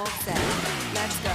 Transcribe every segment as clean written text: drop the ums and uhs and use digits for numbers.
all set. Let's go.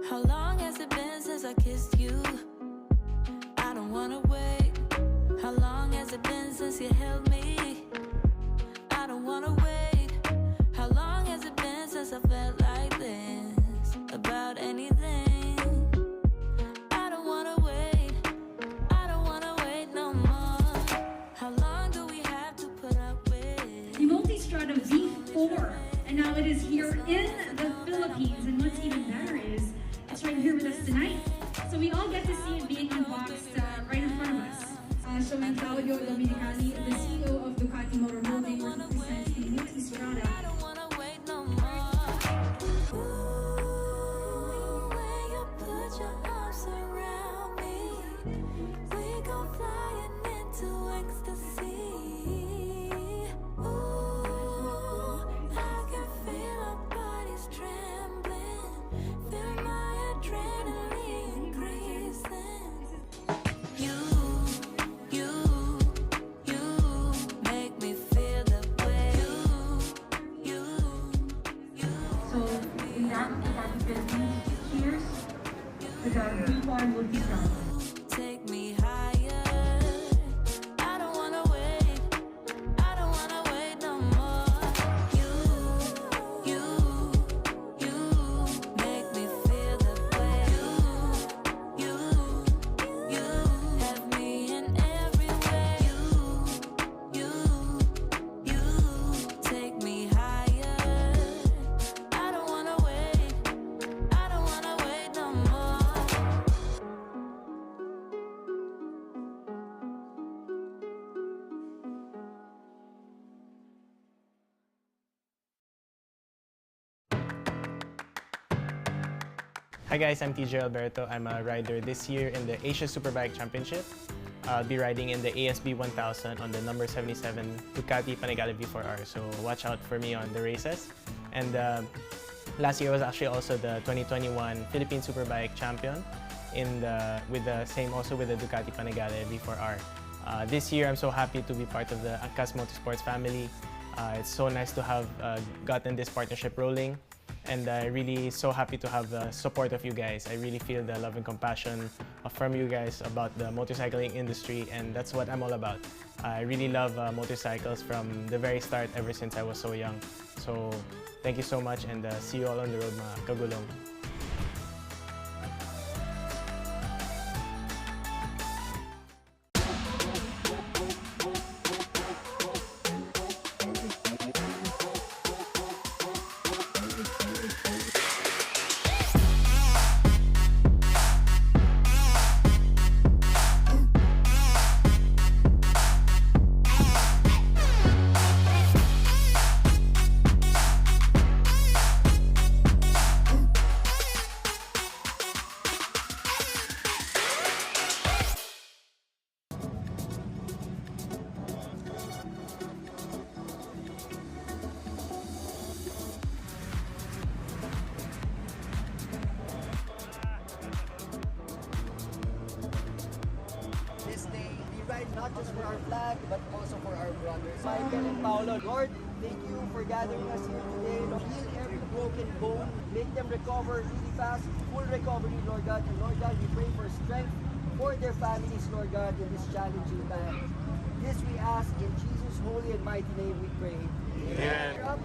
How long has it been since I kissed you? I don't wanna wait. How long has it been since you held me? I don't wanna wait. How long has it been since I felt like this about anything? I don't wanna wait. I don't wanna wait no more. How long do we have to put up with? The Multistrada V4, and now it is here in the Philippines. And what's even better is it's right here with us tonight. So we all get to see it being unboxed right in front of us. Showing Claudio Dominicali, the CEO of Ducati Motor Holding, where he presents the Multistrada. I don't wanna wait no more. Ooh, when you put your arms around me, we go flying into ecstasy. Ooh, I can feel our bodies trembling, feel my adrenaline increasing. You make me feel the way. You. So in that, Ducati Philippines, cheers to the V4 Multistrada. Take me higher. I don't wanna wait. I don't wanna wait no more. You make me feel the way. You have me in every way. You take me higher. I don't wanna wait. I don't wanna wait no more. Hi guys, I'm TJ Alberto. I'm a rider this year in the Asia Superbike Championship. I'll be riding in the ASB 1000 on the number 77 Ducati Panigale V4R, so watch out for me on the races. And last year was actually also the 2021 Philippine Superbike Champion with the Ducati Panigale V4R. This year I'm so happy to be part of the Angkas Motorsports family. It's so nice to have gotten this partnership rolling. And I'm really so happy to have the support of you guys. I really feel the love and compassion from you guys about the motorcycling industry, and that's what I'm all about. I really love motorcycles from the very start, ever since I was so young. So thank you so much, and see you all on the road, mga kagulong. fight not just for our flag, but also for our brothers. Michael and Paolo, Lord, thank you for gathering us here today. Lord, heal every broken bone, make them recover really fast, full recovery, Lord God. And Lord God, we pray for strength for their families, Lord God, in this challenging time. This we ask in Jesus' holy and mighty name we pray. Amen.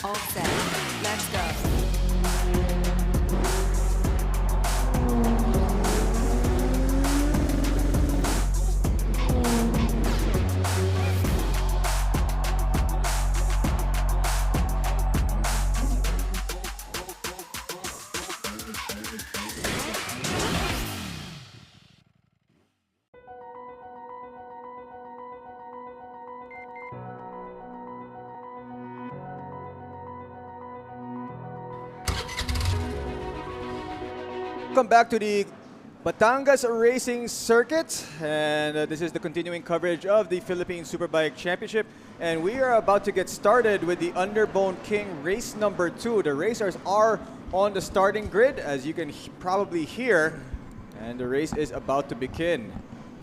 All set. Let's go. Welcome back to the Batangas Racing Circuit, and this is the continuing coverage of the Philippine Superbike Championship, and we are about to get started with the Underbone King race number 2. The racers are on the starting grid, as you can probably hear, and the race is about to begin.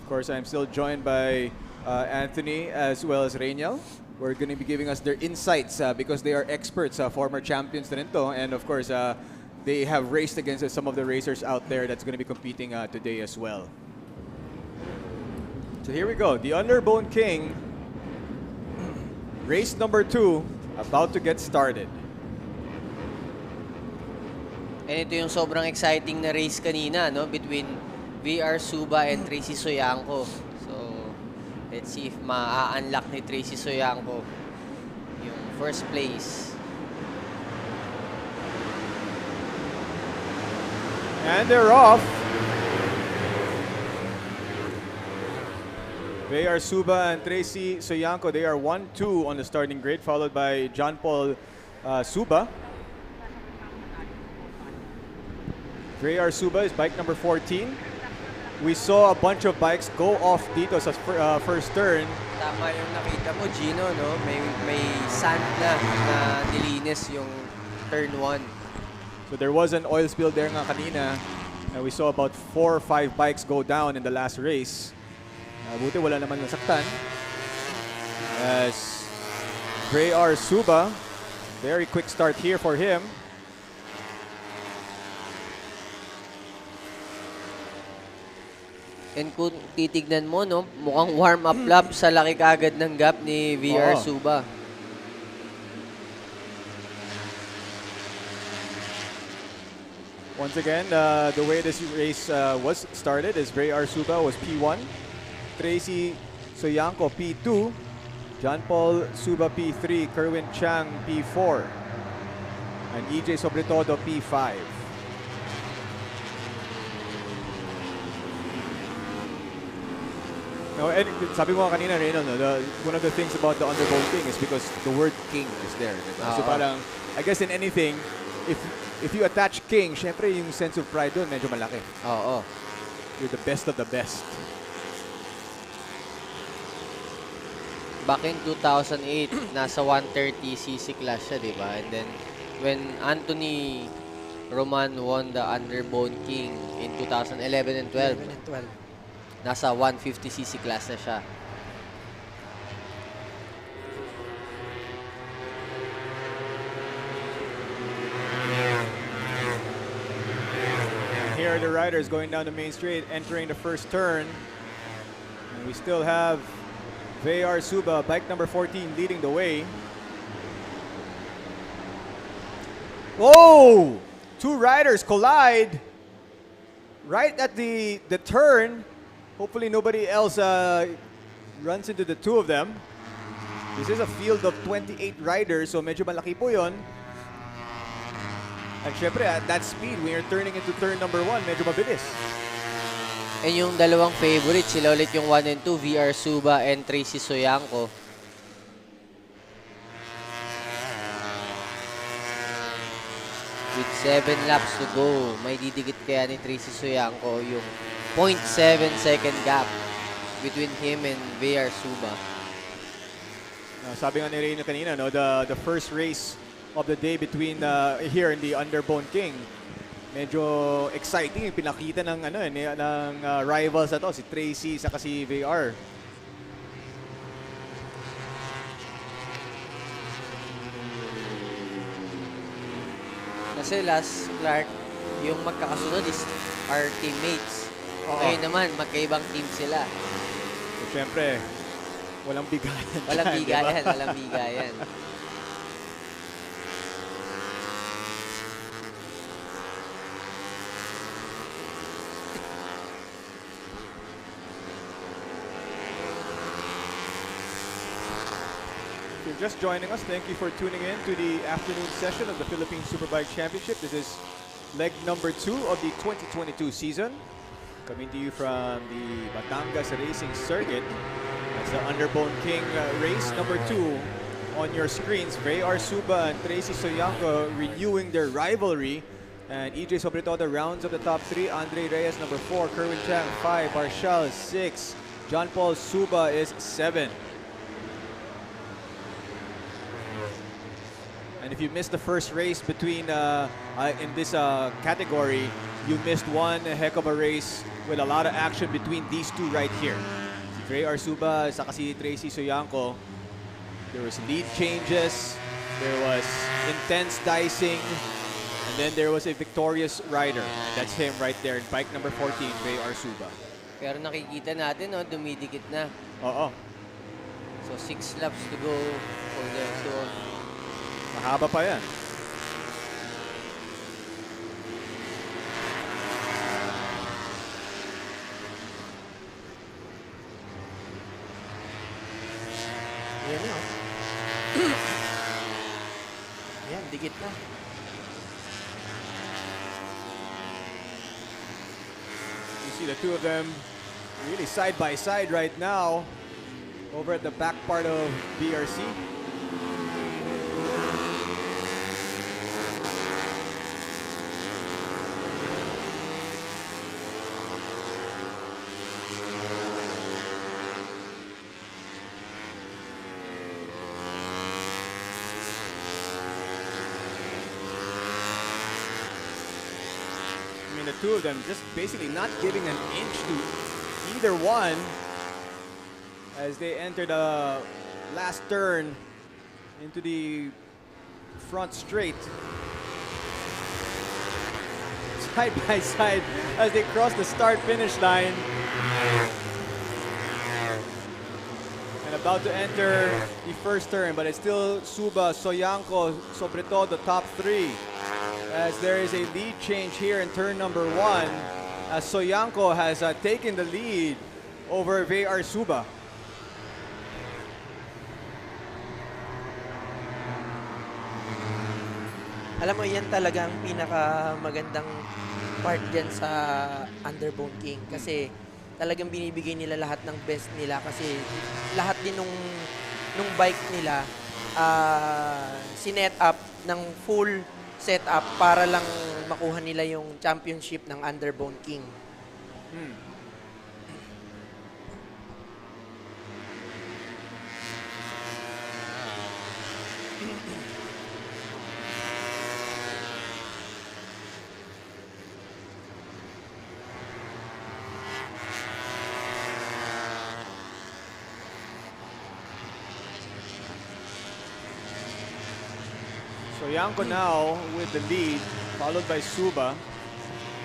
Of course, I'm still joined by Anthony as well as Rainiel. We're going to be giving us their insights because they are experts, former champions din ito, and of course, they have raced against some of the racers out there that's going to be competing today as well. So here we go. The Underbone King, race number 2, about to get started. And ito yung sobrang exciting na race kanina, no? Between VR Suba and Tracy Soyanco. So, let's see if ma-unlock ni Tracy Soyanco yung first place. And they're off. VR Suba and Tracy Soyanco, they are 1-2 on the starting grid, followed by John Paul Suba. VR Suba is bike number 14. We saw a bunch of bikes go off dito sa first turn. Tama yung nakita mo, Gino, no? May sand na nilinis yung turn 1. So there was an oil spill there nga kanina. And we saw about 4 or 5 bikes go down in the last race. Buti wala naman nasaktan. As VR Suba, very quick start here for him. And kung titignan mo, no, mukhang warm-up lap sa laki kagad ng gap ni VR Suba. Once again, the way this race was started is VR Suba was P1, Tracy Soyanco P2, John Paul Suba P3, Kerwin Chang P4, and EJ Sobretodo P5. No, and sabi ko nga kanina, Reynold, one of the things about the underbone king is because the word king is there. So parang, I guess in anything, if you attach king, syempre yung sense of pride doon medyo malaki. Oo. You're the best of the best. Back in 2008, nasa 130cc class siya, di ba? And then, when Anthony Roman won the Underbone King in 2011 and 12, nasa 150cc class na siya. Here are the riders going down the main straight, entering the first turn. And we still have VR Suba, bike number 14, leading the way. Whoa! Two riders collide right at the turn. Hopefully nobody else runs into the two of them. This is a field of 28 riders, so medyo malaki po yun. And syempre, at that speed, when you're turning into turn number 1, medyo mabilis. And yung dalawang favorite, sila ulit yung 1 and 2, VR Suba and Tracy Soyanco. With 7 laps to go, may didikit kaya ni Tracy Soyanco yung 0.7 second gap between him and VR Suba. Sabi nga ni Reyna kanina, no, the first race of the day between here in the Underbone King, medyo exciting yung pinakita ng rivals na to, si Tracy saka si VR. Kasi last Clark, yung magkakasunod is our teammates. Ngayon naman, magkaibang team sila. So, syempre, walang bigayan. Walang dyan, bigayan, diba? walang bigayan. If you're just joining us, thank you for tuning in to the afternoon session of the Philippine Superbike Championship. This is leg number 2 of the 2022 season. Coming to you from the Batangas Racing Circuit. That's the Underbone King race number 2 on your screens. VR Suba and Tracy Soyanco renewing their rivalry. And EJ Sobretodo rounds up the top 3. Andre Reyes, number 4. Kerwin Chang, 5. Marshall, 6. John Paul Suba is 7. And if you missed the first race between in this category, you missed one heck of a race with a lot of action between these two right here. Si VR Suba saka si Tracy Soyanco. There was lead changes, there was intense dicing, and then there was a victorious rider. That's him right there in bike number 14, VR Suba. Pero nakikita natin, no, dumidikit na. Oo. So 6 laps to go for them. So, Mahaba pa yan. ayan na. Ayan, dikit na. You see the two of them really side by side right now. over at the back part of BRC. I mean, the two of them just basically not giving an inch to either one as they enter the last turn into the front straight. Side by side as they cross the start-finish line. And about to enter the first turn, but it's still Suba, Soyanco, sobre todo the top three. As there is a lead change here in turn number 1, as Soyanco has taken the lead over VR Suba. Alam mo, yan talaga ang pinakamagandang part dyan sa Underbone King. Kasi talagang binibigay nila lahat ng best nila. Kasi lahat din nung bike nila, sinet up ng full setup para lang makuha nila yung championship ng Underbone King. Soyanco now with the lead, followed by Suba.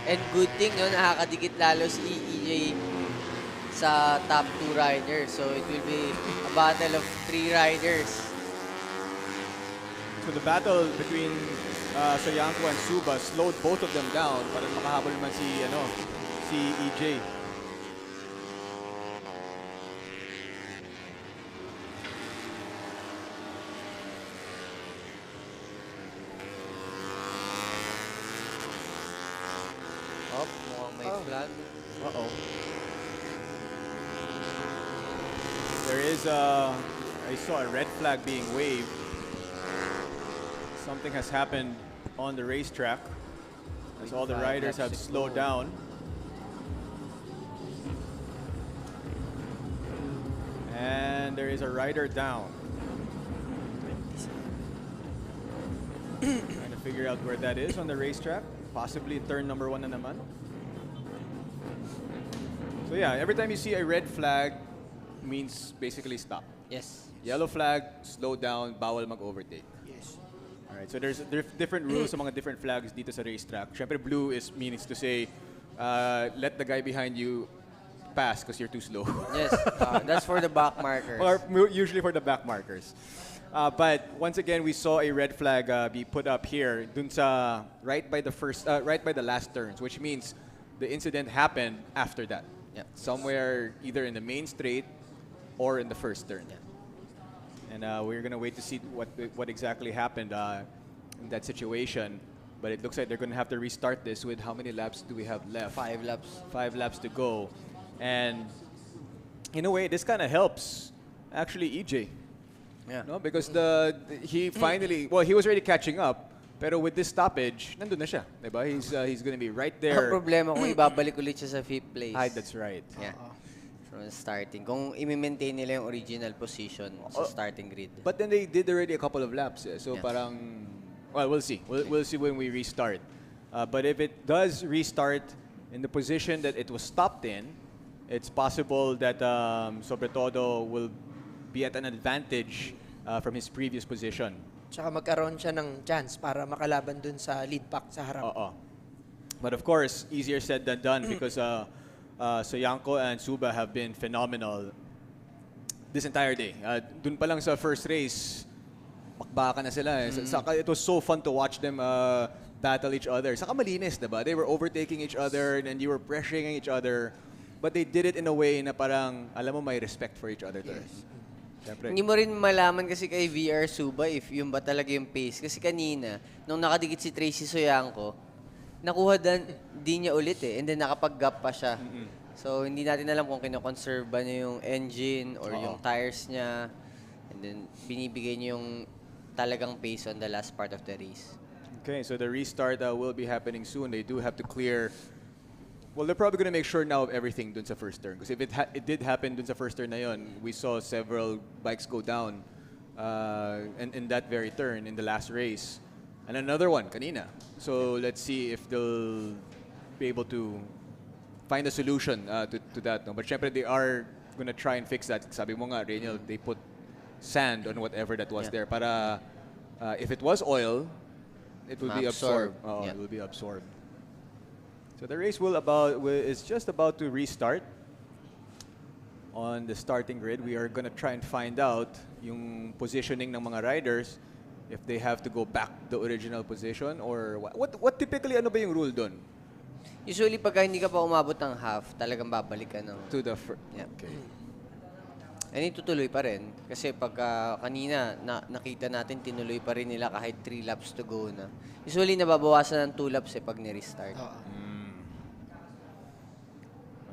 And good thing, no, nakakadikit lalo si EJ sa top 2 riders. So it will be a battle of 3 riders. So the battle between Soyanco and Suba slowed both of them down para makahabol naman si EJ. Mukhang may flag. Uh-oh. There is I saw a red flag being waved. Something has happened on the racetrack as all the riders have slowed down. And there is a rider down. Trying to figure out where that is on the racetrack. Possibly turn number 1 na naman. So yeah, every time you see a red flag, means basically stop. Yes. Yellow flag, slow down, bawal mag-overtake. Yes. Alright, so there's different rules sa mga different flags dito sa racetrack. Siyempre, blue means to say, let the guy behind you pass because you're too slow. Yes. That's for the back markers. Or usually for the back markers. But once again, we saw a red flag be put up here, dun sa right by the last turns, which means the incident happened after that. Yeah. Somewhere either in the main straight or in the first turn. Yeah. And we're gonna wait to see what exactly happened in that situation. But it looks like they're gonna have to restart this with how many laps do we have left? 5 laps. 5 laps to go. And in a way, this kind of helps actually EJ. Yeah. No, because he finally, well, he was already catching up, pero with this stoppage, nandun na siya, diba? He's gonna be right Ang there. problema kung ibabalik ulit siya sa 5th place. That's right. Yeah. From starting. Kung i-maintain nila yung original position sa starting grid. But then they did already a couple of laps, so Yeah. parang, well, we'll see. We'll see when we restart. But if it does restart in the position that it was stopped in, it's possible that sobre todo will be at an advantage from his previous position. Tsaka magkaroon siya ng chance para makalaban dun sa lead pack sa harap. But of course, easier said than done because Soyanco and Suba have been phenomenal this entire day. Dun pa lang sa first race, bakbaka na sila. Saka it was so fun to watch them battle each other. Saka malinis, diba? They were overtaking each other and you were pressuring each other. But they did it in a way na parang, alam mo, may respect for each other. Yes. Siyempre. Hindi mo rin malaman kasi kay VR Suba if yung ba talaga yung pace. Kasi kanina, nung nakadikit si Tracy Soyanco, nakuha din niya ulit eh. And then nakapag-gap pa siya. So, hindi natin alam kung kinoconserve ba niya yung engine or yung tires niya. And then, binibigay niya yung talagang pace on the last part of the race. Okay, so the restart will be happening soon. They do have to clear. Well, they're probably going to make sure now of everything dun sa first turn. Because if it did happen dun sa first turn na yun, we saw several bikes go down in that very turn in the last race. And another one, kanina. So let's see if they'll be able to find a solution to that. No? But syempre, they are going to try and fix that. Sabi mo nga, Raniel, they put sand on whatever that was there. Para if it was oil, it will be absorbed. It will be absorbed. So the race is just about to restart. On the starting grid, we are going to try and find out yung positioning ng mga riders, if they have to go back to the original position or what typically ano ba yung rule doon? Usually, pagka hindi ka pa umabot ng half, talagang babalik ka ng... To the first. Yeah. Okay. And itutuloy pa rin. Kasi pagka kanina, nakita natin, tinuloy pa rin nila kahit 3 laps to go na. Usually, nababawasan ng 2 laps pag ni-restart.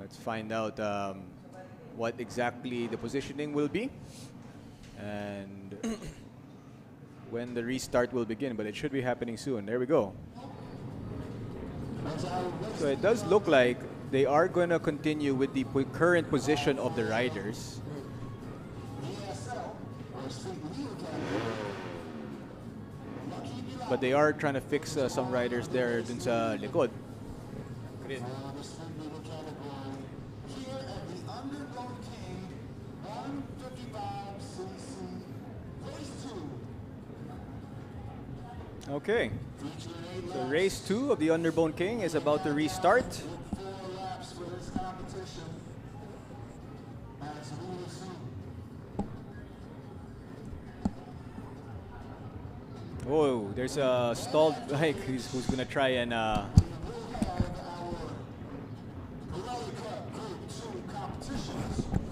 Let's find out what exactly the positioning will be and when the restart will begin, but it should be happening soon. There we go. So it does look like they are going to continue with the current position of the riders. But they are trying to fix some riders there dun sa likod. Okay. So race 2 of the Underbone King is about to restart. Oh, there's a stalled bike who's going to try and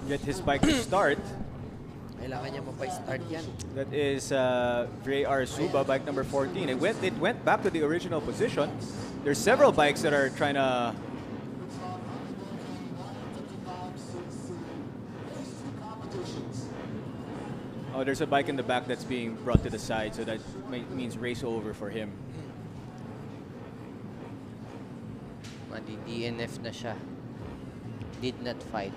get his bike to start. Kailangan niya mapa-start yan. That is Ray Arsuba, bike number 14. It went back to the original position. There's several bikes that are trying to... Oh, there's a bike in the back that's being brought to the side, so that means race over for him. Madi-DNF na siya. Did not fight.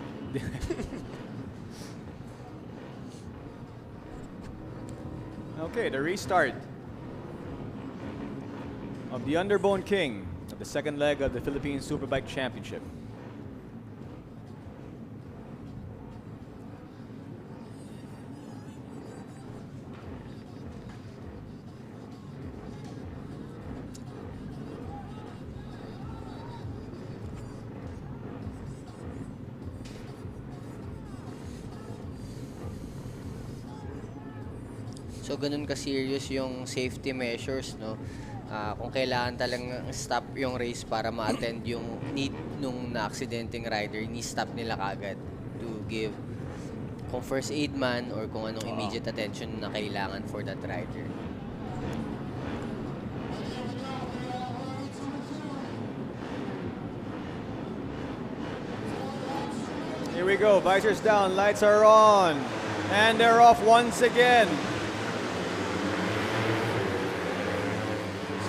Okay, the restart of the Underbone King of the second leg of the Philippine Superbike Championship. So, ganun ka-serious yung safety measures, no? Kung kailangan talagang stop yung race para ma-attend yung need nung na-accidenting rider, ni-stop nila kagad to give kung first aid man or kung anong immediate attention na kailangan for that rider. Here we go, visors down, lights are on, and they're off once again.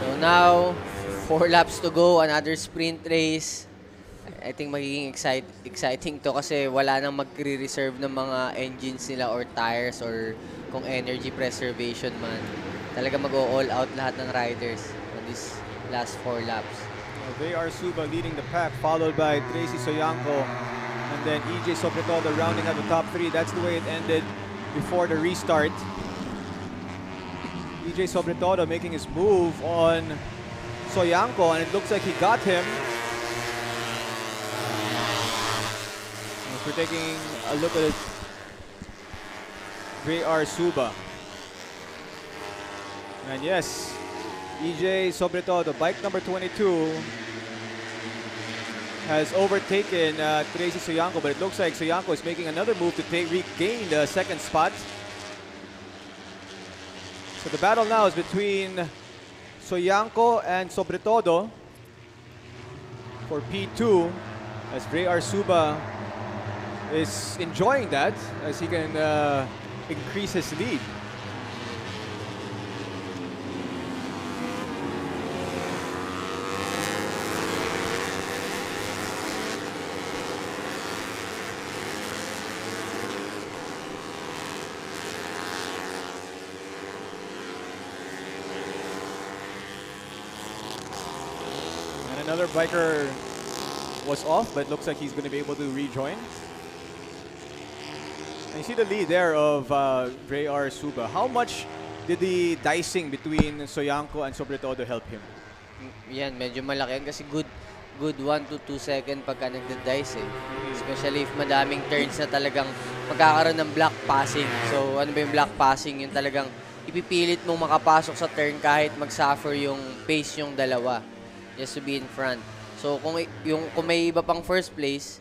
So now, 4 laps to go, another sprint race. I think magiging exciting to kasi wala nang magre-reserve ng mga engines nila or tires or kung energy preservation man. Talaga mag-all out lahat ng riders on this last 4 laps. Ray Arsuba leading the pack, followed by Tracy Soyanco, and then EJ Sobretodo rounding out the top 3. That's the way it ended before the restart. EJ Sobretodo making his move on Soyanco, and it looks like he got him. If we're taking a look at Ray Arsuba. And yes, EJ Sobretodo, bike number 22, has overtaken Tracy Soyanco, but it looks like Soyanco is making another move to regain the second spot. So the battle now is between Soyanco and Sobretodo for P2. as Ray Arsuba is enjoying that as he can increase his lead. And another biker was off, but looks like he's going to be able to rejoin. And you see the lead there of Ray Arsuba. How much did the dicing between Soyanco and Sobretodo help him? Yan, medyo malaki yan kasi good 1 to 2 second pagka nagda-dice eh. Especially if madaming turns na talagang magkakaroon ng block passing. So ano ba yung block passing? Yung talagang ipipilit mong makapasok sa turn kahit mag-suffer yung pace yung dalawa. Just to be in front. So kung may iba pang first place,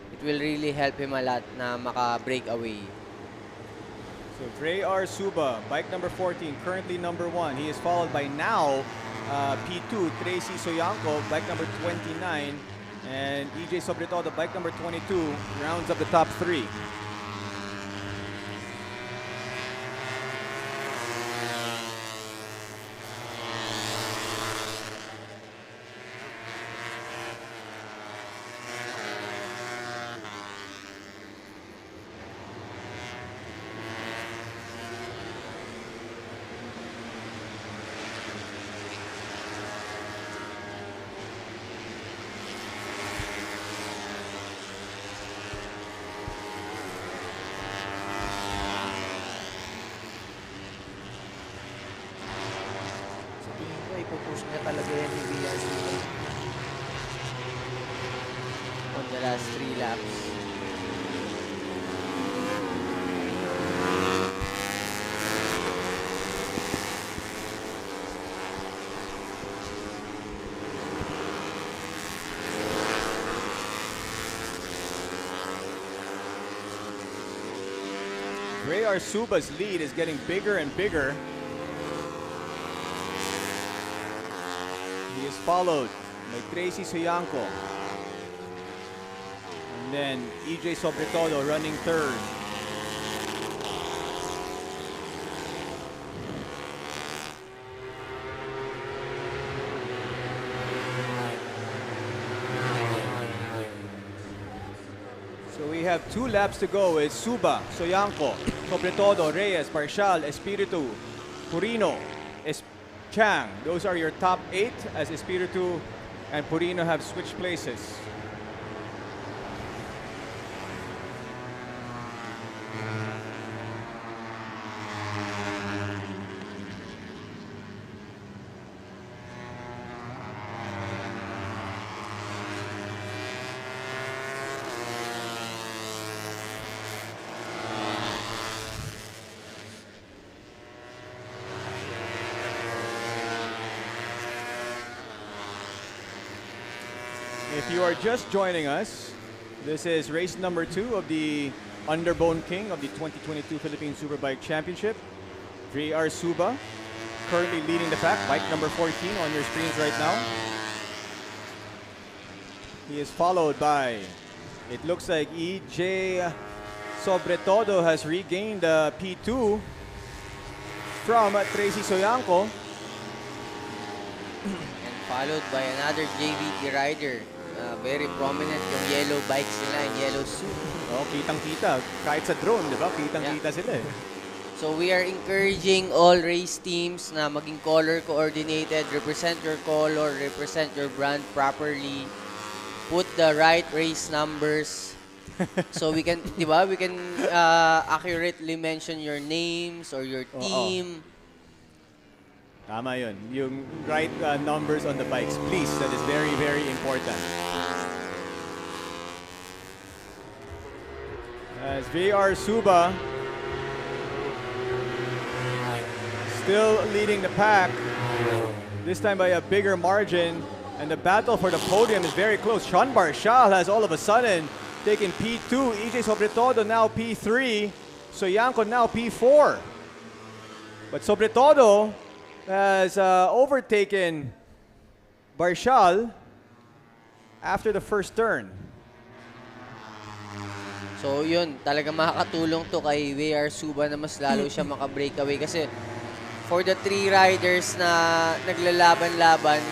it will really help him a lot na maka-break away. So Ray Arsuba, bike number 14, currently number 1. He is followed by now P2, Tracy Soyanco, bike number 29, and EJ Sobretodo, bike number 22, rounds up the top 3. Ipupush niya talaga yan ni Arsuba. On the last 3 laps. Ray Arsuba's lead is getting bigger and bigger. He is followed by Tracy Soyanco. And then EJ Sobretodo running third. So we have 2 laps to go. It's Suba, Soyanco, Sobretodo, Reyes, Marshall, Espiritu, Purino, Chang. Those are your top 8 as Espiritu and Purino have switched places. If you are just joining us, this is race number 2 of the Underbone King of the 2022 Philippine Superbike Championship. Ray Arsuba currently leading the pack, bike number 14 on your screens right now. He is followed by, it looks like EJ Sobretodo has regained P2 from Tracy Soyanco. And followed by another JVT rider. Very prominent yung yellow bikes nila and yellow suit. Oh, kitang-kita. Kahit sa drone, di ba? Kitang-kita sila eh. So we are encouraging all race teams na maging color coordinated, represent your color, represent your brand properly, put the right race numbers so we can, di ba? We can accurately mention your names or your team. Tama yun. Yung right numbers on the bikes, please. That is very, very important. As VR Suba still leading the pack, this time by a bigger margin, and the battle for the podium is very close. Sean Barshal has all of a sudden taken P2, EJ Sobretodo now P3, Soyanco now P4. But Sobretodo has overtaken Barshal after the first turn. So yun, talaga makakatulong to kay VR Suba na mas lalo siya maka-breakaway kasi for the 3 riders na naglalaban-laban,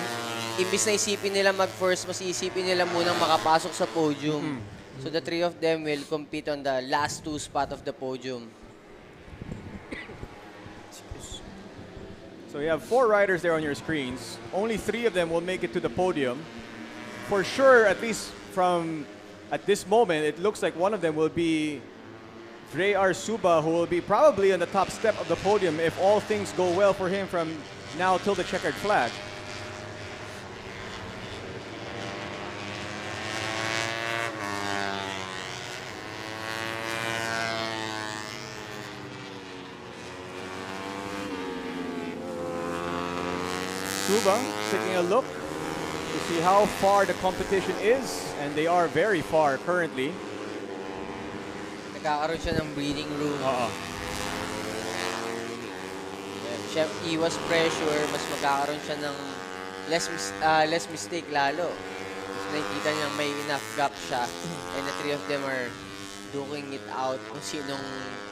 imbis na isipin nila mag-first, mas isipin nila munang makapasok sa podium. So the 3 of them will compete on the last 2 spot of the podium. So you have 4 riders there on your screens. Only 3 of them will make it to the podium. For sure, at least from at this moment, it looks like one of them will be Ray Suba, who will be probably on the top step of the podium if all things go well for him from now till the checkered flag. Suba taking a look to see how far the competition is, and they are very far currently. Nagkakaroon siya ng breathing room. Chef iwas pressure, mas magkakaroon siya ng less mistake lalo. Nakikita niya may enough gap siya and the 3 of them are duking it out kung sinong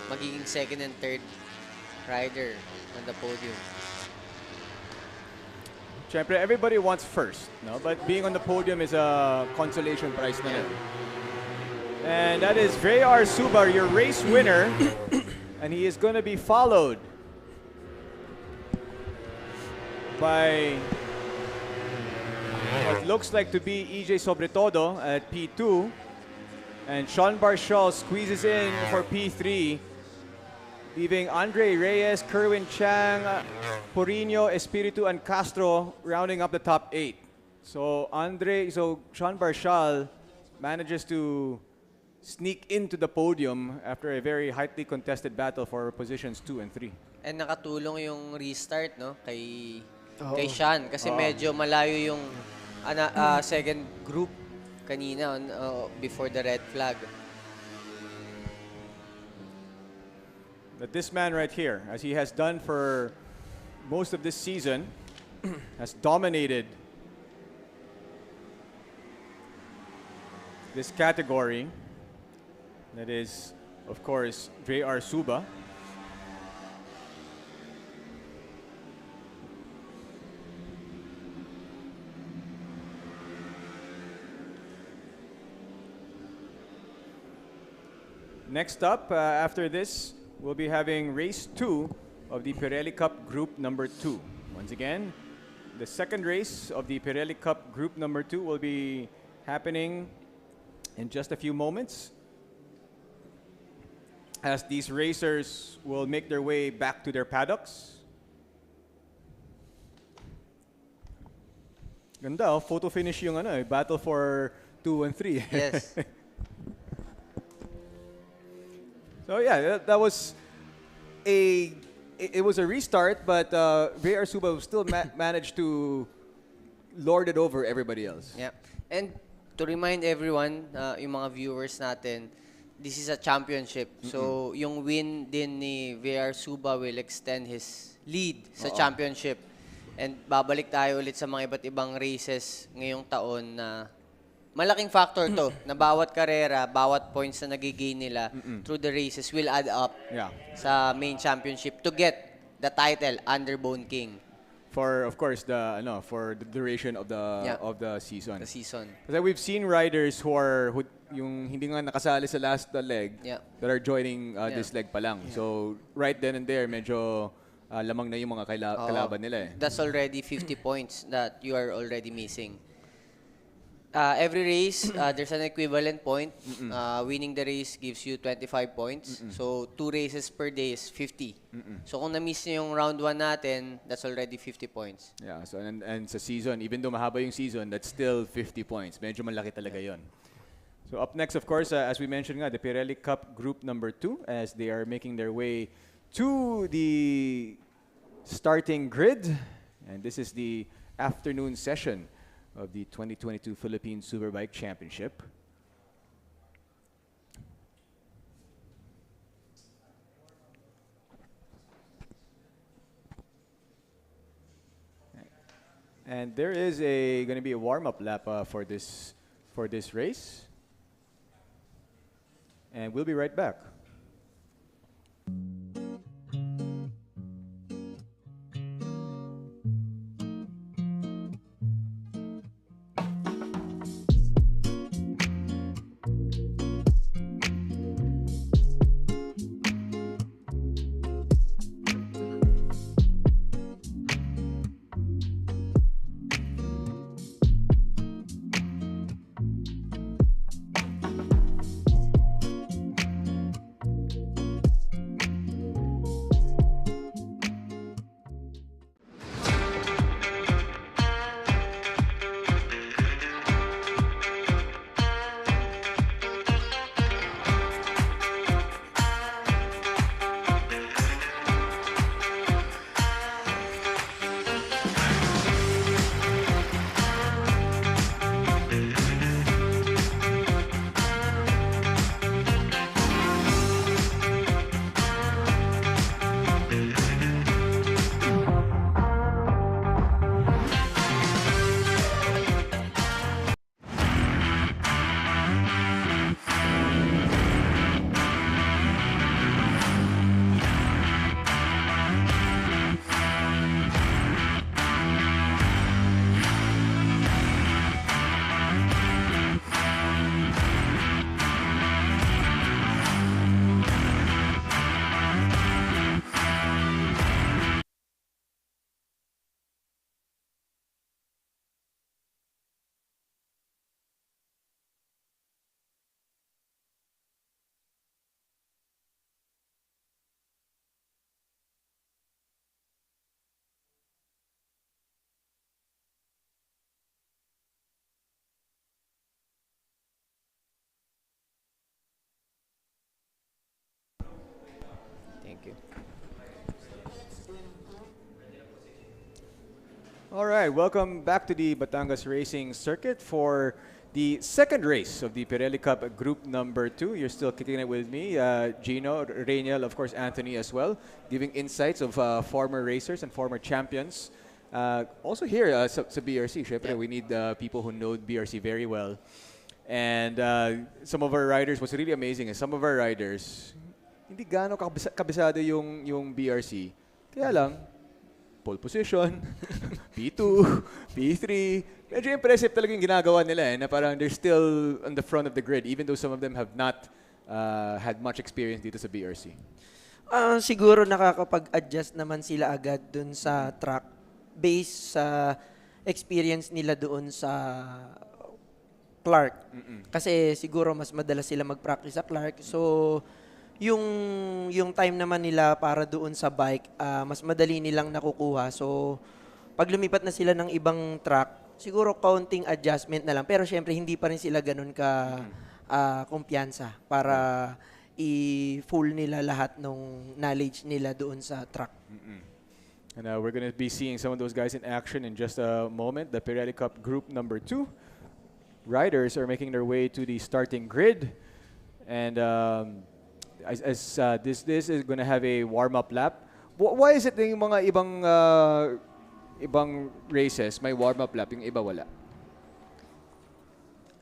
magiging second and third rider on the podium. Siyempre, everybody wants first, no? But being on the podium is a consolation prize na rin. And that is Ray Suba, your race winner. And he is going to be followed by what looks like to be EJ Sobretodo at P2. And Sean Barshall squeezes in for P3, leaving Andre Reyes, Kerwin Chang, Porino, Espiritu, and Castro rounding up the top 8. So Sean Barshall manages to sneak into the podium after a very hotly contested battle for positions 2 and 3. And nakatulong yung restart no kay Sean kasi medyo malayo yung second group kanina before the red flag. That this man right here, as he has done for most of this season, has dominated this category. That is, of course, Ray Suba. Next up, after this, we'll be having race 2 of the Pirelli Cup Group number 2. Once again, the second race of the Pirelli Cup Group number 2 will be happening in just a few moments, as these racers will make their way back to their paddocks. Ganda, photo finish yung battle for 2 and 3. Yes. So yeah, that was it was a restart, but Ray Suba still managed to lord it over everybody else. Yeah. And to remind everyone, yung mga viewers natin, this is a championship. So, yung win din ni VR Suba will extend his lead sa championship. And babalik tayo ulit sa mga iba't ibang races ngayong taon na malaking factor to na bawat karera, bawat points na nagigain nila through the races will add up sa main championship to get the title Underbone King. For of course for the duration of the season. The season. Kasi we've seen riders who yung hindi nga nakasali sa last leg that are joining this leg pa lang. So right then and there medyo lamang na yung mga kalaban nila eh. That's already 50 points that you are already missing. Every race, there's an equivalent point. Winning the race gives you 25 points. So, 2 races per day is 50. So, kung na-miss niyo yung round 1 natin, that's already 50 points. Yeah, so and sa season, even though mahaba yung season, that's still 50 points. Medyo malaki talaga yon. So, up next, of course, as we mentioned nga, the Pirelli Cup Group number 2, as they are making their way to the starting grid. And this is the afternoon session of the 2022 Philippine Superbike Championship. And there is going to be a warm-up lap for this race. and we'll be right back. Thank you. All right, welcome back to the Batangas Racing Circuit for the second race of the Pirelli Cup Group Number 2. You're still kicking it with me, Gino, Rainiel, of course, Anthony as well, giving insights of former racers and former champions. Also here sa BRC, syempre, we need people who know BRC very well. And some of our riders, what's really amazing is some of our riders, hindi gaano kabisado yung BRC. Kaya lang, pole position, P2, P3. Medyo impressive talaga yung ginagawa nila na parang they're still on the front of the grid even though some of them have not had much experience dito sa BRC. Siguro nakakapag-adjust naman sila agad dun sa track based sa experience nila doon sa Clark. Kasi siguro mas madalas sila mag-practice sa Clark. So, yung time naman nila para doon sa bike, mas madali nilang nakukuha. So, pag lumipat na sila ng ibang track, siguro counting adjustment na lang. Pero syempre, hindi pa rin sila ganun ka kumpiyansa para i-full nila lahat ng knowledge nila doon sa track. And we're going to be seeing some of those guys in action in just a moment. The Pirelli Cup Group Number 2 riders are making their way to the starting grid. And this is going to have a warm-up lap. Why is it yung mga ibang races may warm-up lap, yung iba wala?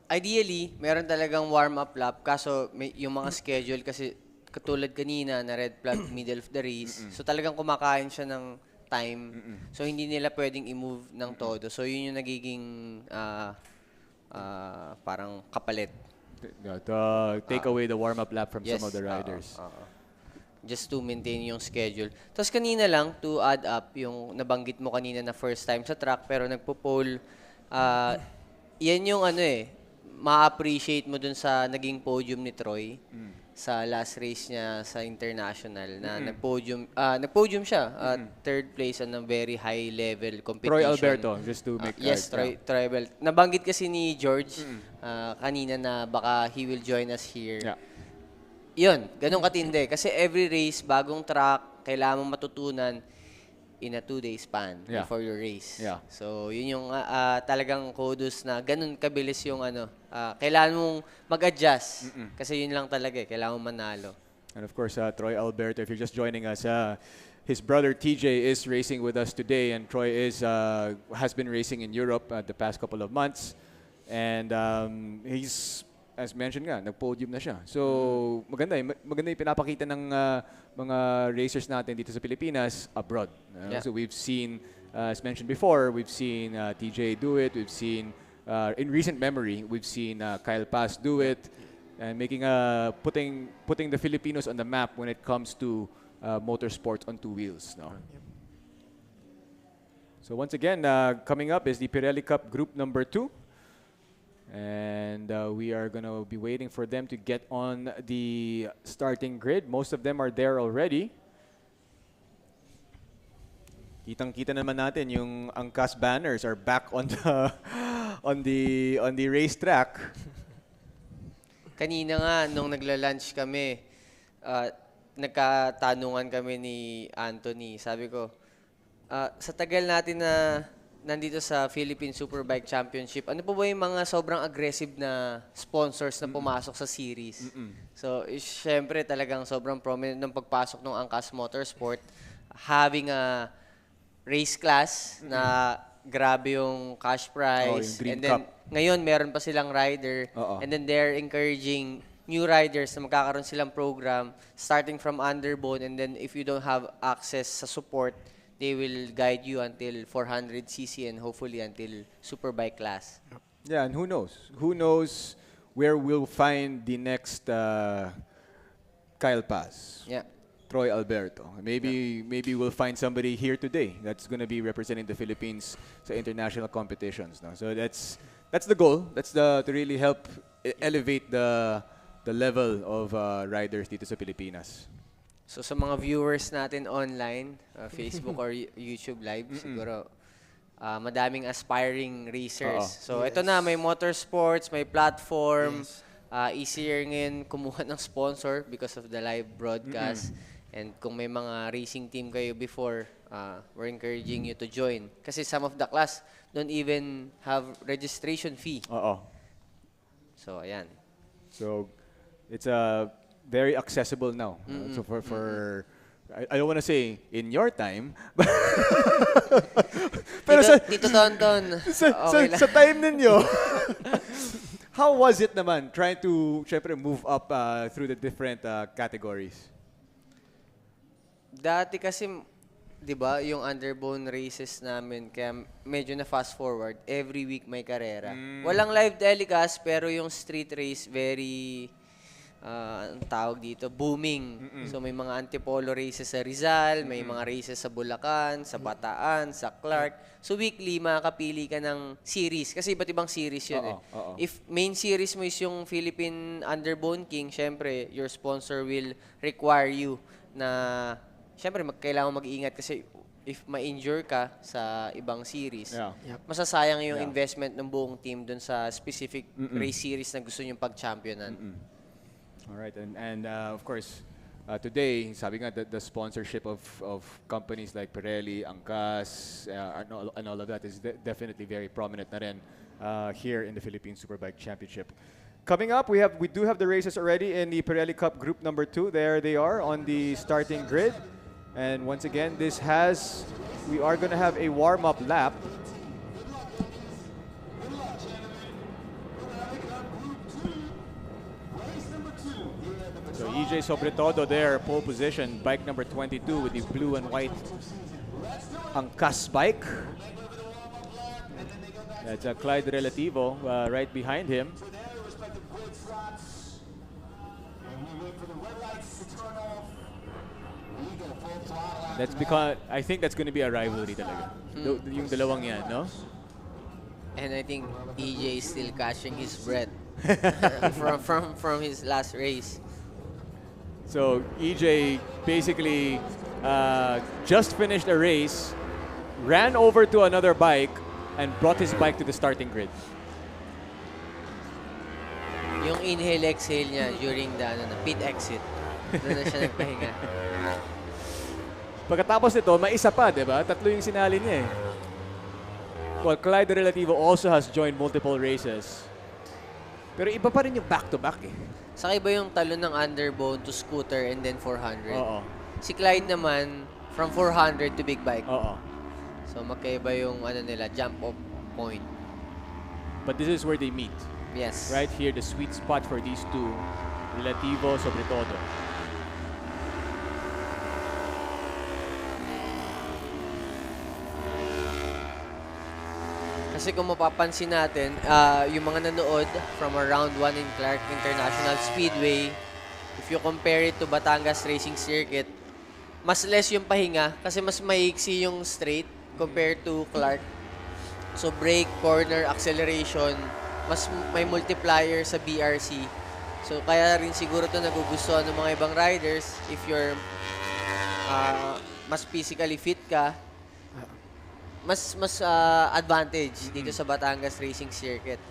Ideally, meron talagang warm-up lap, kaso yung mga schedule kasi katulad kanina na red flag middle of the race. So talagang kumakain siya ng time. So hindi nila pwedeng i-move ng todo. So yun yung nagiging parang kapalit. Take away the warm-up lap from some of the riders. Just to maintain yung schedule. Tapos kanina lang, to add up, yung nabanggit mo kanina na first time sa track, pero nagpo-pole, yan yung ma-appreciate mo dun sa naging podium ni Troy sa last race niya sa international na nag-podium siya, third place on a very high level competition. Troy Alberto, just to make yes, Troy Alberto. Nabanggit kasi ni George kanina na baka he will join us here. Yeah. Yun, ganun katindi. Kasi every race, bagong track, kailangan mong matutunan in a 2-day span before your race. Yeah. So, yun yung talagang kudos na ganun kabilis yung kailangan mong mag-adjust. Kasi yun lang talaga kailangan mong manalo. And of course, Troy Alberto, if you're just joining us, his brother TJ is racing with us today, and Troy has been racing in Europe the past couple of months. And he's as mentioned nga, nag-podium na siya. So, maganda yung pinapakita ng mga racers natin dito sa Pilipinas abroad. Yeah. So, we've seen, as mentioned before, we've seen TJ do it. We've seen, in recent memory, we've seen Kyle Paz do it. And putting the Filipinos on the map when it comes to motorsports on 2 wheels. No? So once again, coming up is the Pirelli Cup Group number 2. And we are going to be waiting for them to get on the starting grid. Most of them are there already. Kitang-kita naman natin yung Angkas banners are back on the racetrack. Kanina nga, nung nagla-lunch kami, nagkatanungan kami ni Anthony. Sabi ko, sa tagal natin na nandito sa Philippine Superbike Championship, ano po ba yung mga sobrang aggressive na sponsors na pumasok sa series? So, syempre talagang sobrang prominent ng pagpasok ng Angkas Motorsport. Having a race class na grabe yung cash prize. Yung Green And then, Cup. ngayon, meron pa silang rider. And then, they're encouraging new riders na magkakaroon silang program starting from underbone. And then, if you don't have access sa support, they will guide you until 400cc and hopefully until Superbike class. Yeah, and who knows? Who knows where we'll find the next Kyle Paz? Yeah. Troy Alberto. Maybe we'll find somebody here today that's going to be representing the Philippines sa international competitions. No? So that's the goal. That's to really help elevate the level of riders dito sa Pilipinas. So sa mga viewers natin online, Facebook or YouTube Live, siguro madaming aspiring racers. So ito na, may motorsports, may platform, easier ngayon kumuha ng sponsor because of the live broadcast. And kung may mga racing team kayo before, we're encouraging you to join. Kasi some of the class don't even have registration fee. So ayan. So it's very accessible now. So for I don't want to say in your time, but pero Tito Tonton, okay lang. sa time ninyo, how was it naman trying to syempre move up through the different categories? Dati kasi, di ba, yung underbone races namin, kaya medyo na fast forward, every week may karera. Walang live telecast, pero yung street race, very, ang tawag dito, booming. So may mga antipolo races sa Rizal, may mga races sa Bulacan, sa Bataan, sa Clark. So weekly, makakapili ka ng series. Kasi iba't ibang series yun If main series mo is yung Philippine Underbone King, syempre, your sponsor will require you na siyempre, kailangan mag-iingat kasi if ma-injure ka sa ibang series, masasayang yung investment ng buong team dun sa specific race series na gusto nyong pag-championan. Alright, and of course, today, sabi nga, the sponsorship of companies like Pirelli, Angkas, and all of that is definitely very prominent na rin here in the Philippine Superbike Championship. Coming up, we do have the races already in the Pirelli Cup Group number 2. There they are on the starting grid. And once again, we are going to have a warm-up lap. So EJ Sobretodo there, pole position, bike number 22 with the blue and white Angkas bike. That's Clyde Relativo right behind him. That's because I think that's going to be a rivalry talaga. Yung dalawang yan, no? And I think EJ is still catching his breath from his last race. So EJ basically just finished a race, ran over to another bike, and brought his bike to the starting grid. Yung inhale-exhale niya during the pit exit, doon na siya nagpahinga. Pagkatapos nito, may isa pa, di ba? Tatlo yung sinali niya eh. Well, Clyde Relativo also has joined multiple races. Pero iba pa rin yung back-to-back eh. Saka iba yung talon ng underbone to scooter and then 400. Si Clyde naman, from 400 to big bike. So magkaiba yung nila, jump off point. But this is where they meet. Yes. Right here, the sweet spot for these two. Relativo sobre todo. Kasi kung mapapansin natin, yung mga nanood from around 1 in Clark International Speedway, if you compare it to Batangas Racing Circuit, mas less yung pahinga kasi mas maiksi yung straight compared to Clark. So brake, corner, acceleration, mas may multiplier sa BRC. So kaya rin siguro to nagugustuhan ng mga ibang riders if you're mas physically fit ka, mas advantage dito sa Batangas Racing Circuit.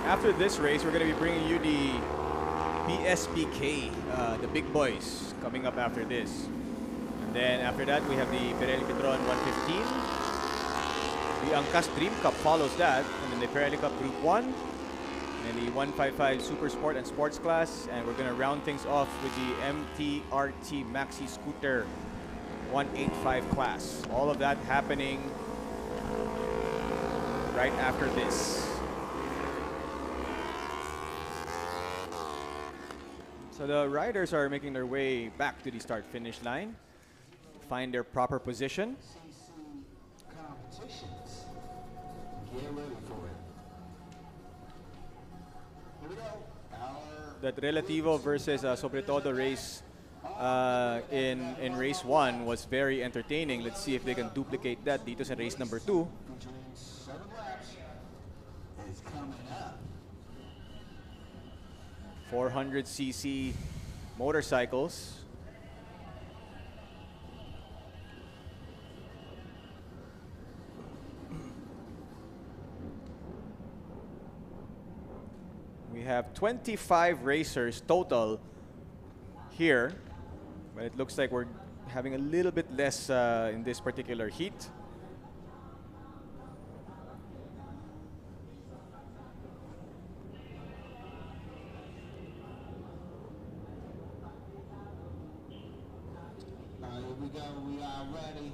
After this race, we're going to be bringing you the PSBK, the big boys, coming up after this. And then after that, we have the Pirelli Petron 115. The Angkas Dream Cup follows that, and then the Pirelli Cup Group 1, and the 155 Super Sport and Sports Class, and we're going to round things off with the MTRT Maxi Scooter 185 class. All of that happening right after this. So the riders are making their way back to the start-finish line, find their proper position. Get ready for it. Here we go. That Relativo versus Sobre Todo race in race 1 was very entertaining. Let's see if they can duplicate that dito sa race number 2. Featuring 7 laps is coming up. 400cc motorcycles. We have 25 racers total here, but it looks like we're having a little bit less in this particular heat. Here we go. We are ready.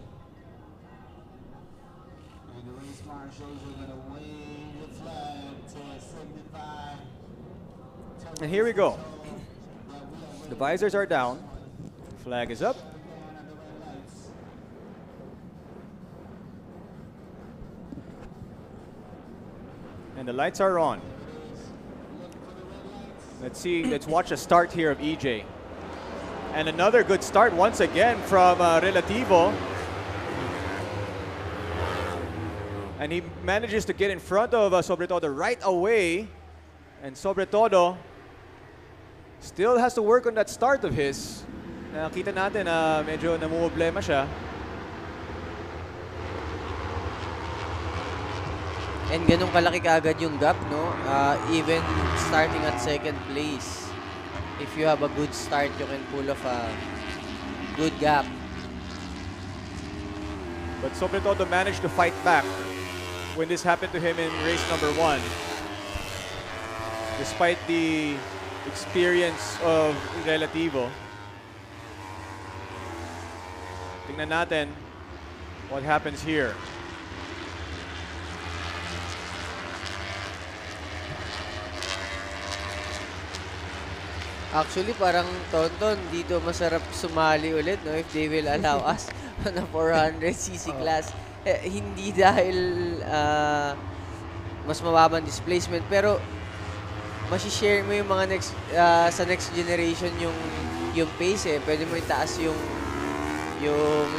And the race marshals are going to wave the flag to signify. And here we go. The visors are down. Flag is up. And the lights are on. Let's watch a start here of EJ. And another good start once again from Relativo. And he manages to get in front of Sobre Todo right away. And Sobre Todo still has to work on that start of his. Nakita natin na medyo namumblema siya. And ganun kalaki kaagad yung gap, no? Even starting at second place. If you have a good start, you can pull off a good gap. But Sobre Todo managed to fight back when this happened to him in race number 1. Despite the experience of Relativo. Tingnan natin what happens here. Actually, parang Tonton, dito masarap sumali ulit, no? If they will allow us on a 400cc class. Hindi dahil mas mababang displacement, pero masishare mo yung mga sa next generation yung pace, eh. Pwede mo itaas yung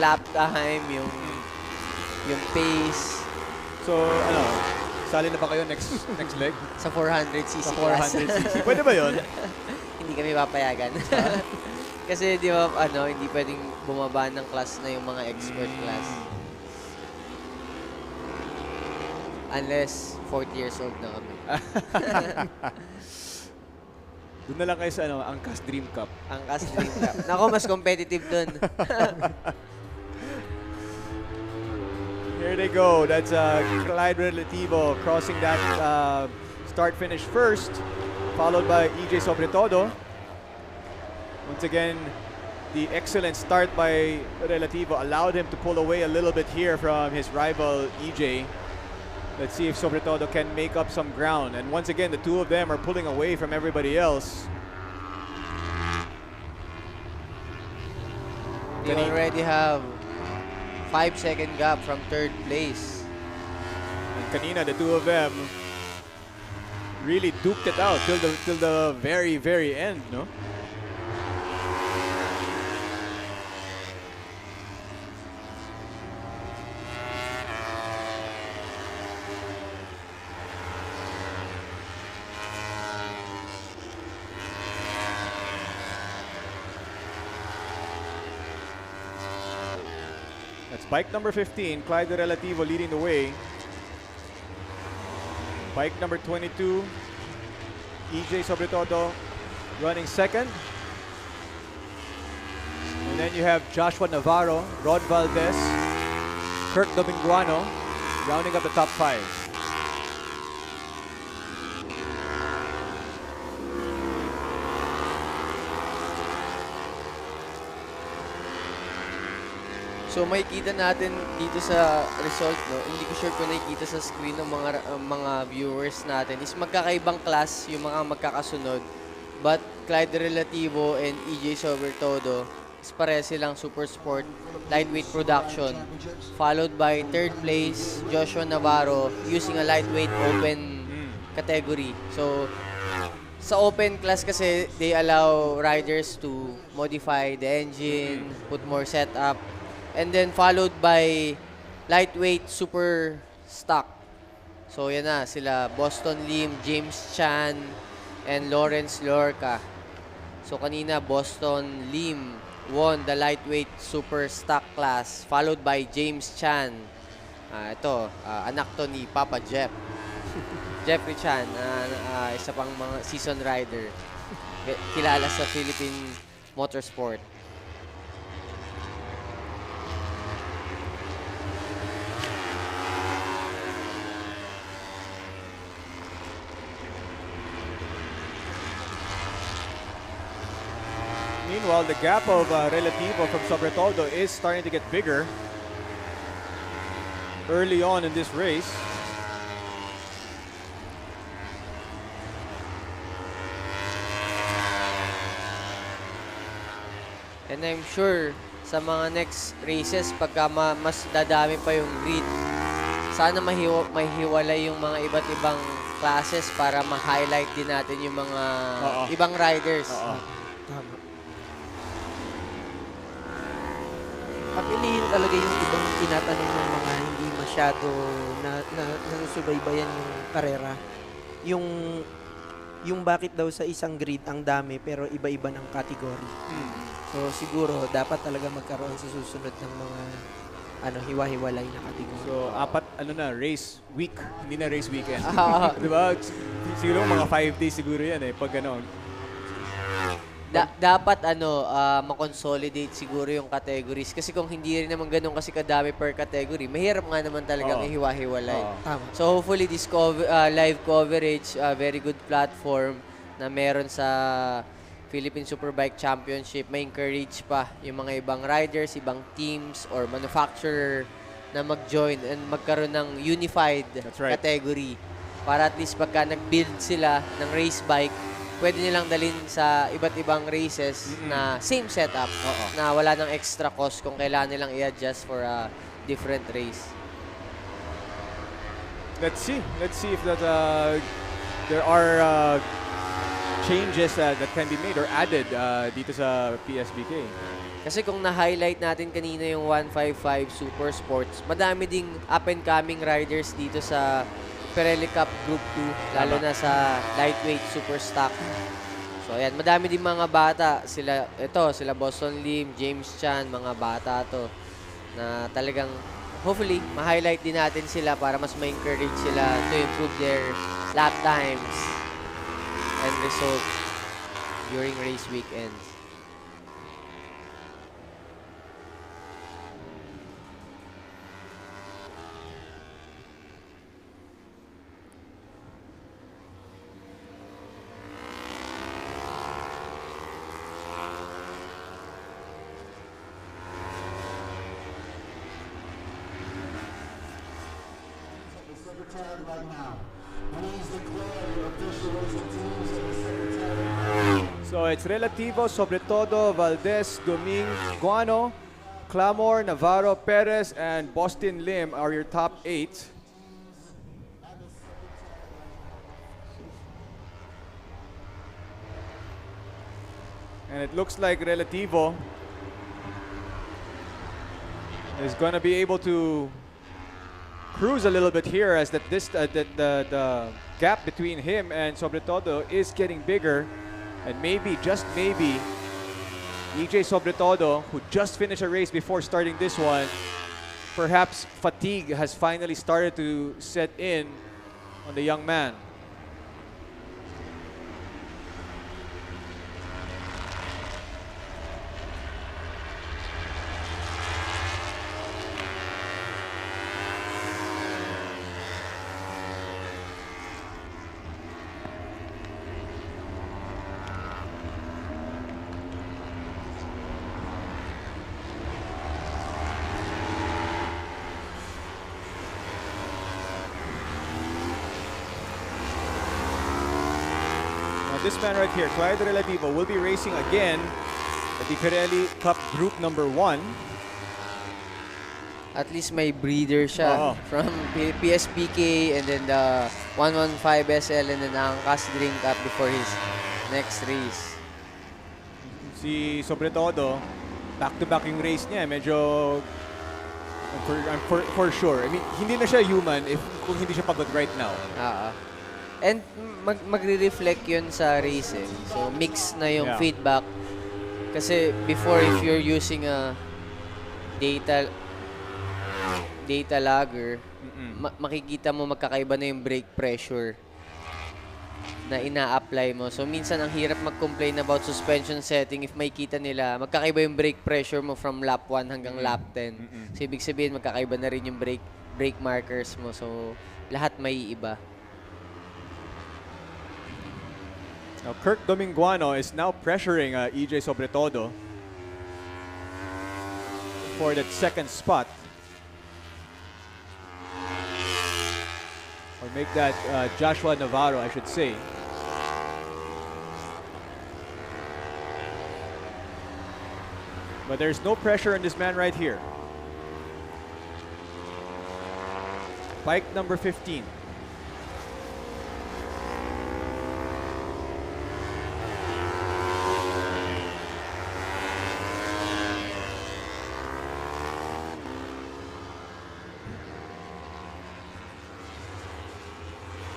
lap time, yung pace. So, sali na ba kayo next leg? Sa 400cc Sa class. 400cc. Pwede ba yun? Hindi kami papayagan. Kasi di ba, hindi pwedeng bumaba ng class na yung mga expert class. Unless 40 years old na kami. Doon na lang kayo sa Angkas Dream Cup. Angkas Dream Cup. Nako, mas competitive dun. Here they go. That's Clyde Relativo crossing that start-finish first. followed by EJ Sobretodo. Once again, the excellent start by Relativo allowed him to pull away a little bit here from his rival EJ. Let's see if Sobretodo can make up some ground. And once again, the two of them are pulling away from everybody else. They already have 5-second gap from third place. And kanina, the two of them really duked it out till the very, very end, no? That's bike number 15, Clyde De Relativo leading the way. Bike number 22, EJ Sobretodo running second. And then you have Joshua Navarro, Rod Valdez, Kirk Dominguano rounding up the top 5. So makikita natin dito sa result, no? Hindi ko sure kung nakikita sa screen ng mga viewers natin is magkakaibang class yung mga magkakasunod. But Clyde Relativo and EJ Sobretodo is pareha silang super sport lightweight production, followed by third place Joshua Navarro using a lightweight open category. So sa open class kasi they allow riders to modify the engine, put more setup. And then followed by lightweight super stock. So yan na, sila Boston Lim, James Chan, and Lawrence Lorca. So kanina Boston Lim won the lightweight super stock class, followed by James Chan. Ito, anak to ni Papa Jeff. Jeffrey Chan, isa pang mga season rider. Kilala sa Philippine motorsport. Meanwhile, the gap of Relativo from Sobretodo is starting to get bigger early on in this race. And I'm sure sa mga next races, pagka mas dadami pa yung grid, sana mahiwalay yung mga iba't ibang classes para ma-highlight din natin yung mga ibang riders. Tama. Papiliin talaga yung ibang tinatanong ng mga hindi masyado nasusubaybayan yung karera. Yung bakit daw sa isang grid ang dami pero iba-iba ng category. So siguro dapat talaga magkaroon sa susunod ng mga hiwa-hiwalay na category. So apat race week, hindi na race weekend. Di ba? Siguro mga 5 days siguro yan pag Dapat ma-consolidate siguro yung categories kasi kung hindi rin naman ganun kasi kadami per category, mahirap nga naman talagang ihiwa-hiwalay. Tama. So hopefully this live coverage, very good platform na meron sa Philippine Superbike Championship, may encourage pa yung mga ibang riders, ibang teams or manufacturer na mag-join and magkaroon ng unified category para at least pagka nag-build sila ng race bike, pwede nilang dalhin sa iba't ibang races na same setup na wala ng extra cost kung kailangan nilang i-adjust for a different race. Let's see if that there are changes that can be made or added dito sa PSBK. Kasi kung na-highlight natin kanina yung 155 Super Sports, madami ding up-and-coming riders dito sa Pirelli Cup Group 2, lalo na sa lightweight super stock. So ayan, madami din mga bata. Sila Boston Lim, James Chan, mga bata to na talagang hopefully ma-highlight din natin sila para mas ma-encourage sila to improve their lap times and results during race weekends. secretariat right now. Please declare your official racing teams in the secretariat. So it's Relativo, sobre todo, Valdez, Dominguano, Clamor, Navarro, Perez, and Boston Lim are your top 8. And it looks like Relativo is going to be able to cruise a little bit here, as that the gap between him and sobre todo is getting bigger. And maybe, just maybe, EJ sobre todo, who just finished a race before starting this one, perhaps fatigue has finally started to set in on the young man. This man right here, Clyde Relativo, will be racing again at the Pirelli Cup Group number 1. At least may breeder siya Oo. from PSBK and then the 115 SL and then ang Dream Cup before his next race. Si sobre todo, back-to-back yung race niya. Medyo, for sure. I mean, hindi na siya human kung hindi siya pagod right now. And magre-reflect yun sa race eh. So mix na yung Yeah. feedback. Kasi before, if you're using a data logger, makikita mo magkakaiba na yung brake pressure na ina-apply mo. So minsan ang hirap mag-complain about suspension setting if makikita nila magkakaiba yung brake pressure mo from lap 1 hanggang lap 10. So ibig sabihin magkakaiba na rin yung brake markers mo. So lahat may iba. Now, Kirk Dominguano is now pressuring EJ sobre todo for that second spot. Or make that Joshua Navarro, I should say. But there's no pressure on this man right here. Bike number 15.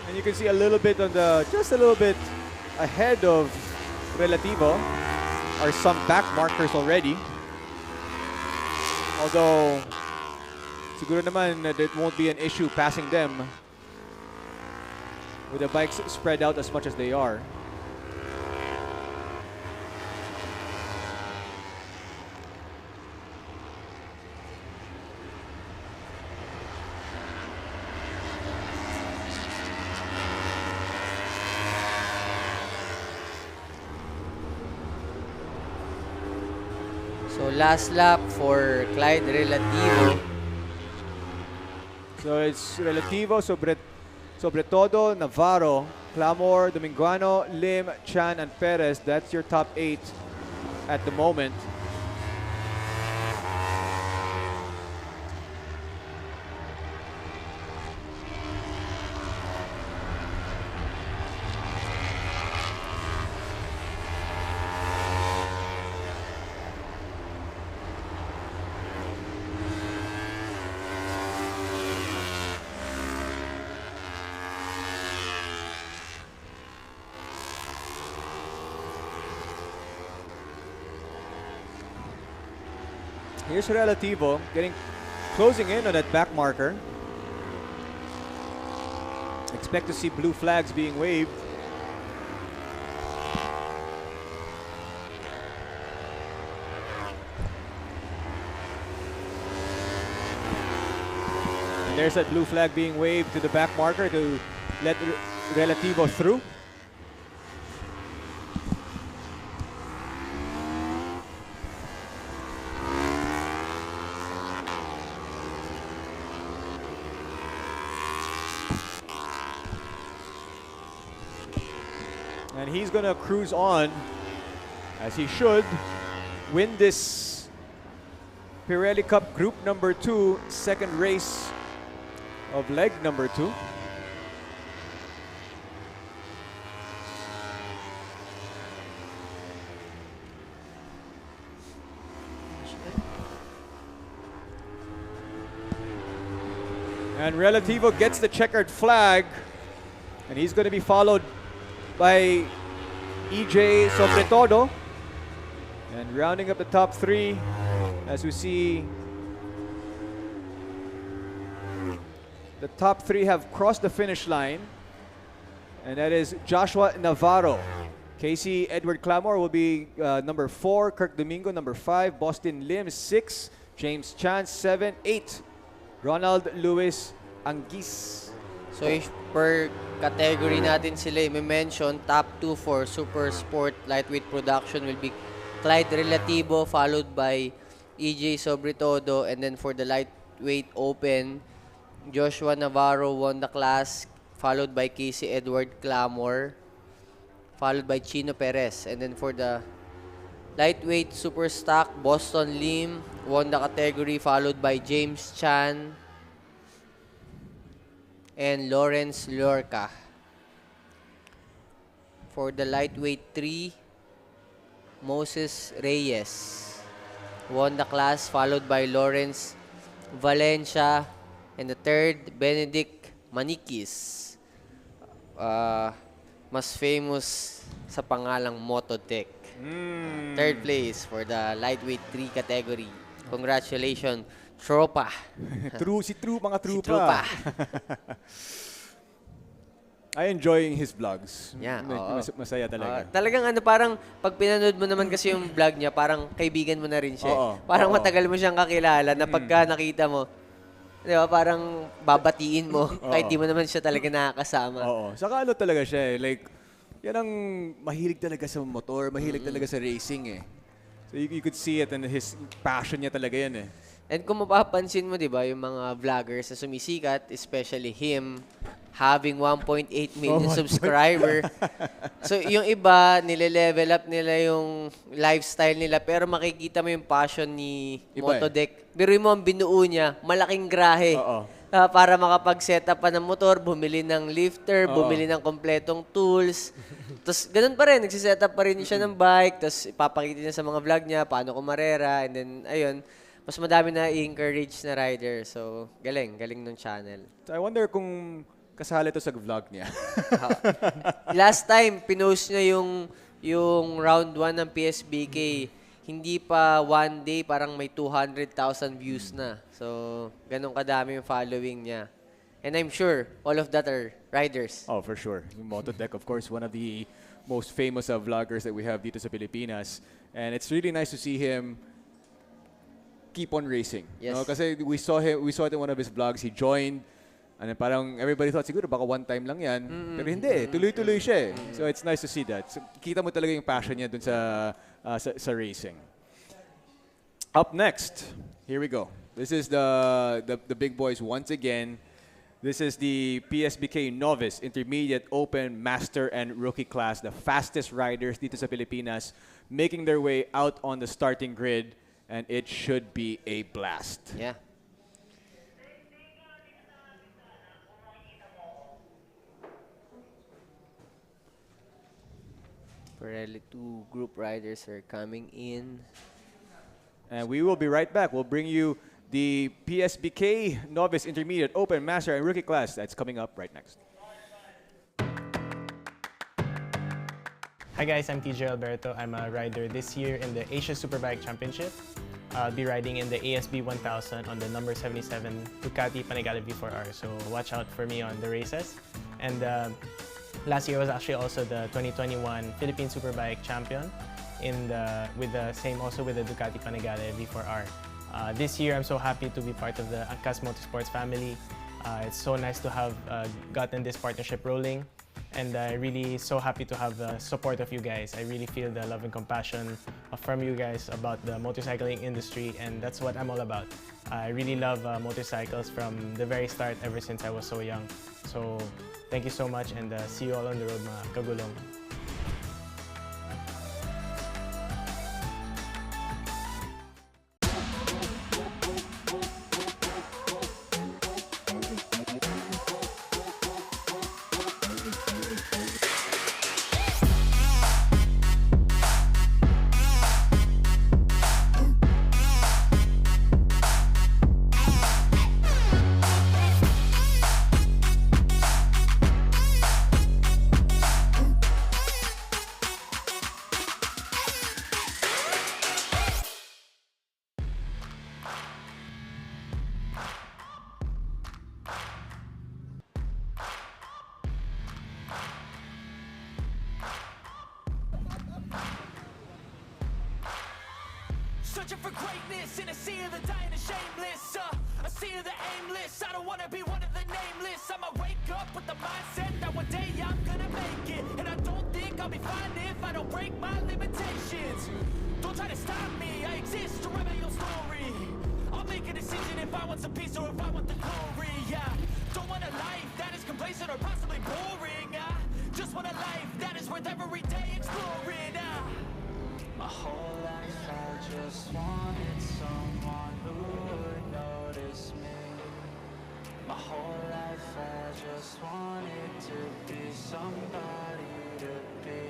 And you can see a little bit on just a little bit ahead of Relativo are some back markers already. Although, siguro naman it won't be an issue passing them with the bikes spread out as much as they are. So last lap for Clyde Relativo. So it's Relativo, sobre todo, Navarro, Clamor, Dominguano, Lim, Chan, and Perez. That's your top 8 at the moment. Here's Relativo closing in on that back marker. Expect to see blue flags being waved. And there's that blue flag being waved to the back marker to let Relativo through. he's going to cruise on, as he should, win this Pirelli Cup Group number 2, second race of leg number 2. And Relativo gets the checkered flag, and he's going to be followed by EJ Sobretodo. And rounding up the top 3, as we see, the top 3 have crossed the finish line, and that is Joshua Navarro. Casey Edward Clamore will be number 4, Kirk Domingo number 5, Boston Lim 6, James Chan 7, 8. Ronald Luis Anguis. So if per category natin sila may mention, top 2 for Super Sport Lightweight Production will be Clyde Relativo, followed by EJ Sobretodo, and then for the Lightweight Open, Joshua Navarro won the class, followed by Casey Edward Clamore, followed by Chino Perez, and then for the Lightweight Super Stock, Boston Lim won the category, followed by James Chan and Lawrence Lorca. For the Lightweight 3, Moses Reyes won the class, followed by Lawrence Valencia, and the third, Benedict Manikis, mas famous sa pangalang Mototech. Third place for the Lightweight 3 category. Congratulations, Tropa. Mga Si trupa. Tropa. I enjoying his vlogs. Yeah, oo. Masaya talaga. Talagang parang pag pinanood mo naman kasi yung vlog niya, parang kaibigan mo na rin siya. Oo, Parang oo. matagal mo siyang kakilala na pagka nakita mo, di ba, parang babatiin mo kahit di mo naman siya talaga nakakasama. Oo. Saka talaga siya like, yan ang mahilig talaga sa motor, mahilig talaga sa racing eh. So you could see it and his passion niya talaga yan eh. And kung mapapansin mo, di ba, yung mga vloggers na sumisikat, especially him, having 1.8 million subscriber. So, yung iba, nile-level up nila yung lifestyle nila, pero makikita mo yung passion ni Motodec. Pero mo ang binuo niya, malaking grahe. Para makapag-setup pa ng motor, bumili ng lifter, bumili ng kompletong tools. Tapos, ganun pa rin, nagsisetup pa rin siya ng bike, tapos ipapakita niya sa mga vlog niya, paano kumarera, and then, ayun, mas madami na i-encourage na rider. So, galing nung channel. So, I wonder kung kasali to sa vlog niya. Last time, pinost niya yung round 1 ng PSBK. Hindi pa one day, parang may 200,000 views na. So, ganun kadami yung following niya. And I'm sure all of that are riders. Oh, for sure. Yung Motodec, of course, one of the most famous vloggers that we have dito sa Pilipinas. And it's really nice to see him keep on racing. Yes. No? Kasi we saw it in one of his vlogs. He joined, and then parang everybody thought siguro baka one time lang yan. Pero hindi, tuloy-tuloy siya. So it's nice to see that. So, kita mo talaga yung passion niya dun sa racing. Up next, here we go. This is the big boys once again. This is the PSBK Novice, Intermediate, Open, Master, and Rookie class. The fastest riders dito sa Pilipinas making their way out on the starting grid, and it should be a blast. Yeah. Pirelli 2 group riders are coming in. And we will be right back. We'll bring you the PSBK Novice, Intermediate, Open, Master, and Rookie class. That's coming up right next. Hi guys, I'm TJ Alberto. I'm a rider this year in the Asia Superbike Championship. I'll be riding in the ASB 1000 on the number 77 Ducati Panigale V4R. So watch out for me on the races. And last year was actually also the 2021 Philippine Superbike Champion with the Ducati Panigale V4R. This year, I'm so happy to be part of the Angkas Motorsports family. It's so nice to have gotten this partnership rolling, and I'm really so happy to have the support of you guys. I really feel the love and compassion from you guys about the motorcycling industry, and that's what I'm all about. I really love motorcycles from the very start, ever since I was so young. So thank you so much, and see you all on the road, mga kagulong. searching for greatness in a sea of the dying and shameless. A sea of the aimless. I don't wanna be one of the nameless. I'ma wake up with the mindset that one day I'm gonna make it, and I don't think I'll be fine if I don't break my limitations. Don't try to stop me. I exist to write my own story. I'll make a decision if I want some peace or if I want the glory. Yeah, don't want a life that is complacent or possibly boring. Just want a life that is worth every day exploring. My whole life I just wanted someone who would notice me. My whole life I just wanted to be somebody to be.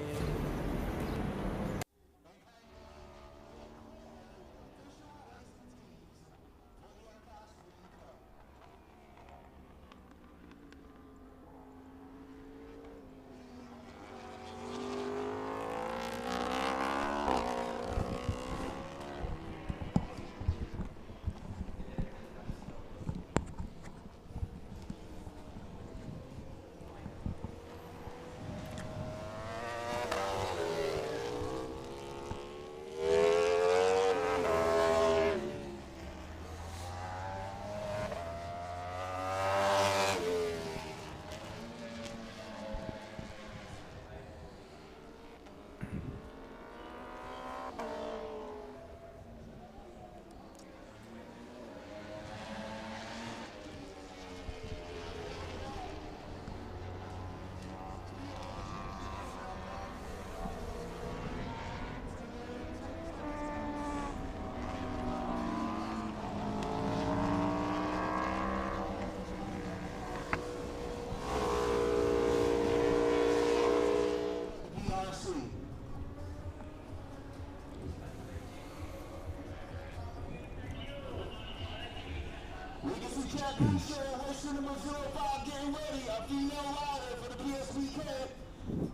Championship, West number 05 getting ready. A female rider for the PSBK.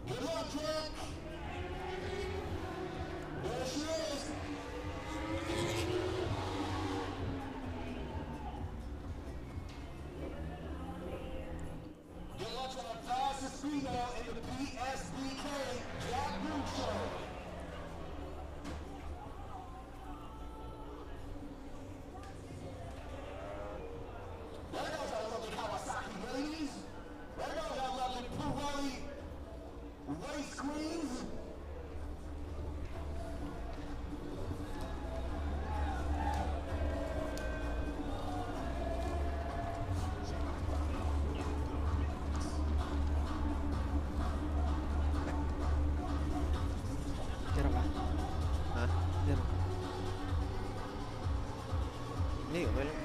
Good luck, Jack. There she is. Good luck to the fastest female in the PSBK, Jack Show. There goes our lovely Kawasaki ladies. There goes our lovely Pirelli race queens. Tira ka? Ha? Tira. Hindi, okay lang.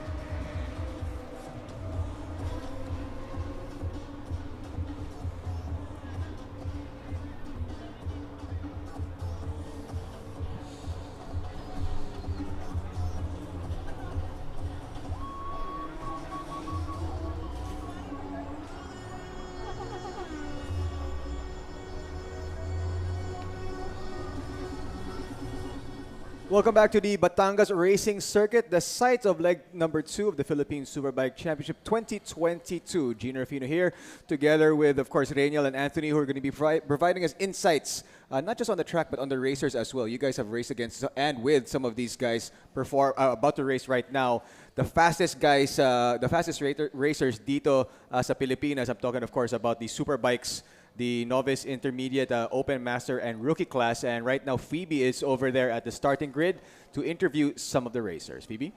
Welcome back to the Batangas Racing Circuit, the site of leg number 2 of the Philippine Superbike Championship 2022. Gina Rufino here, together with, of course, Rainiel and Anthony, who are going to be providing us insights, not just on the track, but on the racers as well. You guys have raced against and with some of these guys about to race right now. The fastest guys, the fastest racers dito sa Pilipinas. I'm talking, of course, about the Superbikes, the novice, intermediate, open, master, and rookie class. And right now, Phoebe is over there at the starting grid to interview some of the racers. Phoebe?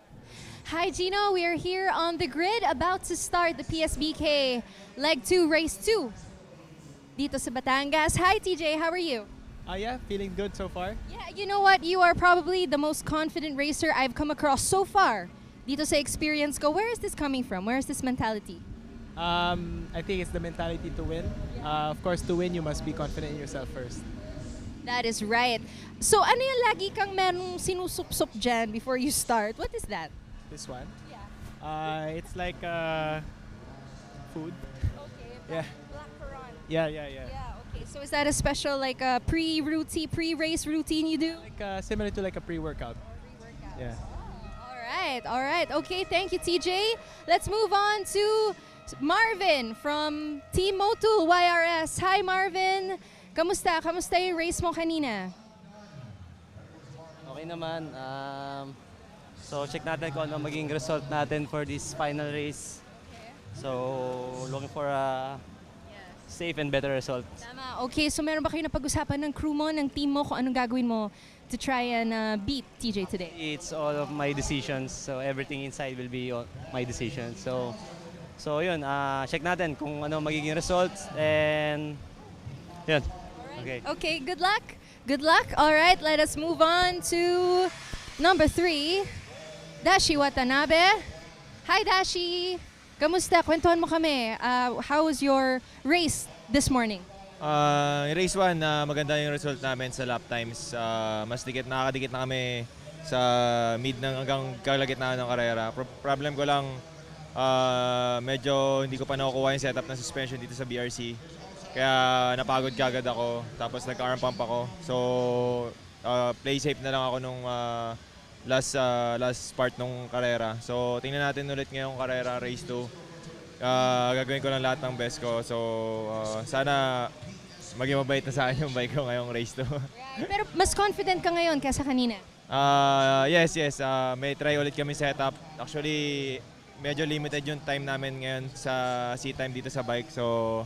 Hi, Gino. We are here on the grid about to start the PSBK Leg 2, Race 2 dito sa Batangas. Hi, TJ. How are you? Yeah, feeling good so far. Yeah, you know what? You are probably the most confident racer I've come across so far dito sa experience ko. Where is this coming from? Where is this mentality? I think it's the mentality to win. Of course, to win, you must be confident in yourself first. That is right. So, ano yung lagi kang merong sinusup-sup dyan before you start? What is that? This one? Yeah. It's like food. Okay. Yeah. Blackcurrant. Yeah. Yeah, okay. So, is that a special, like a pre-race routine you do? Like similar to like a pre-workout. Pre-workout. Yeah. All right. Okay, thank you, TJ. Let's move on to Marvin from Team Motul YRS. Hi, Marvin. Kamusta yung race mo kanina? Okay Okay naman. So check natin kung ano maging result natin for this final race. So looking for a safe and better result. Tama. Okay, so meron ba kayo napag-usapan ng crew mo, ng team mo, kung anong gagawin mo to try and beat TJ today? It's all of my decisions. So everything inside will be my decisions. So yun, check natin kung ano magiging results and yun. Okay. Okay, good luck. Good luck. All right, let us move on to number 3, Dashi Watanabe. Hi, Dashi. Kamusta? Kwentuhan mo kami. How was your race this morning? Race 1, maganda yung result namin sa lap times. Mas nakakadikit na kami sa mid hanggang kalagitnaan ng karera. Problem ko lang, medyo hindi ko pa nakukuha yung setup ng suspension dito sa BRC. Kaya napagod kagad ako, tapos nag-arm pump ako. So, play safe na lang ako nung last part ng karera. So, tingnan natin ulit ngayong karera, race 2. Gagawin ko lang lahat ng best ko. So, sana maging mabait na sa akin yung bike ko ngayong race 2. Pero mas confident ka ngayon kaysa kanina? Yes. May try ulit kami setup. Actually, medyo limited yung time namin ngayon sa C-time dito sa bike. So,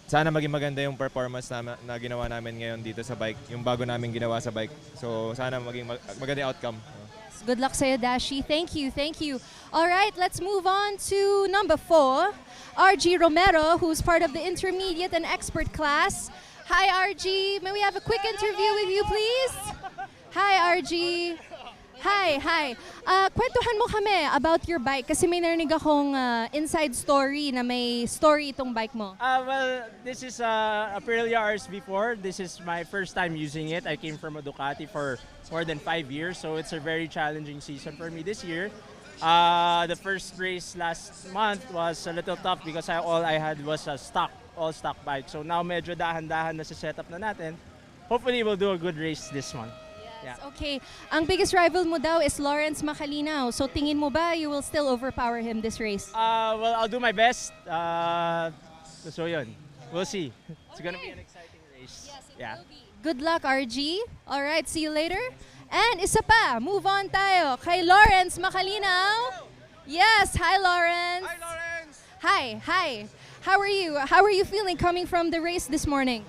sana maging maganda yung performance na ginawa namin ngayon dito sa bike, yung bago namin ginawa sa bike. So sana maging maganda yung outcome. Yes. Good luck sa'yo, Dashi. Thank you. All right, let's move on to number 4, RG Romero, who's part of the intermediate and expert class. Hi, RG. May we have a quick interview with you, please? Hi, RG. Hi. Kwentuhan mo kami about your bike kasi may narinig akong inside story na may story itong bike mo. Well, this is a Aprilia RS before. This is my first time using it. I came from a Ducati for more than 5 years, so it's a very challenging season for me this year. The first race last month was a little tough because all I had was a all-stock bike. So now medyo dahan-dahan na sa setup na natin. Hopefully we'll do a good race this month. Yes, okay. Ang biggest rival mo daw is Lawrence Macalinaw. So tingin mo ba you will still overpower him this race? Well, I'll do my best. So yun, we'll see. It's gonna be an exciting race. Yes, it will be. Good luck, RG. All right, see you later. And isa pa, move on tayo kay Lawrence Macalinaw. Yes, hi Lawrence. Hi Lawrence. Hi. How are you? How are you feeling coming from the race this morning?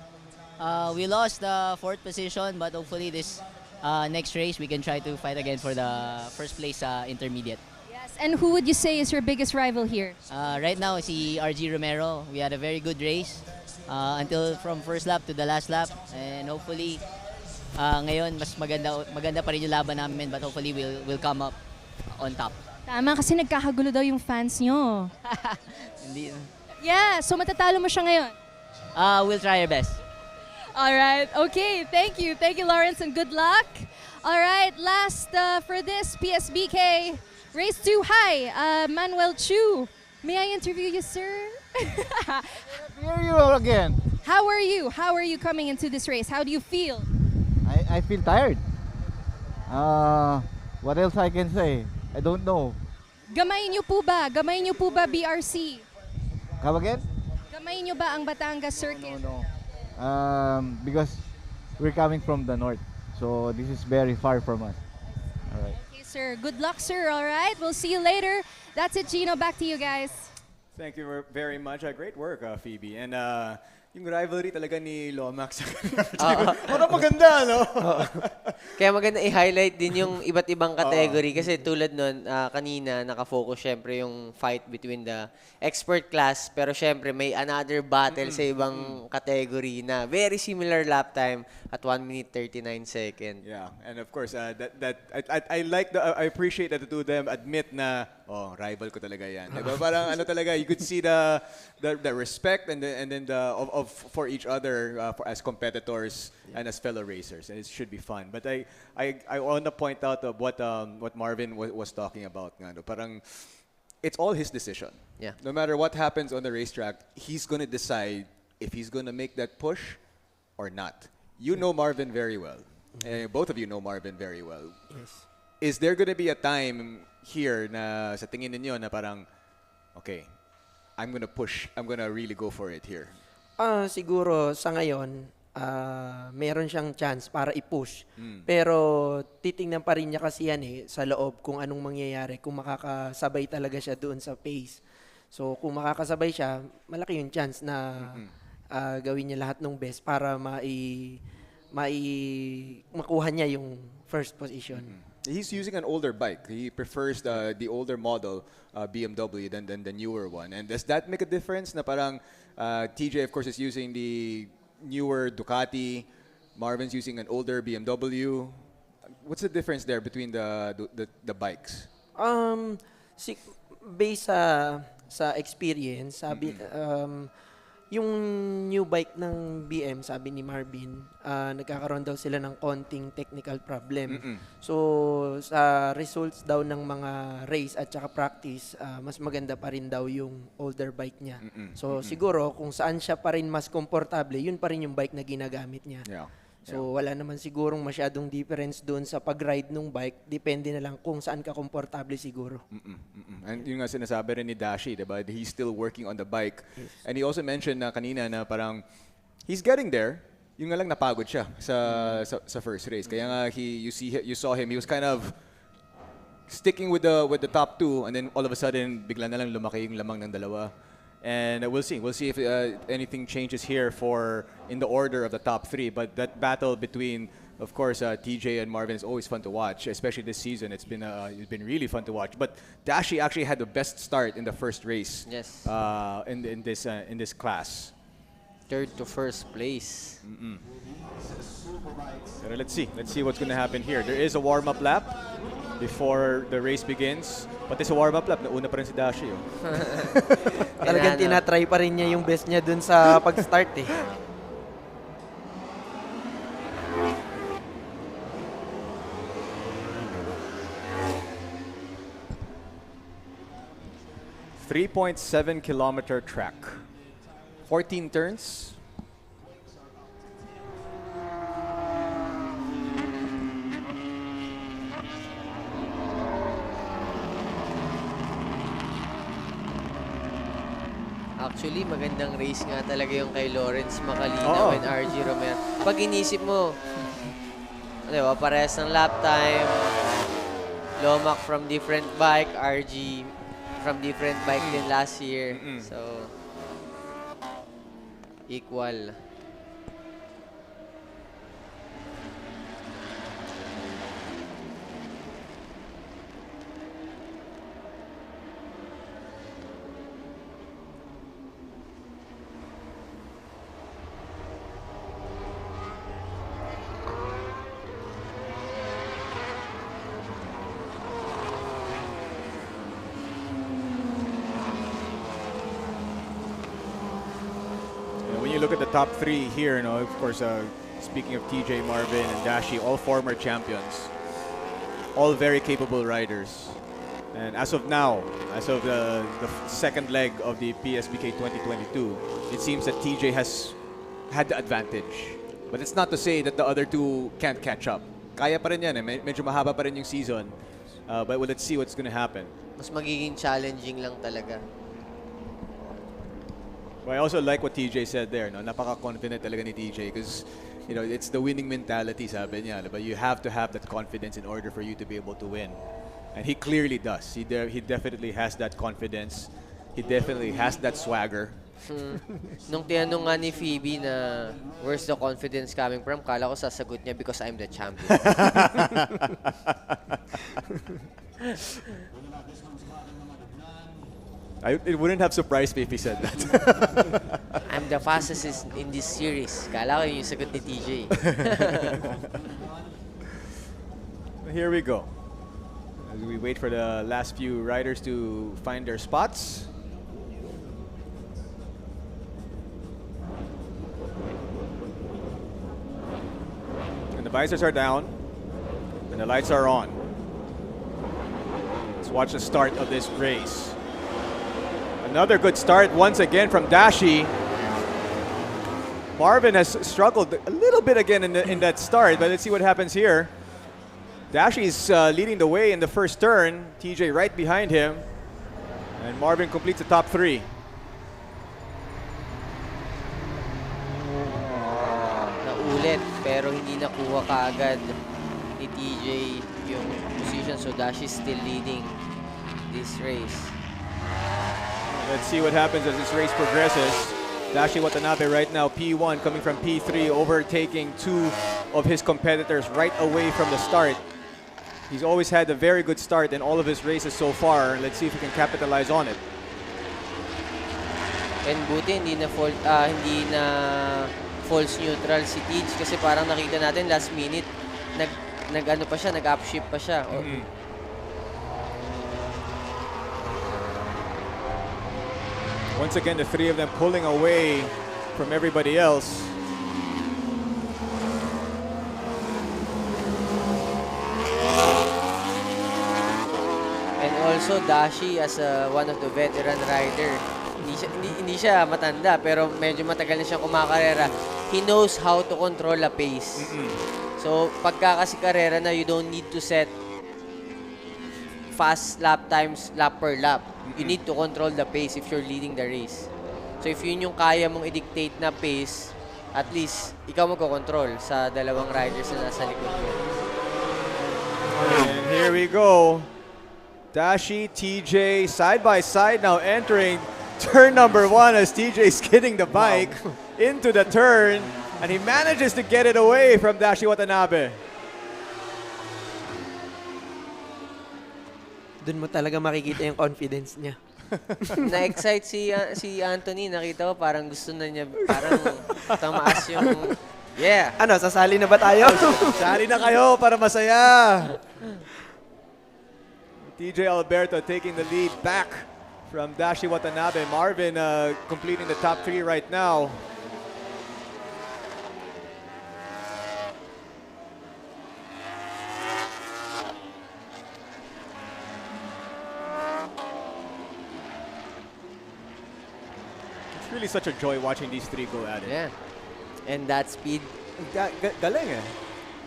We lost the 4th position, but hopefully this next race we can try to fight again for the first place intermediate. Yes, and who would you say is your biggest rival here? Right now, si RG Romero. We had a very good race until from first lap to the last lap, and hopefully ngayon mas maganda pa rin yung laban namin, but hopefully we'll come up on top. Tama, kasi nagkakagulo daw yung fans nyo. Hindi. Yeah, so matatalo mo siya ngayon? We'll try our best. All right. Okay. Thank you, Lawrence, and good luck. All right. Last for this PSBK race 2. Hi, Manuel Chu. May I interview you, sir? Here you again. How are you? How are you coming into this race? How do you feel? I feel tired. What else I can say? I don't know. Gamayin niyo po ba? BRC? Come again? Gamayin niyo ba ang Batangas circuit? No. Because we're coming from the north, so this is very far from us. All right. Okay, sir. Good luck, sir. All right. We'll see you later. That's it, Gino. Back to you guys. Thank you very much. Great work, Phoebe. And yung rivalry talaga ni Lomax. Parang maganda, no? Kaya maganda i-highlight din yung iba't ibang category kasi tulad nun, kanina nakafocus syempre yung fight between the expert class pero syempre may another battle sa ibang category na very similar lap time at 1 minute 39 seconds. Yeah, and of course, I appreciate that the two of them admit na, rival ko talaga yan. Diba? Parang ano talaga, you could see the respect and then for each other as competitors and as fellow racers, and it should be fun. But I want to point out what Marvin was talking about. Parang it's all his decision. Yeah. No matter what happens on the racetrack, he's gonna decide if he's gonna make that push or not. You know Marvin very well. Both of you know Marvin very well. Yes. Is there gonna be a time here na sa tingin ninyo na parang, okay, I'm gonna push, I'm gonna really go for it here? Siguro sa ngayon, meron siyang chance para i-push. Pero titingnan pa rin niya kasi yan sa loob kung anong mangyayari, kung makakasabay talaga siya doon sa pace. So kung makakasabay siya, malaki yung chance na gawin niya lahat ng best para makuha niya yung first position. He's using an older bike. He prefers the older model BMW than the newer one. And does that make a difference? Na parang TJ, of course, is using the newer Ducati. Marvin's using an older BMW. What's the difference there between the bikes? Based sa experience, sabi yung new bike ng BM, sabi ni Marvin, nagkakaroon daw sila ng konting technical problem. So, sa results daw ng mga race at saka practice, mas maganda pa rin daw yung older bike niya. So, siguro, kung saan siya pa rin mas komportable, yun pa rin yung bike na ginagamit niya. So, wala naman sigurong masyadong difference doon sa pag-ride ng bike. Depende na lang kung saan ka komportable siguro. And yung nga sinasabi rin ni Dashi, diba? He's still working on the bike. Yes. And he also mentioned na kanina na parang he's getting there. Yung nga lang napagod siya sa first race. Kaya nga you saw him, he was kind of sticking with the top two, and then all of a sudden bigla na lang lumaki yung lamang ng dalawa. And we'll see if anything changes here in the order of the top three. But that battle between, of course, TJ and Marvin is always fun to watch, especially this season. It's been really fun to watch. But Dashi actually had the best start in the first race. Yes. In this class. Third to first place. Pero let's see what's going to happen here. There is a warm-up lap before the race begins. Pati sa warm-up lap, nauna pa rin si Dashi. Talagang tinatry pa rin niya yung best niya dun sa pag-start 3.7-kilometer track. 14 turns. Actually, magandang race nga talaga yung kay Lawrence Macalino and RG Romero. Pag inisip mo, diba, parehas ng lap time, Lomac from different bike, RG from different bike din last year. So, equal. Look at the top three here, of course, speaking of TJ, Marvin, and Dashi, all former champions. All very capable riders. And as of now, as of the second leg of the PSBK 2022, it seems that TJ has had the advantage. But it's not to say that the other two can't catch up. Kaya pa rin yan, medyo mahaba pa rin yung season. But let's see what's going to happen. Mas magiging challenging lang talaga. Well, I also like what TJ said there. Napaka-confident talaga ni TJ because it's the winning mentality, sabi niya. But you have to have that confidence in order for you to be able to win. And he clearly does. He definitely has that confidence. He definitely has that swagger. Nung tinanong nga ni Phoebe na where's the confidence coming from, kala ko sasagot niya because I'm the champion. It wouldn't have surprised me if he said that. I'm the fastest in this series. Kala ko yung sagot ni TJ. Here we go. As we wait for the last few riders to find their spots. And the visors are down. And the lights are on. Let's watch the start of this race. Another good start once again from Dashi. Marvin has struggled a little bit again in that start, but let's see what happens here. Dashi is leading the way in the first turn. TJ right behind him. And Marvin completes the top three. ulit pero hindi nakuha kaagad ni TJ yung position. So Dashi's still leading this race. Let's see what happens as this race progresses. Dashi Watanabe right now, P1, coming from P3, overtaking two of his competitors right away from the start. He's always had a very good start in all of his races so far. Let's see if he can capitalize on it. And buti hindi na false neutral si Tej kasi parang nakita natin last minute nag-ano pa siya, nag-upshift pa siya. Once again, the three of them pulling away from everybody else. And also Dashi as one of the veteran rider. Hindi siya matanda pero medyo matagal na siyang kumakarera. He knows how to control a pace. So pagka kasi karera na, you don't need to set fast lap times, lap per lap. You need to control the pace if you're leading the race. So if yun yung kaya mong i-dictate na pace, at least ikaw magko-control sa dalawang riders na nasa likod mo. And here we go. Dashi, TJ, side by side now entering turn number 1 as TJ skidding the bike into the turn, and he manages to get it away from Dashi Watanabe. Doon mo talaga makikita yung confidence niya. Na-excite si Anthony, nakita ko parang gusto na niya, parang tamaas yung... Yeah! Ano, sasali na ba tayo? Sali na kayo para masaya! TJ Alberto taking the lead back from Dashi Watanabe. Marvin completing the top 3 right now. It's really such a joy watching these three go at it. Yeah. And that speed. Galing eh.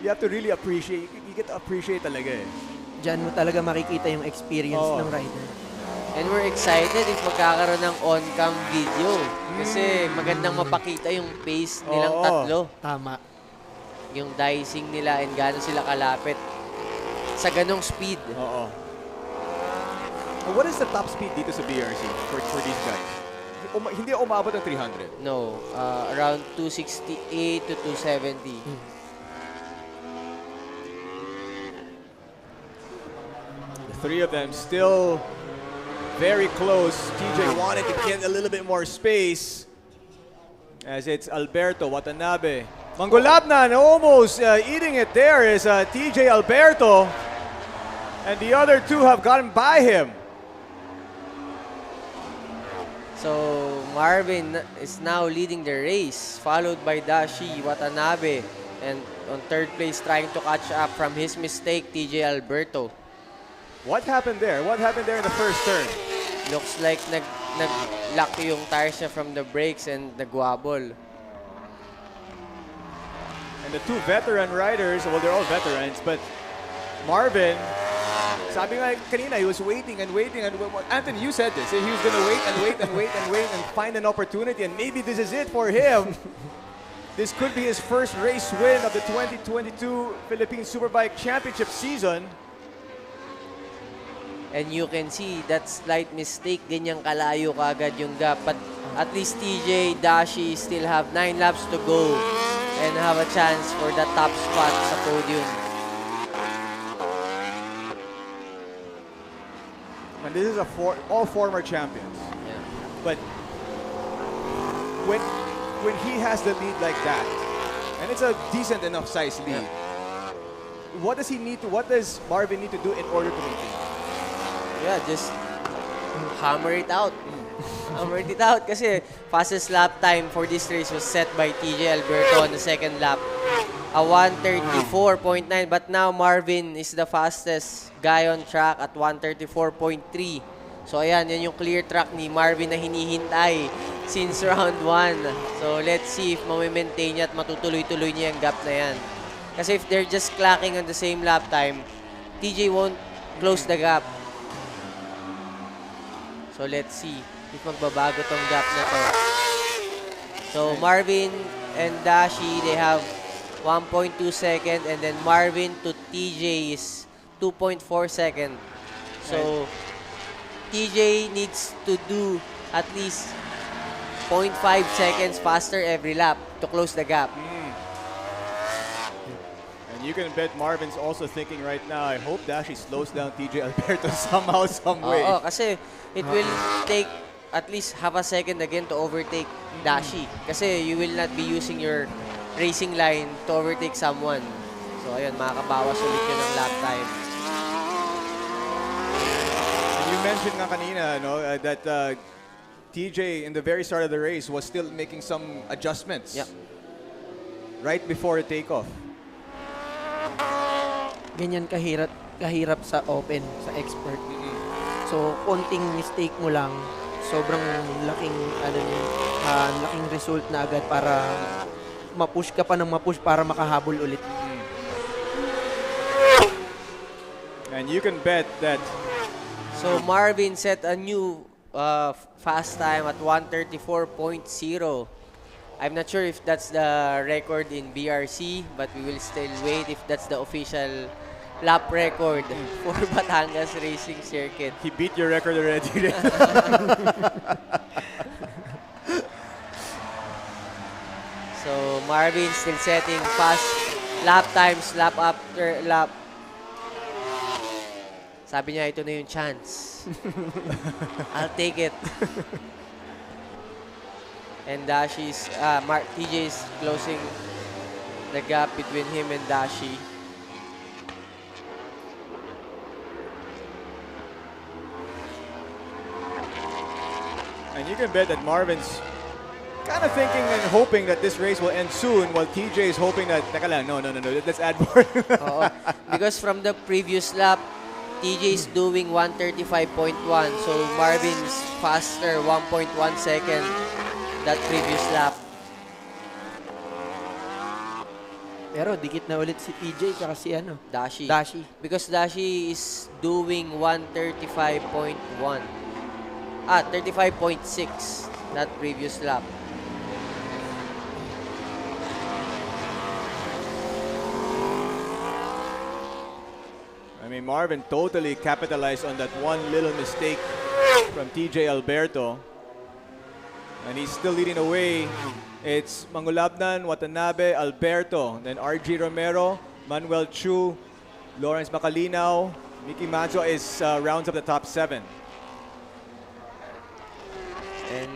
You have to really appreciate, you get to appreciate talaga eh. Diyan mo talaga makikita yung experience ng rider. And we're excited if magkakaroon ng on-cam video. Kasi magandang mapakita yung pace nilang tatlo. Tama. Yung dicing nila and gano'n sila kalapit sa ganong speed. What is the top speed dito sa BRC for these guys? Hindi umabot ng 300? No, around 268 to 270. The three of them still very close. TJ wanted to get a little bit more space as it's Alberto Watanabe. Mangulabnan almost eating it there is TJ Alberto, and the other two have gotten by him. So Marvin is now leading the race, followed by Dashi Watanabe, and on third place trying to catch up from his mistake, TJ Alberto. What happened there? What happened there in the first turn? Looks like nag-lock yung tires niya from the brakes and nagwabol. And the two veteran riders, well, they're all veterans, but Marvin, sabi nga kanina, he was waiting and waiting. And Anthony, you said this. He was going to wait and wait and wait and wait and find an opportunity. And maybe this is it for him. This could be his first race win of the 2022 Philippine Superbike Championship season. And you can see that slight mistake, ganyang kalayo kagad yung gap. But at least TJ, Dashi still have 9 laps to go and have a chance for the top spot sa podium. And this is all former champions. Yeah. But when he has the lead like that, and it's a decent enough size lead, what does Marvin need to do in order to maintain? Yeah, just hammer it out. Hammer it out kasi fastest lap time for this race was set by TJ Alberto on the second lap. A 1:34.9, but now Marvin is the fastest guy on track at 1:34.3. So ayan, yan yung clear track ni Marvin na hinihintay since round 1. So let's see if ma-maintain niya at matutuloy-tuloy niya yung gap na yan. Kasi if they're just clocking on the same lap time, TJ won't close the gap. So let's see if magbabago tong gap na to. So Marvin and Dashi, they have 1.2 second, and then Marvin to TJ is 2.4 second. So TJ needs to do at least 0.5 seconds faster every lap to close the gap. And you can bet Marvin's also thinking right now, I hope Dashi slows down TJ Alberto somehow, some way. Oo, kasi it will take at least half a second again to overtake Dashi. Kasi you will not be using your racing line to overtake someone. So ayun, makakabawas ulit yun ng lap time. And you mentioned nga kanina, no, that TJ in the very start of the race was still making some adjustments. Yep. Right before the takeoff. Ganyan kahirap sa open, sa expert. So, konting mistake mo lang, sobrang laking laking result na agad para ma-push ka pa ng ma-push para makahabol ulit. And you can bet that So Marvin set a new fast time at 1:34.0. I'm not sure if that's the record in BRC, but we will still wait if that's the official lap record for Batangas Racing Circuit. He beat your record already. So Marvin still setting fast lap times, lap after lap. Sabi niya, ito na yung chance. I'll take it. And Dashi's, TJ is closing the gap between him and Dashi. And you can bet that Marvin's kind of thinking and hoping that this race will end soon, while TJ is hoping that, teka lang, no, let's add more. Oo. Because from the previous lap, TJ is doing 1:35.1, so Marvin's faster 1.1 second that previous lap. Pero dikit na ulit si TJ tsaka si Dashi. Dashi. Because Dashi is doing 1:35.1. 35.6 that previous lap. I mean, Marvin totally capitalized on that one little mistake from TJ Alberto. And he's still leading the way. It's Mangulabnan, Watanabe, Alberto, then RG Romero, Manuel Chu, Lawrence Macalinaw, Mickey Manzo is rounds up the top 7. And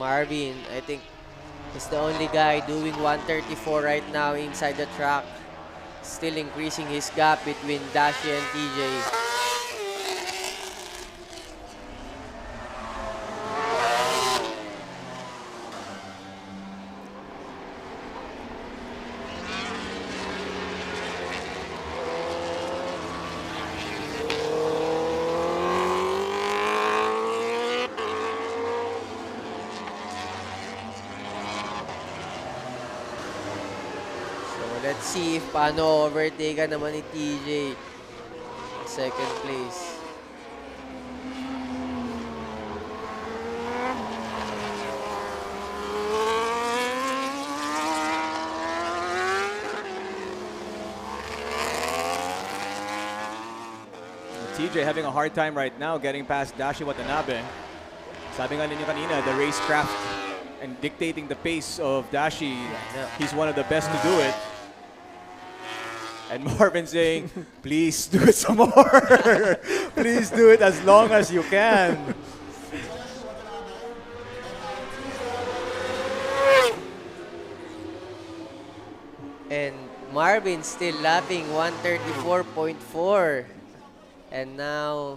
Marvin, I think, is the only guy doing 1:34 right now inside the track. Still increasing his gap between Dashi and TJ. Let's see if paano overtake naman ni TJ. Second place. TJ having a hard time right now getting past Dashi Watanabe. Sabi nga ninyo kanina, the racecraft and dictating the pace of Dashi, he's one of the best to do it. And Marvin saying, please do it some more. Please do it as long as you can. And Marvin still lapping 1:34.4. And now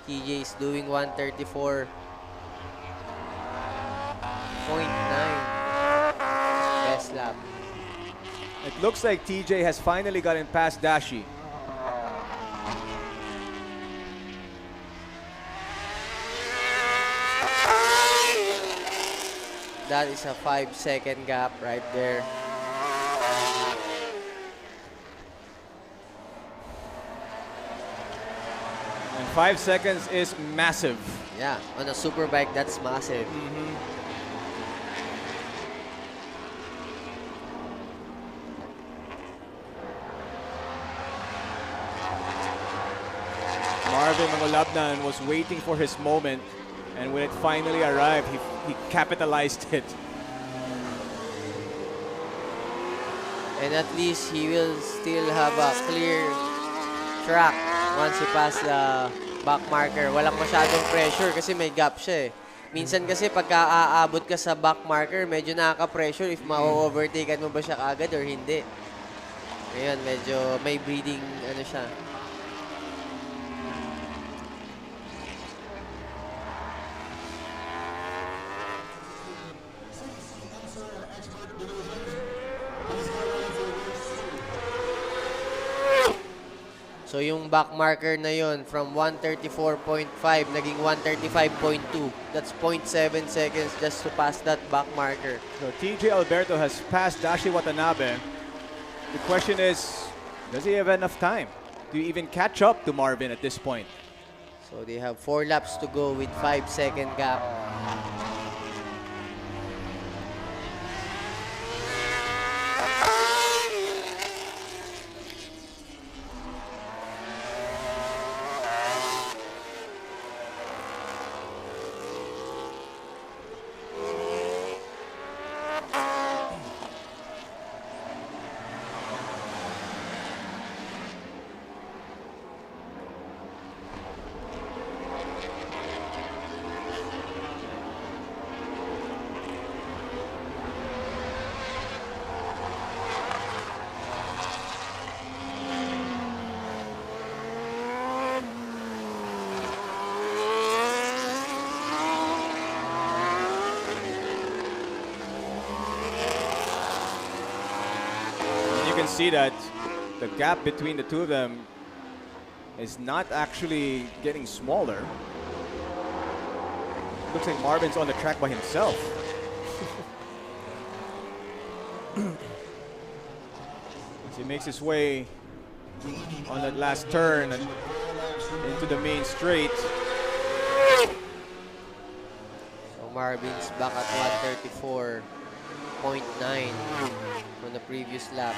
TJ is doing 1:34.9. Best lap. It looks like TJ has finally gotten past Dashi. That is a 5-second gap right there. And 5 seconds is massive. Yeah, on a superbike, that's massive. Marvin Mangolabnan was waiting for his moment, and when it finally arrived, he capitalized it. And at least he will still have a clear track once he pass the back marker. Walang masyadong pressure kasi may gap siya eh. Minsan kasi pagka aabot ka sa back marker, medyo nakaka-pressure if ma-overtaken mo ba siya kaagad or hindi. Ngayon, medyo may breathing ano siya. So yung back marker na yun from 134.5 naging 135.2. That's 0.7 seconds just to pass that back marker. So TJ Alberto has passed Dashi Watanabe. The question is, does he have enough time to even catch up to Marvin at this point? So they have 4 laps to go with 5-second gap. See that the gap between the two of them is not actually getting smaller. Looks like Marvin's on the track by himself. As he makes his way on that last turn and into the main straight. So Marvin's back at 134.9 on the previous lap.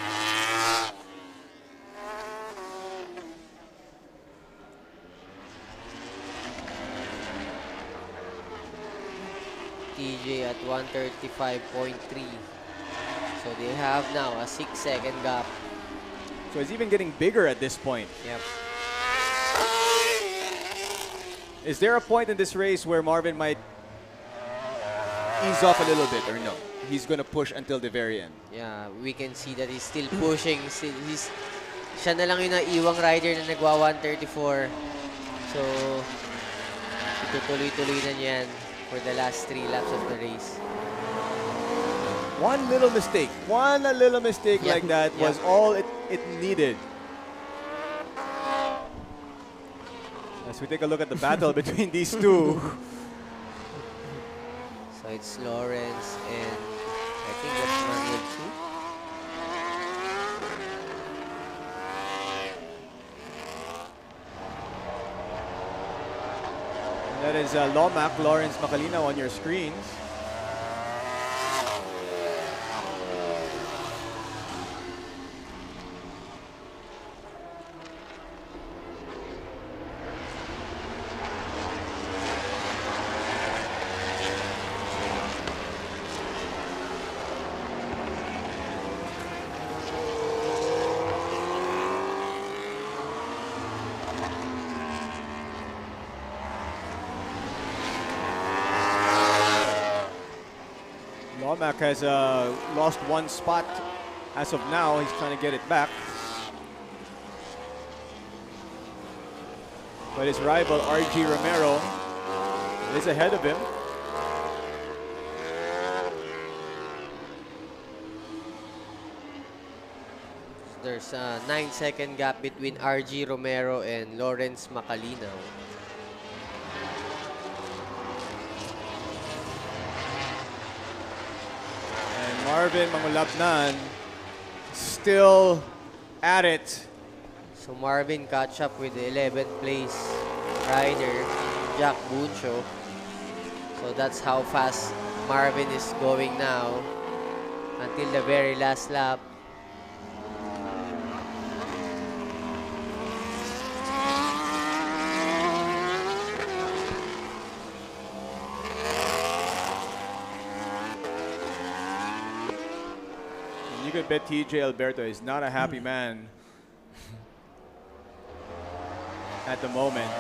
TJ at 135.3. So they have now a 6-second gap. So it's even getting bigger at this point. Yep. Is there a point in this race where Marvin might ease off a little bit, or no? He's going to push until the very end. Yeah, we can see that he's still pushing. Siya na lang yung naiwang rider na nagwa 134. So, itutuloy-tuloy na niyan for the last 3 laps of the race. One little mistake like that was all it needed. As we take a look at the battle between these two. So it's Lawrence and I think that's Manuel too. That is Lomac, Lawrence Macalina on your screens. Lomac has lost 1 spot as of now. He's trying to get it back. But his rival, RG Romero, is ahead of him. There's a 9-second gap between RG Romero and Lawrence Macalina. Marvin Mangolabnan still at it. So Marvin catch up with the 11th place rider, Jack Buncho. So that's how fast Marvin is going now until the very last lap. you could bet TJ Alberto is not a happy man at the moment.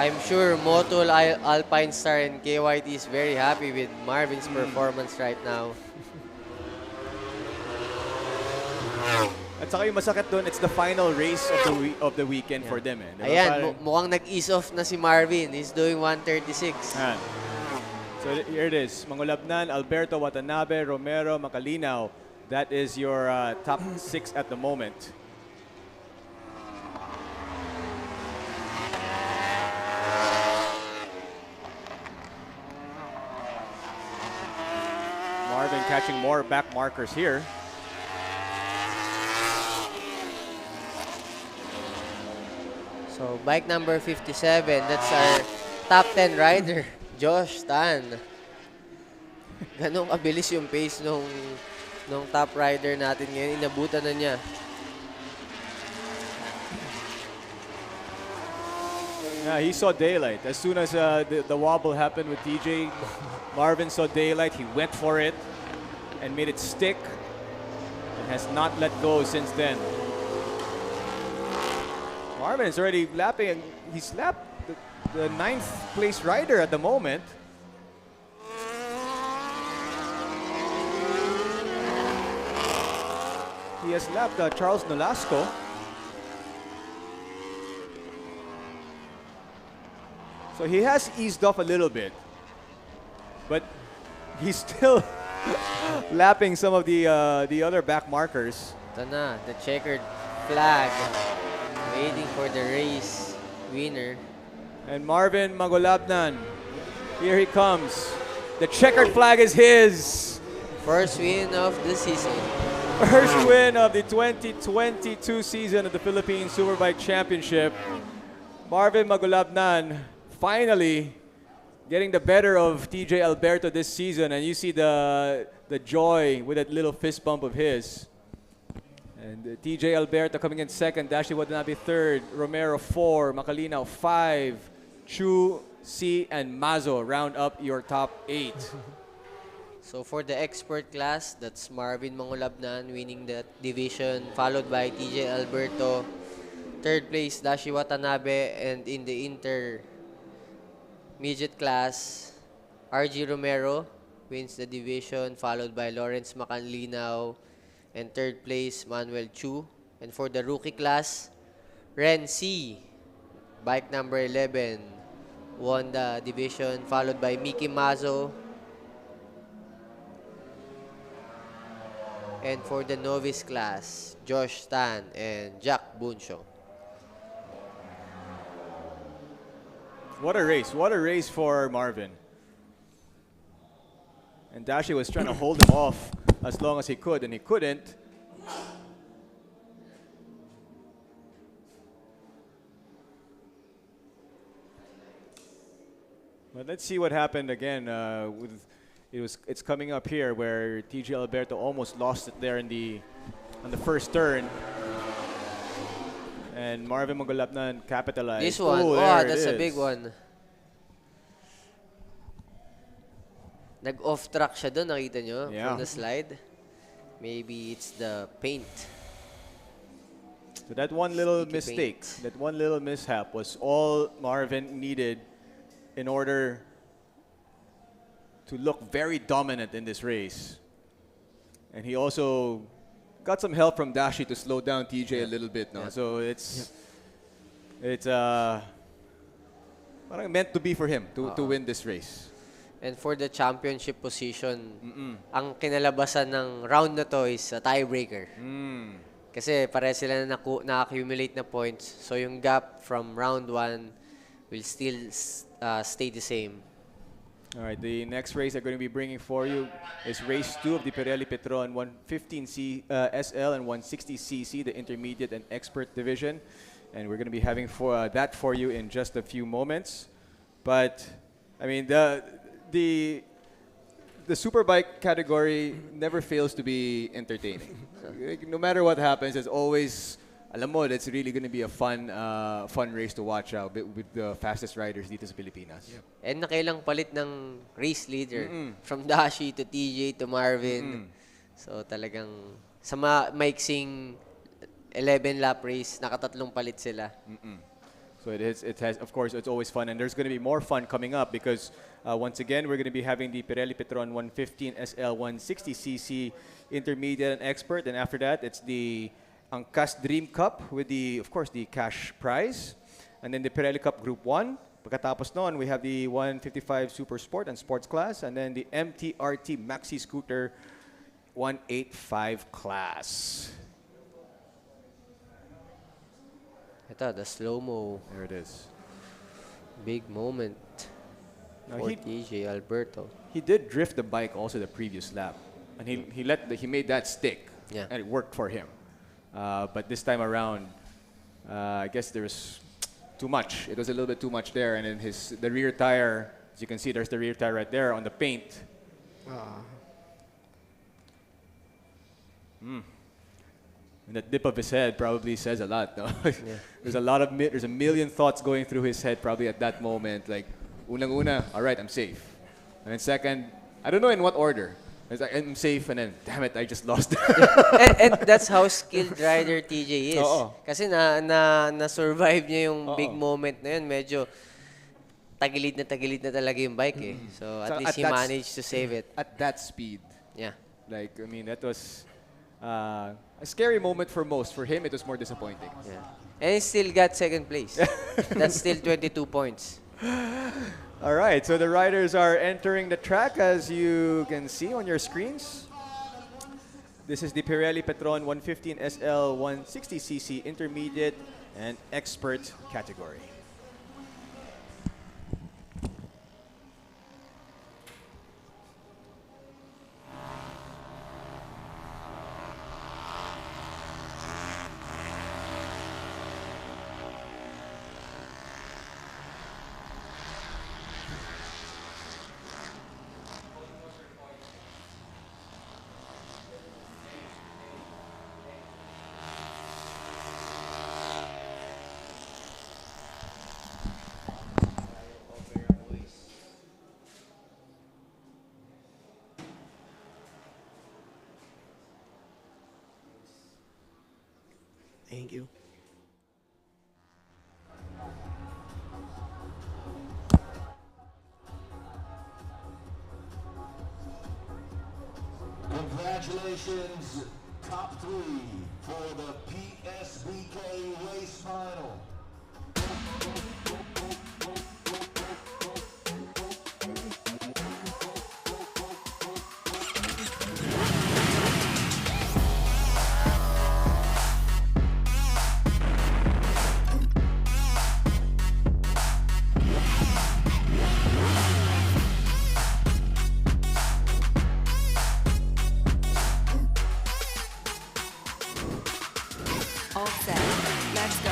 I'm sure Motul Alpine Star and KYT is very happy with Marvin's performance right now. At saka yung masakit doon, it's the final race of the weekend for them. Diba? Ayan, mukhang nag-ease off na si Marvin. He's doing 136. So here it is. Mangulabnan, Alberto, Watanabe, Romero, Macalinaw. That is your top 6 at the moment. Marvin catching more back markers here. So, bike number 57, that's our top 10 rider, Josh Tan. Ganong kabilis yung pace nung top rider natin ngayon. Inabutan na niya. Yeah, he saw daylight. As soon as the wobble happened with TJ, Marvin saw daylight. He went for it and made it stick and has not let go since then. Marvin is already lapping. He's lapped the 9th place rider at the moment. He has lapped Charles Nolasco. So he has eased off a little bit, but he's still lapping some of the other back markers. Ito na, the checkered flag. Waiting for the race winner. And Marvin Mangulabnan, here he comes. The checkered flag is his. First win of the season. First win of the 2022 season of the Philippine Superbike Championship. Marvin Mangulabnan finally getting the better of TJ Alberto this season, and you see the joy with that little fist bump of his. And TJ Alberto coming in second, Dashi Watanabe third, Romero 4, Macalinaw 5, Chu, C, and Mazo round up your top 8. So for the expert class, that's Marvin Mangulabnan winning that division, followed by TJ Alberto. Third place, Dashi Watanabe, and in the intermediate class, RG Romero wins the division, followed by Lawrence Macalinaw. And third place, Manuel Chu. And for the rookie class, Ren C, bike number 11, won the division, followed by Mickey Mazo. And for the novice class, Josh Tan and Jack Buncho. What a race for Marvin. And Dashi was trying to hold him off as long as he could, and he couldn't. But let's see what happened again. It's coming up here where TJ Alberto almost lost it there on the first turn, and Marvin Mangulabnan capitalized. This one, that's a big one. Nag-off track siya doon, nakita nyo? From the slide. Maybe it's the paint. So that one little mistake, that one little mishap was all Marvin needed in order to look very dominant in this race. And he also got some help from Dashi to slow down TJ a little bit now. So it's parang meant to be for him to win this race. And for the championship position, ang kinalabasan ng round na to is a tiebreaker. Kasi pare sila na-accumulate na points. So yung gap from round 1 will still stay the same. All right, the next race I'm going to be bringing for you is race 2 of the Pirelli Petron 115C SL and 160cc, the intermediate and expert division. And we're going to be having that for you in just a few moments. But, I mean, the superbike category never fails to be entertaining. No matter what happens, it's always, alam mo, it's really going to be a fun race to watch out with the fastest riders dito sa Pilipinas. And nakailang palit ng race leader from Dashi to TJ to Marvin. So talagang sa maiksing 11 lap race, nakatatlong palit sila. So it has, of course, it's always fun, and there's going to be more fun coming up because once again, we're going to be having the Pirelli Petron 115 SL 160cc Intermediate and Expert, and after that, it's the Angkas Dream Cup with the, of course, the cash prize, and then the Pirelli Cup Group 1. Pagkatapos noon, we have the 155 Super Sport and Sports class, and then the MTRT Maxi Scooter 185 class. Ito, the slow-mo. There it is. Big moment Now for TJ Alberto. He did drift the bike also the previous lap, and he made that stick, Yeah. and it worked for him. But this time around, I guess there was too much. It was a little bit too much there, and then the rear tire, as you can see, there's the rear tire right there on the paint. And the dip of his head probably says a lot, no? There's a million thoughts going through his head probably at that moment. Like, unang-una, all right, I'm safe. And then second, I don't know in what order. It's like, I'm safe, and then, damn it, I just lost. and that's how skilled rider TJ is. Kasi na-survive niya yung big moment na yun. Medyo tagilid na talaga yung bike eh. So at least he managed to save it. At that speed. Yeah. Like, I mean, that was a scary moment for most. For him, it was more disappointing. Yeah. And he still got second place. That's still 22 points. All right, so the riders are entering the track as you can see on your screens. This is the Pirelli Petron 115 SL 160cc Intermediate and Expert category. Thank you. Congratulations, top 3 for the PSBK race final. All set. Let's go.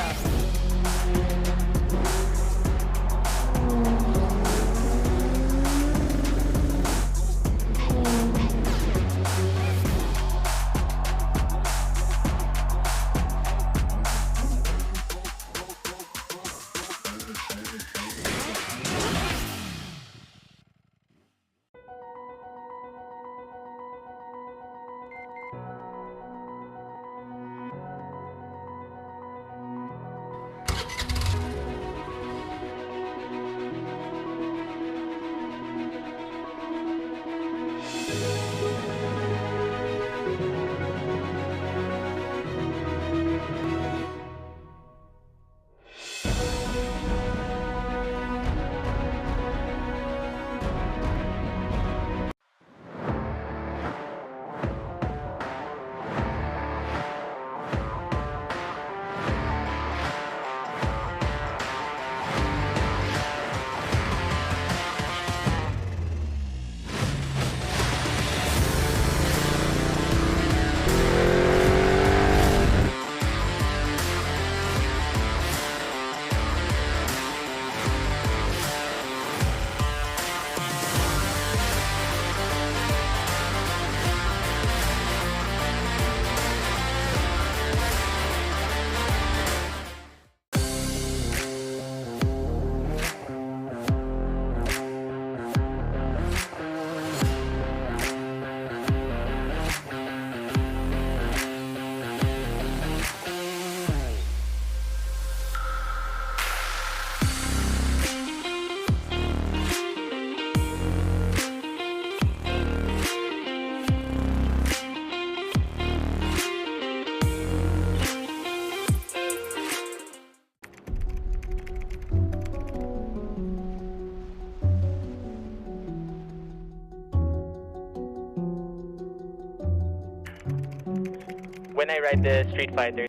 when I ride the Street Fighter.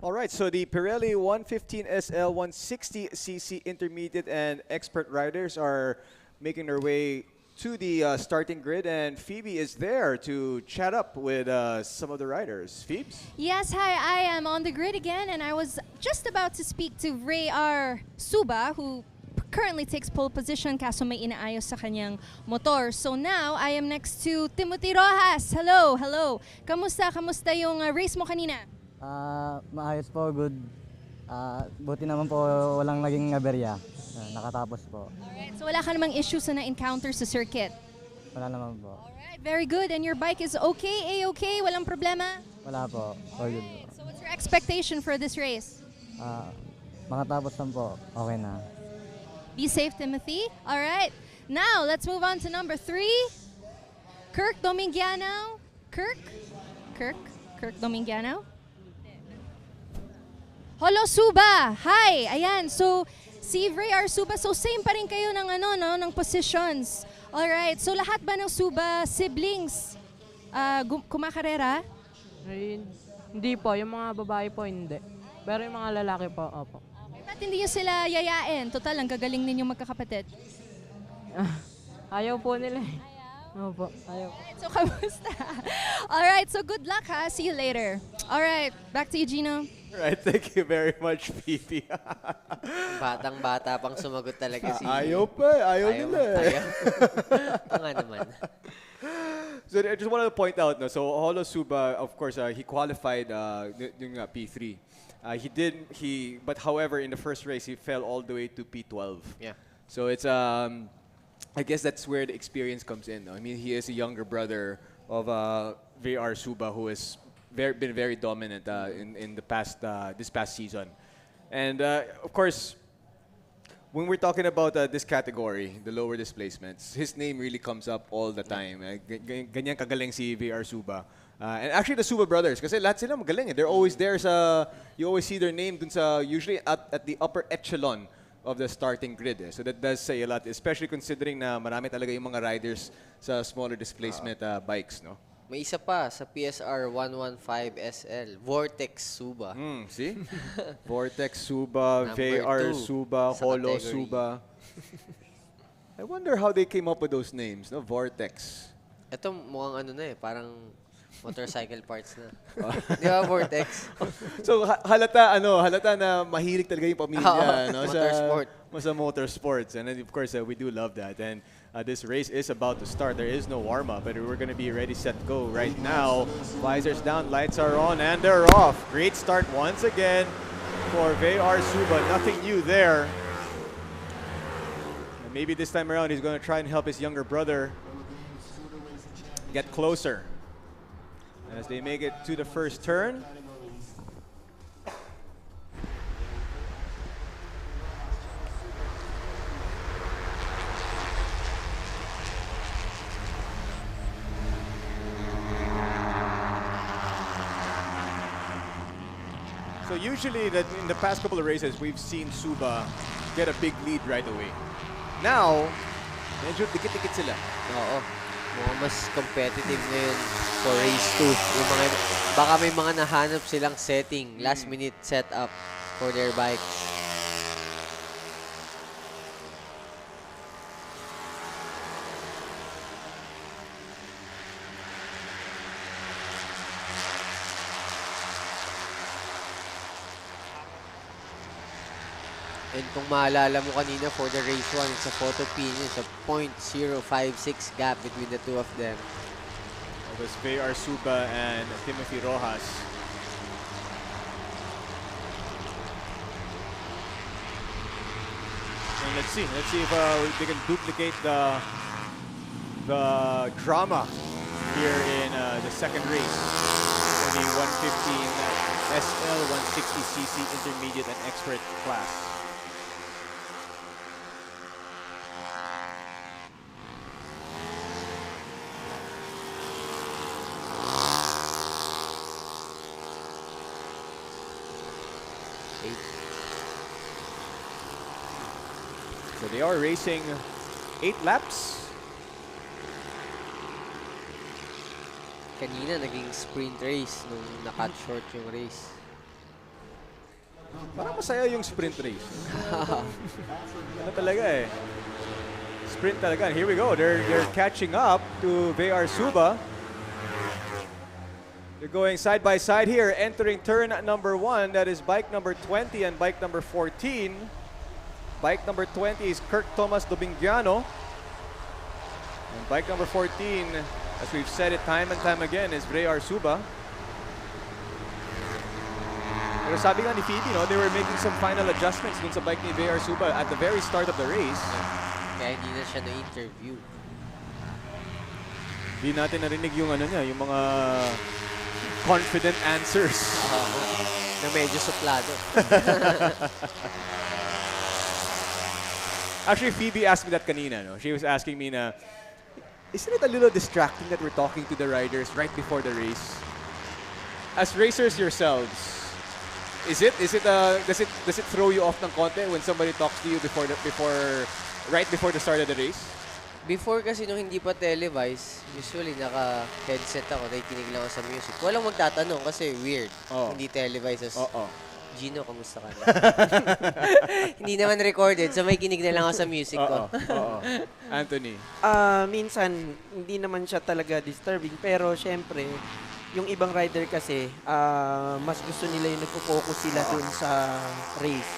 All right, so the Pirelli 115 SL 160cc intermediate and expert riders are making their way to the starting grid, and Phoebe is there to chat up with some of the riders. Phoebes? Yes, hi, I am on the grid again, and I was just about to speak to Ray R. Suba, who currently takes pole position kaso may inaayos sa kanyang motor. So now, I am next to Timothy Rojas. Hello, hello. Kamusta yung race mo kanina? Maayos po, good. Buti naman po walang naging aberya. Nakatapos po. Alright, so wala ka namang issues na na-encounter sa circuit? Wala naman po. Alright, very good. And your bike is okay, A-okay? Walang problema? Wala po. All good po. So what's your expectation for this race? Makatapos lang po. Okay na. Be safe, Timothy. Alright, now let's move on to number 3. Kirk Domingiano. Kirk Domingiano. Holo Suba. Hi. Ayan. So si Ray R. Suba, so same pa rin kayo ng ng positions. All right. So lahat ba ng Suba siblings kumakarera? Ay, hindi po, yung mga babae po hindi. Pero yung mga lalaki po, opo. Okay. Ba't hindi nyo sila yayain? Total, ang gagaling ninyong magkakapatid. Ayaw po nila eh. Opo, ayaw. Alright, so kamusta? Alright, so good luck ha. See you later. Alright, back to you, Gino. Alright, thank you very much, Phoebe. Batang-bata pang sumagot talaga si... Ayaw nila. Ayaw. Ito nga naman. So I just wanted to point out, no, so Holo Suba, of course, he qualified yung P3. But however, in the first race, he fell all the way to P12. Yeah. So it's, I guess that's where the experience comes in. No? I mean, he is a younger brother of VR Suba, who has been very dominant in the past this past season. And of course, when we're talking about this category, the lower displacements, his name really comes up all the time. Ganyan kagaling si VR Suba. And actually the Suba brothers, kasi lahat sila magaling. They're always there you always see their name dun sa, usually at the upper echelon of the starting grid. So that does say a lot, especially considering na marami talaga yung mga riders sa smaller displacement bikes, no? May isa pa sa PSR 115 SL, Vortex Suba. See? Vortex Suba, VR Suba, Holo Suba. I wonder how they came up with those names, no? Vortex. Ito mukhang parang motorcycle parts na. Di ba, Vortex? So halata na mahilig talaga yung pamilya no, sa motorsports. And then, of course, we do love that. And this race is about to start. There is no warm-up, but we're going to be ready, set, go right now. Visors down, lights are on, and they're off. Great start once again for VR Suba. Nothing new there. And maybe this time around, he's going to try and help his younger brother get closer. As they make it to the first turn. So usually that in the past couple of races, we've seen Suba get a big lead right away. Now, medyo dikit-dikit sila. Oo. Mukhang mas competitive ngayon for race 2. Yung baka may mga nahanap silang setting, last minute setup for their bike. And kung maalala mo kanina for the race 1, it's a photo opinion. It's a .056 gap between the two of them. It was VR Suba and Timothy Rojas. And let's see if they can duplicate the drama here in the second race for the 115 SL 160cc intermediate and expert class. stage. So they are racing 8 laps. Kanina naging sprint race nung nakat short yung race. Parang masaya yung sprint race. Ano talaga eh. Sprint talaga. And here we go. They're catching up to VR Suba. They're going side by side here, entering turn number 1. That is bike number 20 and bike number 14. Bike number 20 is Kirk Thomas Dobingiano. And bike number 14, as we've said it time and time again, is VR Suba. Pero sabi nga ni Phoebe, no, they were making some final adjustments dun sa bike ni VR Suba at the very start of the race. Kaya hindi na siya na-interview. Hindi natin narinig yung ano niya, yung mga confident answers. Na medyo suplado. Actually, Phoebe asked me that kanina. No? She was asking me na, isn't it a little distracting that we're talking to the riders right before the race? As racers yourselves, does it throw you off ng konti when somebody talks to you right before the start of the race? Before kasi nung hindi pa televised, usually naka-headset ako, nakikinig lang ako sa music. Walang magtatanong kasi weird. Hindi televised. Gino, kamusta ka na? Hindi naman recorded, so may kinig na lang ako sa music ko. Anthony? Minsan, hindi naman siya talaga disturbing, pero syempre, yung ibang rider kasi, mas gusto nila yung nagpo-focus sila dun sa race.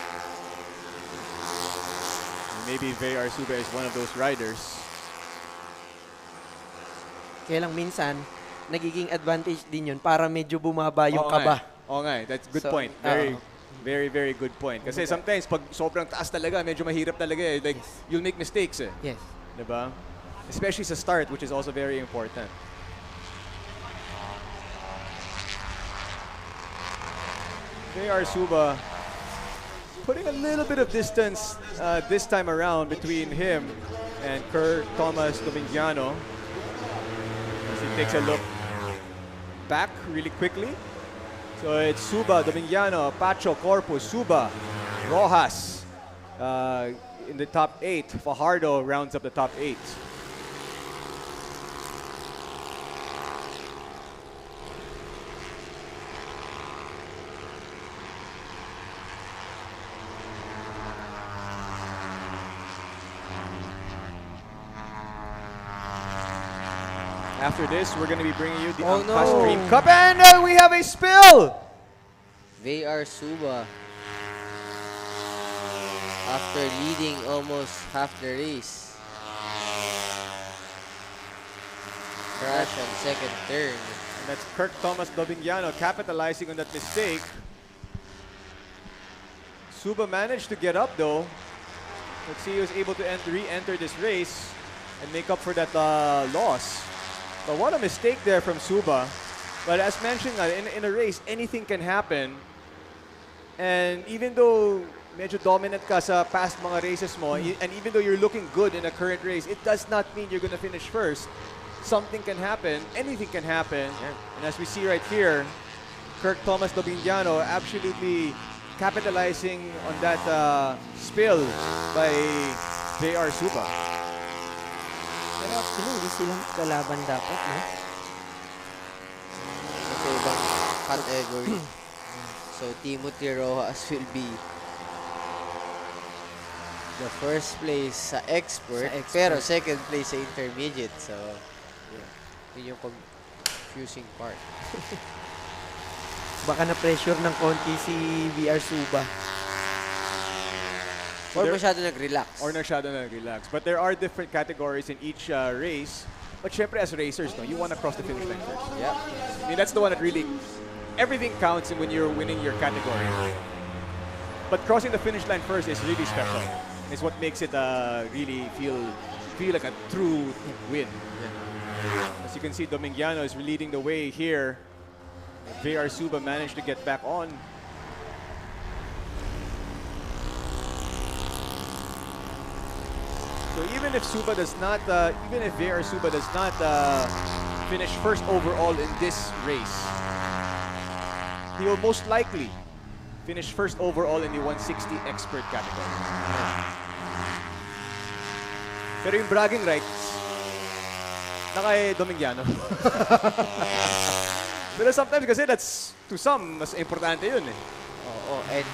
Maybe VR Suba is one of those riders. Kaya lang minsan, nagiging advantage din yun para medyo bumaba yung kaba. Oo nga, that's good point. Very good point. Kasi sometimes, pag sobrang taas talaga, medyo mahirap talaga eh. Like, you'll make mistakes eh. Yes. Diba? Especially sa start, which is also very important. VR Suba putting a little bit of distance this time around between him and Kirk Thomas Domingiano. As he takes a look back really quickly. So it's Suba, Domingiano, Pacho, Corpus, Suba, Rojas in the top 8. Fajardo rounds up the top 8. After this, we're going to be bringing you the Angkas Dream Cup, and we have a spill! VR Suba, after leading almost half the race, crash on second turn. And that's Kirk Thomas Dobingiano capitalizing on that mistake. Suba managed to get up though. Let's see, he was able to re-enter this race and make up for that loss. But what a mistake there from Suba. But as mentioned, in a race, anything can happen. And even though medyo dominant ka sa past mga races mo, and even though you're looking good in a current race, it does not mean you're going to finish first. Something can happen. Anything can happen. And as we see right here, Kirk Thomas Dobingiano absolutely capitalizing on that spill by JR Suba. Pero actually, hindi silang kalaban dapat, no? Sa ibang category. So, Timothy Rojas will be the first place sa expert, pero second place sa intermediate. So, yun yung confusing part. Baka na-pressure ng konti si VR Suba. Or masyado nag-relax. Or masyado nag-relax. But there are different categories in each race. But syempre as racers, no, you want to cross the finish line first. Yeah. I mean, that's the one that really, everything counts when you're winning your category. But crossing the finish line first is really special. It's what makes it really feel like a true win. Yeah. As you can see, Domingiano is leading the way here. VR Suba managed to get back on. So even if Suba does not, even if VR Suba does not finish first overall in this race, he will most likely Finished first overall in the 160 expert category. Pero yung bragging rights, na kay Domingiano. Pero sometimes kasi that's, to some, mas importante yun eh. Oo, and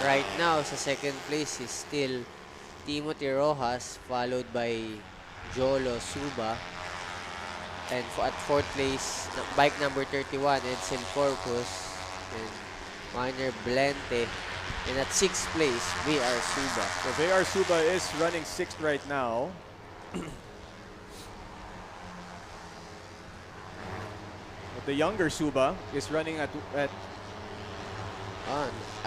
right now, sa second place is still Timothy Rojas, followed by Jolo Suba. And at fourth place, bike number 31, Edsel Corpus and Minor Blente. And at sixth place, VR Suba. So VR Suba is running sixth right now. But the younger Suba is running at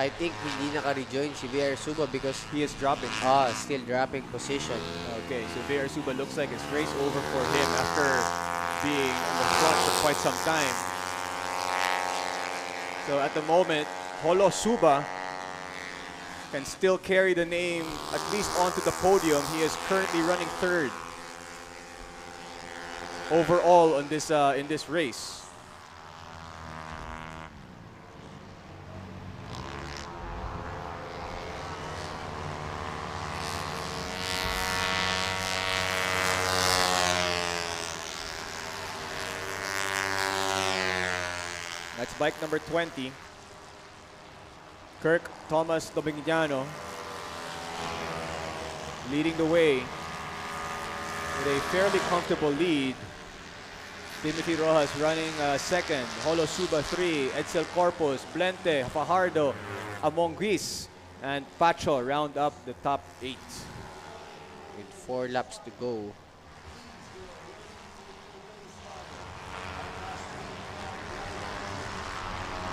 I think hindi naka-rejoin si VR Suba because he is dropping. Still dropping position. Okay, so VR Suba looks like it's race over for him after being on the front for quite some time. So at the moment, Holo Suba can still carry the name at least onto the podium. He is currently running third overall on this in this race. That's bike number 20. Kirk Thomas Domingiano leading the way with a fairly comfortable lead. Timothy Rojas running second. Holo Suba 3. Edsel Corpus, Blente, Fajardo, Amonguis, and Pacho round up the top 8. With 4 laps to go.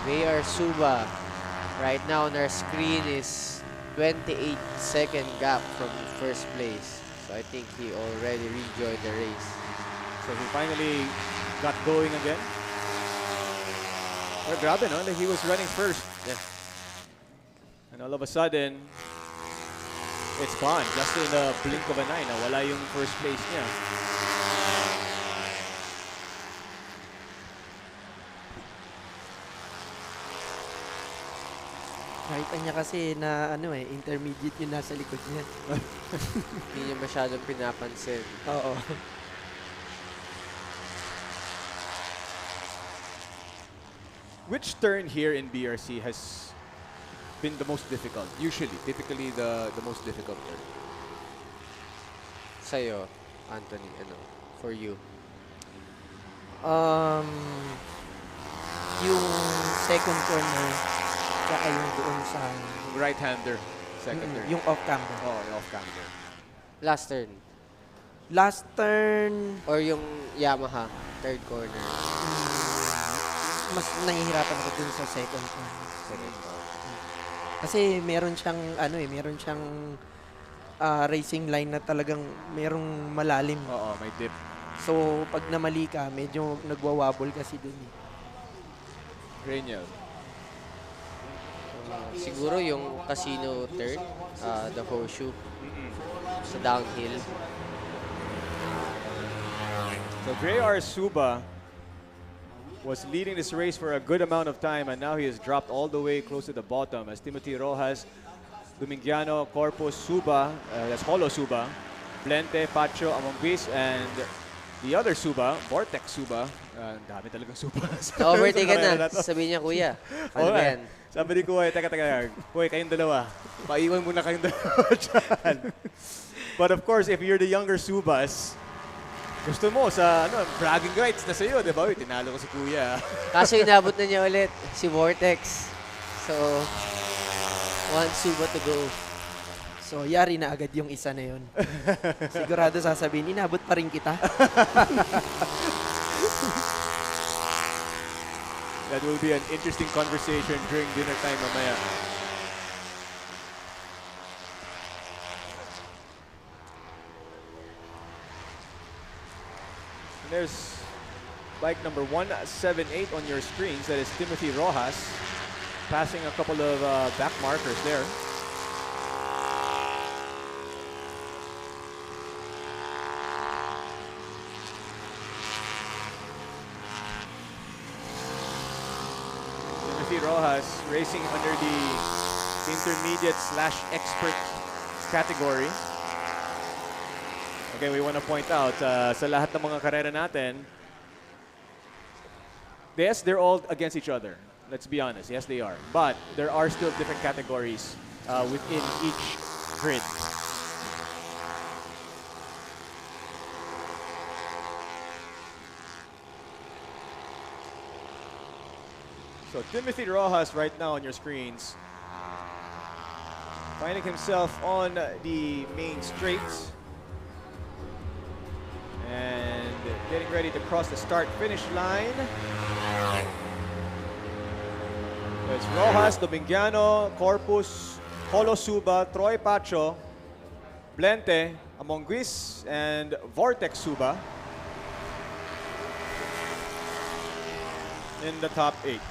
VR Suba right now on our screen is 28-second gap from first place. So I think he already rejoined the race. So he finally got going again. Pero grabe, no? Like he was running first. Yeah. And all of a sudden, it's gone. Just in the blink of an eye. Nawala yung first place niya. Nakita niya kasi na intermediate yung nasa likod niya. Hindi niya masyadong pinapansin. Oo. Which turn here in BRC has been the most difficult? Typically the most difficult turn. Sa'yo, Anthony, for you? Yung second corner, saka yung doon sa right-hander, second turn. Yung off-camber. Yung off-camber. Last turn? Last turn. Or yung Yamaha, third corner? Mas nahihirapan ako dun sa second corner. Second corner. Kasi meron siyang racing line na talagang merong malalim. Oo, may dip. So, pag namali ka, medyo nagwawabol kasi dun eh. Grenial. Siguro yung casino turn, the horseshoe, sa downhill. So VR Suba was leading this race for a good amount of time, and now he has dropped all the way close to the bottom as Timothy Rojas, Domingiano, Corpus, Suba, that's Holo Suba, Blente, Pacho, Amonguis, and the other Suba, Vortex Suba. Dami talagang Suba. Na-overtake ka na. Sabi niya, kuya. Ano ba yan? Sabi ni Kuya, teka. Kuya, kayong dalawa. Maiwan muna kayong dalawa dyan. But of course, if you're the younger Subas, gusto mo sa bragging rights na sa'yo, di ba? Uy, tinalo ko si Kuya. Kaso inabot na niya ulit si Vortex. So, one Suba to go. So, yari na agad yung isa na yun. Sigurado sasabihin, inabot pa rin kita. That will be an interesting conversation during dinner time mamaya. And there's bike number 178 on your screens. That is Timothy Rojas, passing a couple of back markers there. Timothy Rojas racing under the intermediate/expert category. Okay, we want to point out sa lahat ng mga karera natin, yes, they're all against each other. Let's be honest. Yes, they are. But there are still different categories within each grid. So Timothy Rojas right now on your screens, finding himself on the main straight and getting ready to cross the start-finish line. So it's Rojas, Dominguiano, Corpus, Holo Suba, Troy Pacho, Blente, Amonguis, and Vortex Suba in the top 8.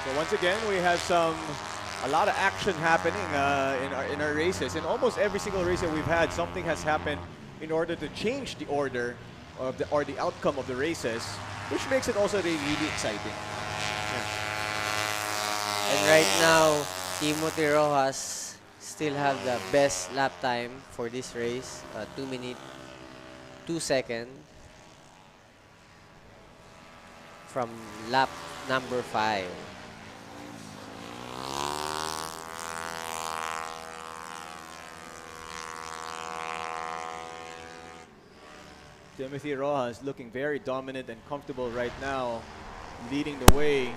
So once again, we have a lot of action happening in our races. In almost every single race that we've had, something has happened in order to change the order of the outcome of the races, which makes it also really exciting. And right now, Timothy Rojas still have the best lap time for this race, 2 minutes, 2 seconds from lap number 5. Timothy Rojas looking very dominant and comfortable right now, leading the way.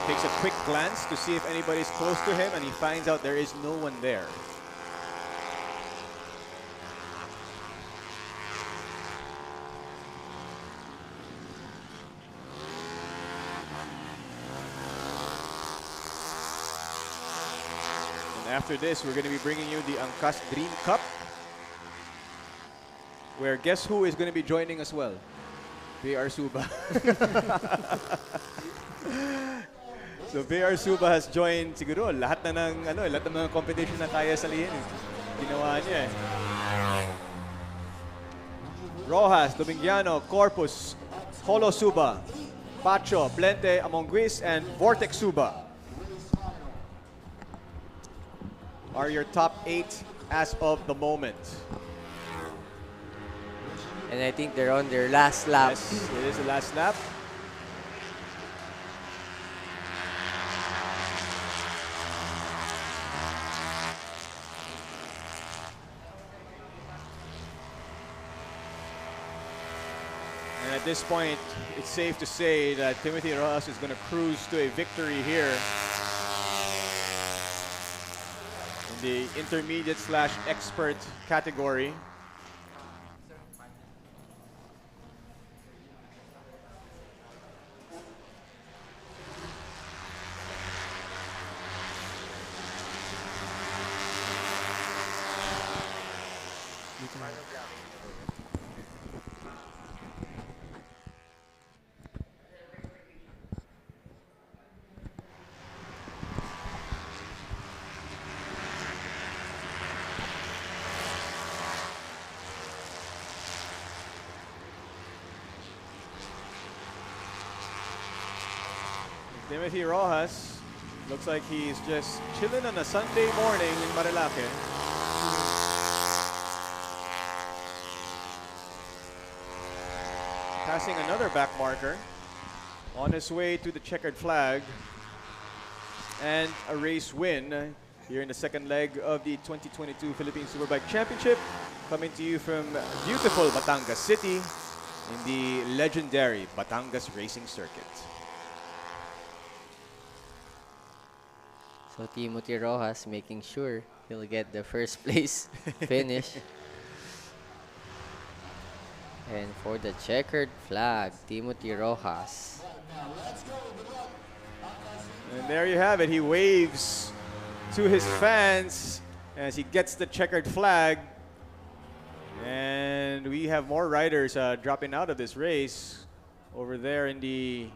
Takes a quick glance to see if anybody's close to him, and he finds out there is no one there. And after this, we're going to be bringing you the Angkas Dream Cup, where guess who is going to be joining as well? VR Suba. So VR Suba has joined siguro lahat na lahat ng mga competition na kaya salihin. Ginawa niya eh. Rojas, Dominguiano, Corpus, Holo Suba, Pacho, Blente, Amonguis, and Vortex Suba are your top 8 as of the moment. And I think they're on their last lap. Yes, it is the last lap. And at this point, it's safe to say that Timothy Rojas is going to cruise to a victory here in the intermediate/expert category. Timothy Rojas looks like he's just chilling on a Sunday morning in Marilake. Passing another back marker on his way to the checkered flag and a race win here in the second leg of the 2022 Philippine Superbike Championship, coming to you from beautiful Batangas City in the legendary Batangas Racing Circuit. So Timothy Rojas making sure he'll get the first place finish. And for the checkered flag, Timothy Rojas. And there you have it. He waves to his fans as he gets the checkered flag. And we have more riders dropping out of this race over there in the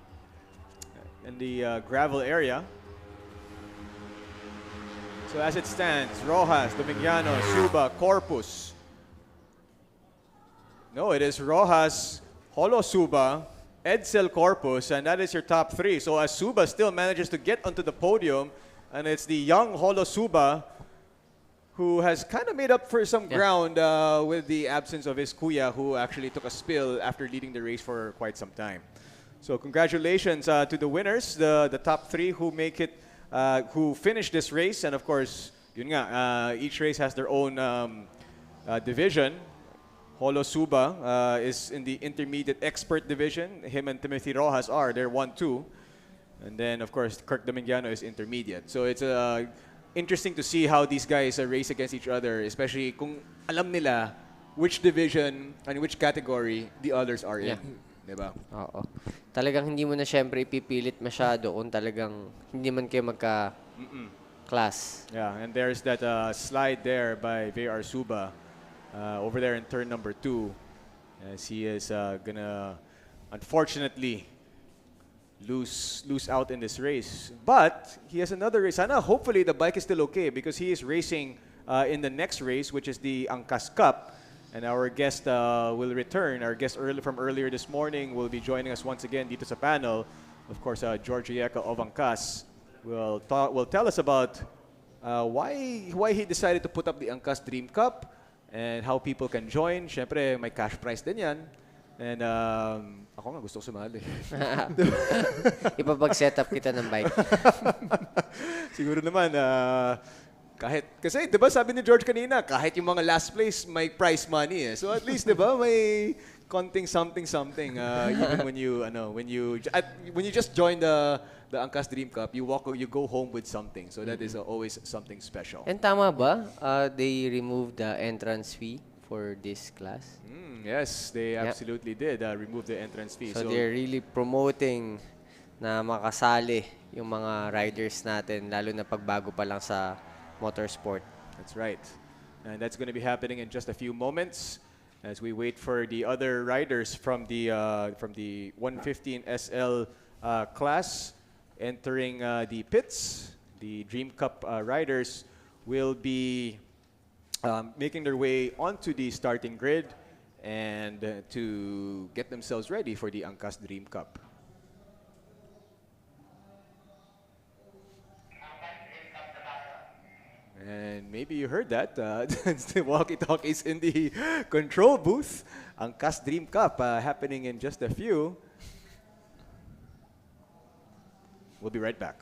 gravel area. So as it stands, Rojas, Dominiano, Suba, Corpus. No, it is Rojas, Holo Suba, Edsel Corpus, and that is your top three. So as Suba still manages to get onto the podium, and it's the young Holo Suba who has kind of made up for some ground with the absence of his kuya, who actually took a spill after leading the race for quite some time. So congratulations to the winners, the top three who make it, who finish this race, and of course, yun nga, each race has their own division. Holo Suba is in the intermediate expert division. Him and Timothy Rojas are. They're 1-2. And then, of course, Kirk Dominiano is intermediate. So it's interesting to see how these guys race against each other, especially kung alam nila which division and which category the others are in. Diba? Oo. Talagang hindi mo na syempre ipipilit masyado kung talagang hindi man kayo magka-class. Yeah, and there's that slide there by V.R. Suba. Over there in turn number 2, as he is gonna unfortunately lose out in this race. But he has another race. Hopefully the bike is still okay because he is racing in the next race, which is the Angkas Cup. And our guest will return. Our guest from earlier this morning will be joining us once again dito sa panel. Of course, George Yeca of Angkas will tell us about why he decided to put up the Angkas Dream Cup and how people can join. Syempre, may cash prize din yan. And ako nga gusto ko sumali. Ipapag-set up kita ng bike. Siguro naman, kasi, di ba sabi ni George kanina, kahit yung mga last place, may prize money eh. So at least, di ba, may konting something. Even when you just join the Angkas Dream Cup, you go home with something. So that is always something special. And tama ba? They removed the entrance fee for this class? Yes, they absolutely did remove the entrance fee. So they're really promoting na makasali yung mga riders natin, lalo na pagbago pa lang sa motorsport. That's right. And that's going to be happening in just a few moments as we wait for the other riders from the 115 SL class entering the pits. The Dream Cup riders will be making their way onto the starting grid and to get themselves ready for the Angkas Dream Cup. And maybe you heard that. It's the walkie-talkies in the control booth. Angkas Dream Cup happening in just a few. We'll be right back.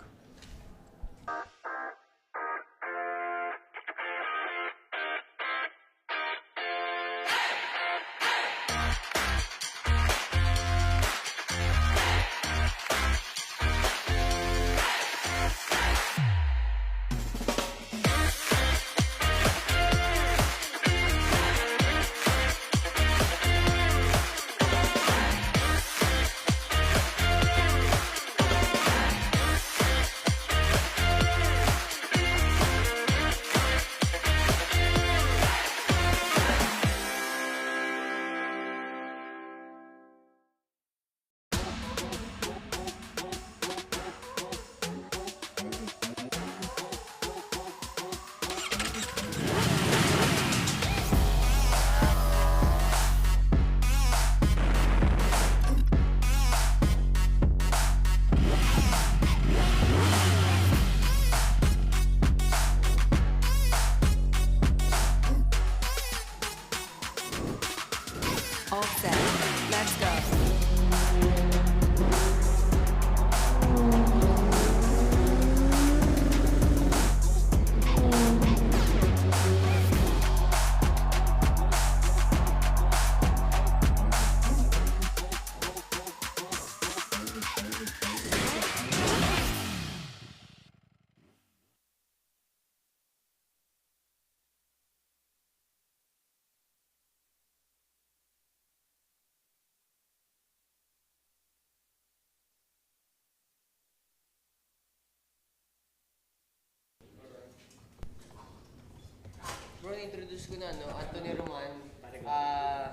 na-introduce ko na, no? Anthony Roman,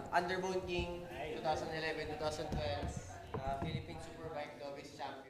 Underbone King, 2011-2012, Philippine Superbike Champion.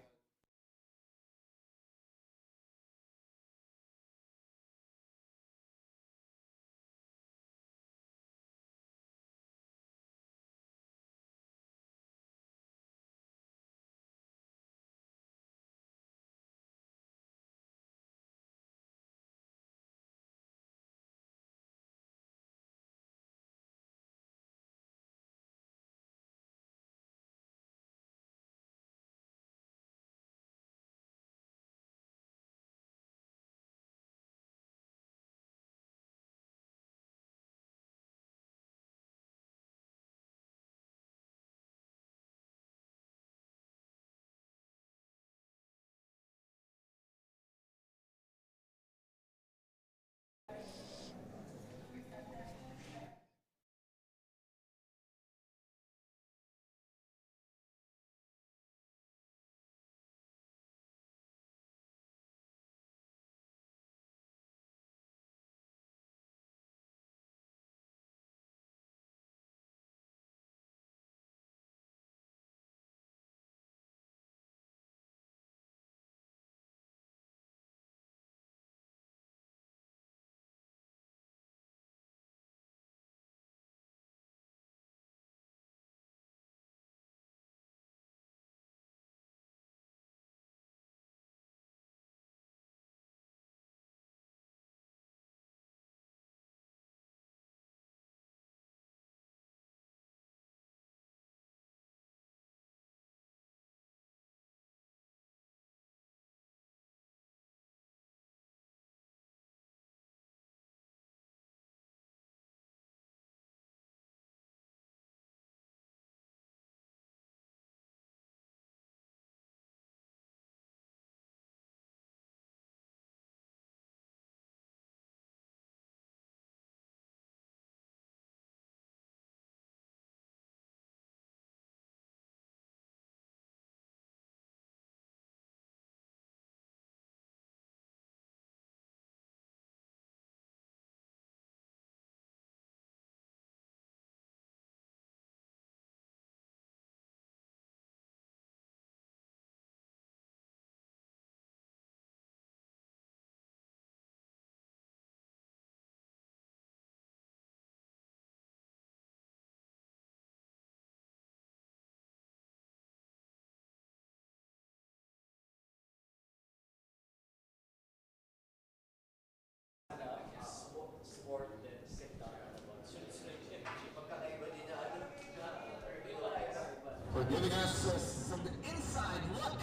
For giving us some inside look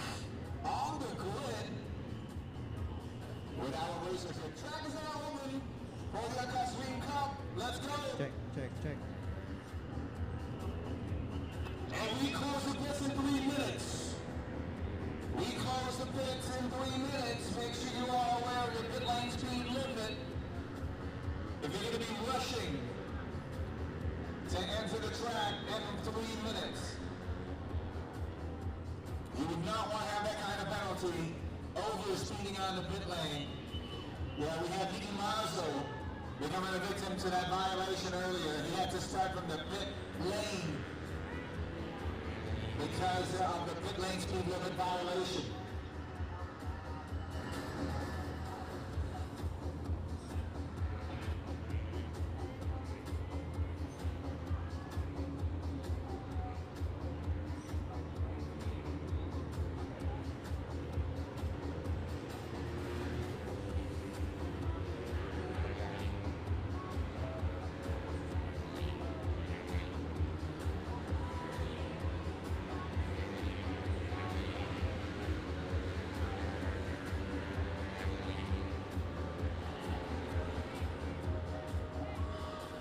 on the grid with our racers here. Track is now open for the Swing Cup. Let's go. Check. And we close the pits in 3 minutes. We close the pits in 3 minutes. Make sure you are aware of your pit lane speed limit. If you're going to be rushing to enter the track in 3 minutes, you would not want to have that kind of penalty over speeding on the pit lane. Yeah, we had Nicky Mazzo becoming a victim to that violation earlier. He had to start from the pit lane because of the pit lane speed limit violation.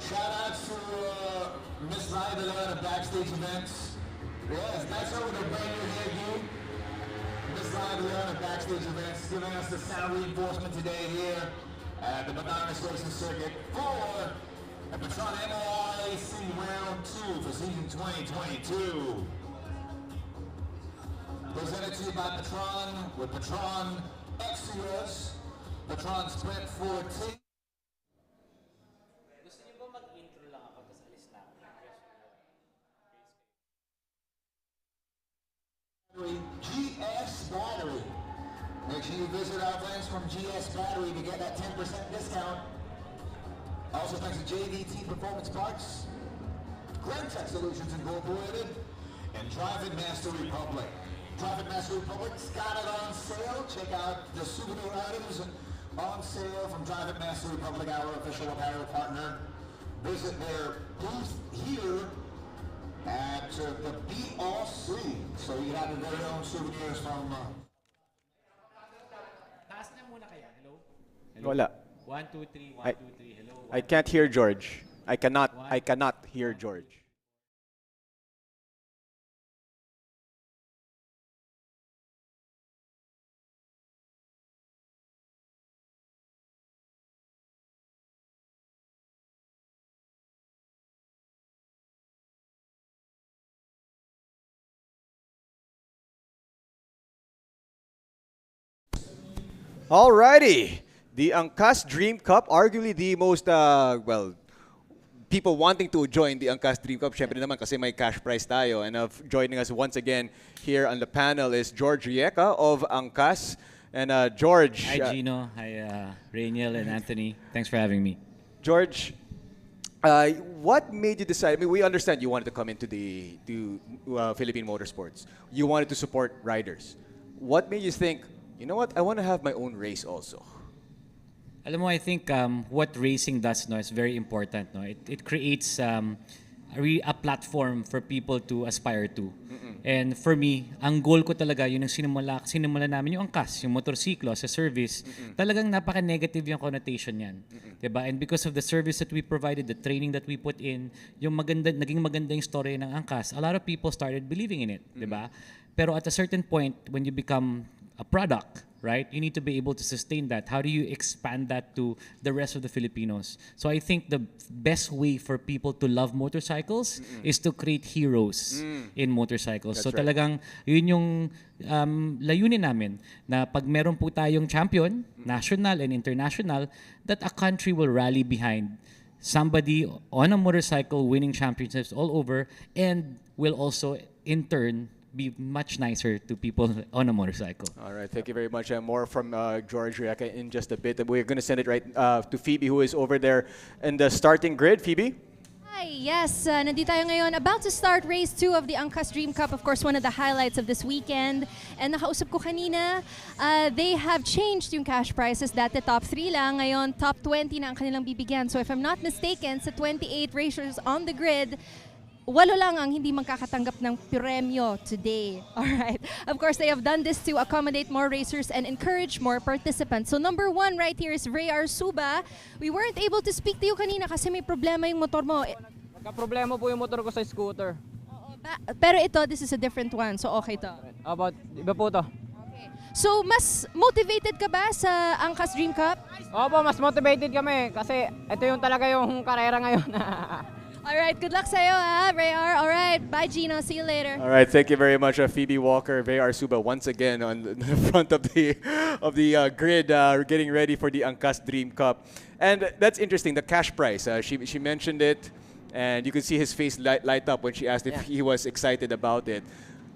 Shout out to Miss Vidalon of Backstage Events. Yes, that's her with a brand new hairdo. Miss Vidalon of Backstage Events giving us the sound reinforcement today here at the Batangas Racing Circuit for the Patron MOI Racing Round 2 for season 2022. Presented to you by Patron with Patron Extras, Patron Sprint 14. GS Battery. Make sure you visit our friends from GS Battery to get that 10% discount. Also thanks to JVT Performance Parts, Glen-Tech Solutions Incorporated, and Drive-In Master Republic. Drive-In Master Republic's got it on sale. Check out the souvenir items on sale from Drive-In Master Republic, our official apparel partner. Visit their booth here at the BOC. So you have your very own souvenirs from... Wala. 1, 2, 3, 1, 2, 3, hello. I can't hear George. I cannot hear George. Alrighty. The Angkas Dream Cup, arguably the most, people wanting to join the Angkas Dream Cup. Syempre naman kasi may cash prize tayo. And joining us once again here on the panel is George Rieka of Angkas. And George. Hi, Gino. Hi, Rainiel and Anthony. Thanks for having me. George, what made you decide? I mean, we understand you wanted to come into the Philippine motorsports. You wanted to support riders. What made you think, you know what, I want to have my own race also? Alam mo, I think what racing does is very important. No? It creates a platform for people to aspire to. And for me, ang goal ko talaga, yun ang sinimula namin yung Angkas, yung motorsiklo sa service, talagang napaka-negative yung connotation yan. Diba? And because of the service that we provided, the training that we put in, yung naging maganda yung story ng Angkas, a lot of people started believing in it. Diba? Pero at a certain point, when you become a product, right? You need to be able to sustain that. How do you expand that to the rest of the Filipinos? So I think the best way for people to love motorcycles is to create heroes in motorcycles. That's so right. talagang yun yung layunin namin na pag meron po tayong champion, national and international, that a country will rally behind somebody on a motorcycle winning championships all over and will also in turn be much nicer to people on a motorcycle. All right, thank you very much. More from George Rieka in just a bit. We're going to send it right to Phoebe, who is over there in the starting grid. Phoebe? Hi, yes, nandito tayo ngayon. About to start race 2 of the Angkas Dream Cup. Of course, one of the highlights of this weekend. And nakausap ko kanina, they have changed yung cash prizes. Dati top 3 lang, ngayon top 20 na ang kanilang bibigyan. So if I'm not mistaken, sa 28 racers on the grid, 8 lang ang hindi magkakatanggap ng premyo today. All right. Of course, they have done this to accommodate more racers and encourage more participants. So number 1 right here is Ray Arsuba. We weren't able to speak to you kanina kasi may problema yung motor mo. Nagka-problema po yung motor ko sa scooter. Pero ito, this is a different one. So okay to. About, iba po to. So mas motivated ka ba sa Angkas Dream Cup? Opo, mas motivated kami kasi ito yung talaga yung karera ngayon. All right, good luck sa'yo, Ray R. All right, bye Gino, see you later. All right, thank you very much, Phoebe Walker, Ray Arsuba, once again on the front of the grid, getting ready for the Angkas Dream Cup. And that's interesting, the cash prize. She mentioned it, and you could see his face light up when she asked if he was excited about it.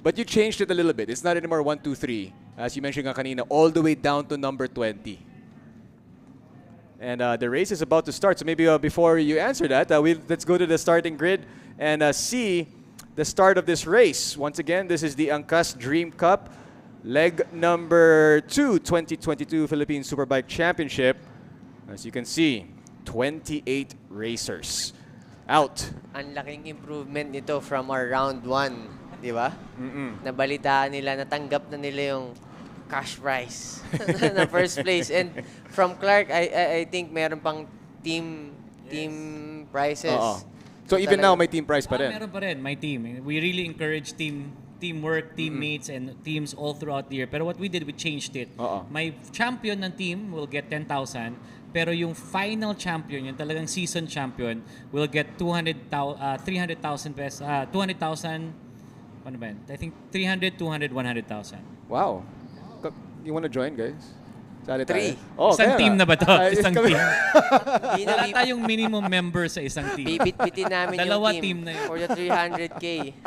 But you changed it a little bit. It's not anymore 1, 2, 3, as you mentioned kanina, all the way down to number 20. And the race is about to start. So maybe before you answer that, let's go to the starting grid and see the start of this race. Once again, this is the Angkas Dream Cup, leg number 2, 2022 Philippine Superbike Championship. As you can see, 28 racers out. Ang laking improvement nito from our round 1, di ba? Nabalitaan nila, natanggap na nila yung cash prize na first place. And from Clark, I think meron pang team prizes. So even now, may team prize pa rin? Meron pa rin, my team. We really encourage teamwork, teammates, and teams all throughout the year. Pero what we did, we changed it. My champion ng team will get 10,000. Pero yung final champion, yung talagang season champion, will get 300,000 pesos, 200,000, ano ba yun? I think 300, 200, 100,000. Wow. You want to join, guys? Sali tayo. 3. Isang team na ba to? Isang team. Wala tayong minimum member sa isang team. Bibit-bitin namin Dalawa yung team na yun. for the 300K.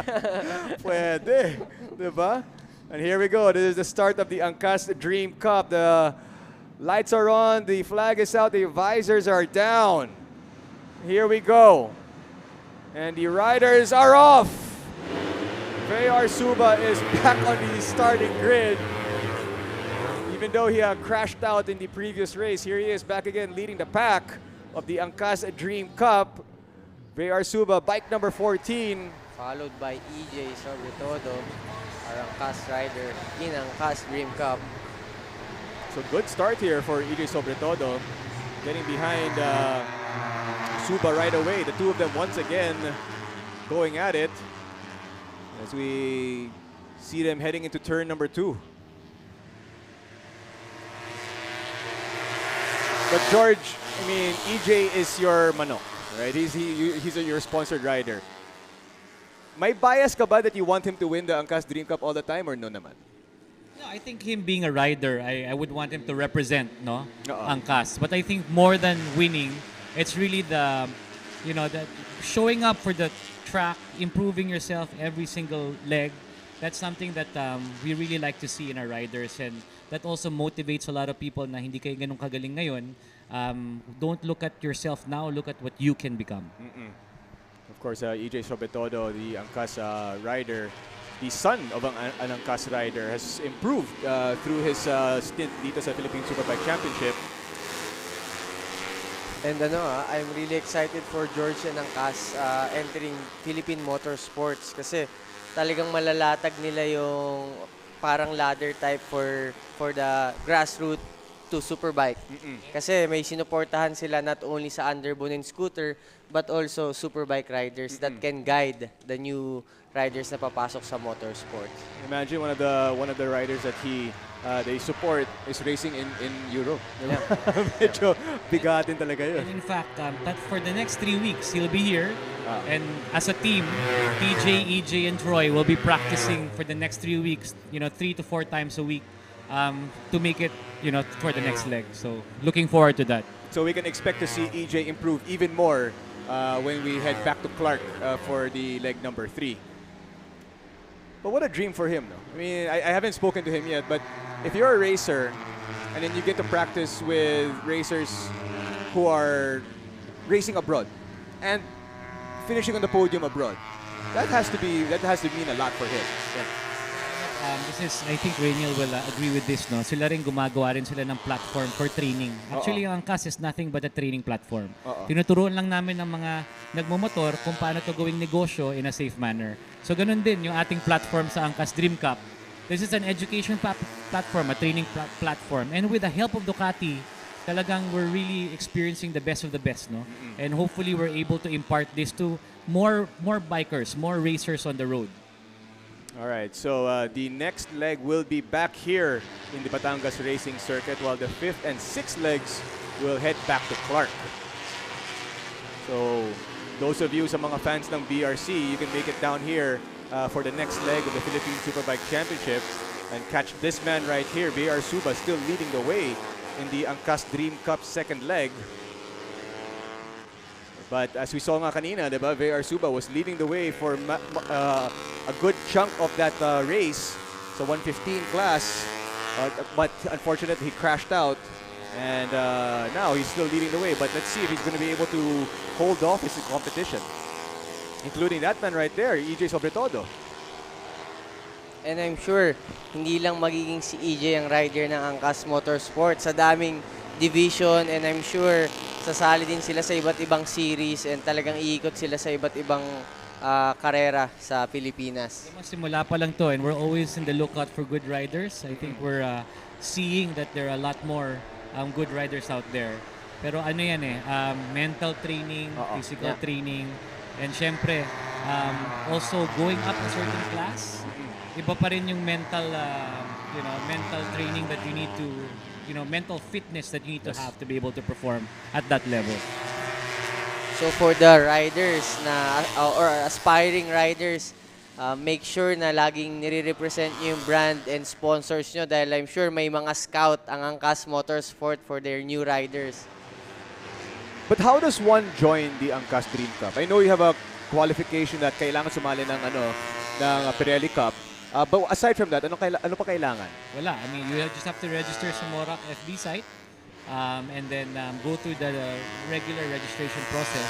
Pwede. Diba? And here we go. This is the start of the Angkas Dream Cup. The lights are on, the flag is out, the visors are down. Here we go. And the riders are off. Vr Suba is back on the starting grid. Even though he crashed out in the previous race, here he is back again leading the pack of the Angkas Dream Cup. Vr Suba, bike number 14. Followed by EJ Sobretodo, our Angkas rider in Angkas Dream Cup. So good start here for EJ Sobretodo. Getting behind Suba right away. The two of them once again going at it as we see them heading into turn number 2. But George, I mean, EJ is your manok, right? He's your sponsored rider. May bias ka ba that you want him to win the Angkas Dream Cup all the time or no naman? No, I think him being a rider, I would want him to represent Angkas. But I think more than winning, it's really the showing up for the track, improving yourself every single leg. That's something that we really like to see in our riders, and that also motivates a lot of people na hindi kayo ganun kagaling ngayon. Don't look at yourself now, look at what you can become. Of course, EJ Sobretodo, the Angkas rider, the son of an Angkas rider, has improved through his stint dito sa Philippine Superbike Championship. And I'm really excited for George and Angkas entering Philippine Motorsports kasi talagang malalatag nila yung parang ladder type for the grassroots to Superbike. Kasi may sinuportahan sila not only sa underbone and scooter but also Superbike riders that can guide the new riders na papasok sa motorsport. Imagine one of the riders that they support is racing in Europe. Yeah. Medyo bigatin talaga yun. And in fact, that for the next 3 weeks, he'll be here. And as a team, TJ, EJ, and Troy will be practicing for the next 3 weeks, 3 to 4 times a week to make it, for the next leg. So looking forward to that. So we can expect to see EJ improve even more when we head back to Clark for the leg number 3. But what a dream for him, though. I mean, I haven't spoken to him yet, but if you're a racer and then you get to practice with racers who are racing abroad and finishing on the podium abroad, that has to mean a lot for him. Yeah. I think Rainiel will agree with this, no? Sila rin gumagawa rin sila ng platform for training. Actually, ang Angkas is nothing but a training platform. Tinuturuan lang namin ng mga nagmumotor kung paano to gawing negosyo in a safe manner. So ganun din yung ating platform sa Angkas Dream Cup. This is an education platform, a training platform. And with the help of Ducati, talagang we're really experiencing the best of the best, no? And hopefully we're able to impart this to more bikers, more racers on the road. All right, so the next leg will be back here in the Batangas Racing Circuit, while the 5th and 6th legs will head back to Clark. So those of you sa mga fans ng BRC, you can make it down here for the next leg of the Philippine Superbike Championship and catch this man right here, Vr Suba, still leading the way in the Angkas Dream Cup second leg. But as we saw nga kanina, diba, Vr Suba was leading the way for a good chunk of that race, so 115 class, but unfortunately he crashed out, and now he's still leading the way. But let's see if he's going to be able to hold off his competition, including that man right there, EJ Sobretodo. And I'm sure hindi lang magiging si EJ ang rider ng Angkas Motorsport sa daming division, and I'm sure sasali din sila sa iba't ibang series and talagang iikot sila sa iba't ibang karera sa Pilipinas. Simula pa lang to, and we're always in the lookout for good riders. I think we're seeing that there are a lot more good riders out there. Pero ano yan mental training, physical training, and syempre also going up a certain class. Iba pa rin yung mental mental training that you need to, mental fitness that you need to have to be able to perform at that level. So for the riders or aspiring riders, make sure na laging nire-represent nyo yung brand and sponsors nyo dahil I'm sure may mga scout ang Angkas Motorsport for their new riders. But how does one join the Angkas Dream Cup? I know you have a qualification that kailangan sumali ng Pirelli Cup. But aside from that, ano pa kailangan? Wala. I mean, you just have to register sa Morac FB site. And then go through the regular registration process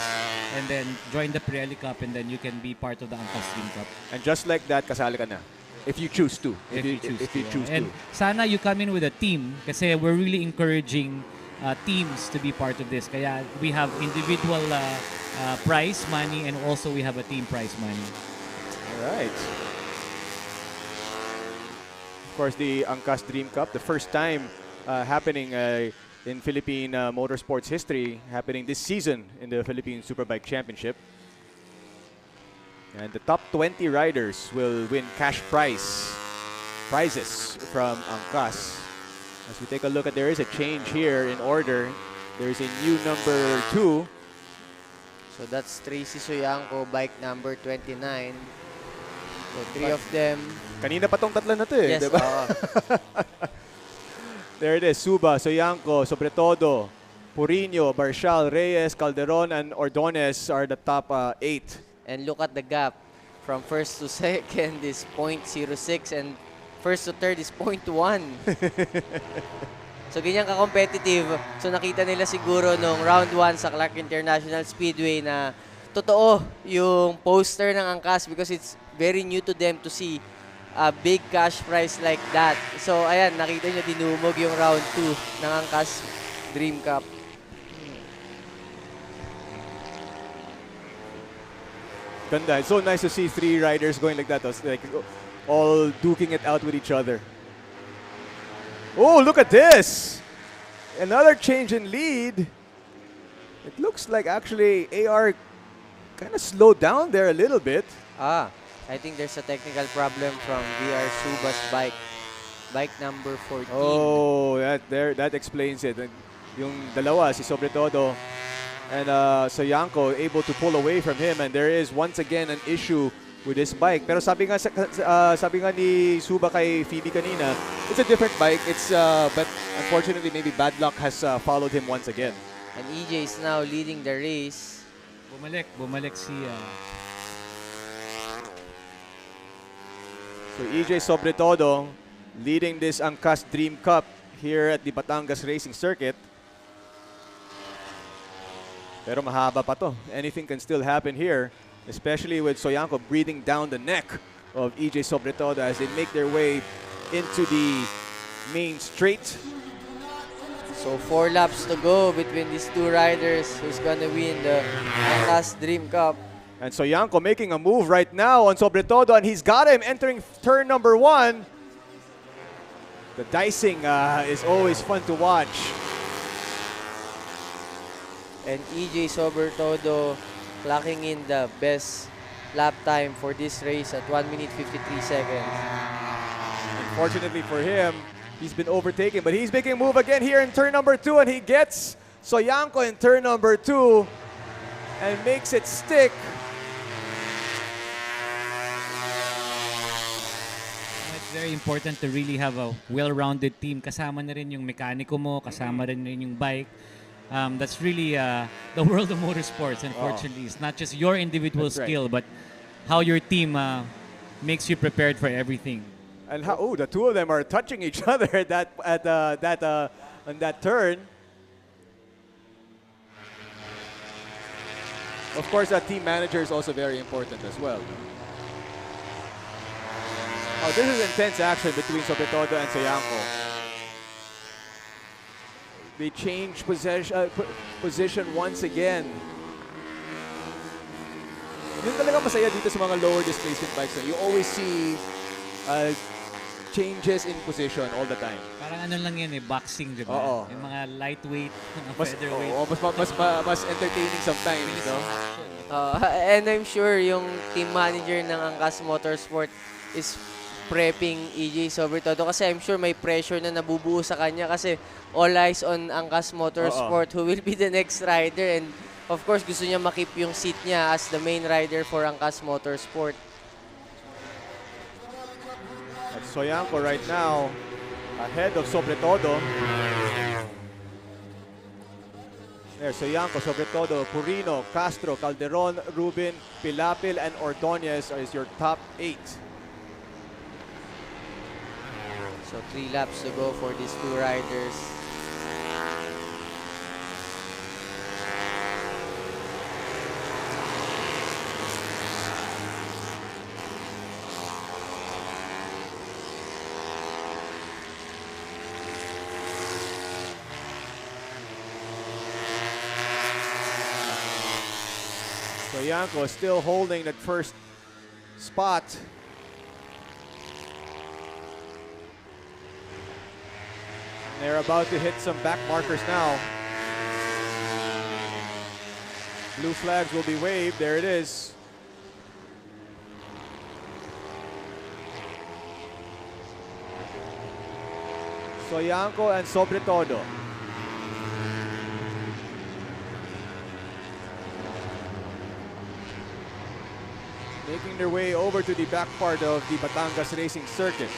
and then join the Pirelli Cup, and then you can be part of the Angkas Dream Cup. And just like that, kasali ka na. If you choose to. If you choose to. And to. sana you come in with a team kasi we're really encouraging teams to be part of this. Kaya we have individual prize money and also we have a team prize money. All right. Of course, the Angkas Dream Cup, the first time happening in Philippine motorsports history, happening this season in the Philippine Superbike Championship. And the top 20 riders will win cash prizes from Angkas. As we take a look at, there is a change here in order. There's a new number 2. So that's Tracy Soyanco, bike number 29. So 3 of them. Kanina pa tong tatlo na to eh, yes, diba? There it is, Suba, Soyanco, Sobretodo, Purino, Barcial, Reyes, Calderon, and Ordonez are the top 8. And look at the gap. From first to second is 0.06 and first to third is 0.1. So ganyan ka-competitive. So nakita nila siguro nung round 1 sa Clark International Speedway na totoo yung poster ng Angkas because it's very new to them to see a big cash prize like that. So, ayan, nakita nyo, dinumog yung round 2 ng Angkas Dream Cup. Ganda. It's so nice to see 3 riders going like that. Like, all duking it out with each other. Oh, look at this! Another change in lead. It looks like actually AR kind of slowed down there a little bit. I think there's a technical problem from VR Suba's bike. Bike number 14. Oh, that explains it. Yung dalawa, si Sobretodo and Soyanco, able to pull away from him, and there is once again an issue with this bike. Pero sabi nga ni Suba kay Phoebe kanina, it's a different bike. It's but unfortunately maybe bad luck has followed him once again. And EJ is now leading the race. Bumalik si So EJ Sobretodo leading this Angkas Dream Cup here at the Batangas Racing Circuit. Pero mahaba pa to. Anything can still happen here, especially with Soyanco breathing down the neck of EJ Sobretodo as they make their way into the main straight. So 4 laps to go between these 2 riders. Who's gonna win the Angkas Dream Cup? And Soyanco making a move right now on Sobretodo, and he's got him entering turn number 1. The dicing is always fun to watch. And EJ Sobretodo clocking in the best lap time for this race at 1 minute 53 seconds. Unfortunately for him, he's been overtaken, but he's making a move again here in turn number 2, and he gets Soyanco in turn number 2 and makes it stick. It's very important to really have a well-rounded team. Kasama na rin yung mekaniko mo, kasama rin yung bike. That's really the world of motorsports, unfortunately. It's not just your individual skill, but how your team makes you prepared for everything. And how the 2 of them are touching each other on that turn. Of course, that team manager is also very important as well. Oh, this is intense action between Sobretodo and Soyanco. They change position once again. Yun talaga masaya dito sa mga lower displacement bikes. You always see changes in position all the time. Parang ano lang yan boxing, di ba? Oo. Yung mga lightweight, mga featherweight. Mas entertaining sometimes, no? And I'm sure yung team manager ng Angkas Motorsport is prepping EJ Sobretodo kasi I'm sure may pressure na nabubuo sa kanya kasi all eyes on Angkas Motorsport who will be the next rider, and of course gusto niya makip yung seat niya as the main rider for Angkas Motorsport. Soyanco right now ahead of Sobretodo. There, Soyanco, Sobretodo, Purino, Castro, Calderon, Rubin, Pilapil, and Ordonez is your top 8. So 3 laps to go for these two riders. So Yanko is still holding that first spot. They're about to hit some back markers now. Blue flags will be waved. There it is. Soyanco and Sobre Todo. Making their way over to the back part of the Batangas racing circuit.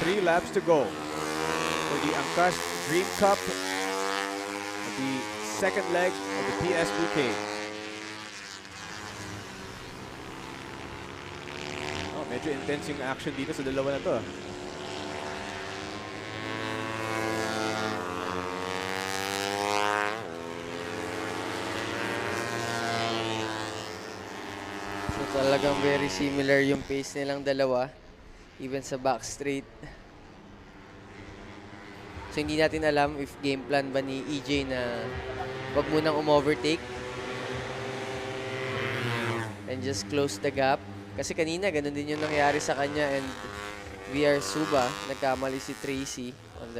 3 laps to go for the Angkas Dream Cup, the second leg of the PSBK. Oh, medyo intense yung action dito sa dalawa na to. So talagang very similar yung pace nilang dalawa. Even sa back straight. So hindi natin alam if game plan ba ni EJ na wag munang umovertake and just close the gap. Kasi kanina ganun din yung nangyari sa kanya and VR Suba, nagkamali si Tracy on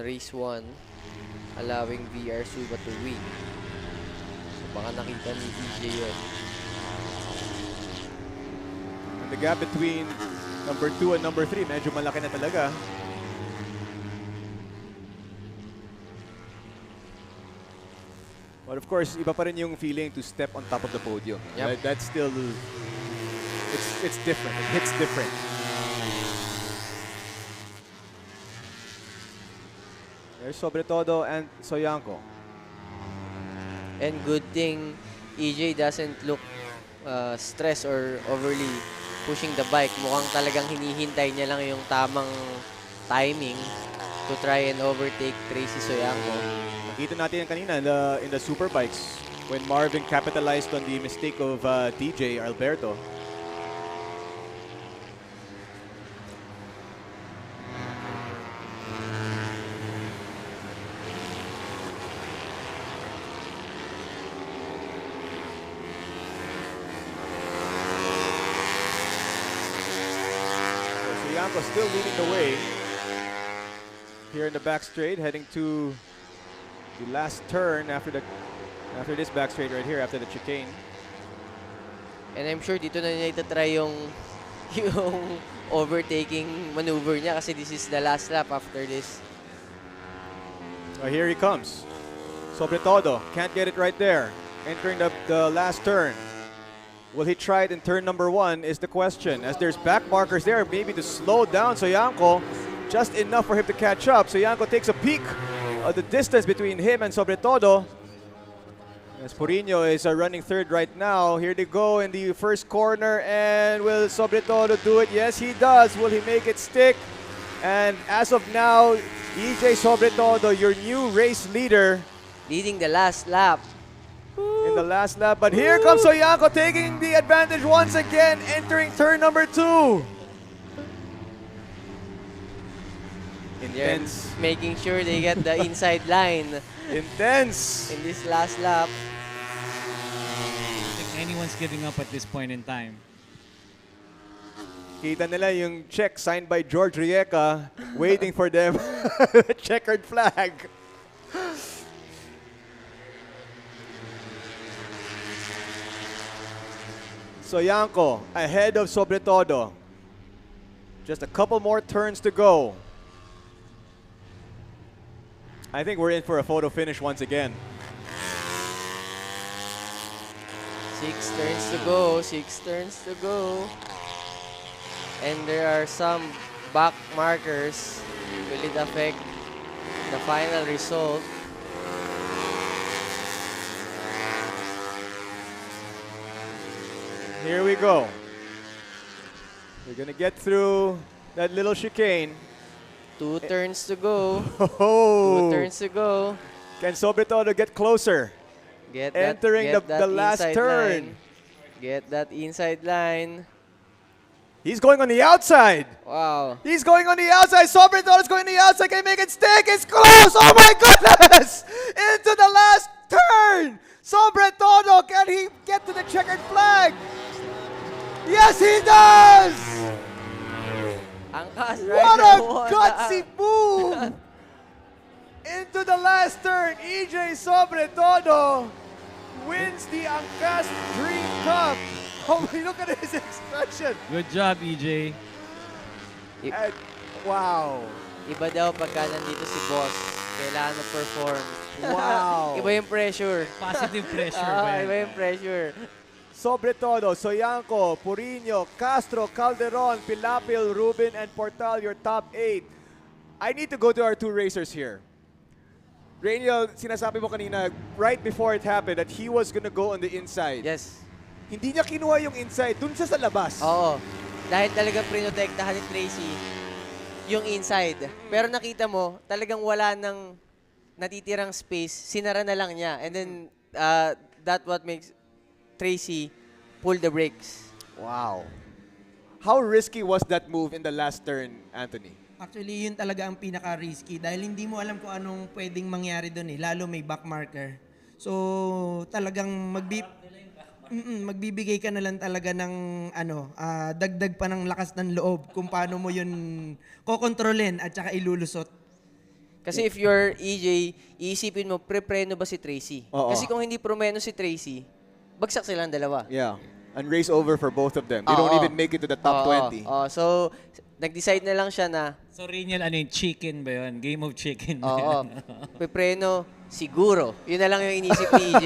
race 1, allowing VR Suba to win. So baka nakita ni EJ yun. And the gap between number 2 and number 3, medyo malaki na talaga. But of course, iba pa rin yung feeling to step on top of the podium. Yep. That's still, it's different. It hits different. There's Sobre Todo and Soyanco. And good thing EJ doesn't look stressed or overly pushing the bike. Mukhang talagang hinihintay niya lang yung tamang timing to try and overtake Tracy Soyanco. Nakita natin yan kanina in the Superbikes when Marvin capitalized on the mistake of DJ Alberto. Soyanco still leading the way here in the back straight, heading to the last turn after this back straight right here, after the chicane. And I'm sure dito na niya itatry yung overtaking maneuver niya kasi this is the last lap after this. Here he comes. Sobre Todo can't get it right there. Entering the last turn. Will he try it in turn number 1 is the question. As there's back markers there, maybe to slow down Soyanco, just enough for him to catch up. Soyanco takes a peek of the distance between him and Sobre Todo. As Porino is running third right now. Here they go in the first corner, and will Sobre Todo do it? Yes, he does. Will he make it stick? And as of now, EJ Sobre Todo, your new race leader, leading the last lap. In the last lap, but here comes Soyanco taking the advantage once again, entering turn number 2. Intense. Making sure they get the inside line. Intense. In this last lap. I don't think anyone's giving up at this point in time. Kita nila yung check signed by George Rijeka, waiting for them. Checkered flag. Soyanco ahead of Sobre Todo. Just a couple more turns to go. I think we're in for a photo finish once again. 6 turns to go, 6 turns to go. And there are some back markers. Will it affect the final result? Here we go. We're gonna get through that little chicane. 2 turns to go. Oh. 2 turns to go. Can Sobretodo get closer? Entering the last turn. Get that inside line. He's going on the outside. Wow. He's going on the outside. Sobretodo is going on the outside. Can he make it stick? It's close. Oh my goodness! Into the last turn. Sobretodo, can he get to the checkered flag? Yes, he does! What a gutsy move! Into the last turn, EJ Sobretodo wins the Angkas Dream Cup. Oh, look at his expression. Good job, EJ. And, wow. Iba daw pagka nandito si boss. Kailangan mag-perform. Wow. Iba yung pressure. Positive pressure. Man. Iba yung pressure. Sobretodo, Soyanco, Purino, Castro, Calderon, Pilapil, Rubin, and Portal, your top 8. I need to go to our 2 racers here. Rainiel, sinasabi mo kanina, right before it happened, that he was gonna go on the inside. Yes. Hindi niya kinuha yung inside, dun siya sa labas. Oo. Dahil talagang prinotektahan ni Tracy yung inside. Pero nakita mo, talagang wala nang natitirang space, sinara na lang niya. And then, that what makes Tracy pull the brakes. Wow. How risky was that move in the last turn, Anthony? Actually, yun talaga ang pinaka-risky dahil hindi mo alam kung anong pwedeng mangyari doon eh. Lalo may back marker. So, talagang magbibigay ka na lang talaga ng dagdag pa ng lakas ng loob kung paano mo yun kokontrolin at saka ilulusot. Kasi if you're EJ, iisipin mo, pre-preno ba si Tracy? Oo. Kasi kung hindi promeno si Tracy, bagsak silang dalawa. Yeah. And race over for both of them. They don't even make it to the top 20. So, nag-decide na lang siya na... So, Rainiel, ano yung chicken ba yun? Game of chicken ba Oo. yun? Pepreno, siguro. Yun na lang yung inisip ni EJ.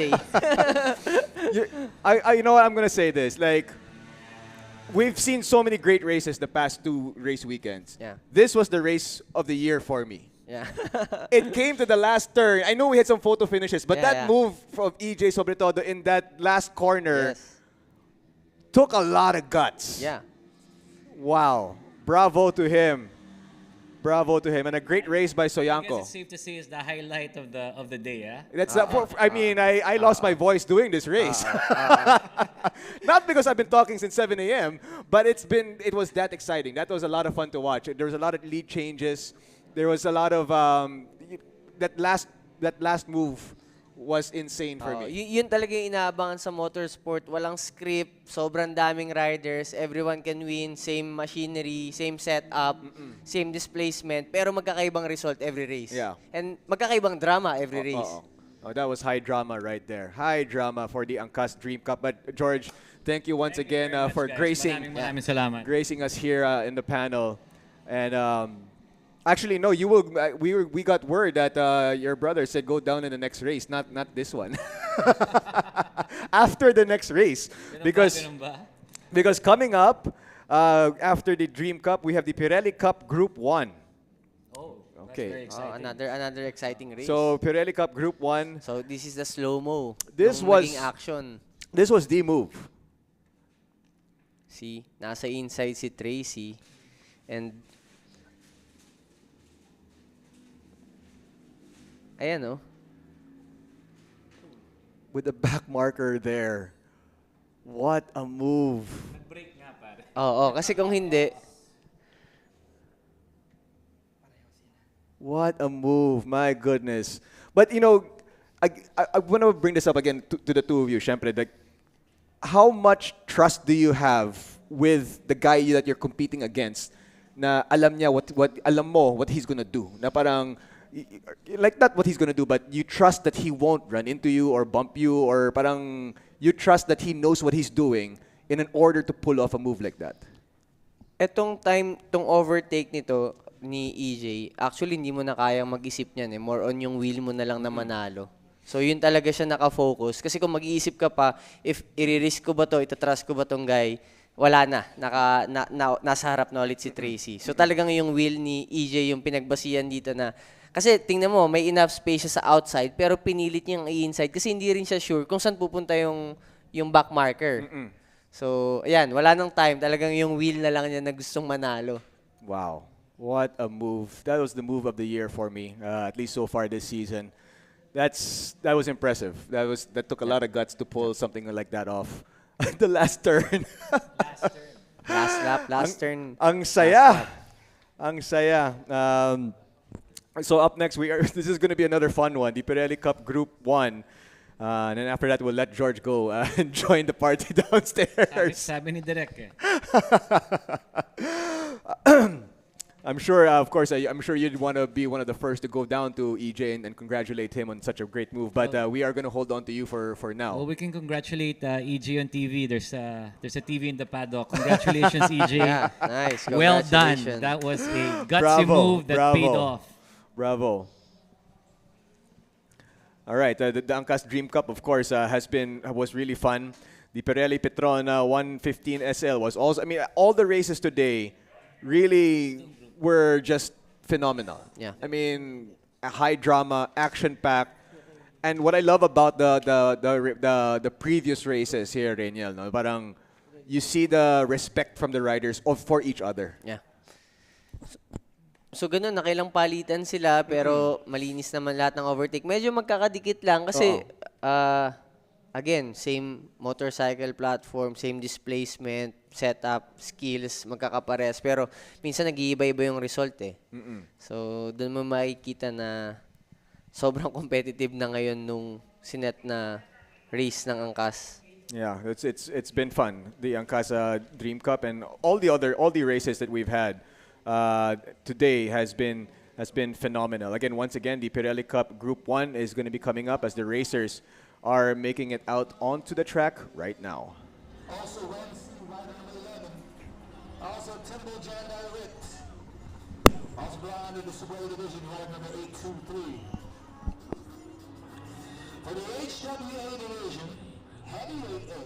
You know what, I'm gonna say this. Like, we've seen so many great races the past 2 race weekends. Yeah. This was the race of the year for me. Yeah. It came to the last turn. I know we had some photo finishes, but that move from EJ Sobretodo in that last corner took a lot of guts. Yeah. Wow. Bravo to him. Bravo to him. And a great race by I Soyanco. guess it's safe to say it's the highlight of the day, ah? That's I mean, I lost my voice doing this race. Not because I've been talking since 7 a.m., but it was that exciting. That was a lot of fun to watch. There was a lot of lead changes. There was a lot of that last move was insane for me. Yun talaga yung inaabangan sa motorsport. Walang script, sobrang daming riders, everyone can win, same machinery, same setup, same displacement, pero magkakaibang result every race. Yeah. And magkakaibang drama every race. Oh, that was high drama right there. High drama for the Angkas Dream Cup. But George, thank you once again for gracing us here in the panel. And actually, no, you will. We got word that your brother said go down in the next race, not this one. After the next race, because coming up after the Dream Cup, we have the Pirelli Cup Group 1. Oh, okay. Another exciting race. So Pirelli Cup Group 1. So this is the slow-mo. This was action. This was the move. See, nasa inside si Tracy, and ayan, oh. With the back marker there. What a move. Break nga, pare. Oo, kasi kung hindi. What a move. My goodness. But, you know, I want to bring this up again to the two of you, syempre. Like, how much trust do you have with the guy that you're competing against na alam niya alam mo what he's gonna do? Na parang, like not what he's gonna do, but you trust that he won't run into you or bump you, or parang you trust that he knows what he's doing in an order to pull off a move like that. Etong overtake nito ni EJ, actually hindi mo na kayang mag-isip niyan eh. More on yung wheel mo na lang na manalo. So yun talaga siya naka-focus. Kasi kung mag-iisip ka pa, if i-risk ko ba to, itatrust ko ba tong guy, wala na. Nasa harap na ulit si Tracy. So talagang yung wheel ni EJ yung pinagbasihan dito na. Kasi tingnan mo, may enough space siya sa outside, pero pinilit niyang i-inside kasi hindi rin siya sure kung saan pupunta yung back marker. So, ayan, wala nang time. Talagang yung wheel na lang niya na gustong manalo. Wow. What a move. That was the move of the year for me, at least so far this season. That was impressive. That took a lot of guts to pull something like that off. The last turn. Last lap, last turn. Ang saya. Ang saya. So up next, this is going to be another fun one. The Pirelli Cup Group 1. And then after that, we'll let George go and join the party downstairs. Sabi ni Direk eh. I'm sure, of course, I'm sure you'd want to be one of the first to go down to EJ and congratulate him on such a great move. But we are going to hold on to you for now. Well, we can congratulate EJ on TV. There's a TV in the paddock. Congratulations, EJ. Yeah, nice. Well done. That was a gutsy move that paid off. Bravo. All right, the Angkas Dream Cup, of course, was really fun. The Pirelli Petron 115 SL was also, I mean, all the races today really were just phenomenal. Yeah. I mean, a high drama, action-packed. And what I love about the previous races here, Reniel, no, parang you see the respect from the riders for each other. Yeah. So ganun, nakilang palitan sila pero malinis naman lahat ng overtake. Medyo magkakadikit lang kasi again, same motorcycle platform, same displacement, setup, skills, magkakapares. Pero minsan nag-iiba-iba yung result eh. So doon mo makikita na sobrang competitive na ngayon nung sinet na race ng Angkas. Yeah, it's been fun. The Angkas Dream Cup and all the races that we've had today has been phenomenal. Once again, the Pirelli Cup Group 1 is going to be coming up as the racers are making it out onto the track right now. Also, Wednesday, rider number 11. Also, Timbo Jandai Ritz. Also, belonging to the Superbike Division, rider number 823. For the HWA Division, Heavyweight A,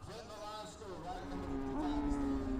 Clint Velasco, rider number 55.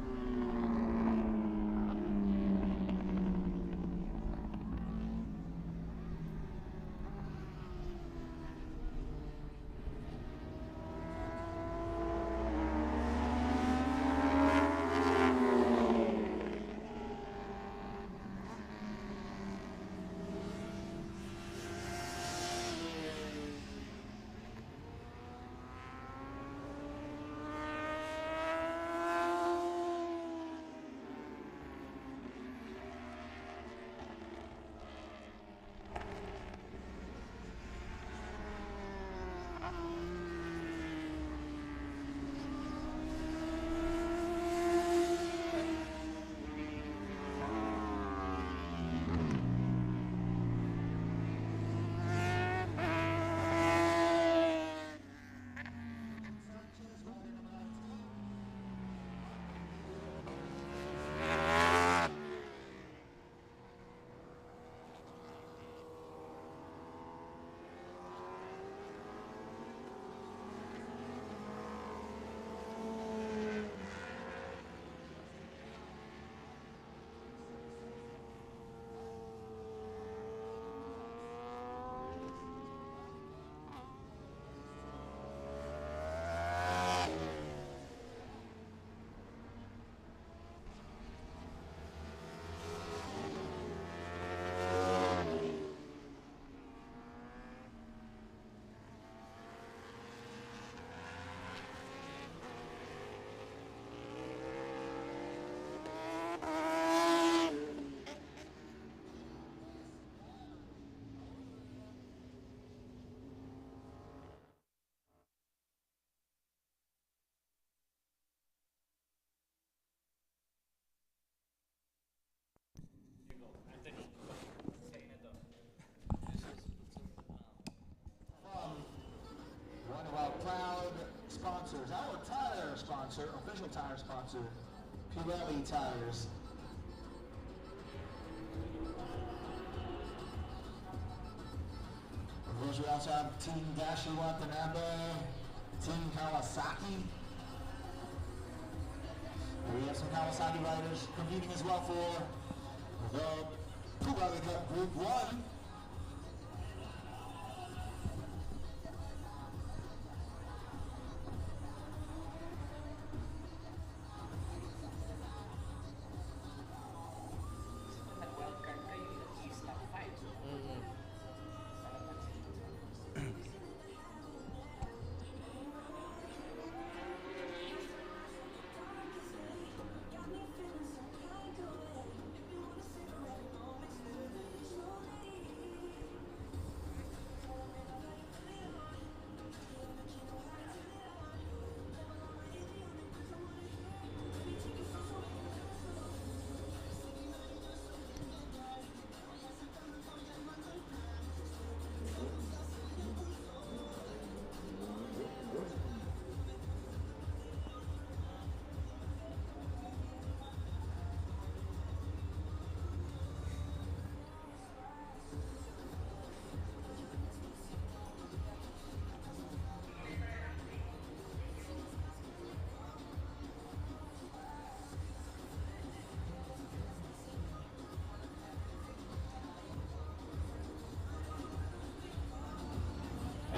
One of our proud sponsors, our tire sponsor, official tire sponsor, Pirelli Tires. Of course, we also have Team Dashi Watanabe, Team Kawasaki. And we have some Kawasaki riders competing as well for the Pirelli Cup Group 1.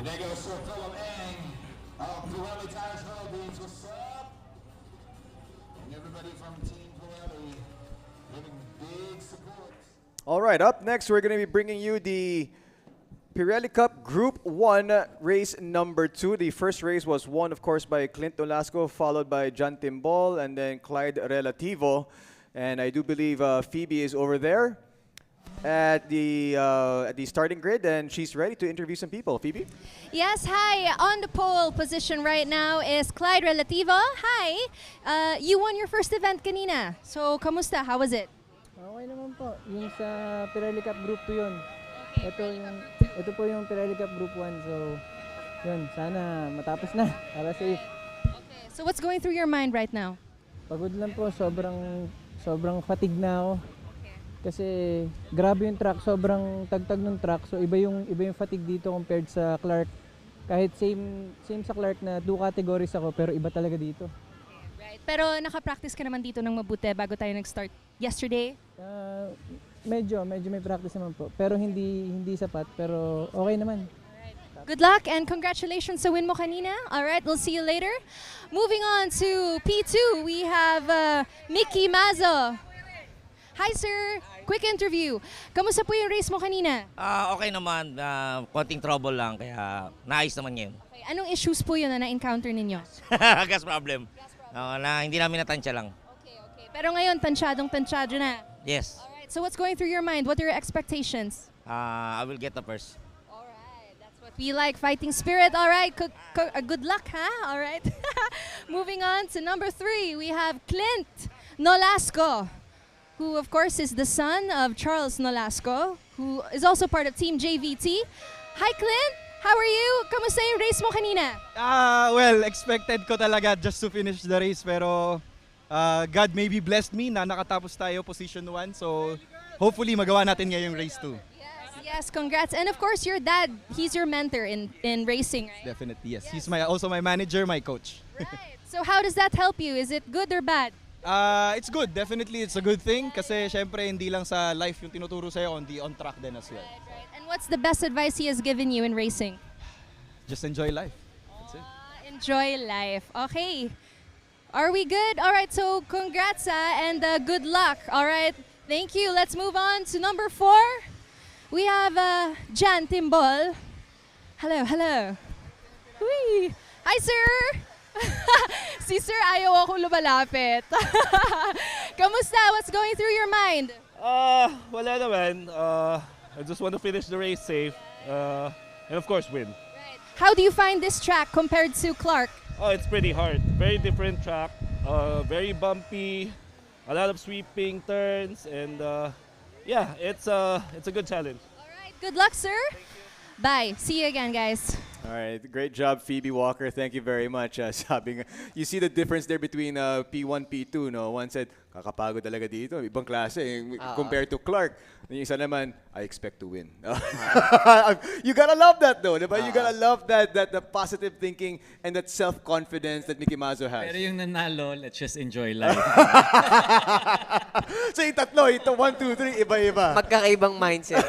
And there goes Sir Philip Ng of Pirelli Tires Philippines. What's up? And everybody from Team Pirelli giving big support. All right, up next, we're going to be bringing you the Pirelli Cup Group 1 race number 2. The first race was won, of course, by Clint Nolasco, followed by John Timbol, and then Clyde Relativo. And I do believe Phoebe is over there at the starting grid, and she's ready to interview some people. Phoebe? Yes, hi. On the pole position right now is Clyde Relativo. Hi. You won your first event kanina. So, kamusta? How was it? Okay naman po. Yung sa Pirelli Cup Group 2 yun. Ito po yung Pirelli Cup Group 1. So, yun. Sana matapos na. Para safe. Okay. So, what's going through your mind right now? Pagod lang po. Sobrang fatigue na ako. Kasi grabe yung track. Sobrang tagtag ng track. So, iba yung fatigue dito compared sa Clark. Kahit same sa Clark na 2 categories ako, pero iba talaga dito. Right. Pero naka-practice ka naman dito ng mabuti bago tayo nag-start yesterday? Medyo may practice naman po. Pero hindi sapat, pero okay naman. Good luck and congratulations sa win mo kanina. Alright, we'll see you later. Moving on to P2, we have Mickey Mazo. Hi sir, quick interview. Kamusta po yung race mo kanina? Okay naman, konting trouble lang, kaya naayos naman ngayon. Okay, anong issues po yun na na-encounter ninyo? Gas problem. Na hindi namin natansya lang. Okay. Pero ngayon, tansyado na. Yes. Alright, so what's going through your mind? What are your expectations? I will get the first. What we like, fighting spirit. Alright, good luck, huh? Alright. Moving on to number 3, we have Clint Nolasco, who of course is the son of Charles Nolasco, who is also part of Team JVT. Hi Clint, how are you? Kamusta yung race mo kanina? Well, expected ko talaga just to finish the race, pero God maybe blessed me na nakatapos tayo position 1, so hopefully magawa natin ngayong race 2. Yes, congrats. And of course your dad, he's your mentor in racing, right? Definitely, yes. He's also my manager, my coach. Right. So how does that help you? Is it good or bad? It's good. Definitely, it's a good thing kasi syempre hindi lang sa life yung tinuturo sa'yo, on track din as well. Right. And what's the best advice he has given you in racing? Just enjoy life. That's it. Enjoy life. Okay. Are we good? All right, so congrats and good luck. All right, thank you. Let's move on to number 4. We have Jan Timbol. Hello. Whee. Hi, sir. Si sir, ayaw ako lumalapit. Kamusta? What's going through your mind? Wala naman. I just want to finish the race safe and of course win. Right. How do you find this track compared to Clark? Oh, it's pretty hard. Very different track. Very bumpy. A lot of sweeping turns and yeah, it's a good challenge. All right. Good luck, sir. Bye. See you again, guys. All right, great job, Phoebe Walker. Thank you very much. You see the difference there between P1, P2, no? One said, kakapagod talaga dito, ibang klase compared to Clark. Yung isa naman, I expect to win. You gotta love that though, diba? You gotta love that the positive thinking and that self-confidence that Mickey Mazo has. Pero yung nanalo, let's just enjoy life. So yung tatlo, ito 1, 2, 3, iba-iba. Magkakaibang mindset.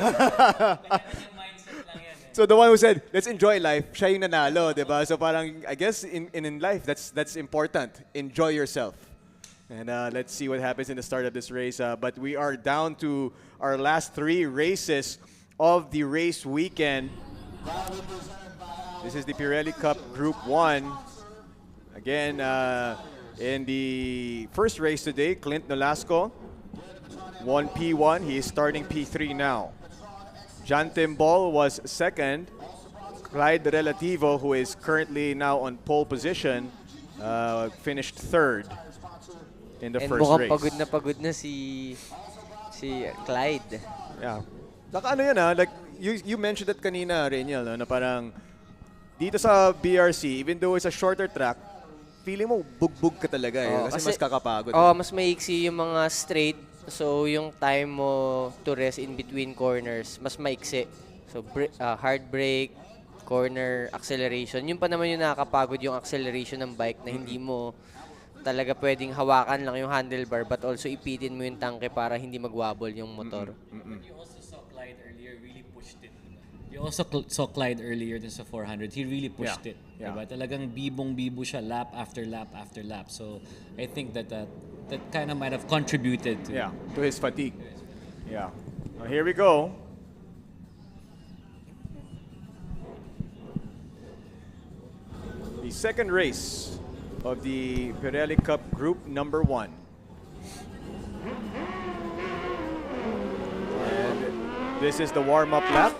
So the one who said, let's enjoy life, siya yung nanalo, diba? So parang, I guess in life, that's important. Enjoy yourself. And let's see what happens in the start of this race. But we are down to our last 3 races of the race weekend. This is the Pirelli Cup Group 1. Again, in the first race today, Clint Nolasco won P1. He is starting P3 now. John Timbol was second. Clyde Relativo, who is currently now on pole position, finished third in the first race. Mukhang pagod na si Clyde. Yeah. Saka ano yan like you mentioned that kanina, Reniel, na parang dito sa BRC, even though it's a shorter track, feeling mo bugbog ka talaga kasi mas kakapagod. Mas maiksi yung mga straight. So, yung time mo to rest in between corners, mas maiksi. So, hard brake, corner, acceleration. Yun pa naman yung nakakapagod yung acceleration ng bike na hindi mo talaga pwedeng hawakan lang yung handlebar but also ipitin mo yung tangke para hindi magwabol yung motor. You also saw Clyde earlier really pushed it. You also saw Clyde earlier dun sa 400. He really pushed it. Yeah. Diba? Talagang bibong-bibo siya lap after lap after lap. So I think that kind of might have contributed to his fatigue. Yeah. Now here we go. The second race of the Pirelli Cup Group number 1. And this is the warm-up lap.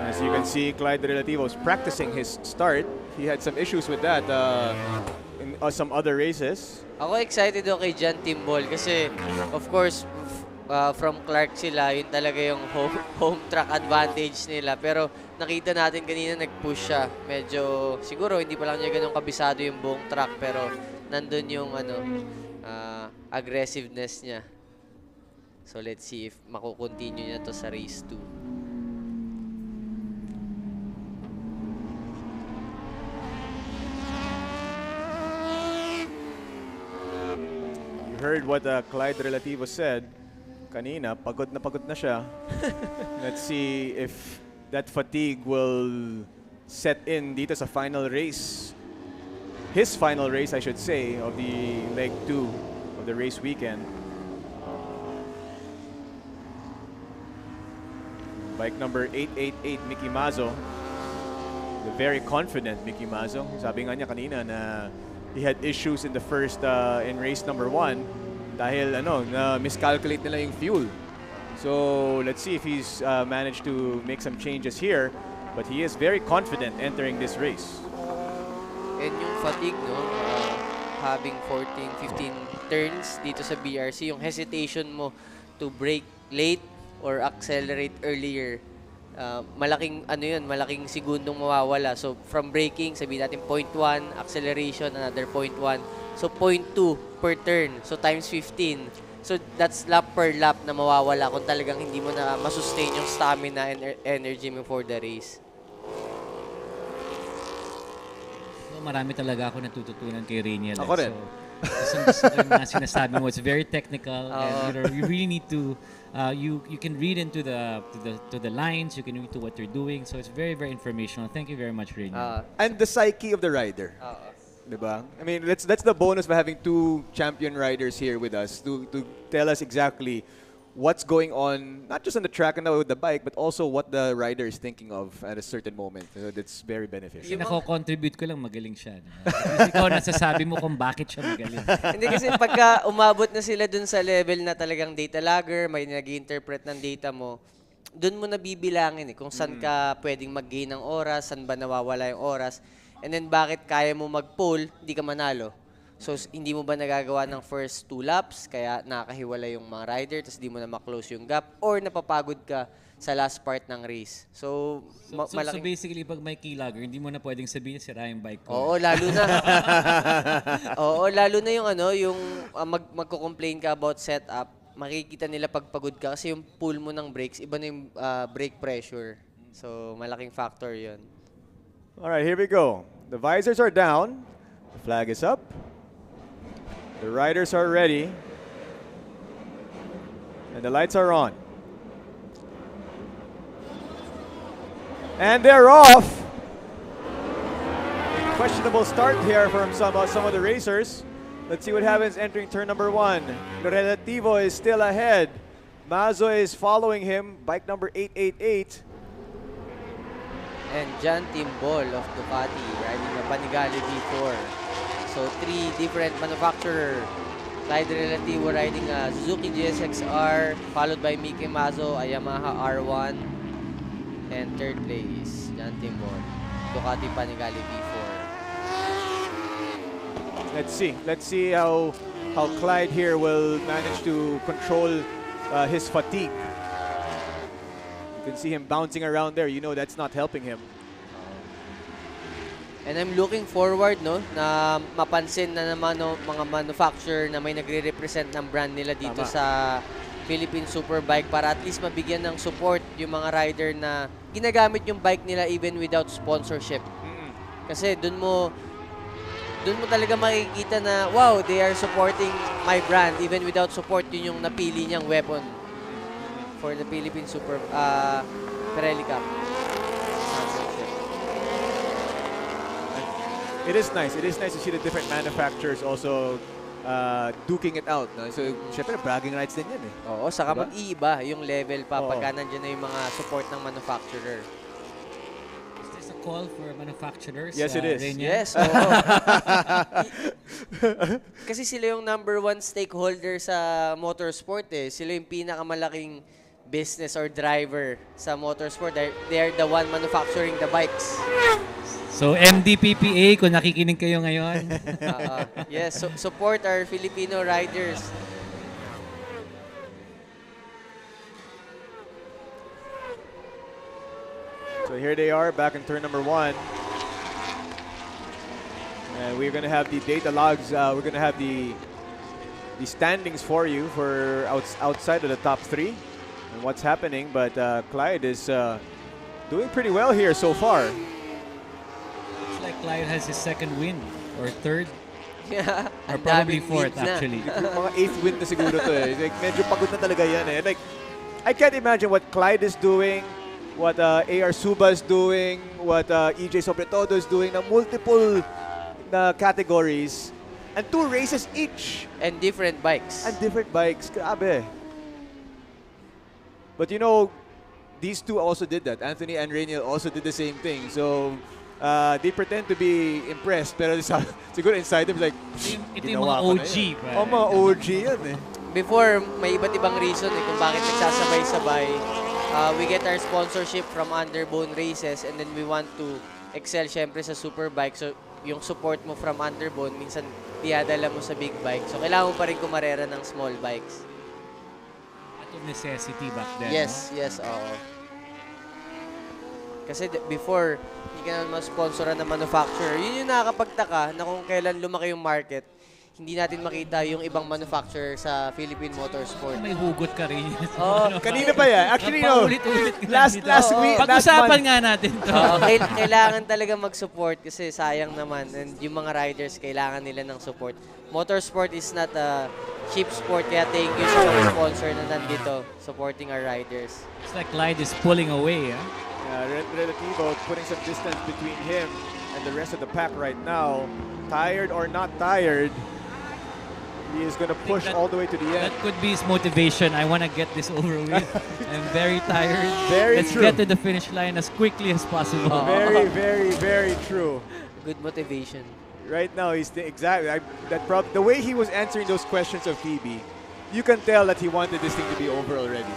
As you can see, Clyde Relativo was practicing his start. He had some issues with that in some other races. Ako excited ako kay John Timbol kasi of course from Clark sila, yun talaga yung home track advantage nila. Pero nakita natin kanina nag-push siya. Medyo siguro hindi pa lang niya ganun kabisado yung buong track pero nandun yung aggressiveness niya. So let's see if makukontinue niya to sa race 2. Heard what Clyde Relativo said kanina, pagod na siya. Let's see if that fatigue will set in dito sa final race. His final race, I should say, of the leg 2 of the race weekend. Bike number 888, Mickey Mazzo. The very confident Mickey Mazzo. Sabi nga niya kanina na he had issues in the first in race number 1 dahil miscalculate nila yung fuel. So let's see if he's managed to make some changes here, but he is very confident entering this race. And yung fatigue, having 14, 15 turns dito sa BRC, yung hesitation mo to brake late or accelerate earlier, malaking segundong mawawala. So from braking, sabihin natin 0.1, acceleration another 0.1. So 0.2 per turn. So times 15. So that's lap per lap na mawawala kung talagang hindi mo na masustain yung stamina and energy mo for the race. So, marami talaga ako natututunan kay Rainiel. Ako rin. So, gusto ko yung mga sinasabi mo, it's very technical and you really need to you can read into the lines, you can read to what you're doing, so it's very, very informational. Thank you very much, Rainiel. And the psyche of the rider. Diba? I mean, that's the bonus of having 2 champion riders here with us to tell us exactly what's going on, not just on the track and with the bike, but also what the rider is thinking of at a certain moment. So that's very beneficial. Kasi nako-contribute ko lang magaling siya. Kasi ikaw nasasabi mo kung bakit siya magaling. Hindi kasi pagka umabot na sila dun sa level na talagang data logger, may nag-interpret ng data mo, dun mo nabibilangin kung saan ka pwedeng mag-gain ng oras, saan ba nawawala yung oras. And then bakit kaya mo mag-pole, hindi ka manalo. So hindi mo ba nagagawa ng first 2 laps, kaya nakakahiwala yung mga rider, tapos hindi mo na ma-close yung gap, or napapagod ka sa last part ng race. So basically, pag may keylogger, hindi mo na pwedeng sabihin sira yung bike ko. Oo, lalo na. Oo, lalo na yung yung magko-complain ka about setup, makikita nila pag pagod ka kasi yung pull mo ng brakes, iba na yung brake pressure. So malaking factor 'yon. All right, here we go. The visors are down. The flag is up. The riders are ready. And the lights are on. And they're off. Questionable start here from some of the racers. Let's see what happens entering turn number 1. Relativo is still ahead. Mazzo is following him. Bike number 888. And John Timbol of Ducati riding the Panigale V4. So 3 different manufacturer. Clyde Relativo riding a Suzuki GSX-R, followed by Mickey Mazzo, a Yamaha R1. And third place, John Timbol, Ducati Panigale V4. Let's see how Clyde here will manage to control his fatigue. You can see him bouncing around there. You know that's not helping him. And I'm looking forward na mapansin na naman mga manufacturer na may nagre-represent ng brand nila dito sa Philippine Superbike para at least mabigyan ng support yung mga rider na ginagamit yung bike nila even without sponsorship. Kasi dun mo talaga makikita na wow, they are supporting my brand even without support, yun yung napili niyang weapon for the Philippine Pirelli Cup Championship. It is nice. It is nice to see the different manufacturers also duking it out. No? So, syempre, bragging rights din yan eh. Oo, saka Diba? mag-iiba yung level pa Oo. pagka nandiyan na yung mga support ng manufacturer. Is this a call for manufacturers? Yes, it is. Renia? Yes, oo. Kasi sila yung number one stakeholder sa motorsport eh. Sila yung pinakamalaking business or driver sa motorsport. They are the one manufacturing the bikes. So, MDPPA, kung nakikinig kayo ngayon. Yes, support our Filipino riders. So here they are back in turn number 1. And we're going to have the data logs. We're going to have the standings for you for outside of the top 3 and what's happening. But Clyde is doing pretty well here so far. Looks like Clyde has his second win or third. Yeah, or probably fourth actually. Mga 8th win na siguro to eh. Like, medyo pagod na talaga yan eh. Like, I can't imagine what Clyde is doing, what AR Suba is doing, what EJ Sobretodo is doing na multiple na categories and 2 races each. And different bikes. And different bikes. Grabe. But you know, these two also did that. Anthony and Rainiel also did the same thing. So, they pretend to be impressed. Pero siguro inside them, like, ito yung mga OG. Oh, mga OG yan eh. Before, may iba't ibang reason eh kung bakit nagsasabay-sabay. We get our sponsorship from Underbone races and then we want to excel syempre sa Superbike. So, yung support mo from Underbone, minsan diadala mo sa big bike. So, kailangan mo pa rin kumarera ng small bikes. Out of necessity back then. Yes, no? yes, oo. Kasi before, hindi ka naman sponsoran ng manufacturer. Yun yung nakakapagtaka na kung kailan lumaki yung market, hindi natin makita yung ibang manufacturer sa Philippine motorsport. May hugot ka rin. Oh, kanina pa yan. Actually, no. Paulit-ulit Last week. Pag-usapan nga natin to. Kailangan talaga mag-support kasi sayang naman. And yung mga riders, kailangan nila ng support. Motorsport is not a cheap sport. Kaya thank you sa mga sponsor na nandito supporting our riders. It's like Clyde is pulling away. Huh? Relativo putting some distance between him and the rest of the pack right now. Tired or not tired, he is going to push all the way to the end. That could be his motivation. I want to get this over with. I'm very tired. Let's true. get to the finish line as quickly as possible. Very, very, very true. Good motivation. Right now, he's the way he was answering those questions of Phoebe, you can tell that he wanted this thing to be over already.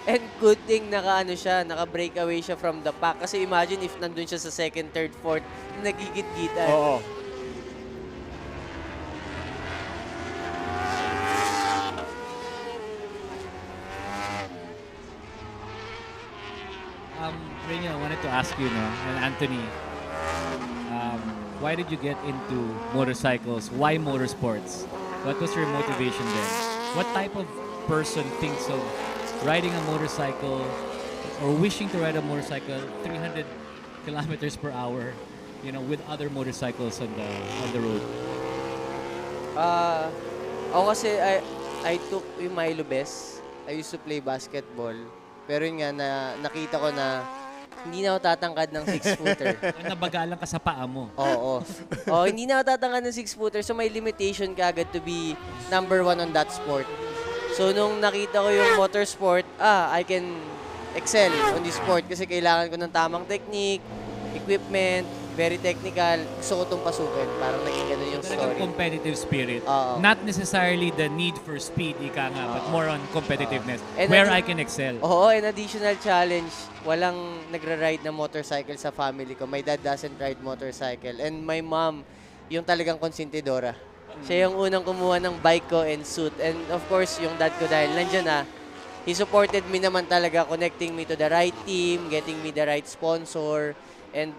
And good thing naka-breakaway siya from the pack. Kasi imagine if nandun siya sa second, third, fourth, nagigit-gitan. Oo. Renia, I wanted to ask you, and Anthony, why did you get into motorcycles? Why motorsports? What was your motivation then? What type of person thinks of riding a motorcycle or wishing to ride a motorcycle 300 kilometers per hour, with other motorcycles on the road? Ako kasi I took yung Milo Best. I used to play basketball. Pero yun nga, nakita ko na hindi na ako tatangkad ng 6-footer. Nabagalan ka sa paa mo. Oo. Hindi na ako tatangkad ng 6-footer. So may limitation ka agad to be number 1 on that sport. So nung nakita ko yung motorsport, I can excel on this sport kasi kailangan ko ng tamang technique, equipment, very technical. Gusto ko itong pasukin. Parang naging ganun yung story. Competitive spirit. Not necessarily the need for speed, ika nga, but more on competitiveness, where I can excel. Oo, an additional challenge. Walang nagra-ride na motorcycle sa family ko. My dad doesn't ride motorcycle. And my mom, yung talagang konsentidora. Siya yung unang kumuha ng bike ko and suit. And of course, yung dad ko dahil nandyan na, he supported me naman talaga, connecting me to the right team, getting me the right sponsor, and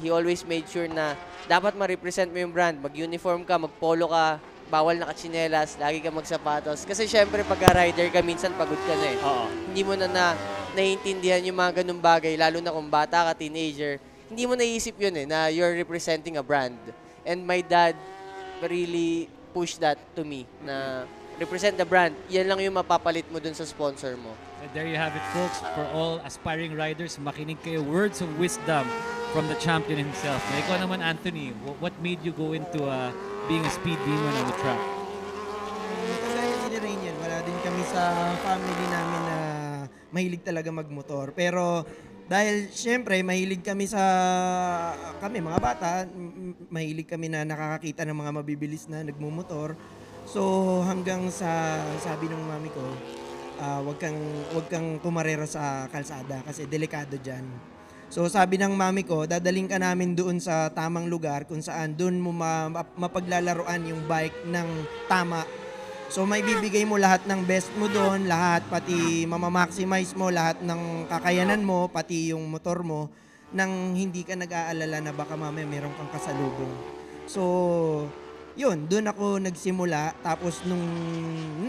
he always made sure na dapat ma-represent mo yung brand. Mag-uniform ka, mag-polo ka, bawal nakatsinelas, lagi ka magsapatos. Kasi syempre, pagka-rider ka, minsan pagod ka na eh. Hindi mo na naiintindihan yung mga ganung bagay, lalo na kung bata ka, teenager. Hindi mo naisip yun eh, na you're representing a brand. And my dad really pushed that to me, na represent the brand. Yan lang yung mapapalit mo dun sa sponsor mo. And there you have it, folks. For all aspiring riders, makinig kayo. Words of wisdom from the champion himself. Na ikaw naman, Anthony, what made you go into being a speed demon on the track? Kagaya ni Rain yan, wala din kami sa family namin na mahilig talaga magmotor. Pero dahil syempre mahilig kami kami mga bata, mahilig kami na nakakakita ng mga mabibilis na nagmumotor. So hanggang sa sabi ng mami ko, wag kang pumarera sa kalsada kasi delikado diyan. So sabi ng mami ko, dadaling ka namin doon sa tamang lugar kung saan doon mo mapaglalaruan yung bike ng tama. So may bibigay mo lahat ng best mo doon, lahat, pati mamamaximize mo lahat ng kakayanan mo, pati yung motor mo, nang hindi ka nag-aalala na baka mamaya meron kang kasalubong. So, yun, doon ako nagsimula. Tapos nung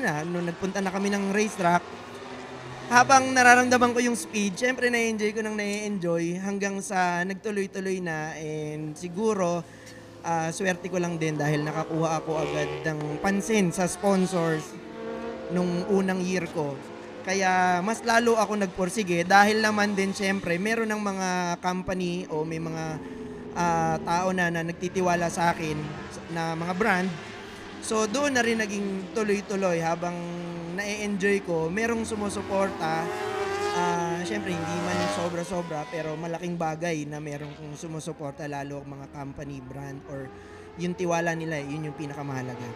nagpunta na kami ng racetrack, habang nararamdaman ko yung speed, syempre na-enjoy ko nang na-enjoy hanggang sa nagtuloy-tuloy na, and siguro, swerte ko lang din dahil nakakuha ako agad ng pansin sa sponsors nung unang year ko. Kaya mas lalo ako nagporsige dahil naman din syempre meron ng mga company o may mga tao na nagtitiwala sa akin na mga brand. So doon na rin naging tuloy-tuloy habang na-enjoy ko. Merong sumusuporta. Siyempre, hindi man sobra-sobra, pero malaking bagay na merong kung sumusuporta, lalo mga company, brand, or yung tiwala nila, yun yung pinakamahalaga.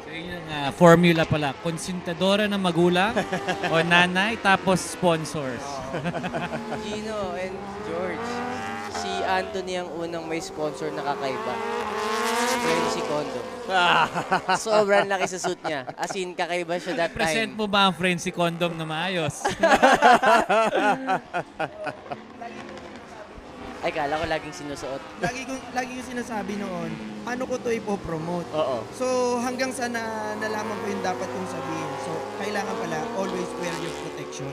So yun yung formula pala, konsintadora ng magulang o nanay, tapos sponsors. Gino and George, si Anthony ang unang may sponsor na kakaiba. Si Kondo. Sobrang laki sa suit niya. As in, kakaiba siya that Present time. mo ba ang Frenzy Condom na maayos? Ay, kala ko laging sinusuot. Lagi ko sinasabi noon, paano ko to ipopromote? Oo. So hanggang sa nalaman ko yung dapat kong sabihin. So kailangan pala always wear your protection.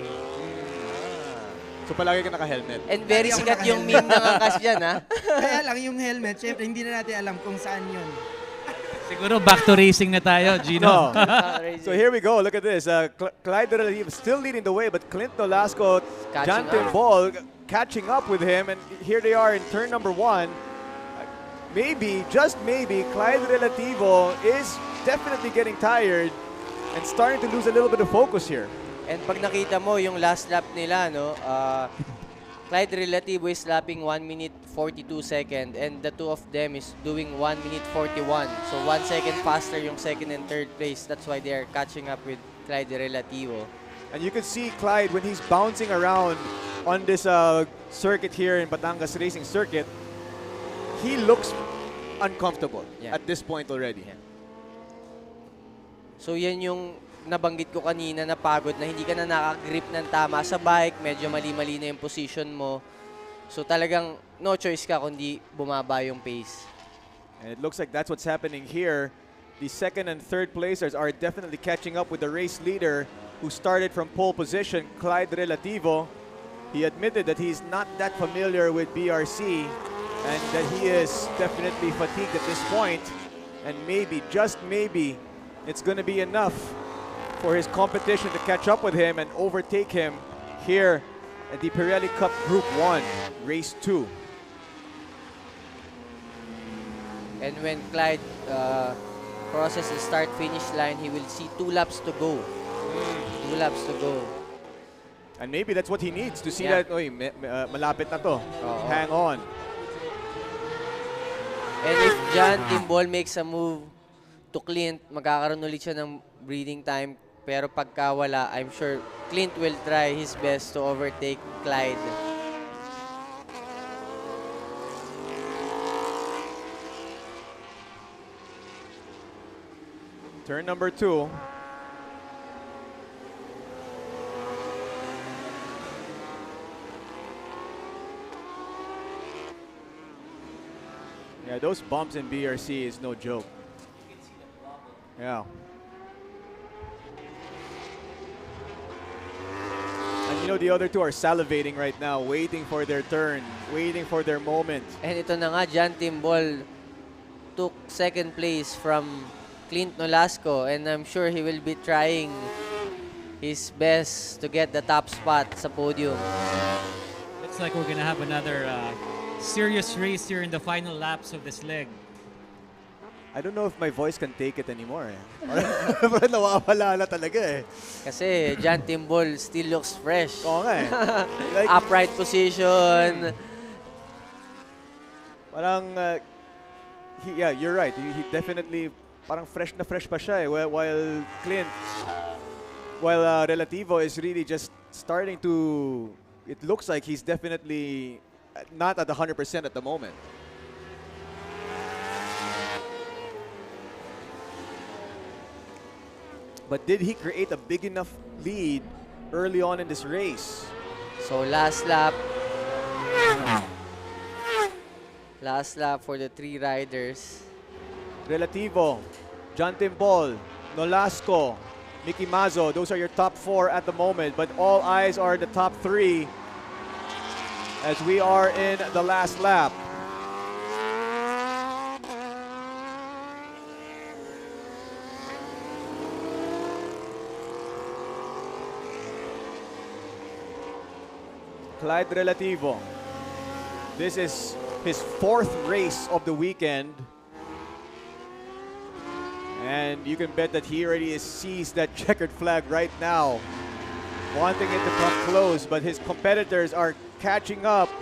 So palagi ka naka-helmet. And very Lagi ako sikat yung meme ng angkas dyan, ha? Kaya lang yung helmet, syempre hindi na natin alam kung saan yun. Siguro back to racing na tayo, Gino. No. So here we go. Look at this. Clyde Relativo still leading the way, but Clint Nolasco, John Timbol catching up with him, and here they are in turn number 1. Maybe, just maybe, Clyde Relativo is definitely getting tired and starting to lose a little bit of focus here. And pag nakita mo yung last lap nila, no, Clyde Relativo is lapping 1 minute 42 second, and the two of them is doing 1 minute 41. So 1 second faster yung second and third place. That's why they are catching up with Clyde Relativo. And you can see Clyde when he's bouncing around on this circuit here in Batangas Racing Circuit, he looks uncomfortable at this point already. Yeah. So yan yung nabanggit ko kanina na pagod na hindi ka na nakagrip ng tama sa bike, medyo mali-mali na yung position mo. So talagang no choice ka kundi bumaba yung pace. And it looks like that's what's happening here. The second and third placers are definitely catching up with the race leader who started from pole position, Clyde Relativo. He admitted that he's not that familiar with BRC and that he is definitely fatigued at this point. And maybe, just maybe, it's going to be enough for his competition to catch up with him and overtake him here at the Pirelli Cup Group 1, Race 2. And when Clyde crosses the start-finish line, he will see 2 laps to go. 2 laps to go. And maybe that's what he needs to see that, oy, malapit na to. Hang on. And if John Timbol makes a move to Clint, magkakaroon ulit siya ng breathing time. Pero pagka wala, I'm sure Clint will try his best to overtake Clyde. Turn number 2. Yeah, those bumps in BRC is no joke. Yeah. And you know, the other two are salivating right now, waiting for their turn, waiting for their moment. And ito na nga, John Timbol took second place from Clint Nolasco, and I'm sure he will be trying his best to get the top spot sa podium. Looks like we're gonna have another serious race here in the final laps of this leg. I don't know if my voice can take it anymore. Parang nawawala na talaga eh. Kasi John Timbol still looks fresh. Oo nga eh. Like, upright position. Parang, yeah, you're right. He definitely, parang fresh na fresh pa siya eh. While Relativo is really just starting to, it looks like he's definitely not at 100% at the moment. But did he create a big enough lead early on in this race? So last lap. Last lap for the 3 riders. Relativo, John Timbol, Nolasco, Mickey Mazzo, those are your top 4 at the moment, but all eyes are the top 3 as we are in the last lap. Clyde Relativo. This is his 4th race of the weekend. And you can bet that he already sees that checkered flag right now, wanting it to come close, but his competitors are catching up.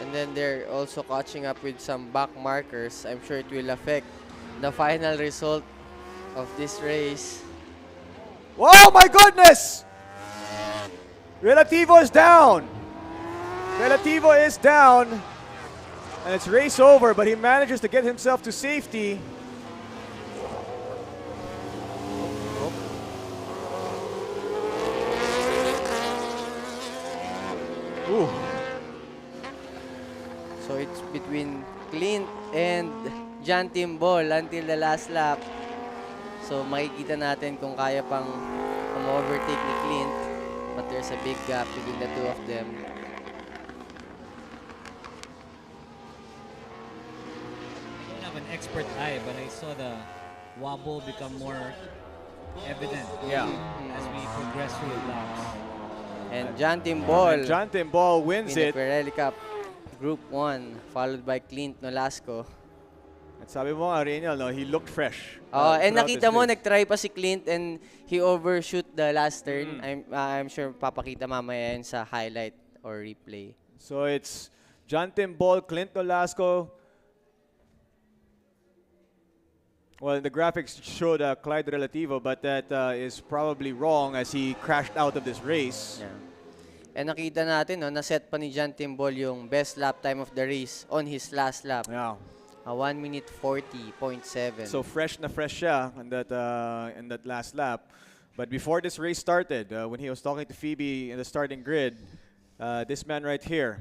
And then they're also catching up with some back markers. I'm sure it will affect the final result of this race. Oh my goodness! Relativo is down. Relativo is down. And it's race over, but he manages to get himself to safety. Ooh. So it's between Clint and John Timbol until the last lap. So makikita natin kung kaya pang overtake ni Clint. But there's a big gap between the two of them. I don't have an expert eye, but I saw the wobble become more evident as we progress through the laps. And John Timbol. John Timbol wins it. In the Pirelli Cup Group 1, followed by Clint Nolasco. At sabi mo nga, Reniel, no, he looked fresh. And nakita mo, nag-try pa si Clint and he overshoot the last turn. I'm sure papakita mamaya yun sa highlight or replay. So it's John Timbol, Clint Nolasco. Well, the graphics showed Clyde Relativo, but that is probably wrong as he crashed out of this race. Yeah. And nakita natin, no, na-set pa ni John Timbol yung best lap time of the race on his last lap. Yeah. 1 minute 40.7. So fresh na fresh siya in that last lap. But before this race started, when he was talking to Phoebe in the starting grid, this man right here,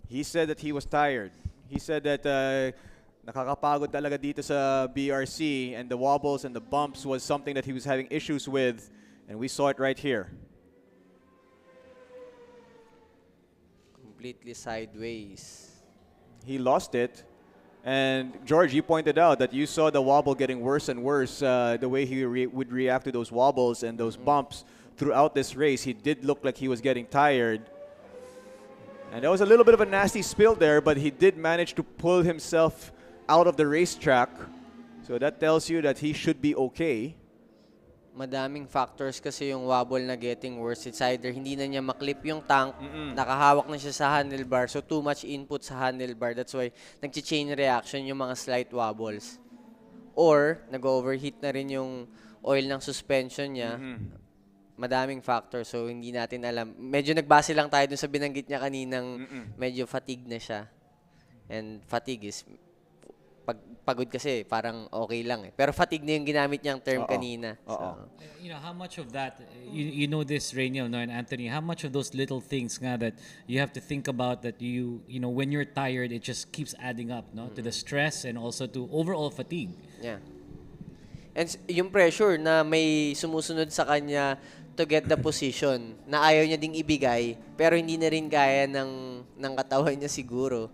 he said that he was tired. He said that nakakapagod talaga dito sa BRC, and the wobbles and the bumps was something that he was having issues with, and we saw it right here. Completely sideways. He lost it. And George, you pointed out that you saw the wobble getting worse and worse, the way he would react to those wobbles and those bumps throughout this race. He did look like he was getting tired. And there was a little bit of a nasty spill there, but he did manage to pull himself out of the racetrack. So that tells you that he should be okay. Madaming factors kasi yung wobble na getting worse. It's either hindi na niya maklip yung tank, nakahawak na siya sa handlebar, so too much input sa handlebar. That's why nag-chain reaction yung mga slight wobbles. Or nag-overheat na rin yung oil ng suspension niya. Madaming factors, so hindi natin alam. Medyo nagbase lang tayo dun sa binanggit niya kaninang medyo fatigue na siya. And fatigue is pagod kasi parang okay lang eh. Pero fatigue na yung ginamit niyang term kanina. So. You know, how much of that, you know this, Rainiel, no, and Anthony, how much of those little things nga that you have to think about that you know, when you're tired, it just keeps adding up, no, to the stress and also to overall fatigue. Yeah. And yung pressure na may sumusunod sa kanya to get the position na ayaw niya ding ibigay pero hindi na rin kaya ng katawan niya siguro.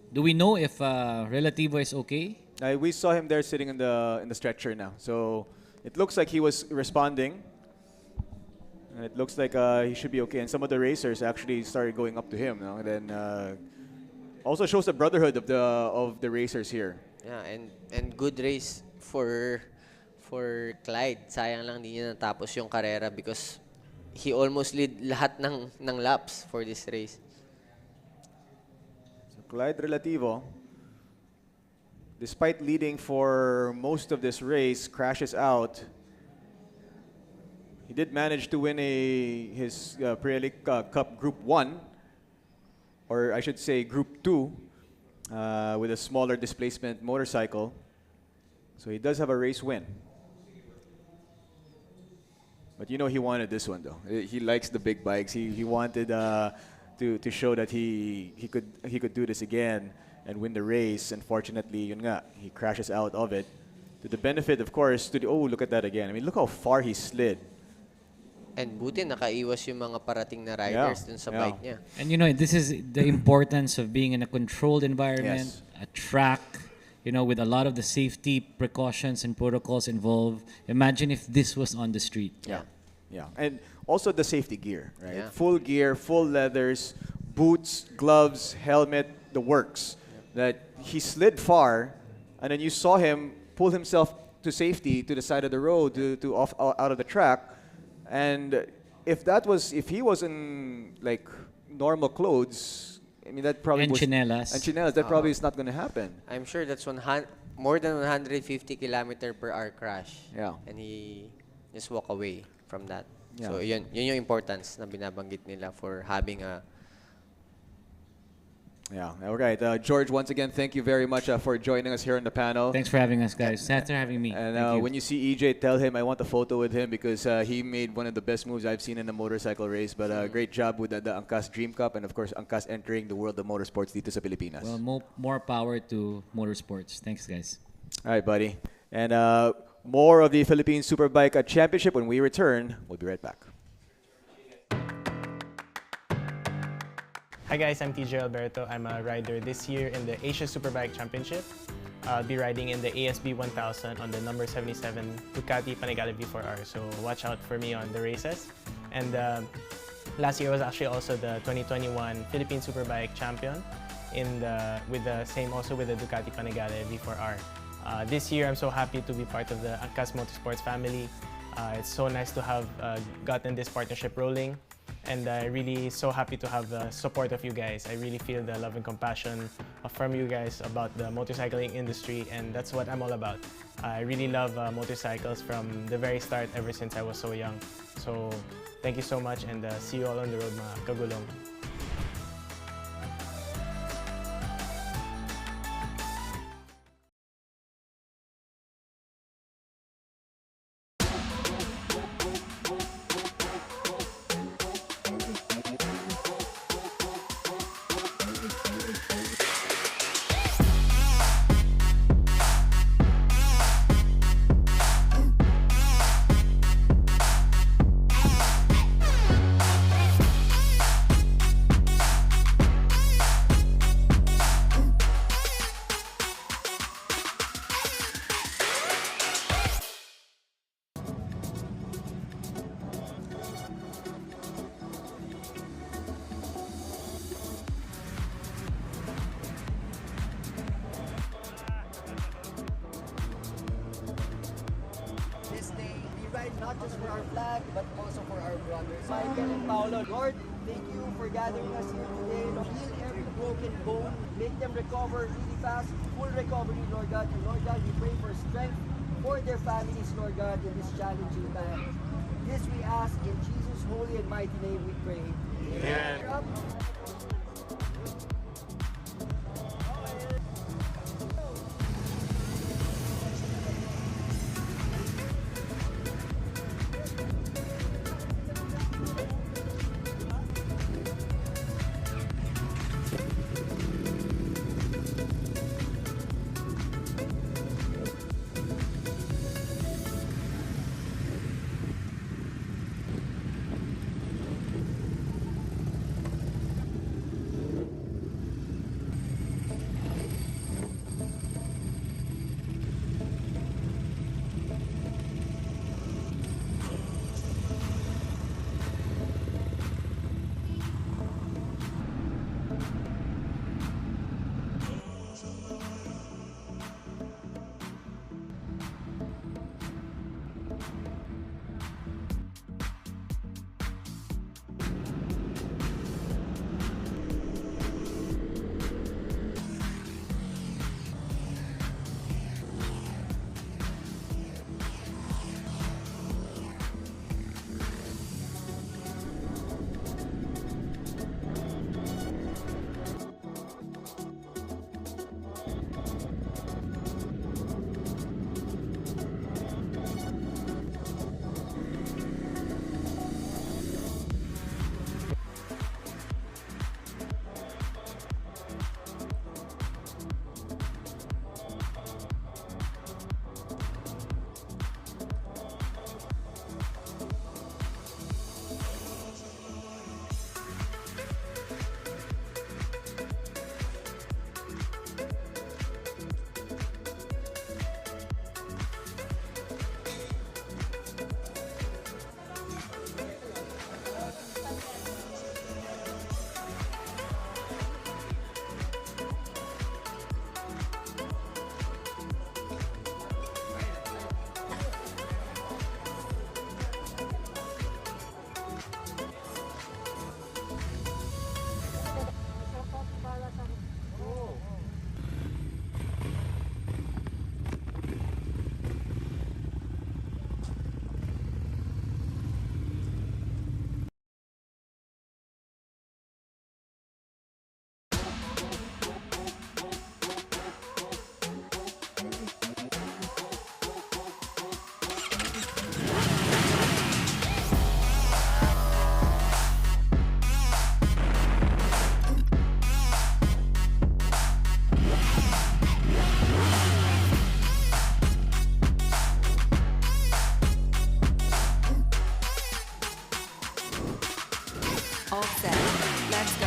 Do we know if Relativo is okay? We saw him there sitting in the stretcher now. So it looks like he was responding. And it looks like he should be okay. And some of the racers actually started going up to him. No? And then also shows the brotherhood of the racers here. Yeah, and good race for Clyde. Sayang lang di niya natapos yung karera because he almost lead lahat ng laps for this race. So Clyde Relativo, despite leading for most of this race, crashes out. He did manage to win his Pirelli Cup Group 1, or I should say Group 2, with a smaller displacement motorcycle. So he does have a race win. But you know he wanted this one though. He likes the big bikes. He wanted to show that he could do this again and win the race. Unfortunately, yun nga, he crashes out of it. To the benefit, of course, oh, look at that again. I mean, look how far he slid. And buti nakaiwas yung mga parating na riders dun sa bike niya. And you know, this is the importance of being in a controlled environment, a track, you know, with a lot of the safety precautions and protocols involved. Imagine if this was on the street. Yeah. And also the safety gear, right? Yeah. Full gear, full leathers, boots, gloves, helmet, the works. That he slid far, and then you saw him pull himself to safety to the side of the road to out of the track. And if he was in like normal clothes, I mean that probably And was chinelas. and chinelas, that probably is not going to happen. I'm sure that's more than 150 km/h crash. Yeah. And he just walk away from that. Yeah. So yun yung importance na binabanggit nila for having a. Yeah, all right. George, once again, thank you very much for joining us here on the panel. Thanks for having us, guys. Thanks for having me. Thank And you. when you see EJ, tell him I want a photo with him because he made one of the best moves I've seen in a motorcycle race. But great job with the Angkas Dream Cup and, of course, Angkas entering the world of motorsports dito sa Pilipinas. Well, more power to motorsports. Thanks, guys. All right, buddy. And more of the Philippine Superbike Championship when we return. We'll be right back. Hi guys, I'm TJ Alberto. I'm a rider this year in the Asia Superbike Championship. I'll be riding in the ASB 1000 on the number 77 Ducati Panigale V4R. So watch out for me on the races. And last year was actually also the 2021 Philippine Superbike champion with the Ducati Panigale V4R. This year, I'm so happy to be part of the Angkas Motorsports family. It's so nice to have gotten this partnership rolling. And I'm really so happy to have the support of you guys. I really feel the love and compassion from you guys about the motorcycling industry, and that's what I'm all about. I really love motorcycles from the very start, ever since I was so young. So thank you so much, and see you all on the road, mga kagulong. Not just for our flag, but also for our brothers. Michael and Paolo, Lord, thank you for gathering us here today. Lord, heal every broken bone, make them recover really fast, full recovery, Lord God. And Lord God, we pray for strength for their families, Lord God, in this challenging time. This we ask in Jesus' holy and mighty name we pray. Amen. All set. Let's go.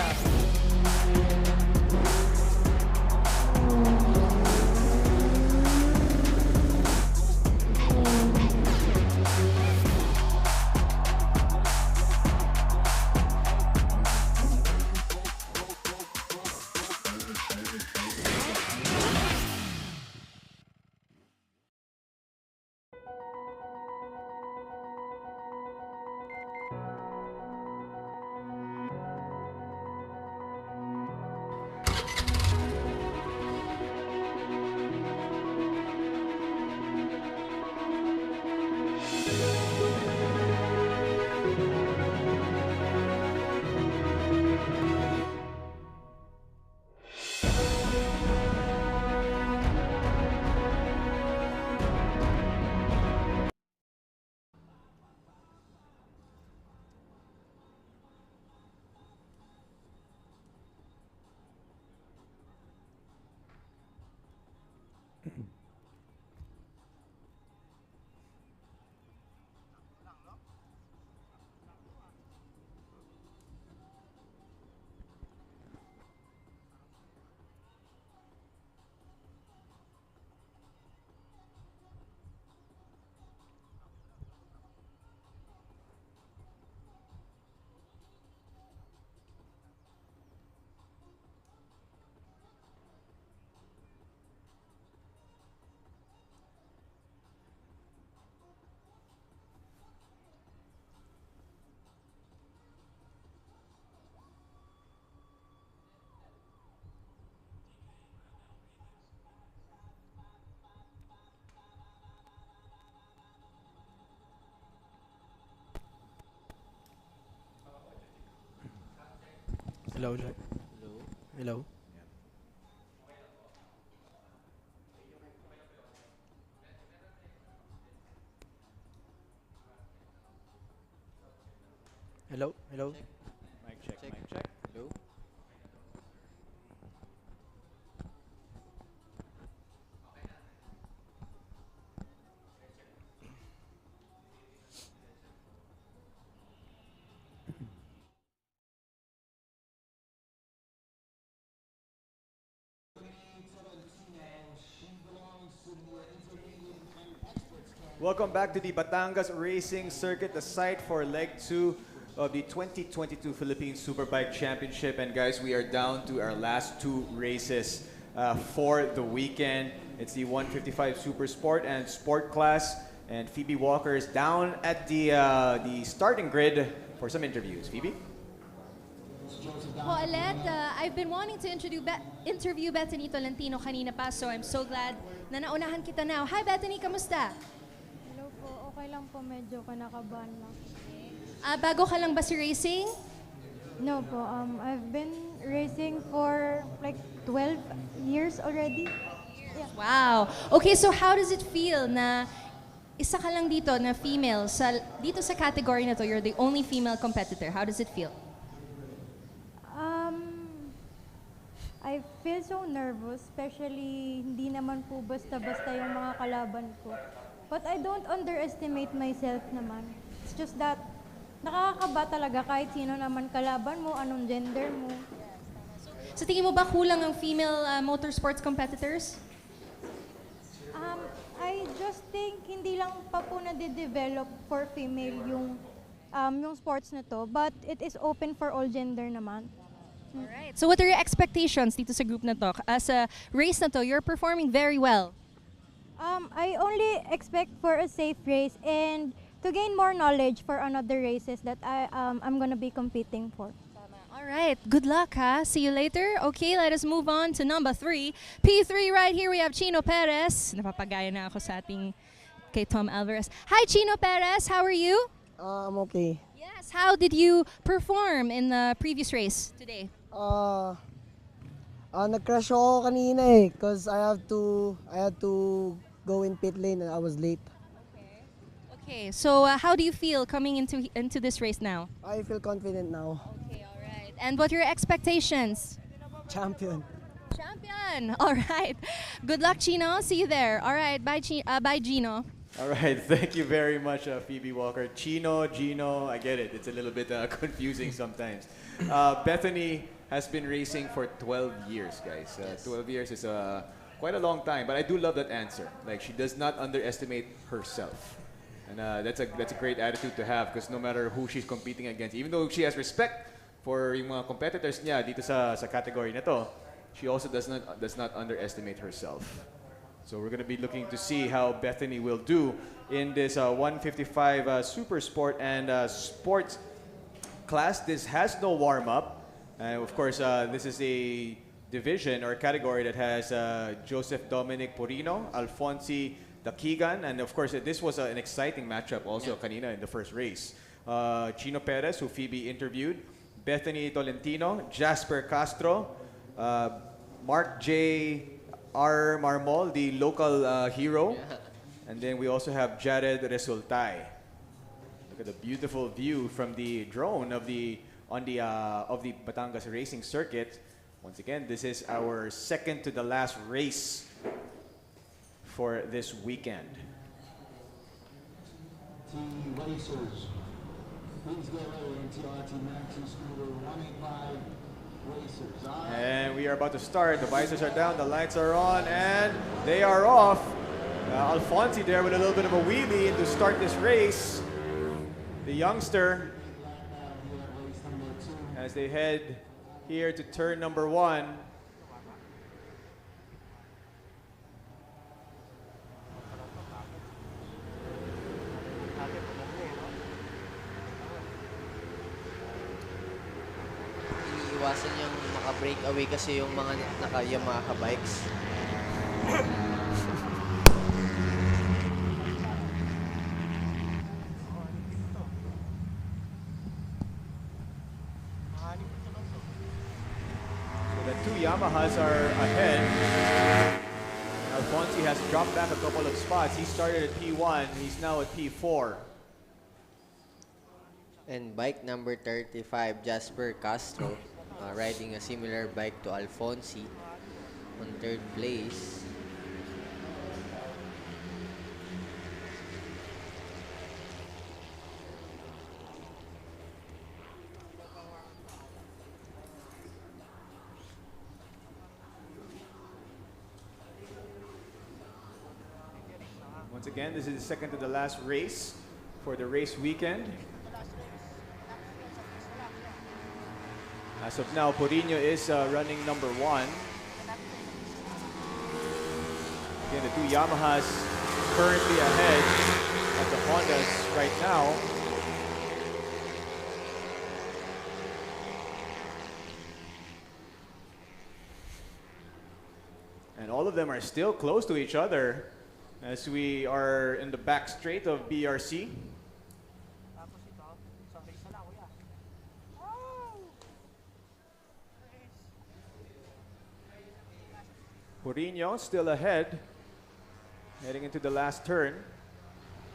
Hello, Jack. Hello. Hello, hello. Mic check, mic check. Hello. Welcome back to the Batangas Racing Circuit, the site for leg 2 of the 2022 Philippine Superbike Championship. And guys, we are down to our last 2 races for the weekend. It's the 155 Super Sport and Sport class. And Phoebe Walker is down at the starting grid for some interviews. Phoebe? Paulette, I've been wanting to interview Bethany Tolentino kanina pa, so I'm so glad na naunahan kita now. Hi Bethany, kamusta? Hello po, okay lang po, medyo kinakabahan lang. Bago ka lang ba si racing? No po, I've been racing for like 12 years already. Yeah. Wow. Okay, so how does it feel na isa ka lang dito na female dito sa category na to, you're the only female competitor. How does it feel? I feel so nervous, especially hindi naman po basta-basta yung mga kalaban ko. But I don't underestimate myself naman. It's just that nakakakaba talaga kahit sino naman kalaban mo, anong gender mo. Sa tingin mo ba kulang ang female motorsports competitors? I just think hindi lang pa po na-develop for female yung sports na to, but it is open for all gender naman. Alright. So what are your expectations dito sa group na to? As a race na to, you're performing very well. I only expect for a safe race and to gain more knowledge for another races that I'm gonna be competing for. Alright, good luck ha. See you later. Okay, let us move on to number 3. P3 right here, we have Chino Perez. Napapagaya na ako sa ating kay Tom Alvarez. Hi Chino Perez, how are you? I'm okay. Yes, how did you perform in the previous race today? Nag-crash ako kanina eh, cause I had to go in pit lane and I was late. Okay, so how do you feel coming into this race now? I feel confident now. Okay, all right. And what are your expectations? Champion. Champion. All right. Good luck, Chino. See you there. All right. Bye, Gino. All right, thank you very much, Phoebe Walker. Chino, Gino, I get it. It's a little bit confusing sometimes. Bethany has been racing for 12 years, guys. 12 years is quite a long time, but I do love that answer. Like, she does not underestimate herself. And that's a great attitude to have because no matter who she's competing against, even though she has respect for yung mga competitors niya dito sa category na to, she also does not underestimate herself. So we're going to be looking to see how Bethany will do in this 155 Super Sport and Sports class. This has no warm-up. Of course, this is a division or category that has Joseph Dominic Porino, Alfonsi Dakigan, and of course, this was an exciting matchup also kanina in the first race. Chino Perez, who Phoebe interviewed, Bethany Tolentino, Jasper Castro, Mark J. R. Marmol, the local hero. And then we also have Jared Resultay. Look at the beautiful view from the drone of the Batangas racing circuit. Once again, this is our second to the last race for this weekend. Team racers, please get ready. NTRT Maxi Scooter 185 racers. And we are about to start. The visors are down, the lights are on, and they are off. Alfonsi there with a little bit of a wheelie to start this race. The youngster, as they head here to turn number 1. Iwasan yung maka-break away kasi yung mga naka-Yamaha bikes. So the two Yamahas are ahead. Alfonsi has dropped back a couple of spots. He started at P1. He's now at P4. And bike number 35, Jasper Castro, riding a similar bike to Alfonsi on 3rd place. Once again, this is the second to the last race for the race weekend. As of now, Porino is running number 1. Again, the two Yamahas currently ahead of the Hondas right now. And all of them are still close to each other as we are in the back straight of BRC. Porino still ahead, heading into the last turn.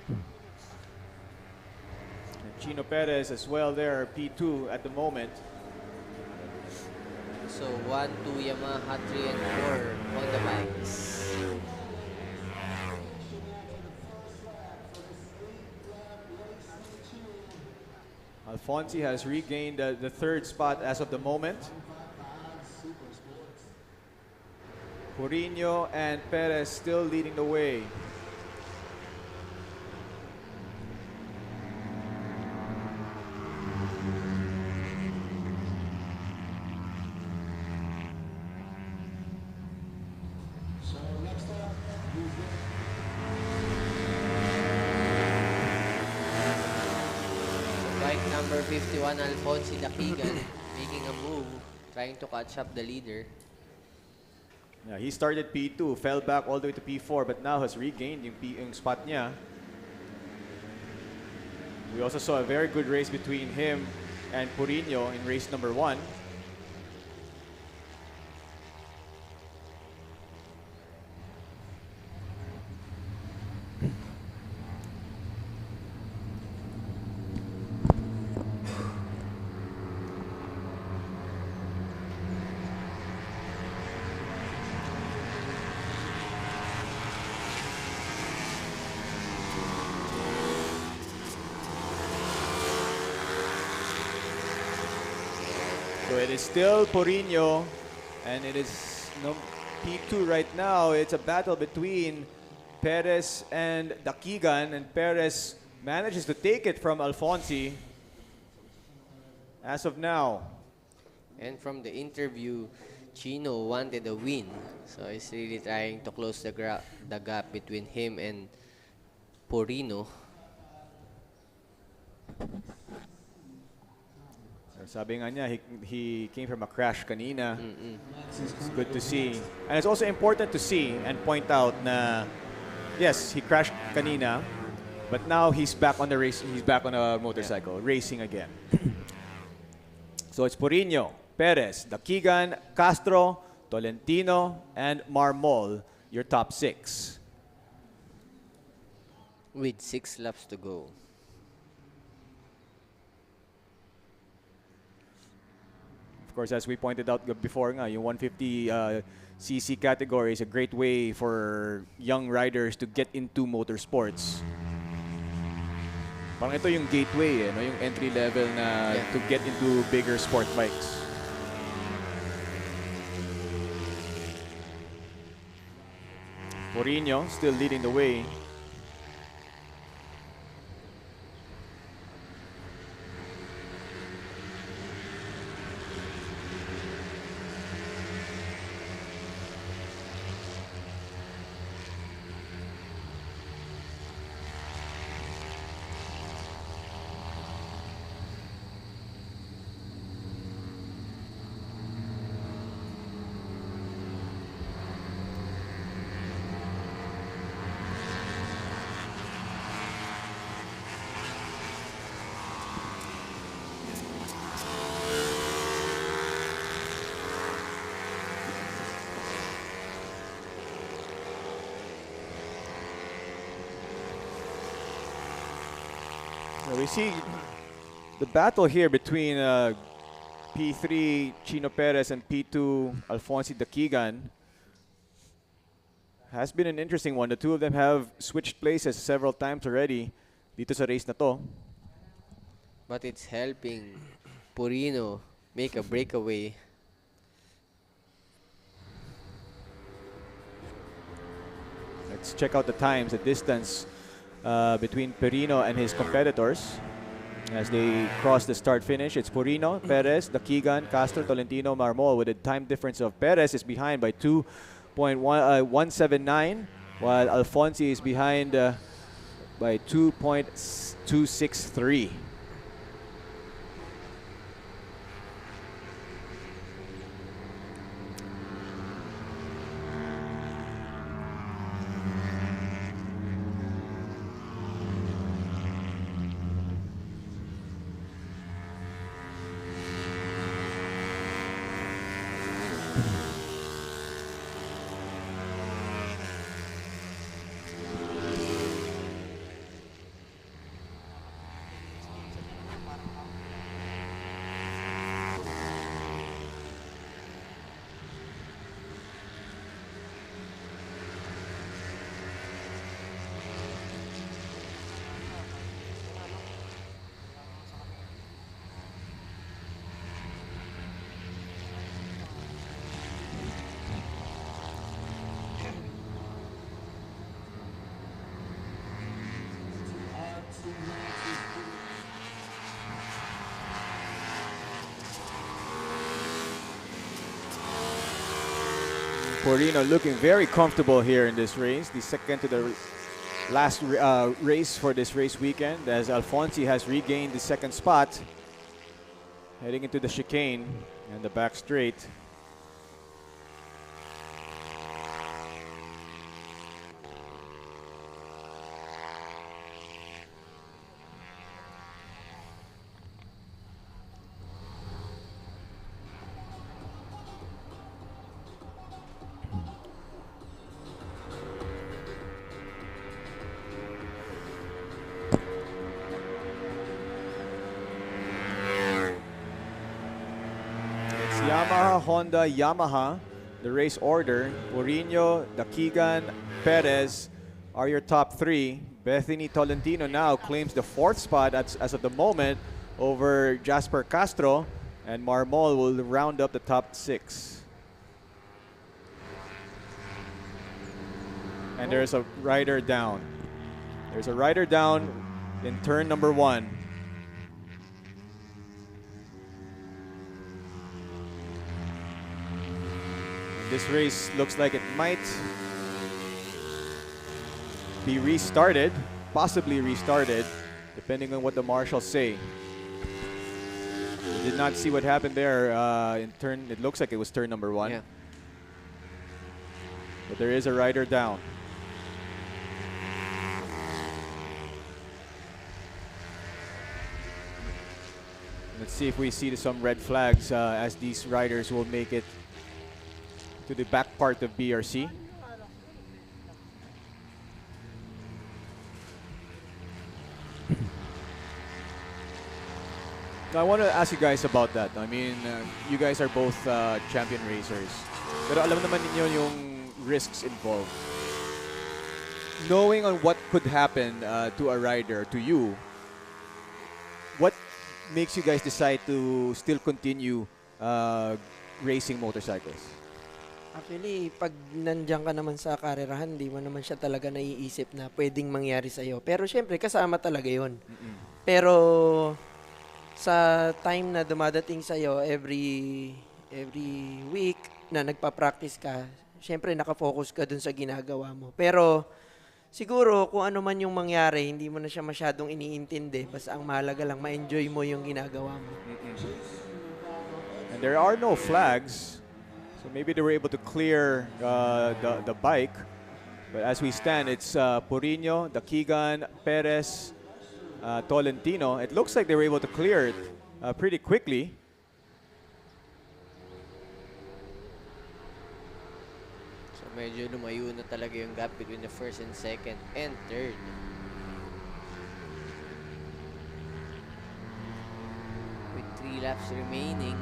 And Chino Perez as well there, P2 at the moment. So 1, 2 Yamaha, 3 and 4 on the bikes. Alfonsi has regained the 3rd spot as of the moment. Porino and Perez still leading the way. So next up, Bike number 51, Alfonsi Dakigan, making a move, trying to catch up the leader. Yeah, he started P2, fell back all the way to P4, but now has regained yung spot niya. We also saw a very good race between him and Porino in race number 1. So it is still Porino, and it is P2 right now. It's a battle between Perez and Dakigan, and Perez manages to take it from Alfonsi as of now. And from the interview, Chino wanted a win. So he's really trying to close the gap between him and Porino. Sabi nga niya, he came from a crash kanina. It's good to see. And it's also important to see and point out na, yes, he crashed kanina, but now he's back on the race. He's back on a motorcycle, racing again. So it's Porino, Perez, Dakigan, Castro, Tolentino, and Marmol, your top 6. With 6 laps to go. Of course, as we pointed out before nga, yung 150cc category is a great way for young riders to get into motorsports. Parang ito yung gateway, no? Yung entry level na to get into bigger sport bikes. Porino still leading the way. We see the battle here between P3 Chino Perez and P2 Alfonsi Dakigan has been an interesting one. The two of them have switched places several times already dito sa race na to. But it's helping Porino make a breakaway. Let's check out the times, the distance between Porino and his competitors as they cross the start-finish. It's Porino, Perez, Dakigan, Castro, Tolentino, Marmol, with a time difference of Perez is behind by 2.179, while Alfonsi is behind by 2.263. Porino looking very comfortable here in this race, the second to the last race for this race weekend, as Alfonsi has regained the second spot, heading into the chicane and the back straight. Yamaha, Honda, Yamaha, the race order. Porino, Dakigan, Perez are your top 3. Bethany Tolentino now claims the 4th spot as of the moment over Jasper Castro. And Marmol will round up the top 6. And there's a rider down. There's a rider down in turn number 1. This race looks like it might be restarted, possibly restarted, depending on what the marshals say. We did not see what happened there in turn. It looks like it was turn number 1. Yeah. But there is a rider down. Let's see if we see some red flags as these riders will make it to the back part of BRC. Now, I want to ask you guys about that. I mean, you guys are both champion racers. Pero alam naman ninyo yung risks involved. Knowing on what could happen to a rider, to you, what makes you guys decide to still continue racing motorcycles? Actually, pag nandiyan ka naman sa karerahan, di mo naman siya talaga naiisip na pwedeng mangyari sa'yo. Pero syempre, kasama talaga yon. Pero sa time na dumadating sa'yo, every week na nagpa-practice ka, syempre nakafocus ka dun sa ginagawa mo. Pero siguro kung ano man yung mangyari, hindi mo na siya masyadong iniintindi. Basta ang mahalaga lang, ma-enjoy mo yung ginagawa mo. And there are no flags. So maybe they were able to clear the bike. But as we stand, it's Porino, Dakigan, Perez, Tolentino. It looks like they were able to clear it pretty quickly. So medyo lumayo na talaga yung gap between the first and second and third. With 3 laps remaining.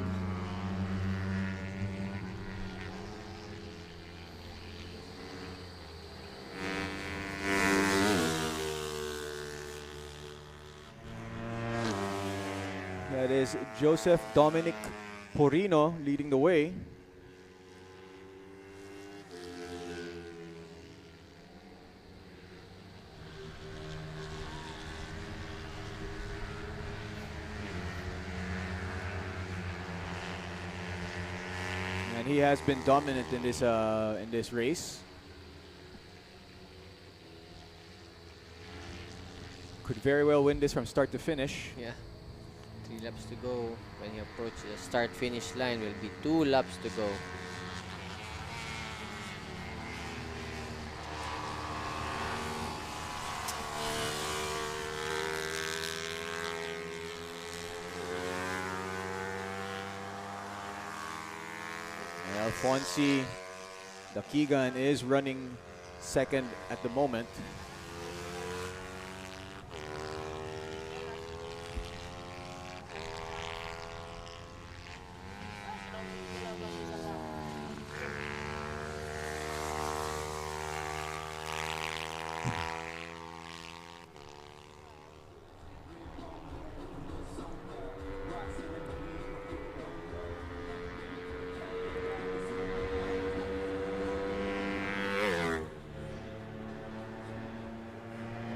That is Joseph Dominic Porino leading the way. And he has been dominant in this race. Could very well win this from start to finish. Yeah. 3 laps to go. When you approach the start-finish line, will be 2 laps to go. Alfonsi Dakigan is running second at the moment.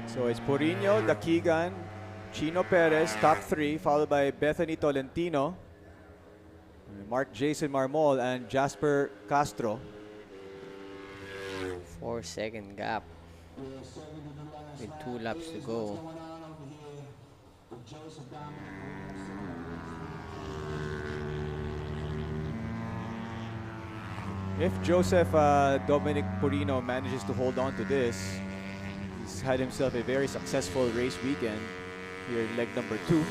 So it's Porino, Dakigan, Chino Perez, top 3, followed by Bethany Tolentino, Mark Jason Marmol, and Jasper Castro. 4-second gap with 2 laps to go. If Joseph Dominic Porino manages to hold on to this, he's had himself a very successful race weekend here in leg number 2.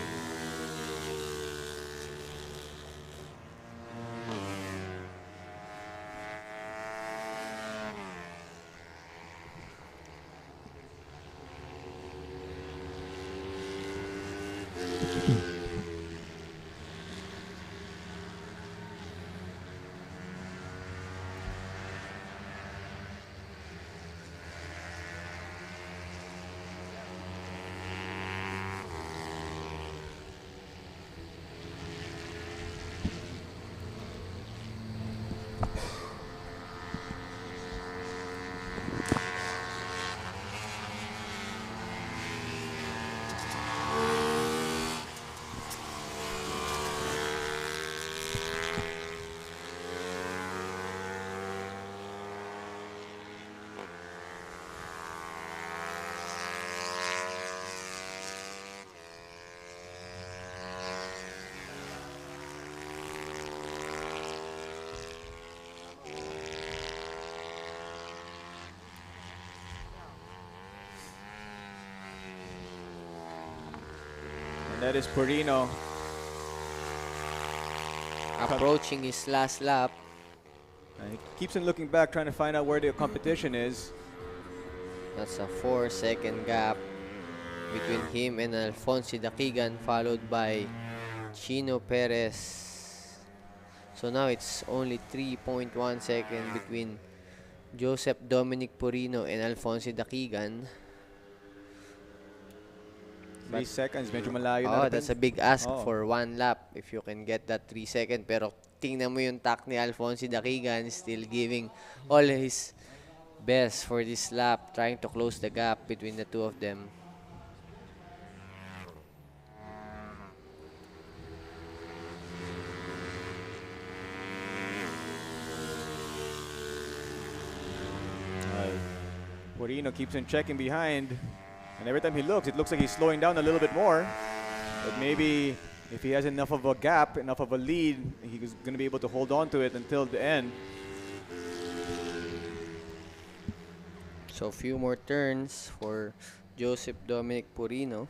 That is Purino. Approaching his last lap. And he keeps on looking back, trying to find out where the competition is. That's a 4-second gap between him and Alfonso Daquigan, followed by Chino Perez. So now it's only 3.1 seconds between Joseph Dominic Purino and Alfonso Daquigan. 3 seconds, medyo malayo na rin. That's a big ask for one lap if you can get that 3 seconds. Pero tingnan mo yung tack ni Alfonso Daquigan, still giving all his best for this lap, trying to close the gap between the two of them. Purino keeps on checking behind, and every time he looks, it looks like he's slowing down a little bit more. But maybe if he has enough of a gap, enough of a lead, he's going to be able to hold on to it until the end. So a few more turns for Joseph Dominic Purino.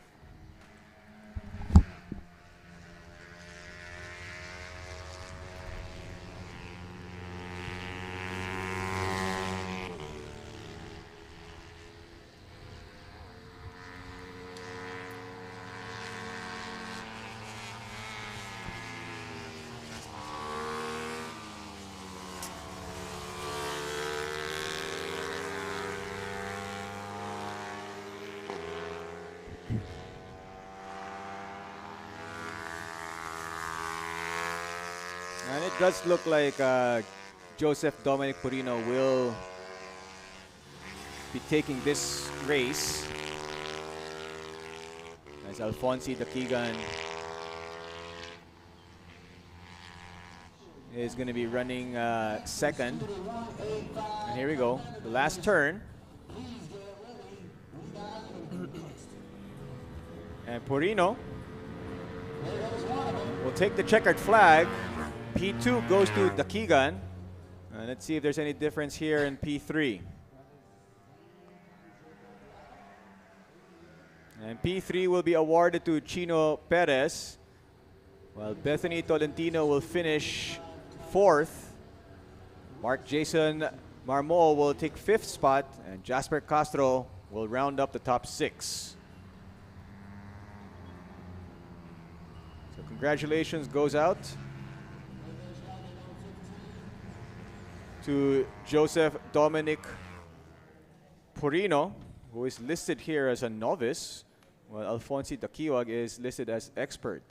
And it does look like Joseph Dominic Purino will be taking this race, as Alfonso Daquigan is going to be running second. And here we go, the last turn. And Purino will take the checkered flag. P2 goes to Daquigan. Let's see if there's any difference here in P3. And P3 will be awarded to Chino Perez, while Bethany Tolentino will finish 4th. Mark Jason Marmol will take 5th spot, and Jasper Castro will round up the top 6. So congratulations goes out to Joseph Dominic Purino, who is listed here as a novice, while Alfonso Daquigan is listed as expert.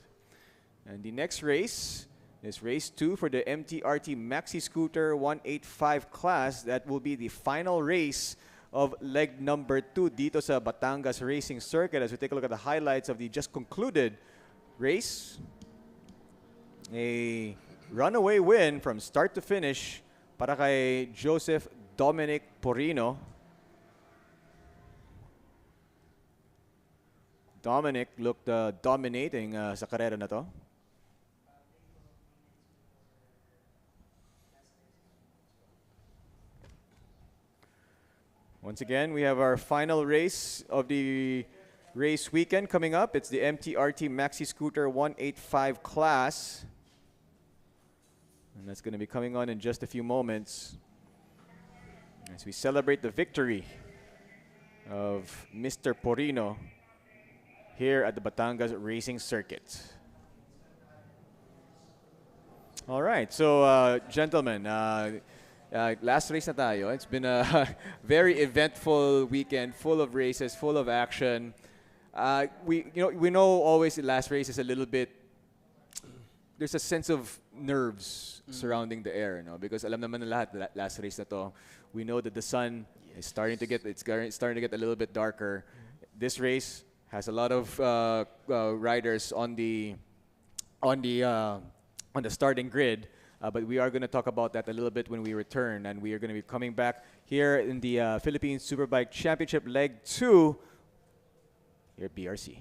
And the next race is race 2 for the MTRT Maxi Scooter 185 class. That will be the final race of leg number 2 dito sa Batangas Racing Circuit. As we take a look at the highlights of the just concluded race, a runaway win from start to finish para kay Joseph Dominic Purino. Dominic looked dominating sa karera na to. Once again, we have our final race of the race weekend coming up. It's the MTRT Maxi Scooter 185 class. And that's going to be coming on in just a few moments as we celebrate the victory of Mr. Purino here at the Batangas Racing Circuit. All right, so gentlemen, last race na tayo. It's been a very eventful weekend, full of races, full of action. We know always the last race is a little bit, there's a sense of nerves surrounding the air, because alam naman na lahat last race na to. We know that the sun is starting to get a little bit darker. This race has a lot of riders on the starting grid, but we are going to talk about that a little bit when we return, and we are going to be coming back here in the Philippine Superbike Championship Leg 2 here at BRC.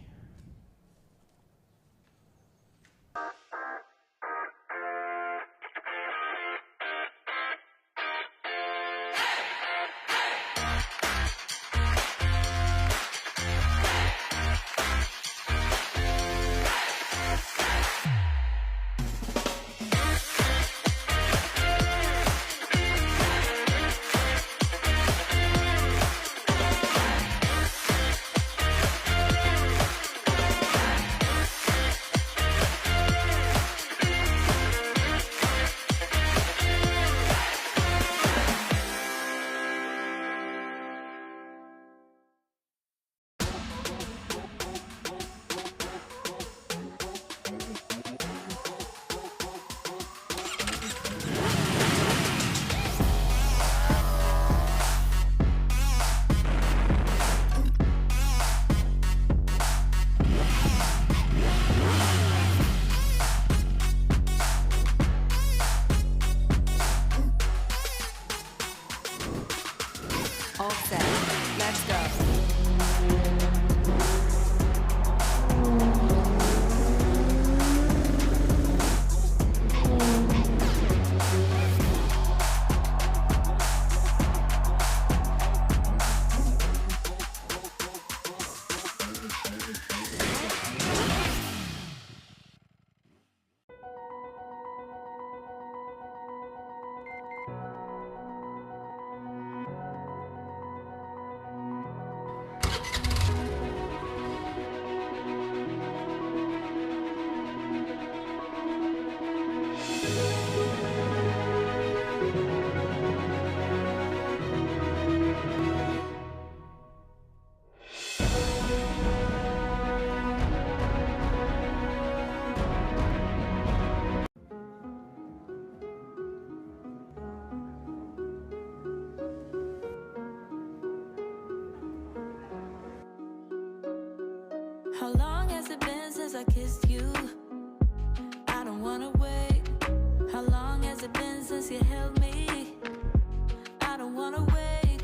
I kissed you. I don't wanna wait. How long has it been since you held me? I don't wanna wait.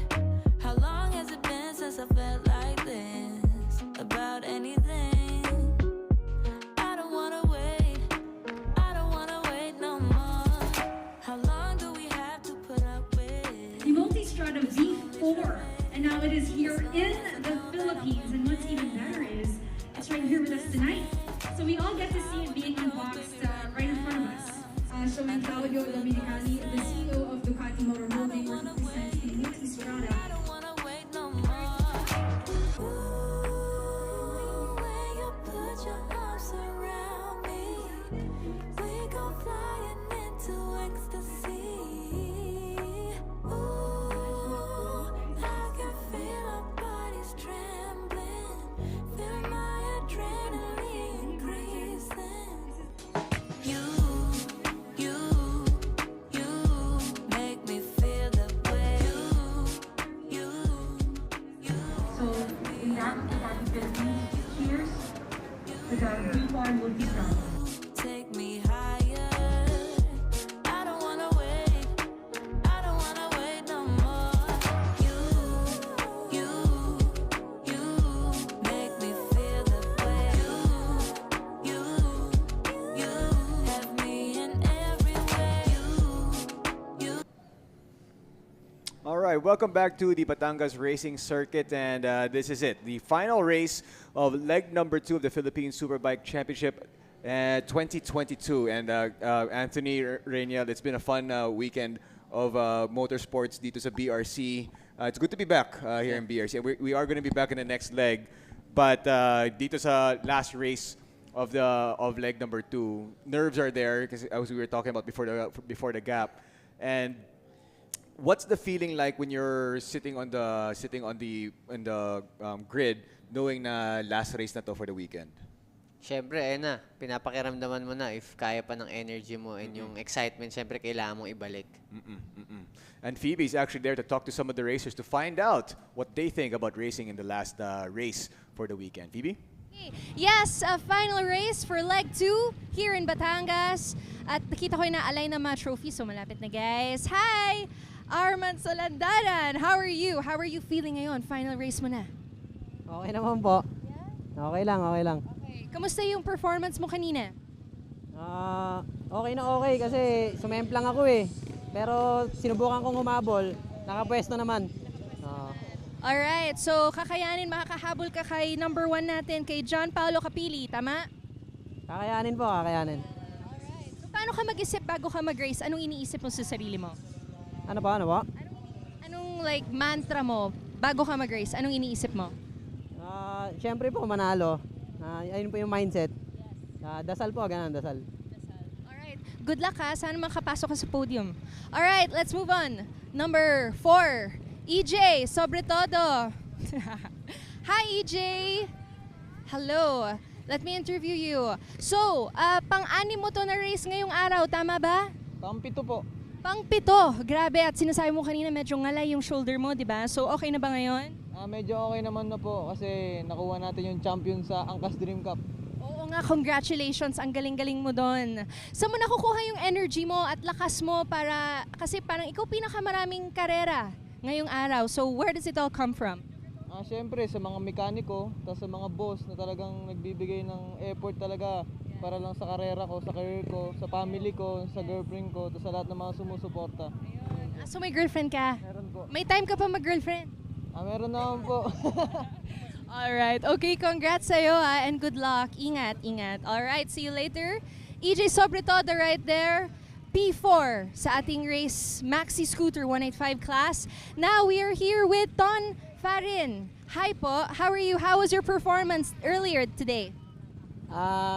How long has it been since I felt like this about anything? I don't wanna wait. I don't wanna wait no more. How long do we have to put up with? The Multistrada V4, and now it is here in the Philippines. And what's even better is it's right here with us tonight. So we all get to see it being unboxed right in front of us. So in Claudio Dominicali, the CEO of Ducati Motor Holding, represents the Multistrada. Put your arms around me. We go flying into ecstasy. Ooh, I can feel our bodies trembling. Feel my adrenaline increasing. You make me feel the way. So in that, cheers to the V4 Multistrada. Take me higher. I don't wanna wait. I don't wanna wait no more. You make me feel the way. You have me in every way. All right, welcome back to the Batangas Racing Circuit, and this is it, the final race of leg number 2 of the Philippine Superbike Championship 2022. And Anthony, Rainiel, it's been a fun weekend of motorsports dito sa BRC. It's good to be back here in BRC. We are going to be back in the next leg, but dito sa last race of leg number 2, nerves are there because as we were talking about before the gap. And what's the feeling like when you're sitting on the grid, knowing na last race na to for the weekend? Siyempre, na, pinapakiramdaman mo na if kaya pa ng energy mo and yung excitement, siyempre kailangan mong ibalik. And Phoebe is actually there to talk to some of the racers to find out what they think about racing in the last race for the weekend. Phoebe? Yes, a final race for leg 2 here in Batangas. At nakita ko yung na-align na mga trophies, so malapit na guys. Hi! Arman Solandaran, how are you? How are you feeling ngayon? Final race mo na. Okay naman po. Okay lang, okay lang. Okay. Kamusta yung performance mo kanina? Okay na okay kasi sumemplang ako eh. Pero sinubukan kong humabol, nakapwesto naman. Alright, so kakayanin, makakahabol ka kay number 1 natin, kay John Paulo Capili, tama? Kakayanin po, kakayanin. Alright, so paano ka mag-isip bago ka mag-race? Anong iniisip mo sa sarili mo? Ano po? Anong like mantra mo bago ka mag-race? Anong iniisip mo? Siyempre po, manalo. Ayun po yung mindset. Dasal po, ganun, dasal. Alright, good luck ha. Sana makapasok ka sa podium. Alright, let's move on. Number 4. EJ, sobre todo. Hi, EJ. Hello. Let me interview you. So, pang-anim mo to na race ngayong araw, tama ba? Pang-7 po. Pang-7. Grabe, at sinasabi mo kanina medyo ngalay yung shoulder mo, di ba? So, okay na ba ngayon? Medyo okay naman na po kasi nakuha natin yung champion sa Angkas Dream Cup. Oo nga, congratulations. Ang galing-galing mo doon. Saan mo nakukuha yung energy mo at lakas mo para, kasi parang ikaw pinakamaraming karera ngayong araw. So, where does it all come from? Siyempre, sa mga mekaniko, tapos sa mga boss na talagang nagbibigay ng effort talaga para lang sa karera ko, sa career ko, sa family ko, sa girlfriend ko, tapos sa lahat ng mga sumusuporta. So, may girlfriend ka? Meron po. May time ka pa mag-girlfriend? Meron naman po. Alright, okay, congrats sa'yo and good luck. Ingat, ingat. Alright, see you later. EJ Sobretodo right there. P4 sa ating race Maxi Scooter 185 class. Now we are here with Ton Farin. Hi po, how are you? How was your performance earlier today?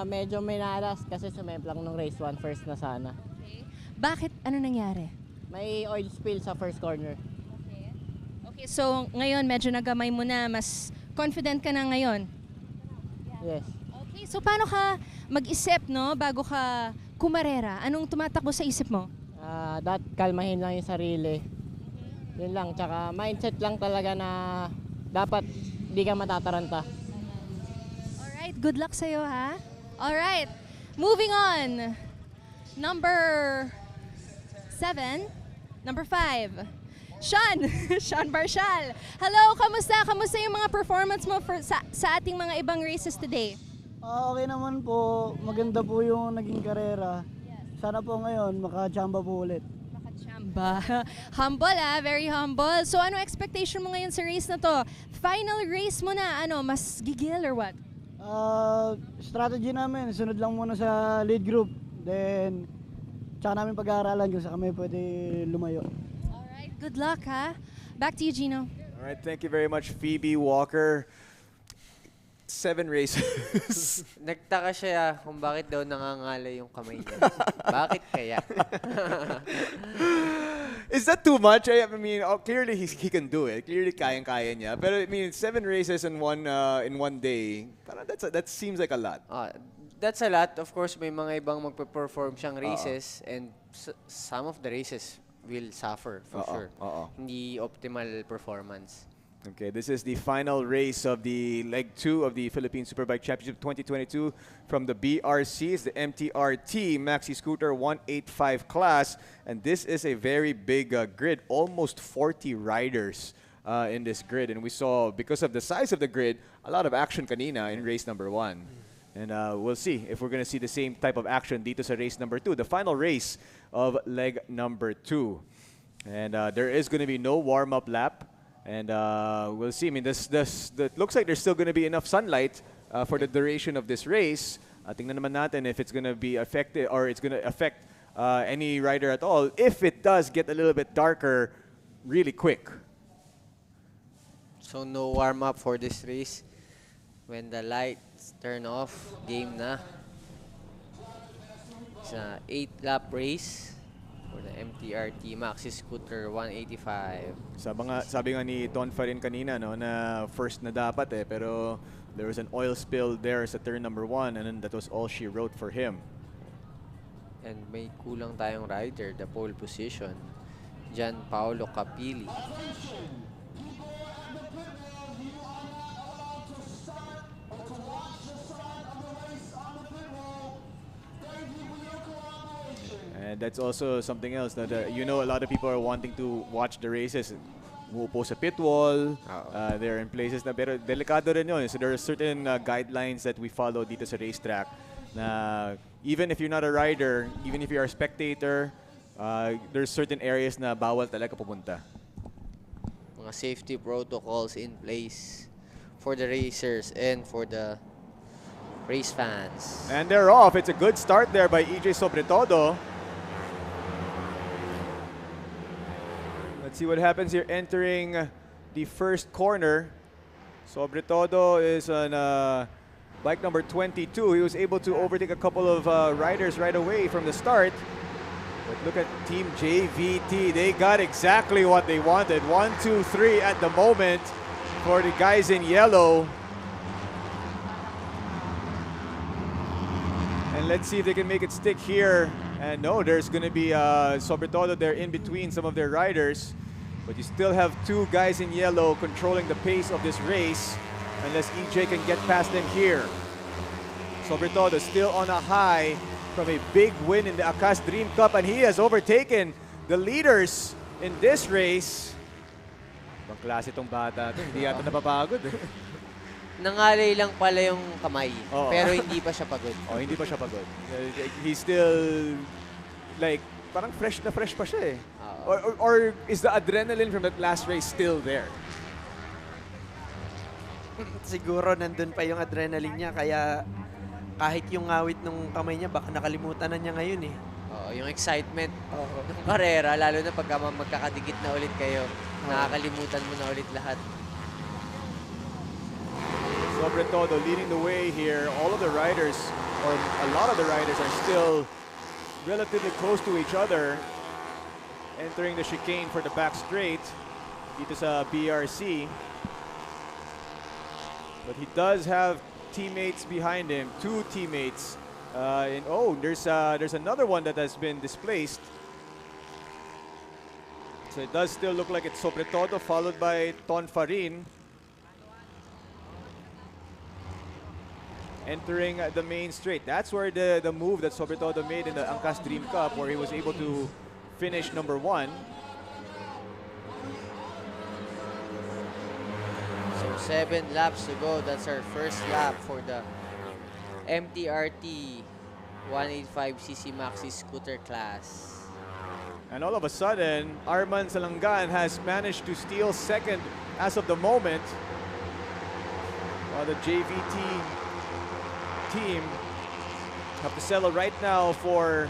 Medyo may naras kasi sumemplang nung race 1 first na sana. Okay. Bakit? Ano nangyari? May oil spill sa first corner. Okay, so ngayon medyo nagamay mo na, mas confident ka na ngayon? Yes. Okay, so paano ka mag-isip, no, bago ka kumarera? Anong tumatakbo sa isip mo? Kalmahin lang yung sarili. Yun lang, tsaka mindset lang talaga na dapat di ka matataranta. Alright, good luck sa'yo ha. All right. Moving on. Number 7. Number 5. Sean. Sean Barshal. Hello, kamusta? Kamusta yung mga performance mo sa ating mga ibang races today? Okay naman po. Maganda po yung naging karera. Sana po ngayon makachamba po ulit. Makachamba. Humble very humble. So ano expectation mo ngayon sa race na to? Final race mo na, mas gigil or what? Strategy namin, sunod lang muna sa lead group. Then, tsaka namin pag-aaralan kung saan kami pwede lumayo. Alright, good luck ha. Back to you, Gino. Alright, thank you very much, Phoebe Walker. 7 races. Nagtaka siya kung bakit daw nangangala yung kamay niya. Bakit kaya? Is that too much? I mean, clearly he can do it. Clearly kayang-kaya niya. Pero I mean, 7 races in one day, parang that seems like a lot. That's a lot. Of course, may mga ibang magpe-perform siyang races and some of the races will suffer for sure. Hindi optimal performance. Okay, this is the final race of the Leg 2 of the Philippine Superbike Championship 2022 from the BRCs, the MTRT Maxi Scooter 185 class. And this is a very big grid, almost 40 riders in this grid. And we saw, because of the size of the grid, a lot of action kanina in race number 1. And we'll see if we're going to see the same type of action dito sa race number 2, the final race of leg number 2. And there is going to be no warm-up lap. And we'll see. I mean, this looks like there's still going to be enough sunlight for the duration of this race. Tingnan naman natin if it's going to be affected or it's going to affect any rider at all. If it does get a little bit darker really quick. So no warm-up for this race. When the lights turn off, game na. It's an 8-lap race for the MTRT Maxi Scooter 185. Sabi nga ni Ton Farin kanina, no, na first na dapat pero there was an oil spill there sa turn number 1 and then that was all she wrote for him. And may kulang tayong rider, the pole position, Gian Paolo Capili. And that's also something else that a lot of people are wanting to watch the races. Umuupo sa pit wall. They're in places na pero delikado rin yun. So there are certain guidelines that we follow dito sa racetrack na even if you're not a rider, even if you're a spectator, there's certain areas na bawal talaga pupunta. Mga safety protocols in place for the racers and for the race fans. And they're off. It's a good start there by EJ Sobretodo. Let's see what happens here entering the first corner. Sobretodo is on bike number 22. He was able to overtake a couple of riders right away from the start. But look at Team JVT. They got exactly what they wanted. 1, 2, 3 at the moment for the guys in yellow. And let's see if they can make it stick here. And no, there's going to be Sobretodo there in between some of their riders. But you still have 2 guys in yellow controlling the pace of this race unless EJ can get past them here. Sobretodo still on a high from a big win in the Akas Dream Cup, and he has overtaken the leaders in this race. Ibang klase itong bata. Hindi yata napapagod. Nangalay lang pala yung kamay, pero hindi pa siya pagod. Hindi pa siya pagod. He's still like parang fresh na fresh pa siya eh. Or is the adrenaline from that last race still there? Siguro nandun pa yung adrenaline niya kaya kahit yung ngawit ng kamay niya baka nakalimutan na niya ngayon eh. Yung excitement ng karera, lalo na pagka magkakadikit na ulit kayo, nakakalimutan mo na ulit lahat. Sobretodo leading the way here. All of the riders, or a lot of the riders, are still relatively close to each other. Entering the chicane for the back straight dito sa BRC. But he does have teammates behind him, 2 teammates. There's another one that has been displaced. So it does still look like it's Sobretodo followed by Ton Farin. entering the main straight. That's where the move that Sobretodo made in the Angkas Dream Cup, where he was able to finish number 1. So 7 laps to go. That's our first lap for the MTRT 185cc Maxi scooter class. And all of a sudden, Arman Salangan has managed to steal second as of the moment. While the JVT team have to settle right now for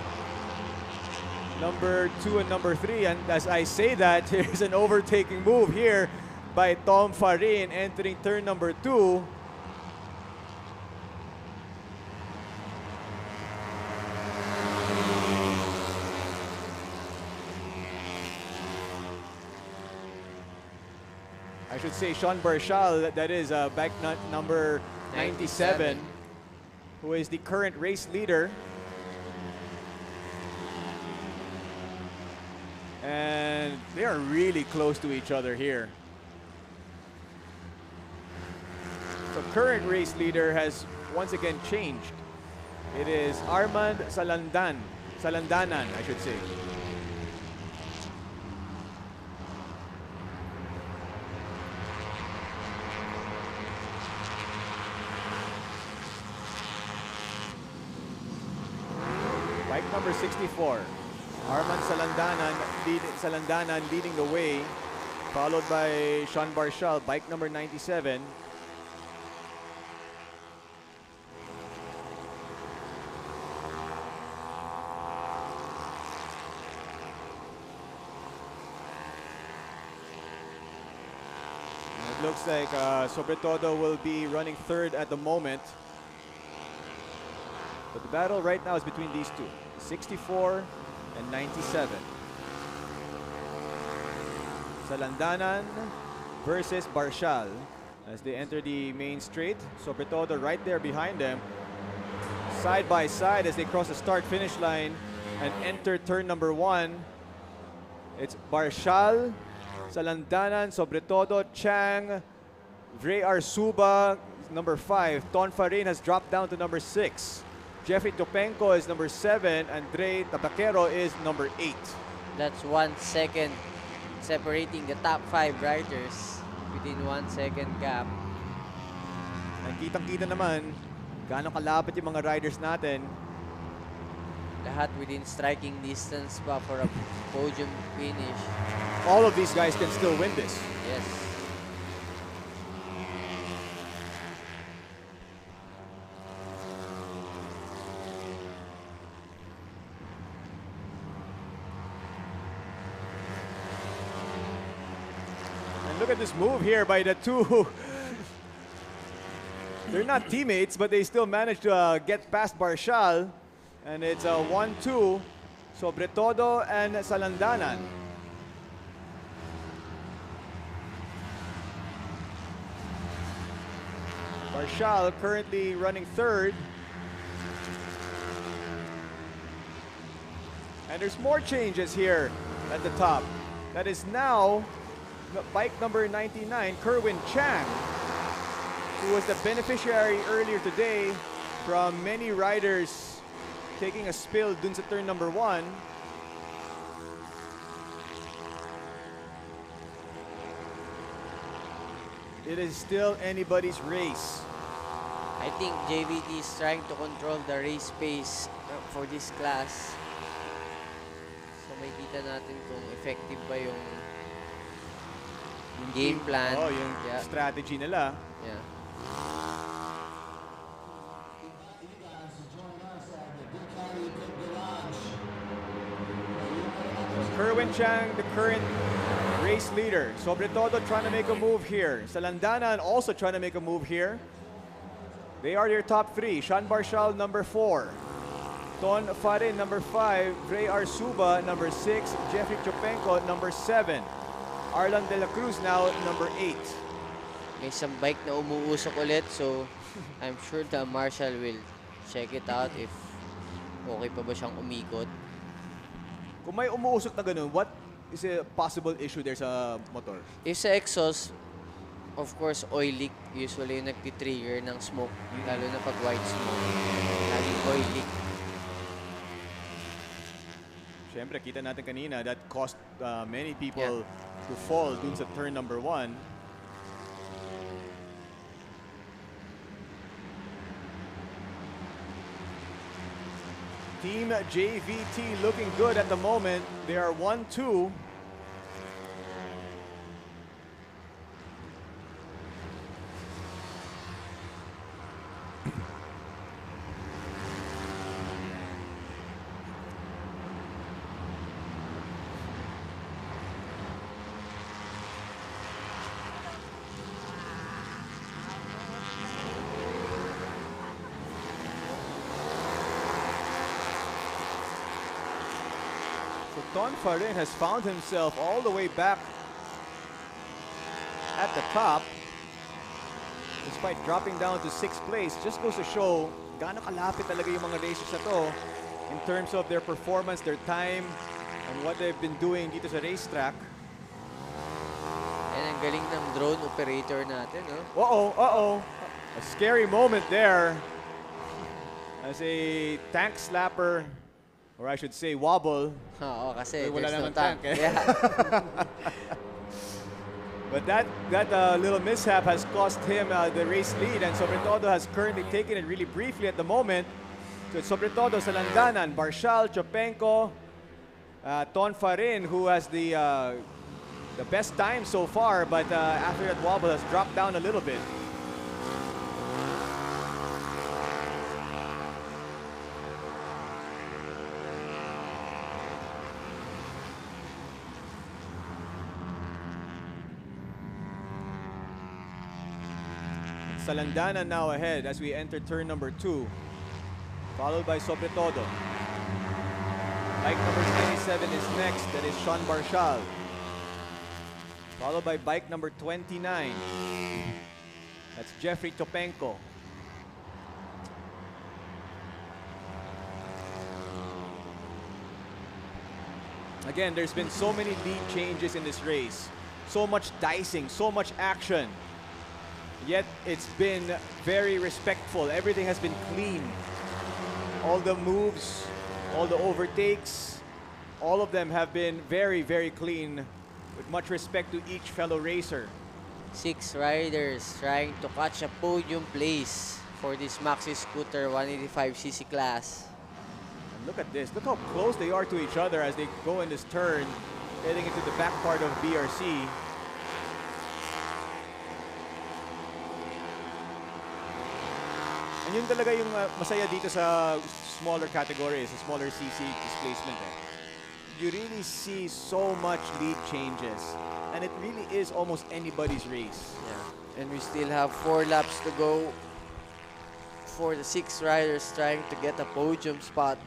number 2 and number 3. And as I say that, here's an overtaking move here by Tom Farin entering turn number 2. I should say Sean Barshal, that is bike number 97, who is the current race leader. And they are really close to each other here. The current race leader has once again changed. It is Armand Salandanan, I should say. Bike number 64. Arman Salandanan leading the way, followed by Sean Barshal, bike number 97. It looks like Sobretodo will be running third at the moment. But the battle right now is between these two, 64 and 97. Salandanan versus Barshal as they enter the main straight. Sobretodo right there behind them, side by side as they cross the start-finish line and enter turn number 1. It's Barshal, Salandanan, Sobretodo, Chang, Vray Arsuba, number 5. Ton Farin has dropped down to number 6. Jeffrey Topenko is number 7, and Dre Tabaquero is number 8. That's 1 second separating the top 5 riders within 1 second gap. And kitang-kita naman gaano kalapit yung mga riders natin. Lahat within striking distance pa for a podium finish. All of these guys can still win this. Yes. Look at this move here by the two. They're not teammates, but they still managed to get past Barshal. And it's a 1-2, Sobretodo and Salandanan. Barshal currently running third. And there's more changes here at the top. That is now bike number 99, Kerwin Chang, who was the beneficiary earlier today from many riders taking a spill dun sa turn number 1. It is still anybody's race. I think JVT is trying to control the race pace for this class. So makita natin kung effective ba yung game plan. Oh, yung strategy nila. Yeah. Kerwin Chang, the current race leader. Sobretodo trying to make a move here. Salandanan also trying to make a move here. They are your top 3. Sean Barshal, number 4. Ton Farin, number 5. Vray Arsuba, number 6. Jeffrey Chopenko, number 7. Arlan de la Cruz now number 8. May isang bike na umuusok ulit, so I'm sure the marshal will check it out if okay pa ba siyang umikot. Kung may umuusok na ganun, what is a possible issue there sa motor? If sa exhaust, of course, oil leak usually yung nagtitrigger ng smoke, lalo na pag white smoke. Laging oil leak. Siyempre, kita natin kanina, that caused many people to fall dun sa turn number 1. Team JVT looking good at the moment. They are 1-2. Don Farin has found himself all the way back at the top despite dropping down to 6th place. Just goes to show gaano kalapit talaga yung mga races na to in terms of their performance, their time, and what they've been doing dito sa racetrack. And ang galing ng drone operator natin, no? Uh-oh. A scary moment there as a tank slapper, or I should say wobble. Oo, kasi wala there's no namang tank. eh. Yeah. But that little mishap has cost him the race lead, and Sobretodo has currently taken it really briefly at the moment. So it's Sobretodo, Salandanan, Barshal, Chopenko, Ton Farin, who has the best time so far, but after that wobble has dropped down a little bit. Salandanan now ahead as we enter turn number 2, followed by Sobretodo. Bike number 27 is next, that is Sean Barshal. Followed by bike number 29. That's Jeffrey Topenko. Again, there's been so many lead changes in this race. So much dicing, so much action. Yet it's been very respectful. Everything has been clean. All the moves, all the overtakes, all of them have been very, very clean with much respect to each fellow racer. 6 riders trying to catch a podium place for this Maxi Scooter 185cc class. And look at this. Look how close they are to each other as they go in this turn, heading into the back part of BRC. And yun talaga yung masaya dito sa smaller categories, sa smaller CC displacement. You really see so much lead changes. And it really is almost anybody's race. Yeah. And we still have 4 laps to go for the 6 riders trying to get a podium spot.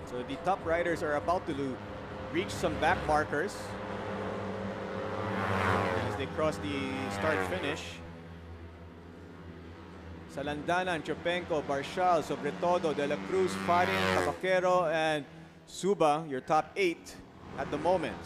So the top riders are about to reach some back markers as they cross the start-finish. Salandanan, Chopenko, Barshal, Sobretodo, De La Cruz, Farin, Tabaquero, and Suba, your top 8 at the moment.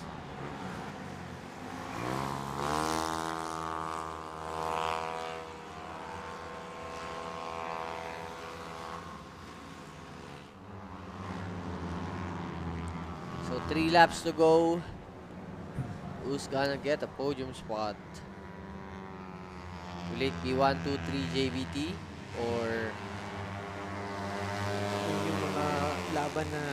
So 3 laps to go. Who's gonna get a podium spot? Will it be 1, 2, 3 JVT or yung mga laban na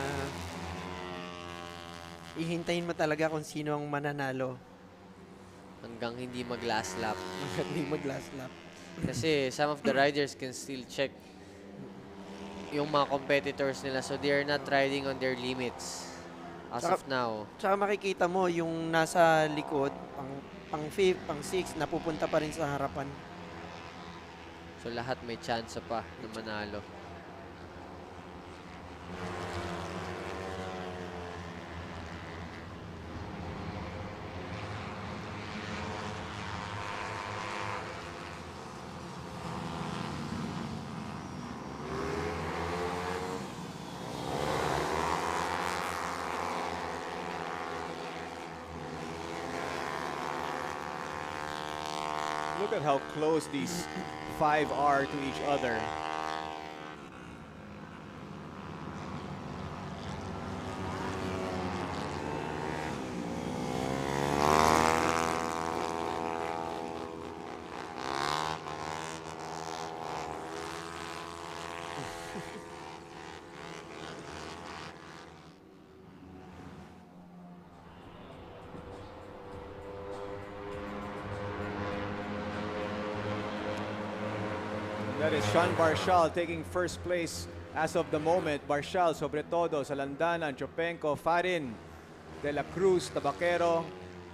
ihintayin mo talaga kung sino ang mananalo hanggang hindi mag-last lap? hanggang hindi mag-last lap. Kasi some of the riders can still check yung mga competitors nila, so they are not riding on their limits as of now. Tsaka makikita mo yung nasa likod, pang 5th, pang 6, napupunta pa rin sa harapan. So lahat may chance pa na manalo. Look at how close these five are to each other. That is Sean Barshal taking first place as of the moment. Barshal, sobre todo, Salandanan, Chopenko, Farin, De La Cruz, Tabaquero,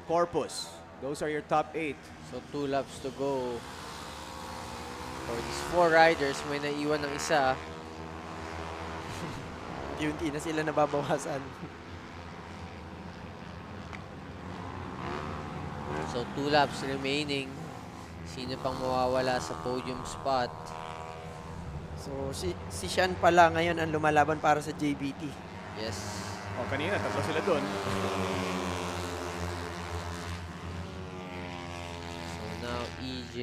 Corpus. Those are your top 8. So 2 laps to go. For these 4 riders, may naiwan ng isa. Unti na sila nababawasan. So 2 laps remaining. Sino pang mawawala sa podium spot? So si Sean pala ngayon ang lumalaban para sa JBT. Yes. O kanina, tatlo sila dun. So now EJ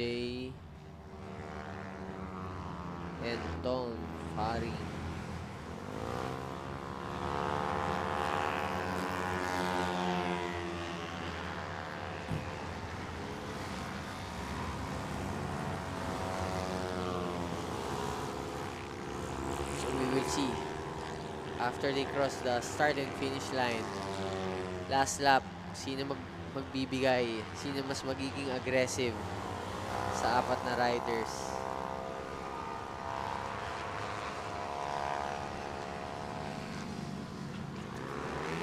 and Don Fari. See after they cross the start and finish line, last lap, sino magbibigay, sino mas magiging aggressive sa 4 na riders.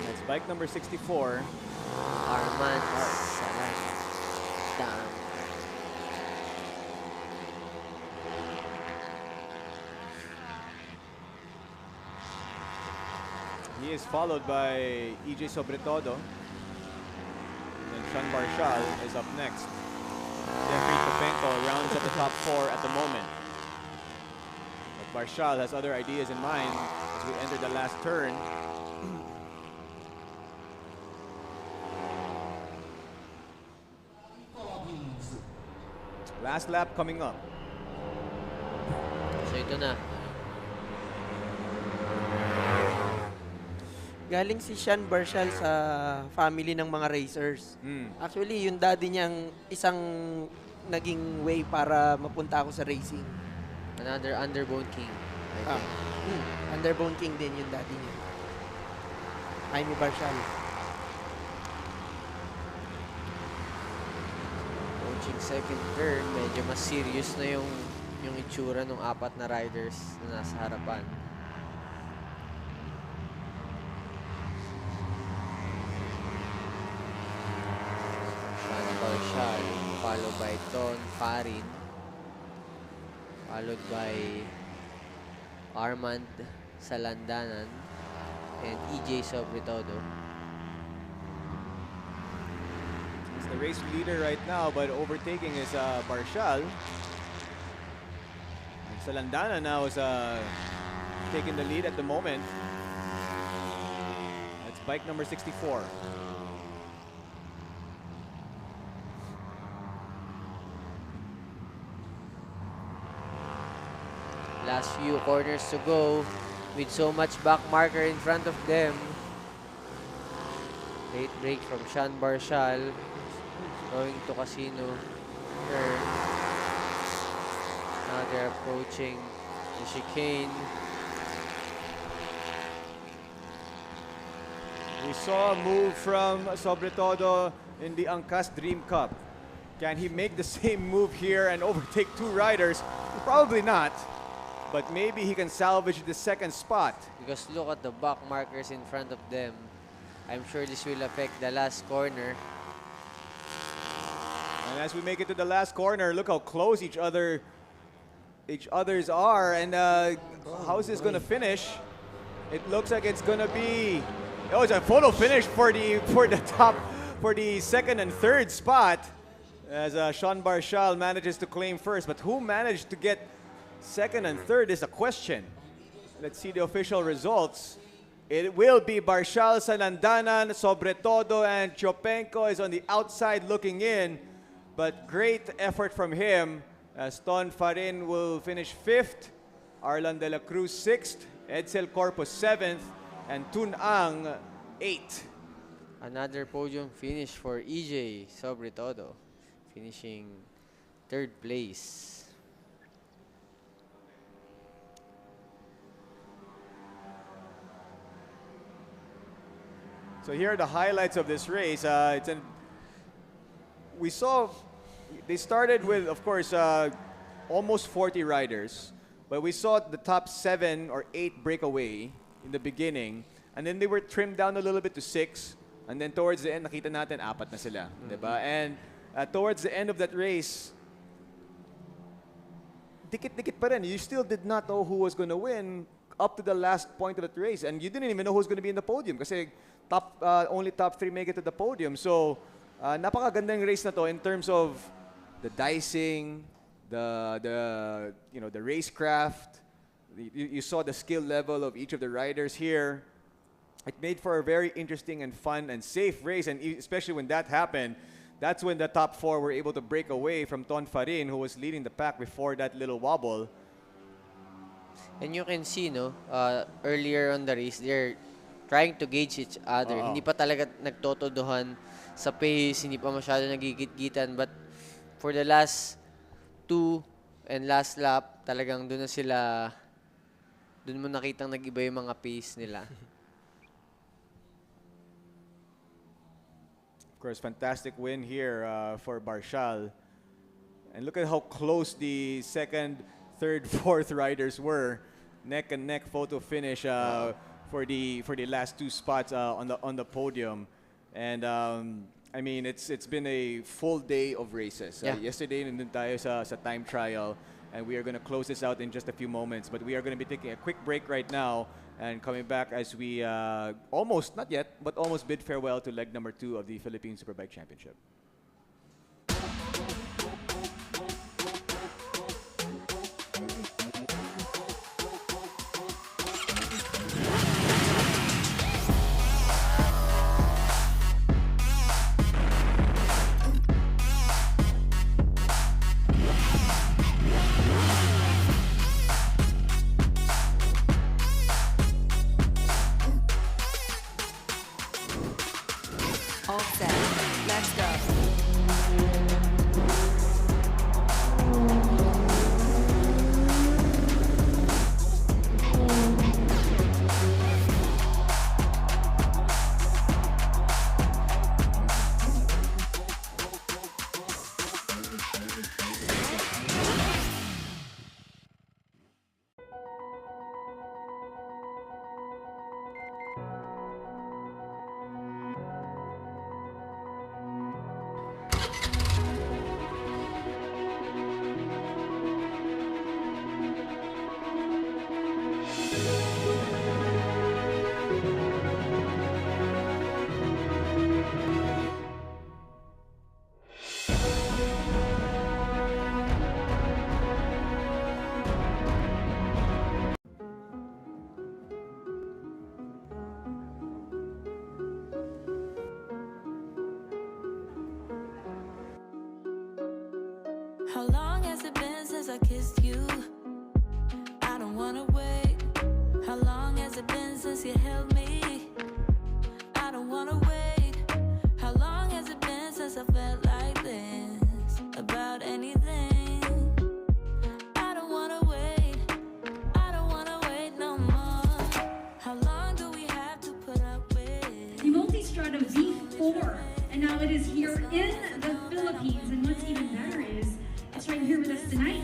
That's bike number 64. Arman Salandanan. He is followed by EJ Sobretodo. And Sean Barshal is up next. Jeffrey Topenko rounds at the top 4 at the moment. But Barshal has other ideas in mind as we enter the last turn. Last lap coming up. So ito na. Galing si Sean Barshal sa family ng mga racers. Actually, yung daddy niyang isang naging way para mapunta ako sa racing. Another Underbone King. Underbone King din yung daddy niya. Jaime Barshal. Coaching second turn, medyo mas serious na yung itsura ng 4 na riders na nasa harapan. Barshal, followed by Ton Farin, followed by Armand Salandanan and EJ Sobretodo. He's the race leader right now, but overtaking is Barshal. And Salandana now is taking the lead at the moment. That's bike number 64. Last few corners to go with so much back marker in front of them. Late break from Sean Barshal. Going to Casino turn. Now they're approaching the chicane. We saw a move from Sobretodo in the Angkas Dream Cup. Can he make the same move here and overtake 2 riders? Probably not. But maybe he can salvage the second spot. Because look at the back markers in front of them. I'm sure this will affect the last corner. And as we make it to the last corner, look how close each other's are. And how is this going to finish? It looks like it's going to be... Oh, it's a photo finish for the second and third spot. As Sean Barshal manages to claim first. But who managed to get second and third is a question. Let's see the official results. It will be Barshal, Salandanan, Sobretodo, and Chopenko is on the outside looking in. But great effort from him as Ton Farin will finish 5th, Arlan de la Cruz 6th, Edsel Corpus 7th, and Tun Ang 8th. Another podium finish for EJ Sobretodo, finishing 3rd place. So here are the highlights of this race. We saw they started with, of course, almost 40 riders, but we saw the top 7 or 8 breakaway in the beginning, and then they were trimmed down a little bit to 6, and then towards the end, nakita natin 4 na sila, diba? And towards the end of that race, dikit-dikit pa rin. You still did not know who was going to win up to the last point of that race, and you didn't even know who was going to be in the podium kasi only top 3 make it to the podium. So, napakagandang race na to in terms of the dicing, the racecraft. You saw the skill level of each of the riders here. It made for a very interesting and fun and safe race, and especially when that happened, that's when the top 4 were able to break away from Ton Farin, who was leading the pack before that little wobble. And you can see, earlier on the race, they're trying to gauge each other. Hindi pa talaga nagtotodohan sa pace, hindi pa masyado nagigit-gitan. But for the last 2 and last lap, talagang doon mo nakitang nag-iba yung mga pace nila. Of course, fantastic win here for Barshal. And look at how close the 2nd, 3rd, 4th riders were. Neck and neck photo finish for the last 2 spots on the podium. And I mean, it's been a full day of races. Yesterday, nandun tayo sa time trial, and we are going to close this out in just a few moments. But we are going to be taking a quick break right now and coming back as we almost, not yet, but almost bid farewell to leg number 2 of the Philippine Superbike Championship. All set. Let's go. How long has it been since I kissed you? I don't wanna wait. How long has it been since you held me? I don't wanna wait. How long has it been since I felt like this about anything? I don't wanna wait. I don't wanna wait no more. How long do we have to put up with? The Multistrada V4, and now it is here in the Philippines. And what's even better is it's right here with us tonight.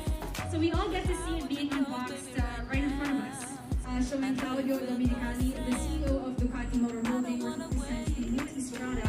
So we all get to see it being unboxed right in front of us. Showing Claudio Dominicali, the CEO of Ducati Motor Holding, represents the Multistrada.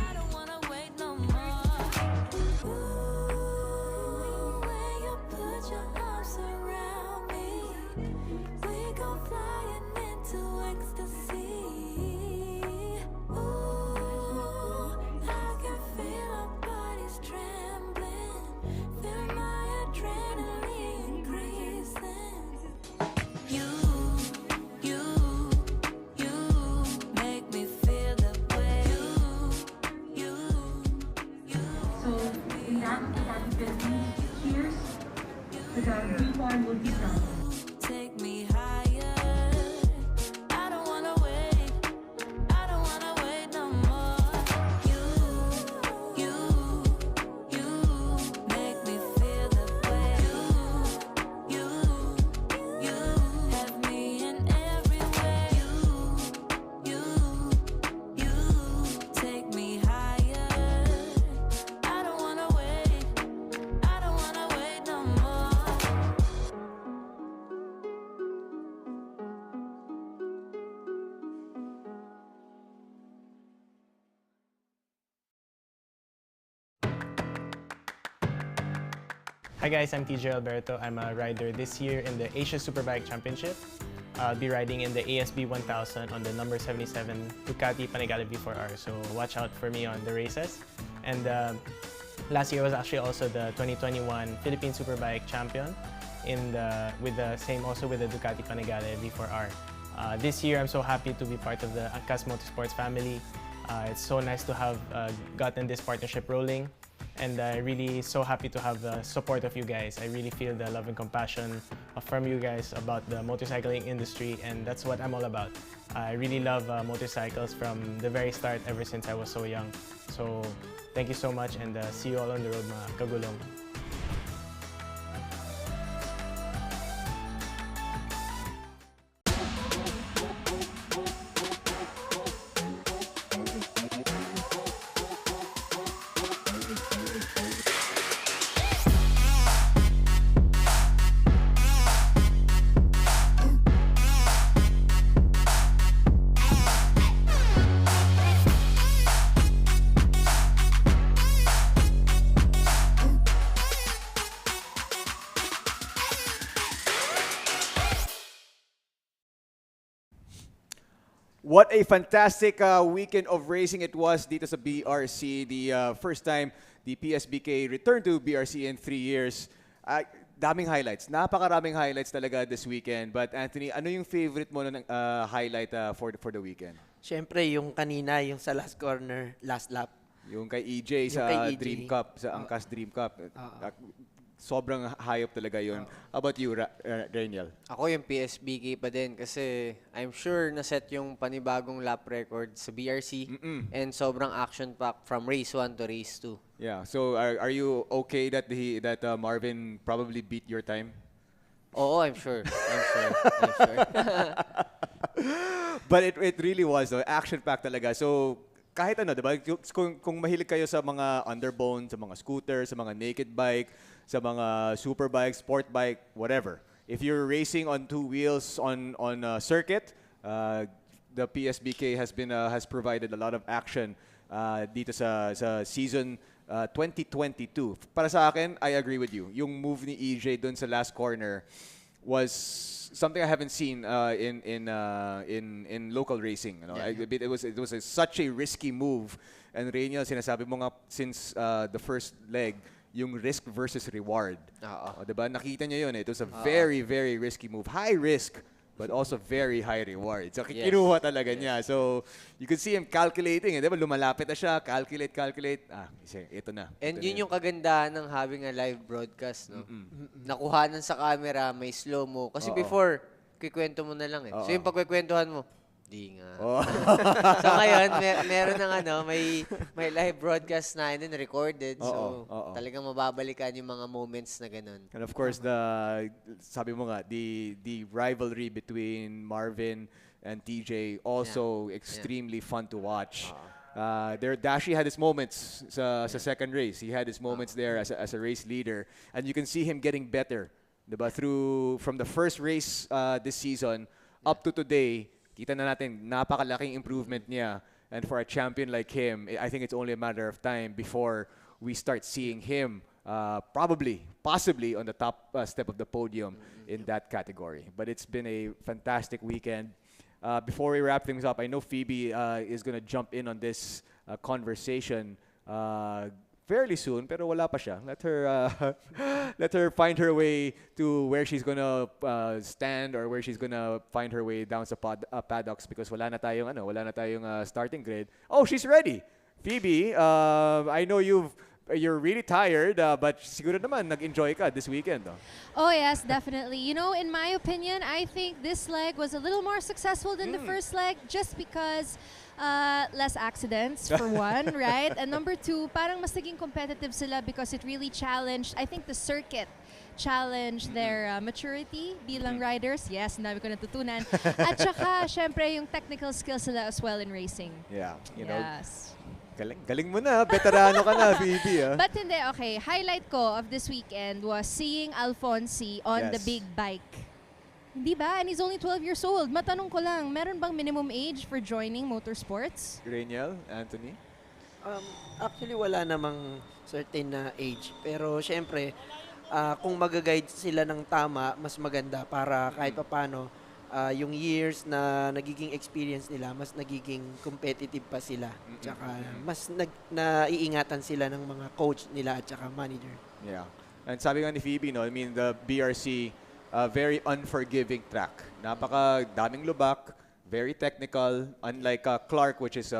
the blue bar will keep going. Take me higher. I don't wanna wait. I don't wanna wait no more. You make me feel the way. You have me in every way. You take me higher. I don't wanna wait. I don't wanna wait no more. Hi guys, I'm TJ Alberto. I'm a rider this year in the Asia Superbike Championship. I'll be riding in the ASB 1000 on the number 77 Ducati Panigale V4R. So watch out for me on the races. And last year was actually also the 2021 Philippine Superbike Champion with the Ducati Panigale V4R. This year I'm so happy to be part of the Angkas Motorsports family. It's so nice to have gotten this partnership rolling. And I'm really so happy to have the support of you guys. I really feel the love and compassion from you guys about the motorcycling industry, and that's what I'm all about. I really love motorcycles from the very start, ever since I was so young. So thank you so much, and see you all on the road, mga kagulong. What a fantastic weekend of racing it was dito sa BRC. The first time the PSBK returned to BRC in 3 years. Daming highlights. Napakaraming highlights talaga this weekend. But Anthony, ano yung favorite mo na highlight for the weekend? Siyempre, yung kanina, yung sa last corner, last lap. Yung kay EJ sa Dream Cup, sa Angkas Dream Cup. Sobrang hayop talaga yun. How about you, Daniel? Ako yung PSBK pa din kasi I'm sure na-set yung panibagong lap record sa BRC and sobrang action-packed from race 1 to race 2. Yeah, so are you okay that Marvin probably beat your time? Oo, I'm sure. I'm sure. But it really was, though. Action-packed talaga. So, kahit ano, diba? Kung mahilig kayo sa mga underbone, sa mga scooter, sa mga naked bike, sa mga superbike, sport bike, whatever. If you're racing on two wheels on a circuit, the PSBK has provided a lot of action dito sa season 2022. Para sa akin, I agree with you. Yung move ni EJ dun sa last corner was something I haven't seen in local racing. You know? It was such a risky move. And Rainiel, sinasabi mo nga since the first leg, yung risk versus reward. Diba? Nakita niyo yun. It was a very, very risky move. High risk, but also very high reward. So, kinuha talaga niya. So, you could see him calculating. Diba? Lumalapit na siya. Calculate. Ito na. And yun yung kagandahan ng having a live broadcast. No? Nakuhanan sa camera, may slow-mo. Kasi before, kikwento mo na lang eh. So, yung pagkikwentuhan mo, di nga. So ngayon, meron ng may live broadcast na yun, recorded. So talagang mababalikan yung mga moments na ganun. And of course, sabi mo nga, the rivalry between Marvin and TJ also extremely fun to watch. Dashi had his moments sa second race. He had his moments there as a race leader. And you can see him getting better. Diba? From the first race this season up to today, kita na natin, napakalaking improvement niya. And for a champion like him, I think it's only a matter of time before we start seeing him possibly on the top step of the podium in that category. But it's been a fantastic weekend. Before we wrap things up, I know Phoebe is going to jump in on this conversation fairly soon, pero wala pa siya. Let her find her way to where she's gonna stand or where she's gonna find her way down sa paddocks because wala na tayong starting grid. Oh, she's ready. Phoebe, I know you've you're really tired, but siguro naman nag-enjoy ka this weekend. No? Oh yes, definitely. You know, in my opinion, I think this leg was a little more successful than the first leg just because less accidents, for one, right? And number two, parang mas naging competitive sila because it really challenged, I think the circuit challenged their maturity bilang riders. Yes, ang dami ko natutunan. At saka, syempre, yung technical skills nila as well in racing. Yeah, you know. Yes. Galing mo na, veterano ka na, Phoebe. But hindi, okay. Highlight ko of this weekend was seeing Alfonsi on the big bike. Hindi ba? And he's only 12 years old. Matanong ko lang, meron bang minimum age for joining motorsports? Raniel, Anthony? Actually, wala namang certain na age. Pero syempre, kung mag-guide sila ng tama, mas maganda para kahit papano, yung years na nagiging experience nila, mas nagiging competitive pa sila. Tsaka mas naiingatan sila ng mga coach nila at tsaka manager. Yeah. And sabi nga ni Phoebe, no, I mean, the BRC, very unforgiving track. Napaka-daming lubak, very technical, unlike Clark, which is,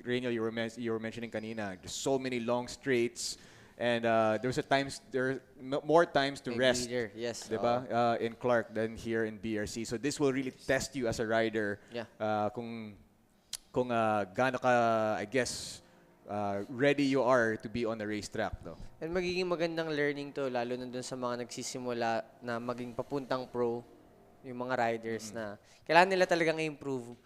Raniel, you were mentioning kanina, just so many long straights. And there are more times to rest, yes, diba? In Clark than here in BRC. So this will really test you as a rider. Yeah. Kung gaano ka, I guess, ready you are to be on the racetrack, no? And magiging magandang learning to, lalo na dun sa mga nagsisimula na maging papuntang pro, yung mga riders na kailangan nila talagang i-improve.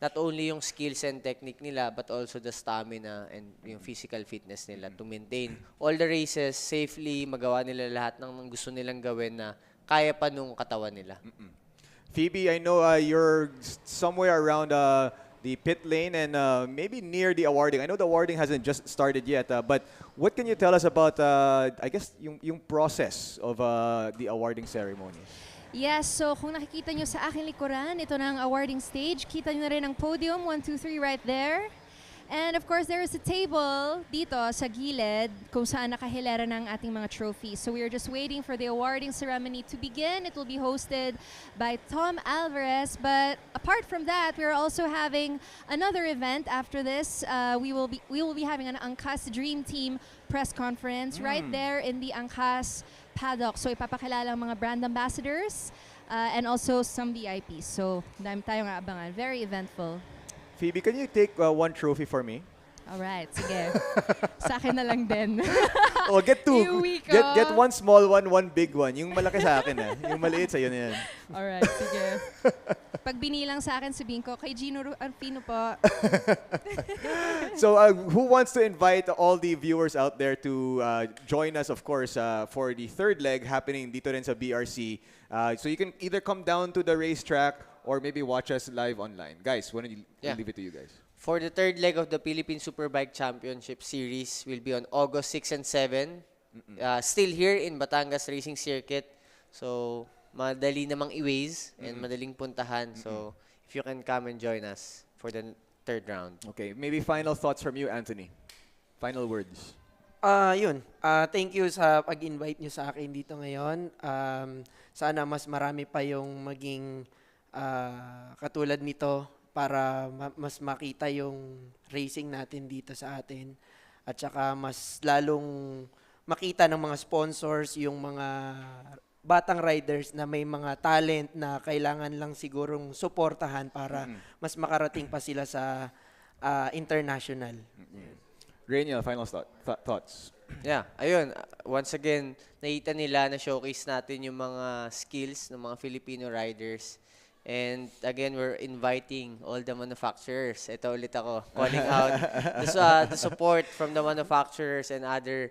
Not only yung skills and technique nila, but also the stamina and yung physical fitness nila to maintain all the races safely, magawa nila lahat ng gusto nilang gawin na kaya pa nung katawan nila. Phoebe, I know you're somewhere around the pit lane and maybe near the awarding. I know the awarding hasn't just started yet, but what can you tell us about, I guess, yung process of the awarding ceremony? Yes, so kung nakikita nyo sa aking likuran, ito na ang awarding stage. Kita nyo na rin ang podium, 1, 2, 3 right there. And of course, there is a table dito sa gilid kung saan nakahilera ng ating mga trophies. So we are just waiting for the awarding ceremony to begin. It will be hosted by Tom Alvarez. But apart from that, we are also having another event after this. We will be having an Angkas Dream Team press conference right there in the Angkas paddock. So ipapakilala ang mga brand ambassadors and also some VIPs. So dami tayong aabangan. Very eventful. Phoebe, can you take one trophy for me? Alright, sige. Sa akin na lang din. Oh, get two. Iuwi ko. Get one small one, one big one. Yung malaki sa akin Yung maliit sa'yo na yan. Alright, sige. Pag binilang sa akin, sabihin ko, kay Gino Arpino po. So, who wants to invite all the viewers out there to join us, of course, for the third leg happening dito rin sa BRC. So you can either come down to the racetrack or maybe watch us live online. Guys, why don't you leave it to you guys? For the third leg of the Philippine Superbike Championship Series will be on August 6 and 7. Still here in Batangas Racing Circuit. So, madali namang i-waze and madaling puntahan. So, if you can come and join us for the third round. Okay, maybe final thoughts from you, Anthony. Final words. Thank you sa pag-invite nyo sa akin dito ngayon. Sana mas marami pa yung maging katulad nito para mas makita yung racing natin dito sa atin. At saka mas lalong makita ng mga sponsors yung mga batang riders na may mga talent na kailangan lang sigurong suportahan para mas makarating pa sila sa international. Raniel, final thoughts. Yeah, ayun. Once again, nakita nila na showcase natin yung mga skills ng mga Filipino riders. And again, we're inviting all the manufacturers. Ito ulit ako, calling out the support from the manufacturers and other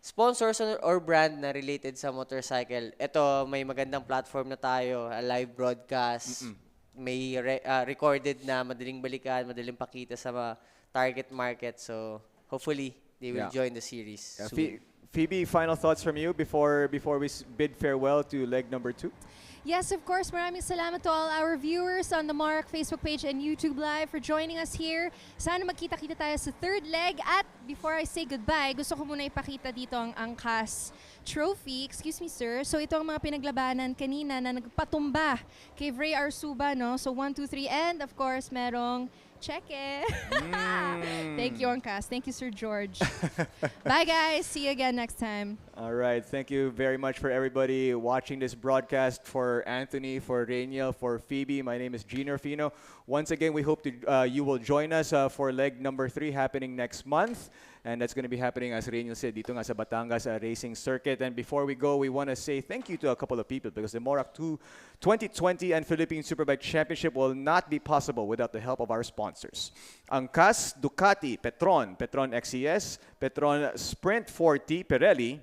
sponsors or brand na related sa motorcycle. Ito, may magandang platform na tayo, a live broadcast. May recorded na madaling balikan, madaling pakita sa mga target market. So, hopefully, they will join the series soon. Phoebe, final thoughts from you before we bid farewell to leg number 2? Yes, of course. Maraming salamat to all our viewers on the Mark Facebook page and YouTube Live for joining us here. Sana magkita-kita tayo sa third leg. At before I say goodbye, gusto ko muna ipakita dito ang Angkas Trophy. Excuse me, sir. So ito ang mga pinaglabanan kanina na nagpatumba kay Vray Arsuba, no? So 1, 2, 3. And of course, merong Cheque. Thank you, Angkas. Thank you, Sir George. Bye, guys. See you again next time. All right. Thank you very much for everybody watching this broadcast. For Anthony, for Rainiel, for Phoebe, my name is Gino Rufino. Once again, we hope you will join us for leg number 3 happening next month. And that's going to be happening, as Rainiel said, dito nga sa Batangas Racing Circuit. And before we go, we want to say thank you to a couple of people because the MORAC 2020 and Philippine Superbike Championship will not be possible without the help of our sponsors. Angkas, Ducati, Petron XCS, Petron Sprint 40, Pirelli,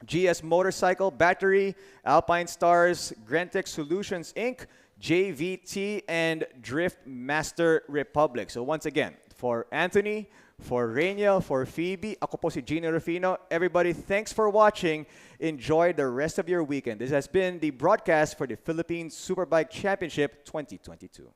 GS Motorcycle, Battery, Alpine Stars, Grentech Solutions Inc., JVT, and Drift Master Republic. So once again, for Anthony, for Rainiel, for Phoebe, ako po si Gino Rufino. Everybody, thanks for watching. Enjoy the rest of your weekend. This has been the broadcast for the Philippine Superbike Championship 2022.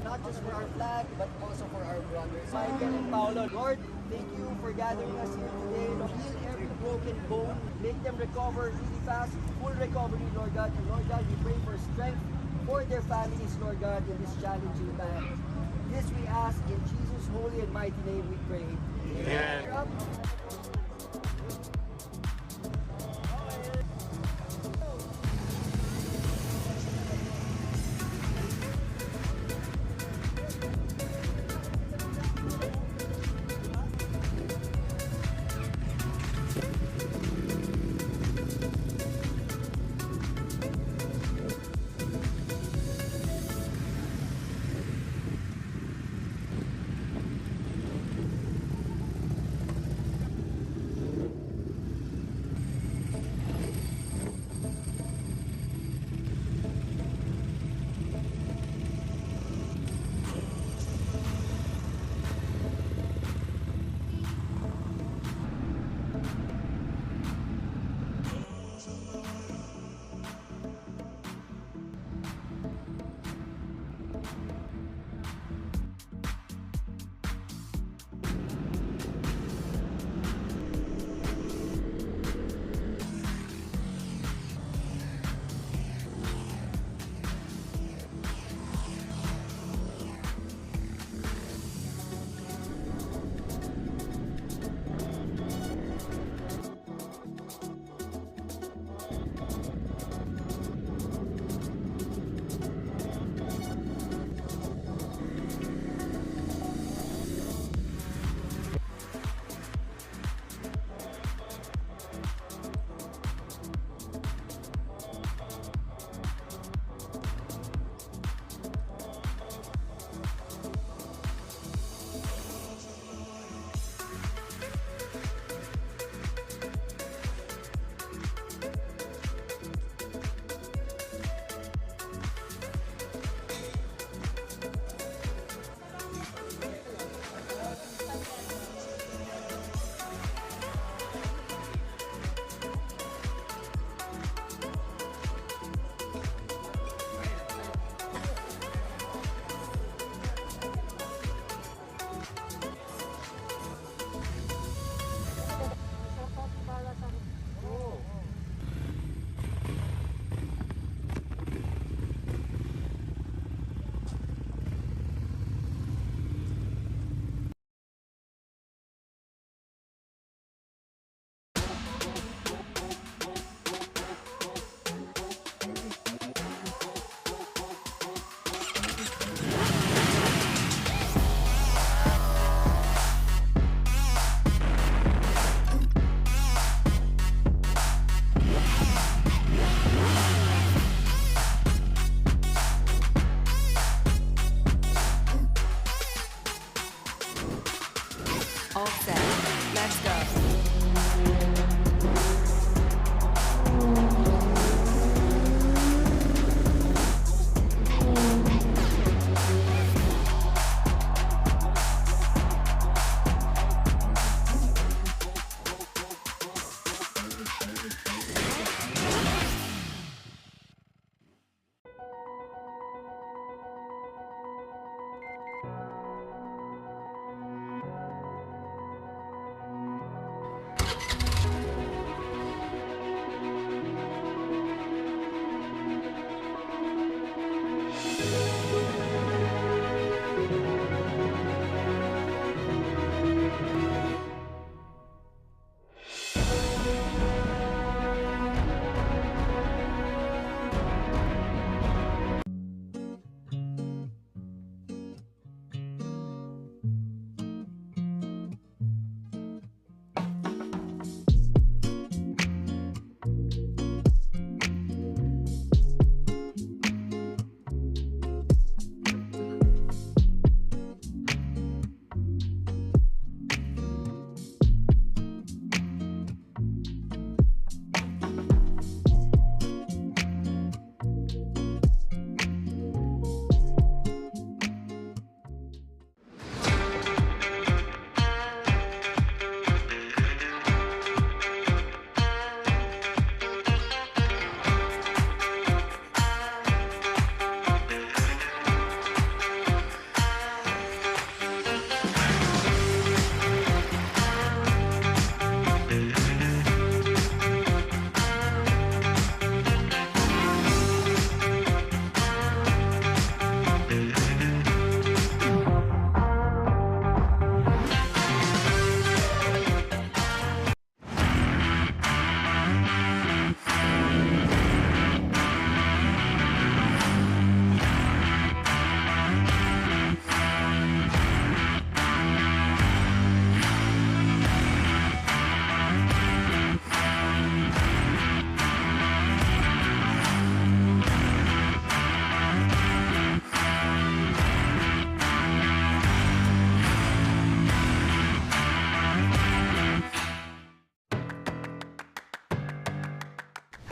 Not just for our flag, but also for our brothers. Michael and Paolo, Lord, thank you for gathering us here today. Heal every broken bone, make them recover really fast, full recovery, Lord God. And Lord God, we pray for strength for their families, Lord God, in this challenging time. This we ask in Jesus' holy and mighty name we pray. Amen.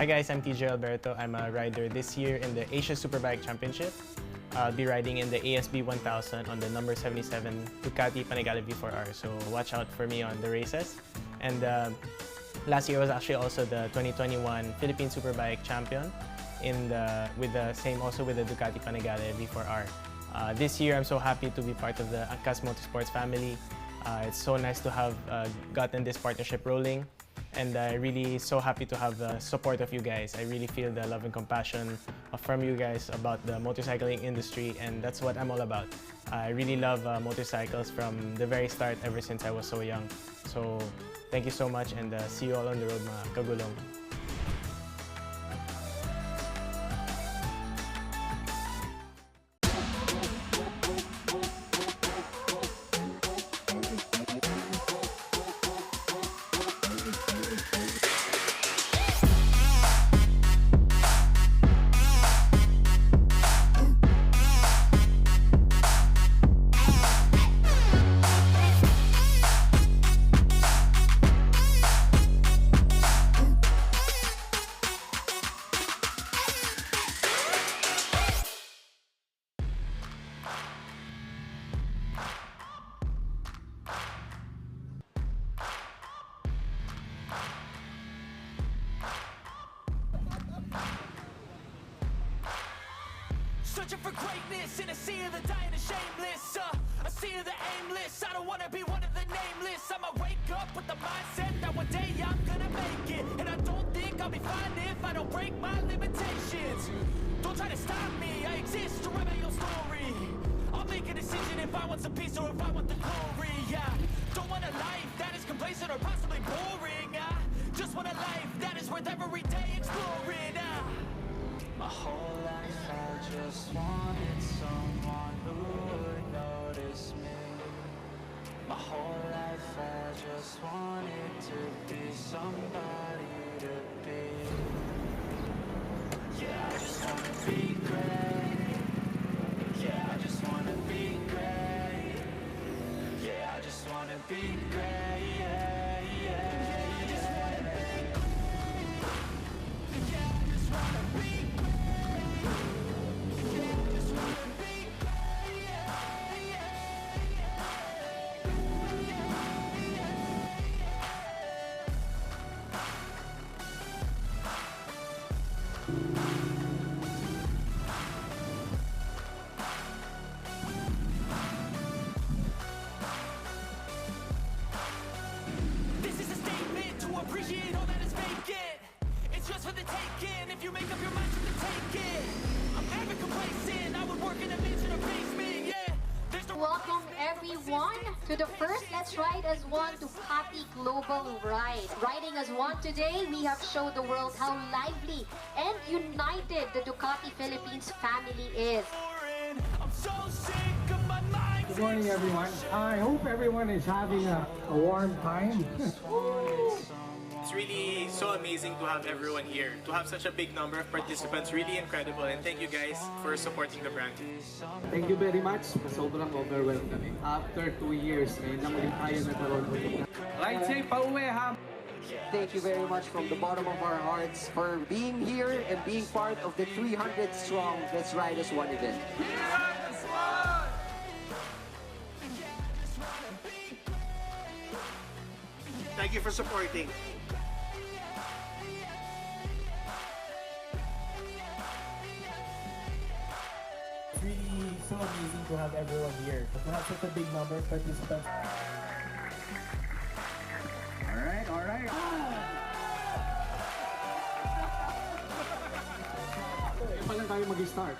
Hi guys, I'm TJ Alberto. I'm a rider this year in the Asia Superbike Championship. I'll be riding in the ASB 1000 on the number 77 Ducati Panigale V4R. So watch out for me on the races. And last year was actually also the 2021 Philippine Superbike Champion with the Ducati Panigale V4R. This year, I'm so happy to be part of the Angkas Motorsports family. It's so nice to have gotten this partnership rolling, and really so happy to have the support of you guys. I really feel the love and compassion from you guys about the motorcycling industry, and that's what I'm all about. I really love motorcycles from the very start, ever since I was so young. So thank you so much, and see you all on the road, mga kagulong. Searching for greatness in a sea of the dying and shameless, a sea of the aimless. I don't wanna be one of the nameless. I'ma wake up with the mindset that one day I'm gonna make it, and I don't think I'll be fine if I don't break my limitations. Don't try to stop me, I exist to write my own story. I'll make a decision if I want some peace or if I want the glory. Don't want a life that is complacent or possibly boring. Just want a life that is worth every day exploring. My whole life I just wanted someone who would notice me. My whole life I just wanted to be somebody to be. Yeah, I just wanna be great. Yeah, I just wanna be great. Yeah, I just wanna be great. Yeah, yeah, I just wanna be great. Yeah, I just wanna be great. This is a statement to appreciate all that is vacant. It's just for the taking. If you make up your mind to take it, I'm never complacent. I would work in a mansion or basement. Yeah. Welcome everyone to the first Let's Ride as One Ducati Global Ride. Riding as one today, we have showed the world how lively and united the Ducati Philippines family is. I'm so sick of my mind. Good morning, everyone. I hope everyone is having a warm time. It's really so amazing to have everyone here. To have such a big number of participants, really incredible. And thank you guys for supporting the brand. Thank you very much. Sobrang overwhelmed kami. After 2 years, ngayon lang ulit tayo nagkaroon ulit. Ride safe, pauwi ha! Thank you very much from the bottom of our hearts for being here and being part of the 300 strong Let's Ride as One event. Thank you for supporting. It's really so amazing to have everyone here. To have such a big number of participants. Alright, alright. Kaya pa lang tayo mag-start.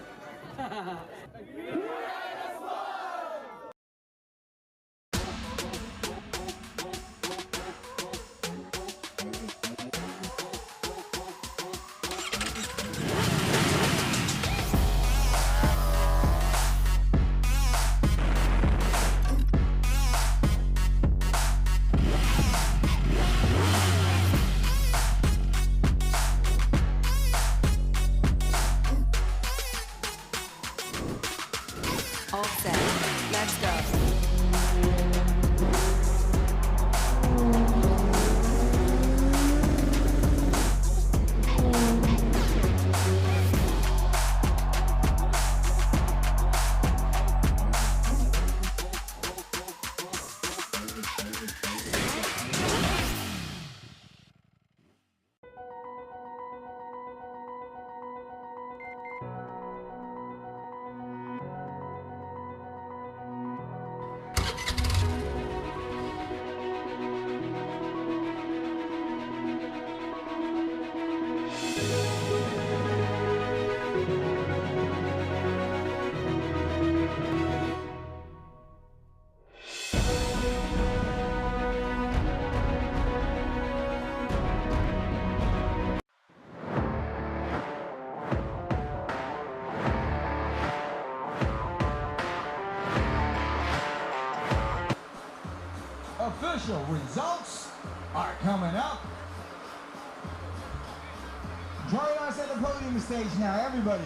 official results are coming up. Join us at the podium stage now, everybody.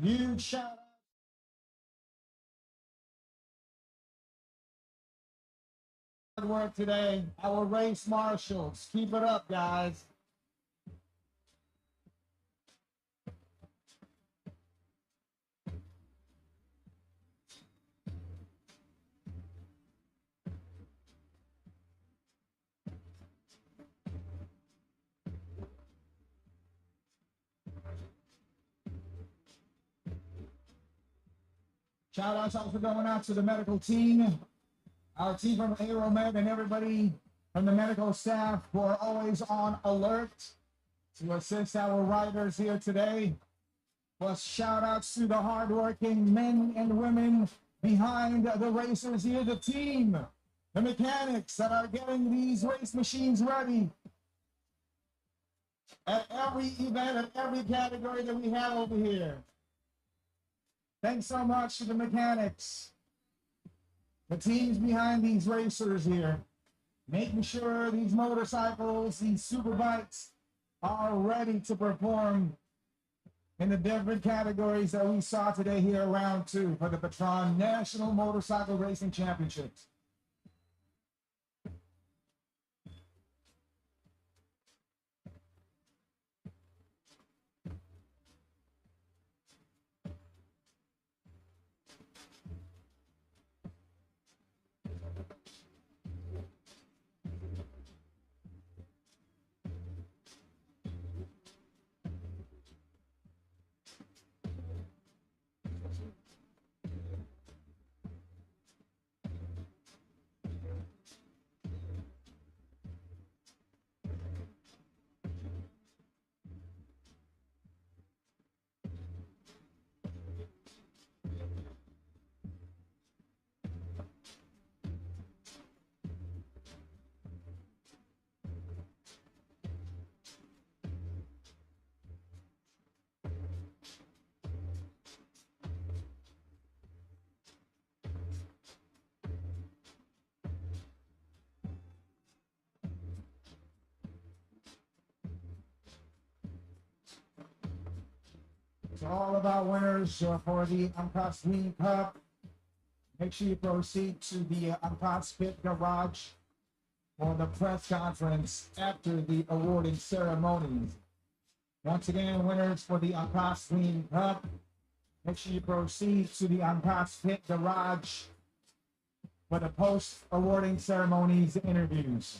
Huge shout out. Hard work today. Our race marshals. Keep it up, guys. Shout outs also going out to the medical team, our team from AeroMed, and everybody from the medical staff who are always on alert to assist our riders here today. Plus, shout outs to the hardworking men and women behind the racers here, the team, the mechanics that are getting these race machines ready at every event, at every category that we have over here. Thanks so much to the mechanics, the teams behind these racers here, making sure these motorcycles, these super bikes are ready to perform in the different categories that we saw today here at round 2 for the Patron National Motorcycle Racing Championships. It's all about winners for the Angkas Green Cup. Make sure you proceed to the Angkas Pit Garage for the press conference after the awarding ceremonies. Once again, winners for the Angkas Green Cup. Make sure you proceed to the Angkas Pit Garage for the post-awarding ceremonies interviews.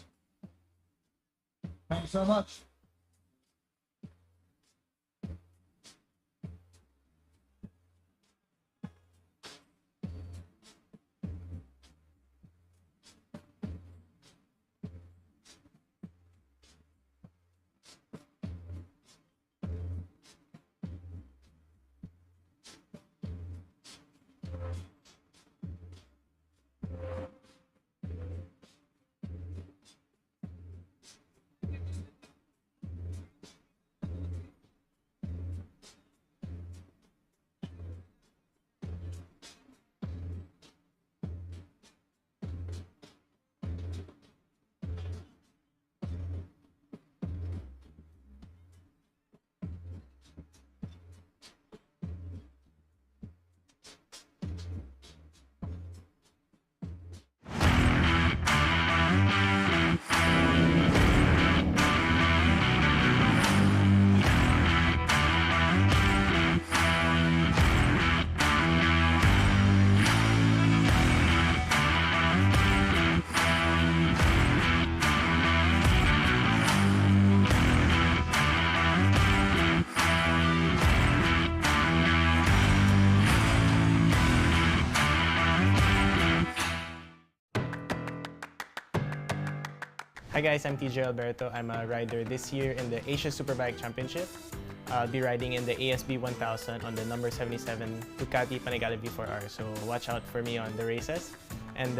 Thank you so much. Hi guys, I'm TJ Alberto. I'm a rider this year in the Asia Superbike Championship. I'll be riding in the ASB 1000 on the number 77 Ducati Panigale V4R, so watch out for me on the races. And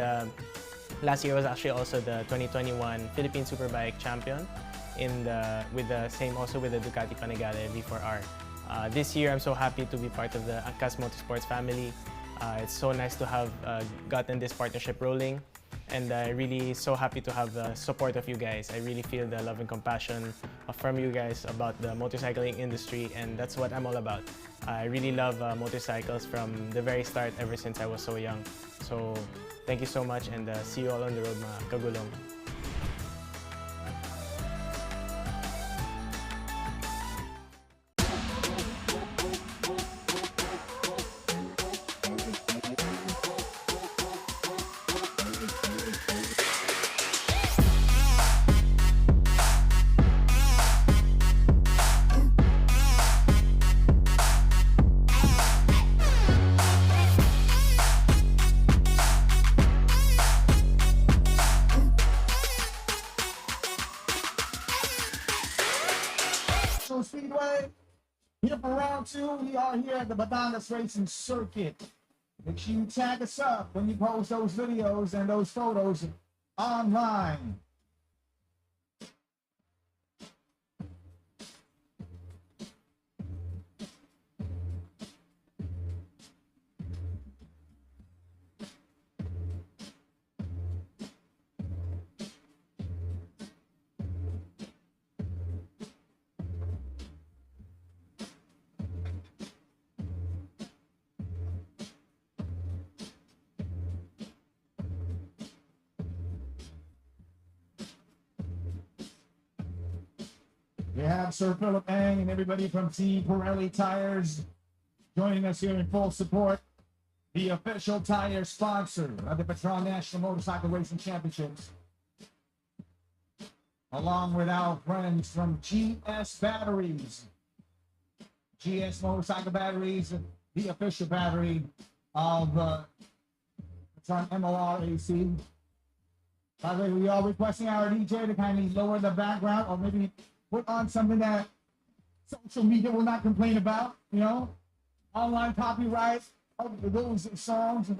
last year was actually also the 2021 Philippine Superbike Champion with the Ducati Panigale V4R. This year I'm so happy to be part of the Angkas Motorsports family. It's so nice to have gotten this partnership rolling. And I'm really so happy to have the support of you guys. I really feel the love and compassion from you guys about the motorcycling industry, and that's what I'm all about. I really love motorcycles from the very start, ever since I was so young. So thank you so much, and see you all on the road, mga kagulong. Speedway. Here for round 2, we are here at the Batangas Racing Circuit. Make sure you tag us up when you post those videos and those photos online. We have Sir Philip Ang and everybody from Team Pirelli Tires joining us here in full support. The official tire sponsor of the Patron National Motorcycle Racing Championships. Along with our friends from GS Batteries. GS Motorcycle Batteries, the official battery of Patron MORAC. By the way, we are requesting our DJ to kindly lower the background or maybe put on something that social media will not complain about, you know, online copyright of those songs.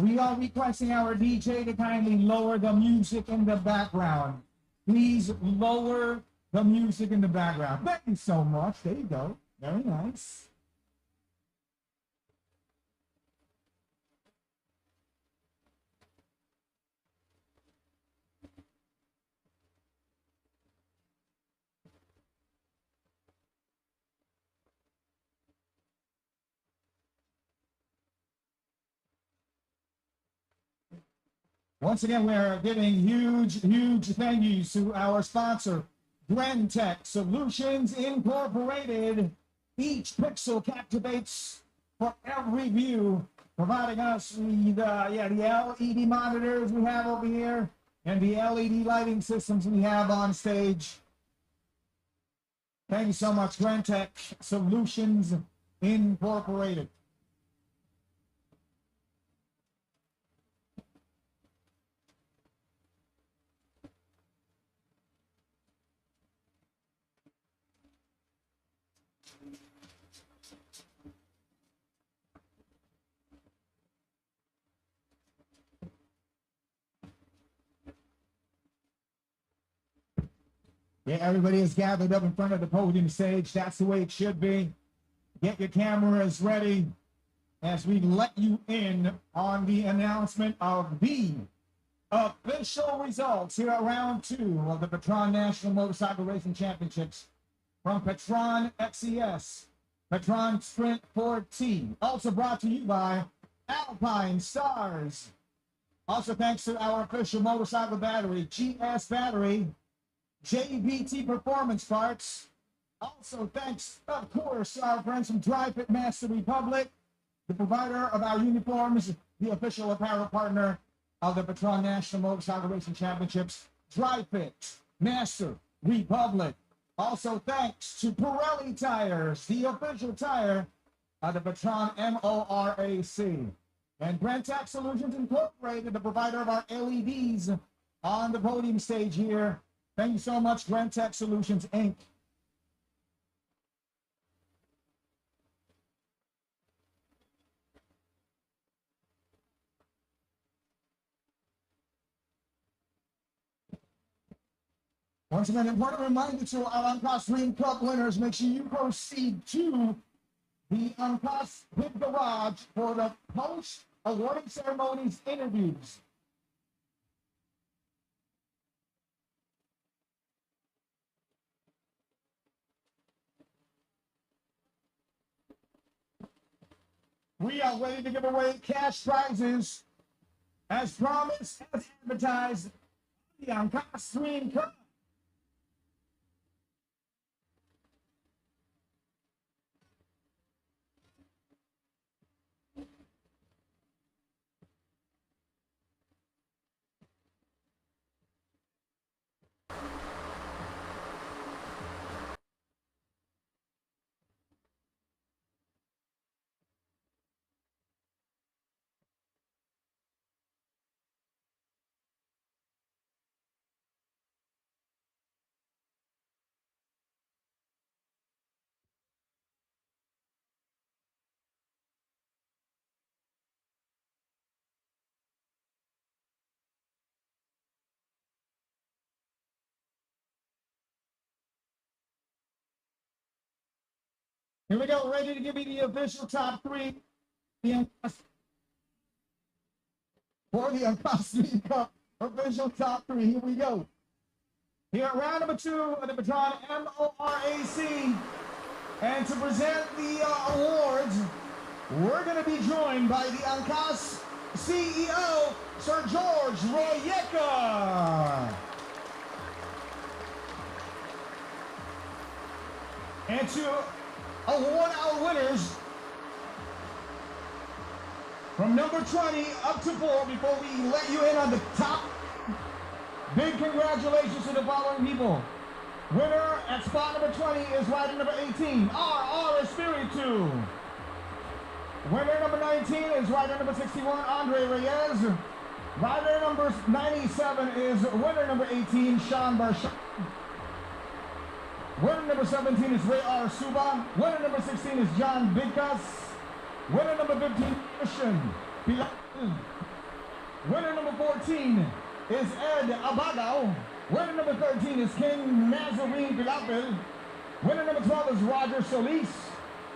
We are requesting our DJ to kindly lower the music in the background. Please lower the music in the background. Thank you so much. There you go. Very nice. Once again, we're giving huge thank yous to our sponsor, Tech Solutions Incorporated. Each pixel captivates for every view, providing us the LED monitors we have over here and the LED lighting systems we have on stage. Thank you so much, Tech Solutions Incorporated. Yeah, everybody is gathered up in front of the podium stage. That's the way it should be. Get your cameras ready as we let you in on the announcement of the official results here at round 2 of the Patron National Motorcycle Racing Championships from Patron XES, Patron Sprint 4T. Also brought to you by Alpine Stars. Also thanks to our official motorcycle battery, GS Battery, JBT Performance Parts. Also thanks, of course, to our friends from Dry Fit Master Republic, the provider of our uniforms, the official apparel partner of the Patron National Motorcycle Racing Championships, Dry Fit Master Republic. Also thanks to Pirelli Tires, the official tire of the Patron MORAC. And Tech Solutions Incorporated, the provider of our LEDs on the podium stage here. Thank you so much, Tech Solutions, Inc. Once again, important reminder to our Uncross Dream Cup winners, make sure you proceed to the Uncross Pit Garage for the post-awarding ceremonies interviews. We are ready to give away cash prizes as promised, as advertised, the Uncross Dream Cup. Here we go, ready to give you the official top 3. for the Across Cup official top 3. Here we go. Here at round number 2 of the Baton MORAC. And to present the awards, we're going to be joined by the Angkas CEO, Sir George Royeca. And to award our winners from number 20 up to 4, before we let you in on the top, big congratulations to the following people. Winner at spot number 20 is rider number 18, R.R. Espiritu. Winner number 19 is rider number 61, Andre Reyes. Rider number 97 is winner number 18, Sean Barsha. Winner number 17 is Ray R. Suba. Winner number 16 is John Bidkas. Winner number 15, Christian Pilar. Winner number 14 is Ed Abagao. Winner number 13 is King Nazarene Pilapil. Winner number 12 is Roger Solis.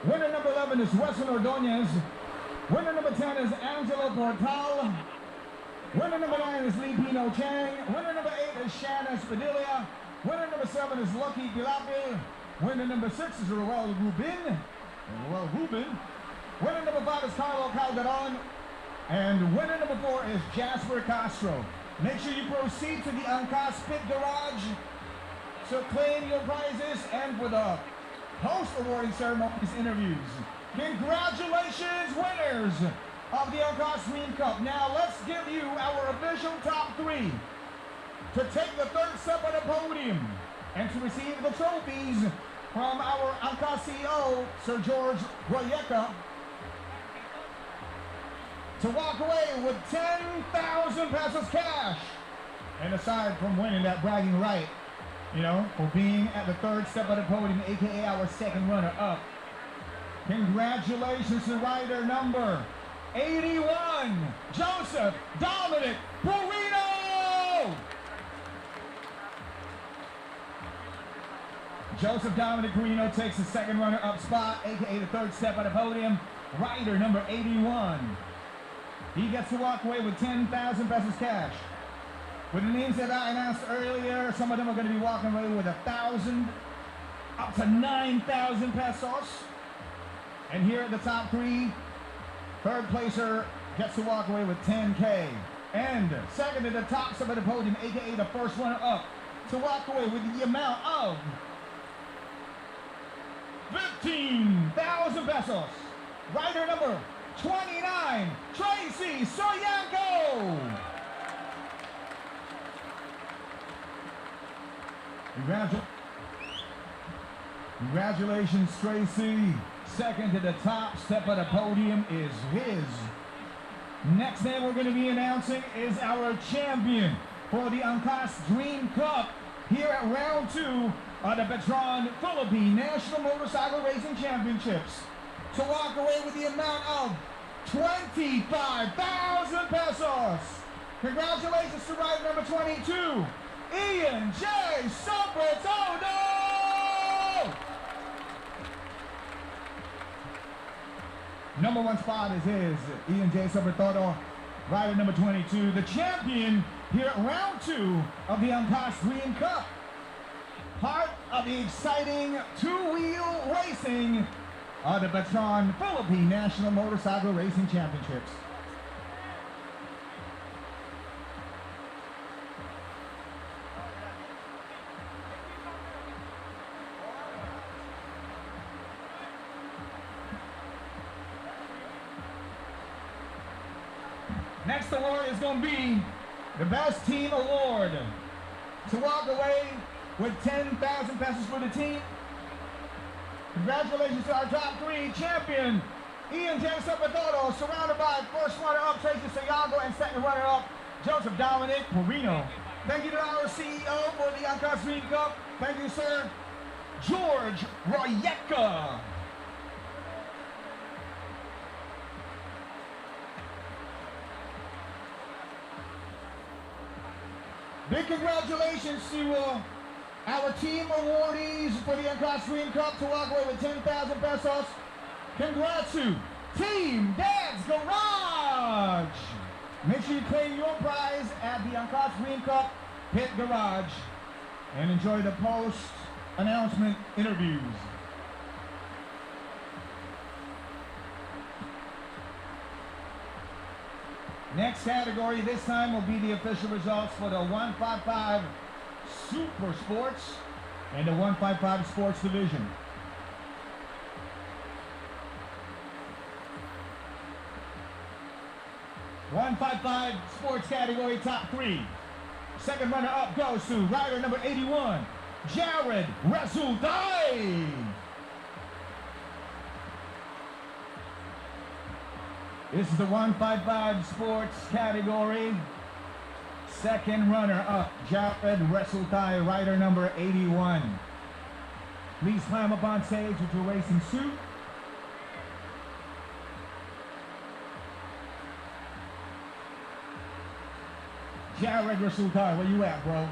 Winner number 11 is Wesson Ordonez. Winner number 10 is Angelo Portal. Winner number 9 is Lee Pino Chang. Winner number 8 is Shanna Spadilla. Winner number 7 is Lucky Pilapil. Winner number 6 is Roel Rubin. Winner number 5 is Carlo Calderon. And winner number 4 is Jasper Castro. Make sure you proceed to the Angkas Pit Garage to claim your prizes and for the post-awarding ceremonies interviews. Congratulations, winners of the Angkas Green Cup. Now let's give you our official top 3 to take the 3rd step on the podium and to receive the trophies from our Angkas CEO, Sir George Royeca, to walk away with 10,000 pesos cash. And aside from winning that bragging right, you know, for being at the 3rd step of the podium, aka our 2nd runner-up, congratulations to rider number 81, Joseph Dominic Perino! Joseph Dominic Perino takes the 2nd runner-up spot, aka the 3rd step of the podium, rider number 81. He gets to walk away with 10,000 pesos cash. With the names that I announced earlier, some of them are going to be walking away with 1,000 up to 9,000 pesos. And here at the top 3, 3rd placer gets to walk away with 10K. And 2nd at the top step of the podium, aka the 1st runner up, to walk away with the amount of 15,000 pesos. Rider number 29, Tracy Soyanko. Congratulations, Tracy. 2nd to the top step of the podium is his. Next name we're going to be announcing is our champion for the Angkas Dream Cup here at round 2 of the Petron Philippine National Motorcycle Racing Championships. To walk away with the amount of 25,000 pesos. Congratulations to rider number 22, Ian J. Sobretodo! Number 1 spot is his, Ian J. Sobretodo, rider number 22, the champion here at round 2 of the Angkas Dream Cup. Part of the exciting 2-wheel racing of the Baton Philippine National Motorcycle Racing Championships. Next award is going to be the Best Team Award. To walk away with 10,000 pesos for the team, congratulations to our top 3 champion, Ian J. Sobretodo, surrounded by 1st runner-up Tracy Sayago and 2nd runner-up Joseph Dominic Perino. Thank you to our CEO for the Angkas Dream Cup. Thank you, sir, George Royeca. Big congratulations to our team awardees for the Angkas Dream Cup to walk away with 10,000 pesos. Congrats to Team Dad's Garage. Make sure you claim your prize at the Angkas Green Cup Pit Garage and enjoy the post-announcement interviews. Next category this time will be the official results for the 155 Super Sports and the 155 Sports Division. .155 Sports category top 3. Second runner up goes to rider number 81, Jared Resultai. This is the 155 Sports category. Second runner up, Jared Resultai, rider number 81. Please climb up on stage with your racing suit. Jared Resultai, where you at, bro?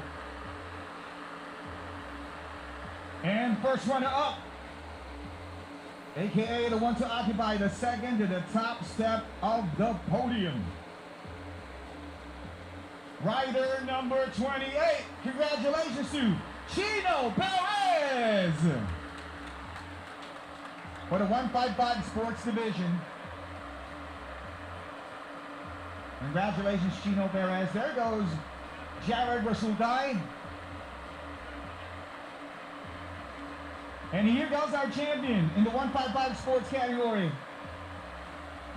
And first runner up, AKA the one to occupy the second to the top step of the podium. Rider number 28, congratulations to Chino Perez. For the 155 Sports Division. Congratulations, Chino Perez. There goes Jared Resultai. And here goes our champion in the 155 Sports category.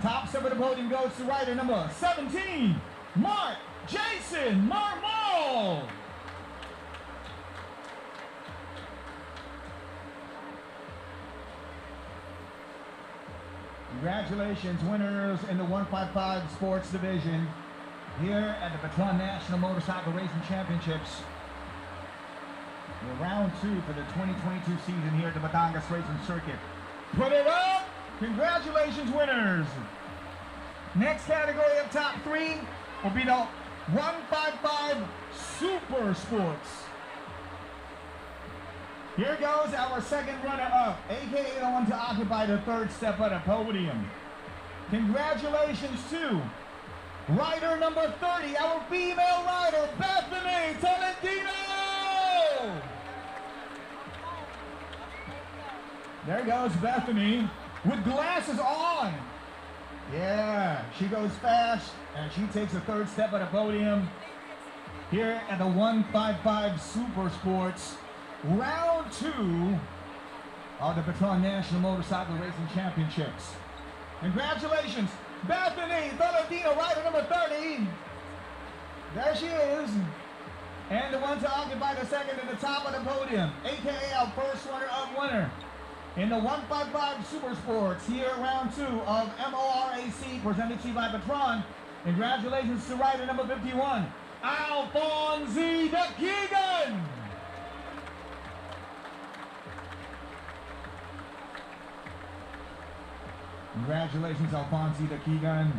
Top step of the podium goes to rider number 17, Mark Jason Marmol. Congratulations, winners in the 155 Sports Division here at the Batangas National Motorcycle Racing Championships. Round 2 for the 2022 season here at the Batangas Racing Circuit. Put it up! Congratulations, winners! Next category of top 3 will be the 155 Super Sports. Here goes our second runner-up, aka the one to occupy the third step of the podium. Congratulations to rider number 30, our female rider, Bethany Tolentino! There goes Bethany with glasses on. Yeah, she goes fast and she takes the third step of the podium here at the 155 Super Sports. Round 2 of the Batangas National Motorcycle Racing Championships. Congratulations, Bethany Tolentino, rider number 30. There she is. And the one to occupy the second at the top of the podium, aka our first runner-up winner in the 155 Super Sports here at round 2 of MORAC presented to you by Patron. Congratulations to rider number 51, Alfonso Keegan. Congratulations, Alfonso Keegan.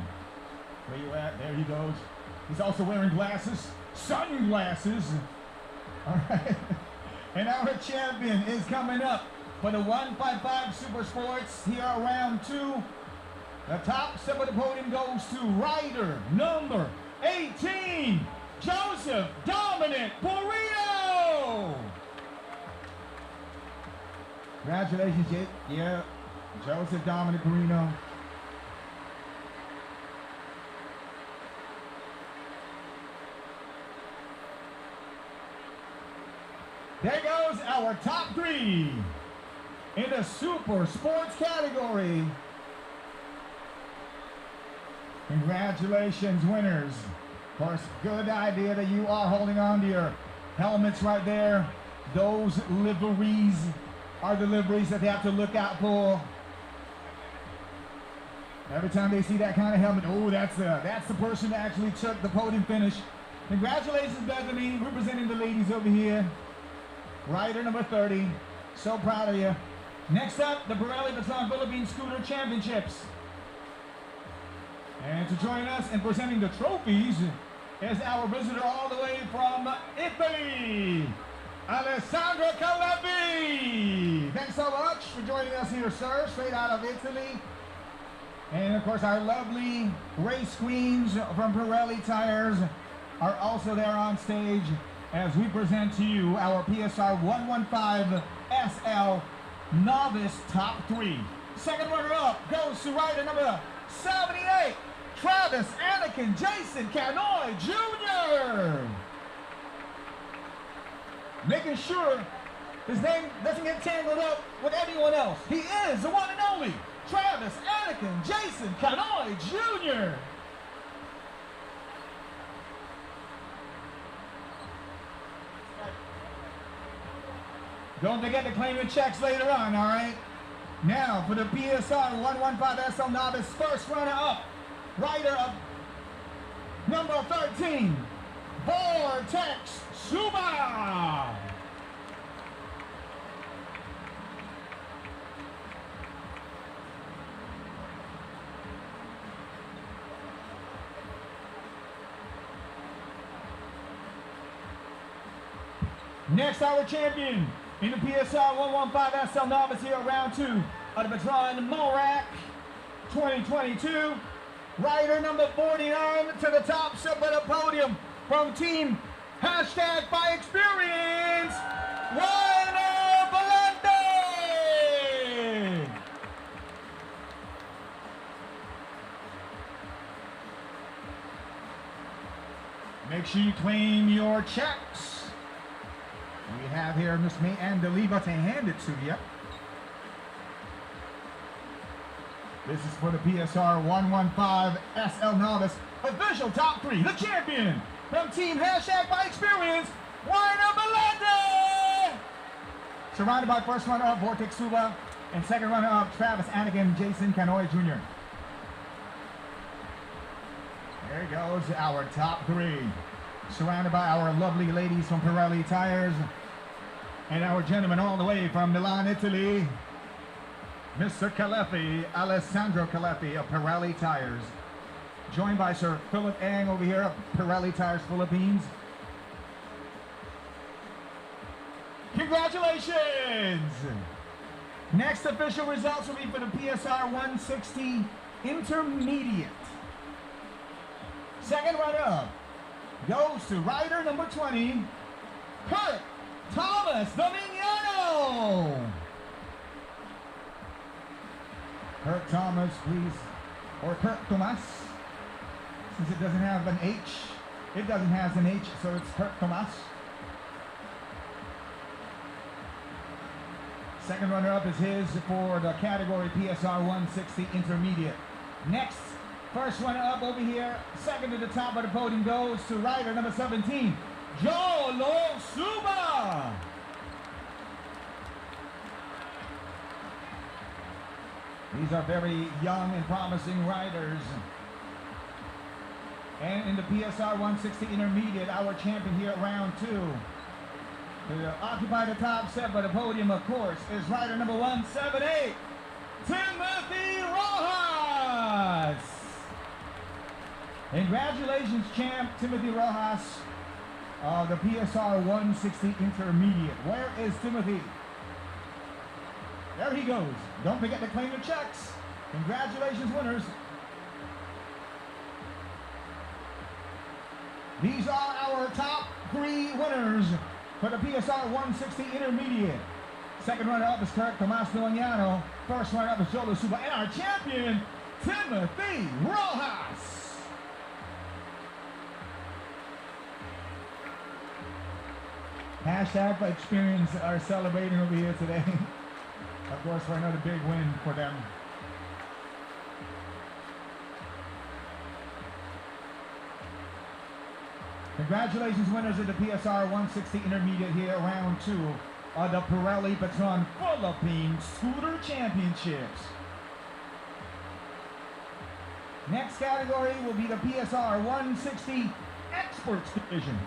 Where you at? There he goes. He's also wearing glasses, sunglasses. All right. And our champion is coming up for the 155 Super Sports here at round 2. The top step of the podium goes to rider number 18, Joseph Dominic Porino. Congratulations, Jake. Yeah. Joseph Dominic Porino. There goes our top 3 in the Super Sports category. Congratulations, winners. Of course, good idea that you are holding on to your helmets right there. Those liveries are the liveries that they have to look out for. Every time they see that kind of helmet, oh, that's the person that actually took the podium finish. Congratulations, Bethany, representing the ladies over here. Rider number 30, so proud of you. Next up, the Pirelli Baton Philippine Scooter Championships. And to join us in presenting the trophies is our visitor all the way from Italy, Alessandro Calabi. Thanks so much for joining us here, sir, straight out of Italy. And of course, our lovely race queens from Pirelli Tires are also there on stage as we present to you our PSR 115 SL Novice Top 3. Second runner-up goes to rider number 78, Travis Anakin Jason Canoy Jr. Making sure his name doesn't get tangled up with anyone else. He is the one and only Travis Anakin Jason Canoy Jr. Don't forget to claim your checks later on, all right? Now, for the PSR 115 SL Novice first runner-up, rider of number 13, Vortex Suba. Next, our champion in the PSR 115 SL Novice here, round 2 of the Baton Morac 2022. Rider number 49 to the top step of the podium from team hashtag by experience, Juana Valente. Make sure you claim your checks. We have here Miss May Andaliva to hand it to you. This is for the PSR 115 SL Novice official top 3. The champion from team hashtag by experience, Juana Valente. Surrounded by first runner-up Vortex Suba and second runner-up Travis Anakin Jason Canoy Jr. There goes our top 3. Surrounded by our lovely ladies from Pirelli Tires and our gentleman all the way from Milan, Italy, Mr. Calefi, Alessandro Calefi of Pirelli Tires. Joined by Sir Philip Ang over here of Pirelli Tires Philippines. Congratulations! Next official results will be for the PSR 160 Intermediate. Second runner-up goes to rider number 20, Kurt Thomas Dominiano. Kurt Thomas, please, or Kurt Thomas, since it doesn't have an H. It doesn't have an H, so it's Kurt Thomas. Second runner-up is his for the category PSR 160 Intermediate. Next, first runner-up over here, second to the top of the podium goes to rider number 17, Jolo Suba. These are very young and promising riders. And in the PSR 160 Intermediate, our champion here at round 2. To occupy the top step of the podium, of course, is rider number 178, Timothy Rojas. Congratulations, champ Timothy Rojas of the PSR 160 Intermediate. Where is Timothy? There he goes. Don't forget to claim your checks. Congratulations, winners. These are our top 3 winners for the PSR 160 Intermediate. Second runner-up is Kurt Tomas Dominiano. First runner-up is Jolo Suba. And our champion, Timothy Rojas. Hashtag by experience are celebrating over here today. Of course, for another big win for them. Congratulations, winners of the PSR 160 Intermediate here, round 2 of the Pirelli Baton Philippine Scooter Championships. Next category will be the PSR 160 Experts Division.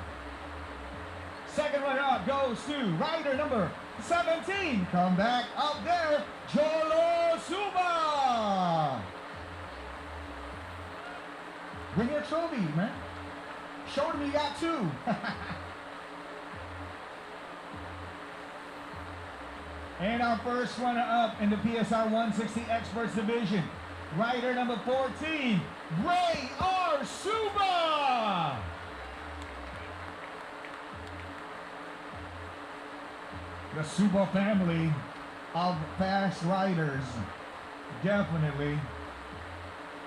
Second runner-up goes to rider number 17. Come back up there, Jolo Suba. Bring your trophy, man. Show them you got 2. And our first runner-up in the PSR 160 Experts Division Rider number 14, Ray R. Suba. The Suba family of fast riders, definitely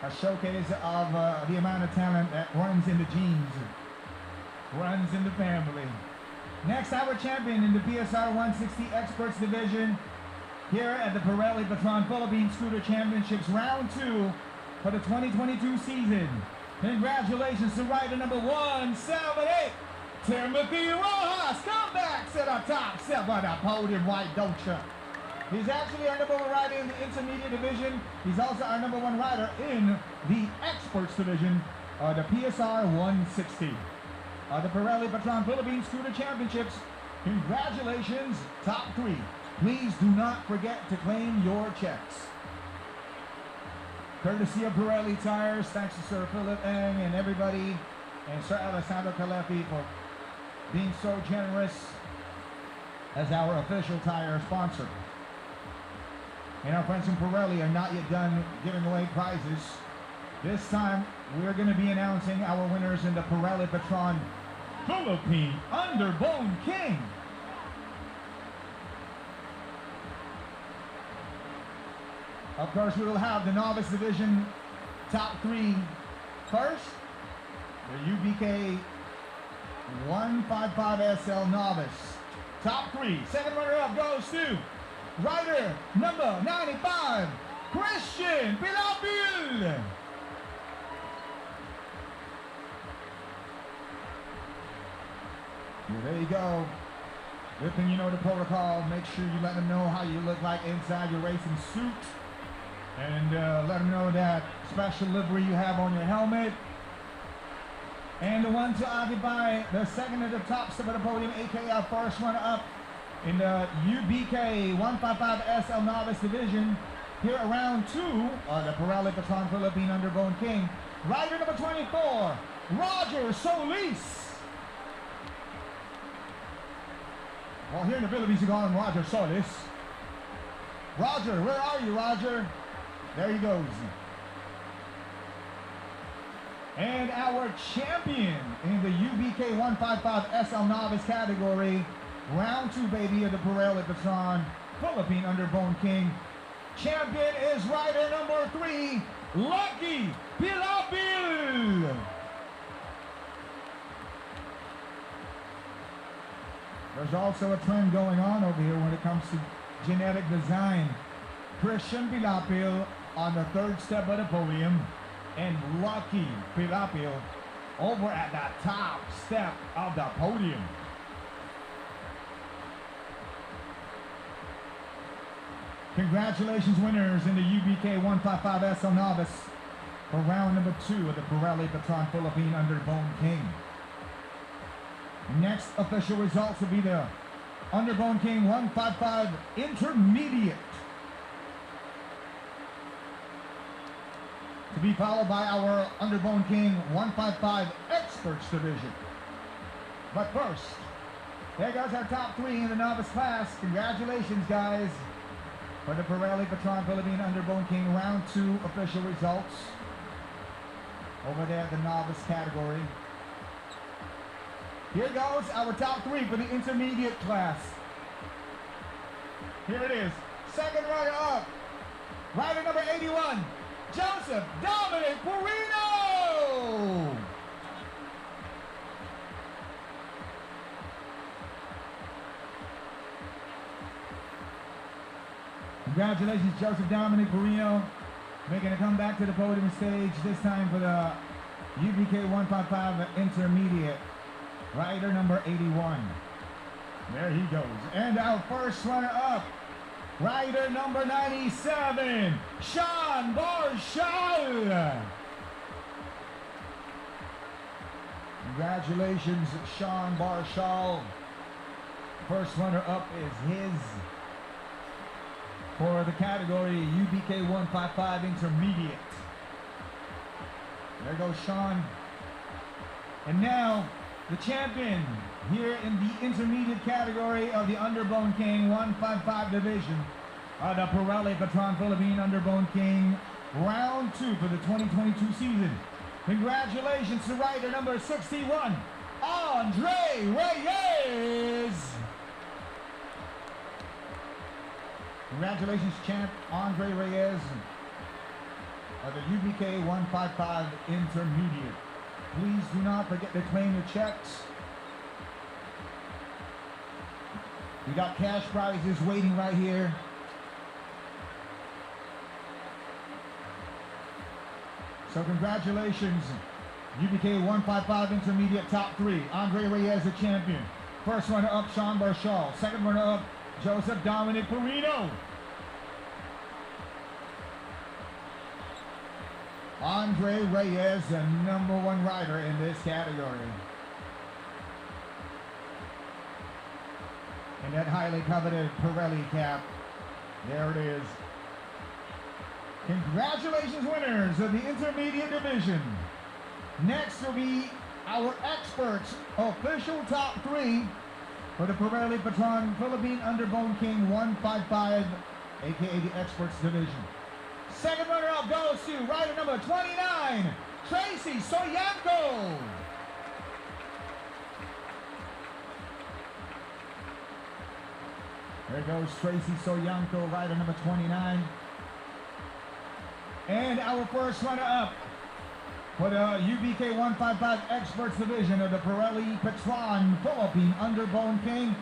a showcase of the amount of talent that runs in the genes, runs in the family. Next, our champion in the PSR 160 Experts Division here at the Pirelli Patron Philippine Scooter Championships Round 2 for the 2022 season. Congratulations to rider number 178, Timothy Rojas. Come back to the top step of the podium, why don't you? He's actually our number 1 rider in the intermediate division. He's also our number 1 rider in the experts division, the PSR 160. The Pirelli Patron Philippine Scooter Championships. Congratulations, top 3. Please do not forget to claim your checks. Courtesy of Pirelli Tires, thanks to Sir Philip Eng and everybody, and Sir Alessandro Calepi for being so generous as our official tire sponsor. And our friends from Pirelli are not yet done giving away prizes. This time, we're going to be announcing our winners in the Pirelli Patron Philippine Underbone King. Of course, we will have the novice division top 3 first. The UBK 155SL novice top 3. Second runner-up goes to rider number 95, Christian Pilapil. There you go. Good thing you know the protocol. Make sure you let them know how you look like inside your racing suit. And let them know that special livery you have on your helmet. And the one to occupy the second at the top step of the podium, aka our first runner up in the UBK 155SL Novice Division. Here at round 2 are the Pirelli Patron Philippine Underbone King. Rider number 24, Roger Solis. Well, here in the Philippines, you call him Roger Solis. Roger, where are you, Roger? There he goes. And our champion in the UBK 155SL Novice category, round 2, baby, of the Pirelli Patron Philippine Underbone King. Champion is rider number 3, Lucky Pilapil. There's also a trend going on over here when it comes to genetic design. Christian Pilapil on the third step of the podium, and Lucky Pilapil over at the top step of the podium. Congratulations, winners in the UBK 155SL Novice for round number 2 of the Pirelli Patron Philippine Underbone King. Next official results will be the Underbone King 155 Intermediate, to be followed by our Underbone King 155 Experts Division. But first, there goes our top 3 in the novice class. Congratulations, guys, for the Pirelli Patron Philippine Underbone King round 2 official results over there at the novice category. Here goes our top 3 for the intermediate class. Here it is. Second runner up, rider number 81, Joseph Dominic Perino. Congratulations, Joseph Dominic Perino, making a comeback to the podium stage, this time for the UBK 155 Intermediate. Rider number 81. There he goes. And our first runner up, rider number 97, Sean Barshal. Congratulations, Sean Barshal. First runner up is his for the category UBK 155 Intermediate. There goes Sean. And now, the champion here in the intermediate category of the Underbone King 155 division, the Pirelli Patron Philippine Underbone King round 2 for the 2022 season. Congratulations to rider number 61, Andre Reyes. Congratulations, champ Andre Reyes of the UBK 155 Intermediate. Please do not forget to claim your checks. We got cash prizes waiting right here. So congratulations, UBK 155 Intermediate top 3. Andre Reyes, the champion. First runner up, Sean Barshal. Second runner up, Joseph Dominic Perino. Andre Reyes, the #1 rider in this category. And that highly coveted Pirelli cap. There it is. Congratulations, winners of the intermediate division. Next will be our experts official top 3 for the Pirelli Patron Philippine Underbone King 155, aka the experts division. Second runner up goes to rider number 29, Tracy Soyanco. There goes Tracy Soyanco, rider number 29. And our first runner-up for the UBK 155 Experts Division of the Pirelli Patron Philippine Underbone King,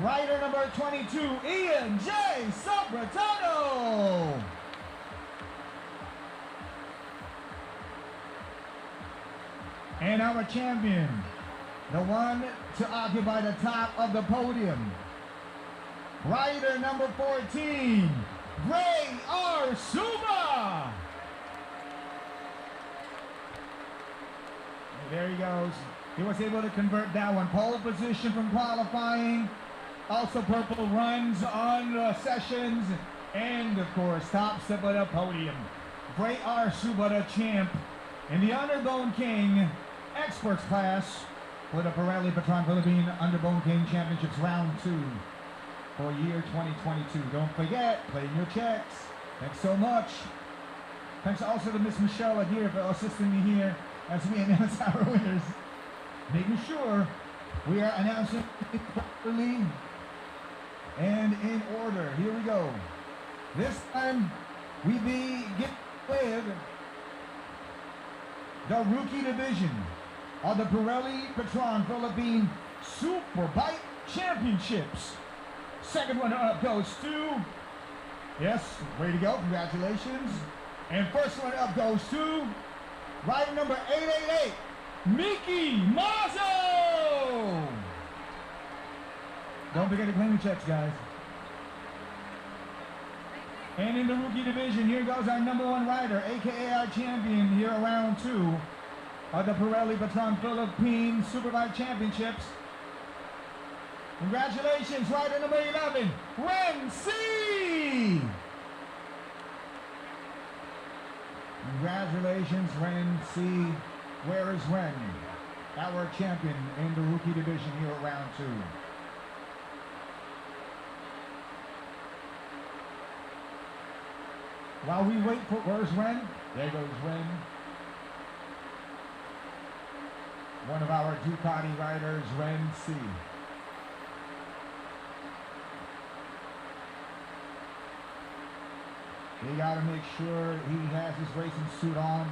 rider number 22, Ian J. Sabratano. And our champion, the one to occupy the top of the podium, rider number 14, Ray Arsuba. There he goes. He was able to convert that one. Pole position from qualifying. Also purple runs on sessions. And of course, top step of the podium. Ray Arsuba, the champ in the Underbone King Experts class for the Pirelli Patron Philippine Underbone King Championships Round 2. For year 2022. Don't forget, claim your checks. Thanks so much. Thanks also to Miss Michelle here for assisting me here as we announce our winners. Making sure we are announcing it properly and in order. Here we go. This time we begin with the rookie division of the Pirelli Patron Philippine Superbike Championships. Second runner up goes to, yes, way to go, congratulations. And first runner up goes to rider number 888, Mickey Mazzo. Don't forget to claim your checks, guys. And in the rookie division, here goes our #1 rider, aka our champion here around 2 of the Pirelli Patron Philippine Superbike Championships. Congratulations, rider number 11, Ren C. Congratulations, Ren C. Where is Ren? Our champion in the rookie division here at round 2. While we wait for, where's Ren? There goes Ren. One of our Ducati riders, Ren C. You gotta make sure he has his racing suit on.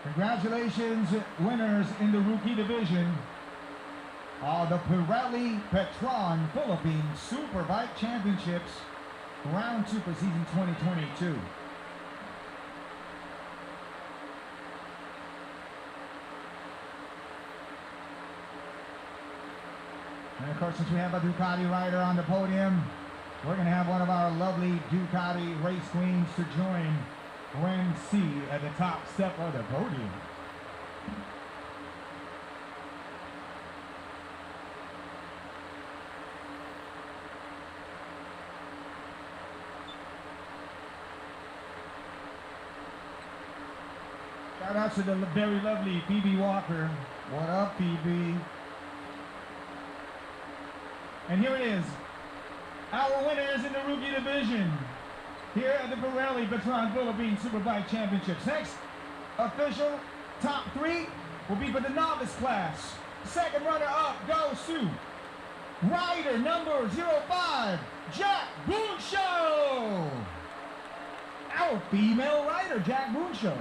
Congratulations, winners in the rookie division of the Pirelli Patron Philippine Superbike Championships, round 2 for season 2022. And of course, since we have a Ducati rider on the podium, we're going to have one of our lovely Ducati race queens to join Ren C at the top step of the podium. Shout out to the very lovely Phoebe Walker. What up, Phoebe? And here it is. Our winners in the rookie division here at the Pirelli Philippine Superbike Championships. Next, official top 3 will be for the novice class. Second runner-up goes to rider number 05, Jack Boonshow. Our female rider, Jack Boonshow.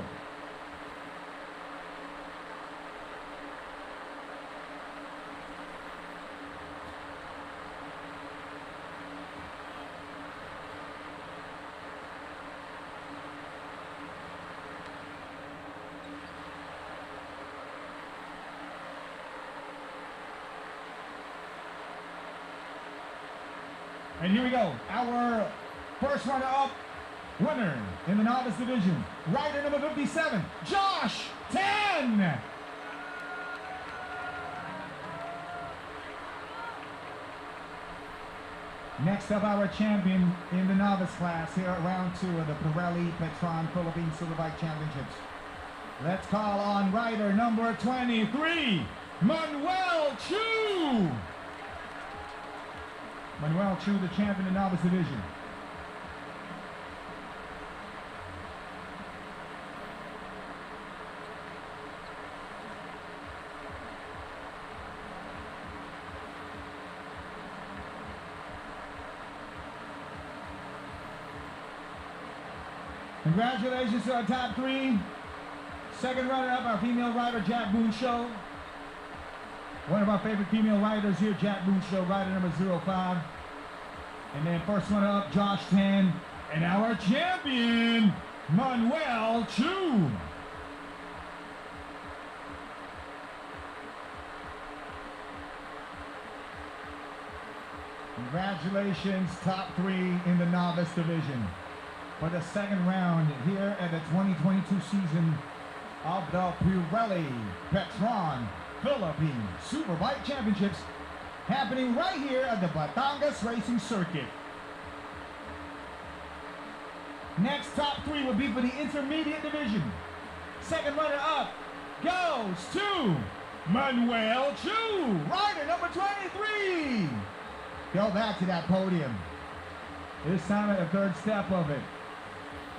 And here we go, our first runner-up winner in the novice division, rider number 57, Josh 10. Next up, our champion in the novice class here at round 2 of the Pirelli Philippine Superbike Championships. Let's call on rider number 23, Manuel Chu. Manuel Chu, the champion in the novice division. Congratulations to our top 3. Second runner-up, our female rider, Jack Boonshow. One of our favorite female riders here, Jack Boonshow, rider number 05. And then first runner-up, Josh 10. And our champion, Manuel Chu. Congratulations, top 3 in the novice division. For the second round here at the 2022 season of the Pirelli Philippine Superbike Championships, happening right here at the Batangas Racing Circuit. Next top 3 will be for the intermediate division. Second runner-up goes to Manuel Chu, rider number 23. Go back to that podium. This time at the third step of it.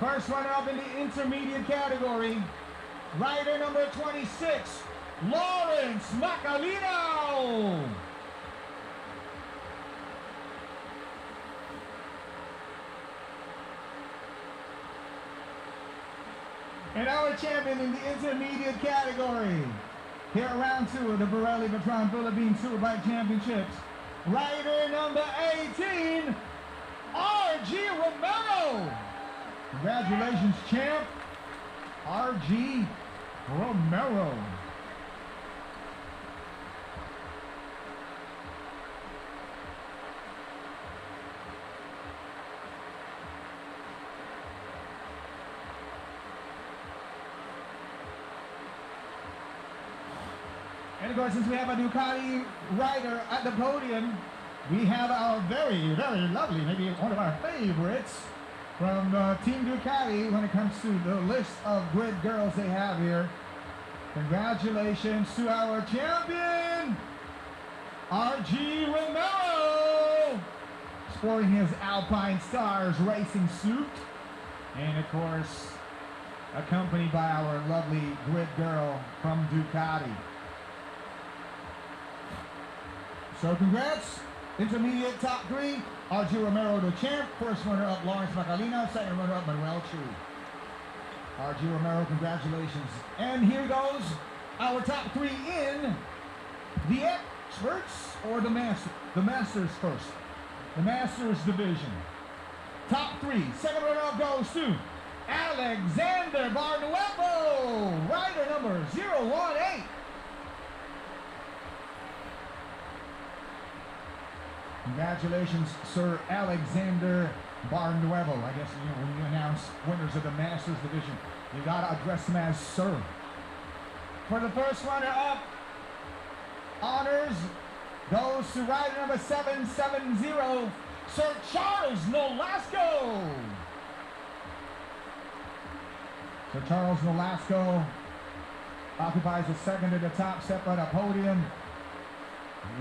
First runner-up in the intermediate category, rider number 26, Lawrence Macalino. And our champion in the intermediate category, here at round 2 of the Pirelli Philippine Superbike Championships, rider number 18, R.G. Romero. Congratulations, champ, R.G. Romero. And of course, since we have a Ducati rider at the podium, we have our very, very lovely, maybe one of our favorites, from Team Ducati when it comes to the list of grid girls they have here. Congratulations to our champion, R.G. Romero, sporting his Alpine Stars racing suit, and of course, accompanied by our lovely grid girl from Ducati. So congrats, intermediate top 3, R.G. Romero the champ, first runner-up Lawrence Macalino, second runner-up Manuel Chu. R.G. Romero, congratulations. And here goes our top 3 in the experts or the masters first. The masters division. Top 3, second runner-up goes to Alexander Barnuevo, rider number 018. Congratulations, Sir Alexander Barnuevo. I guess, you know, when you announce winners of the Masters Division, you gotta address them as Sir. For the first runner-up, honors goes to rider number 770, Sir Charles Nolasco. Sir Charles Nolasco occupies the second to the top step on the podium.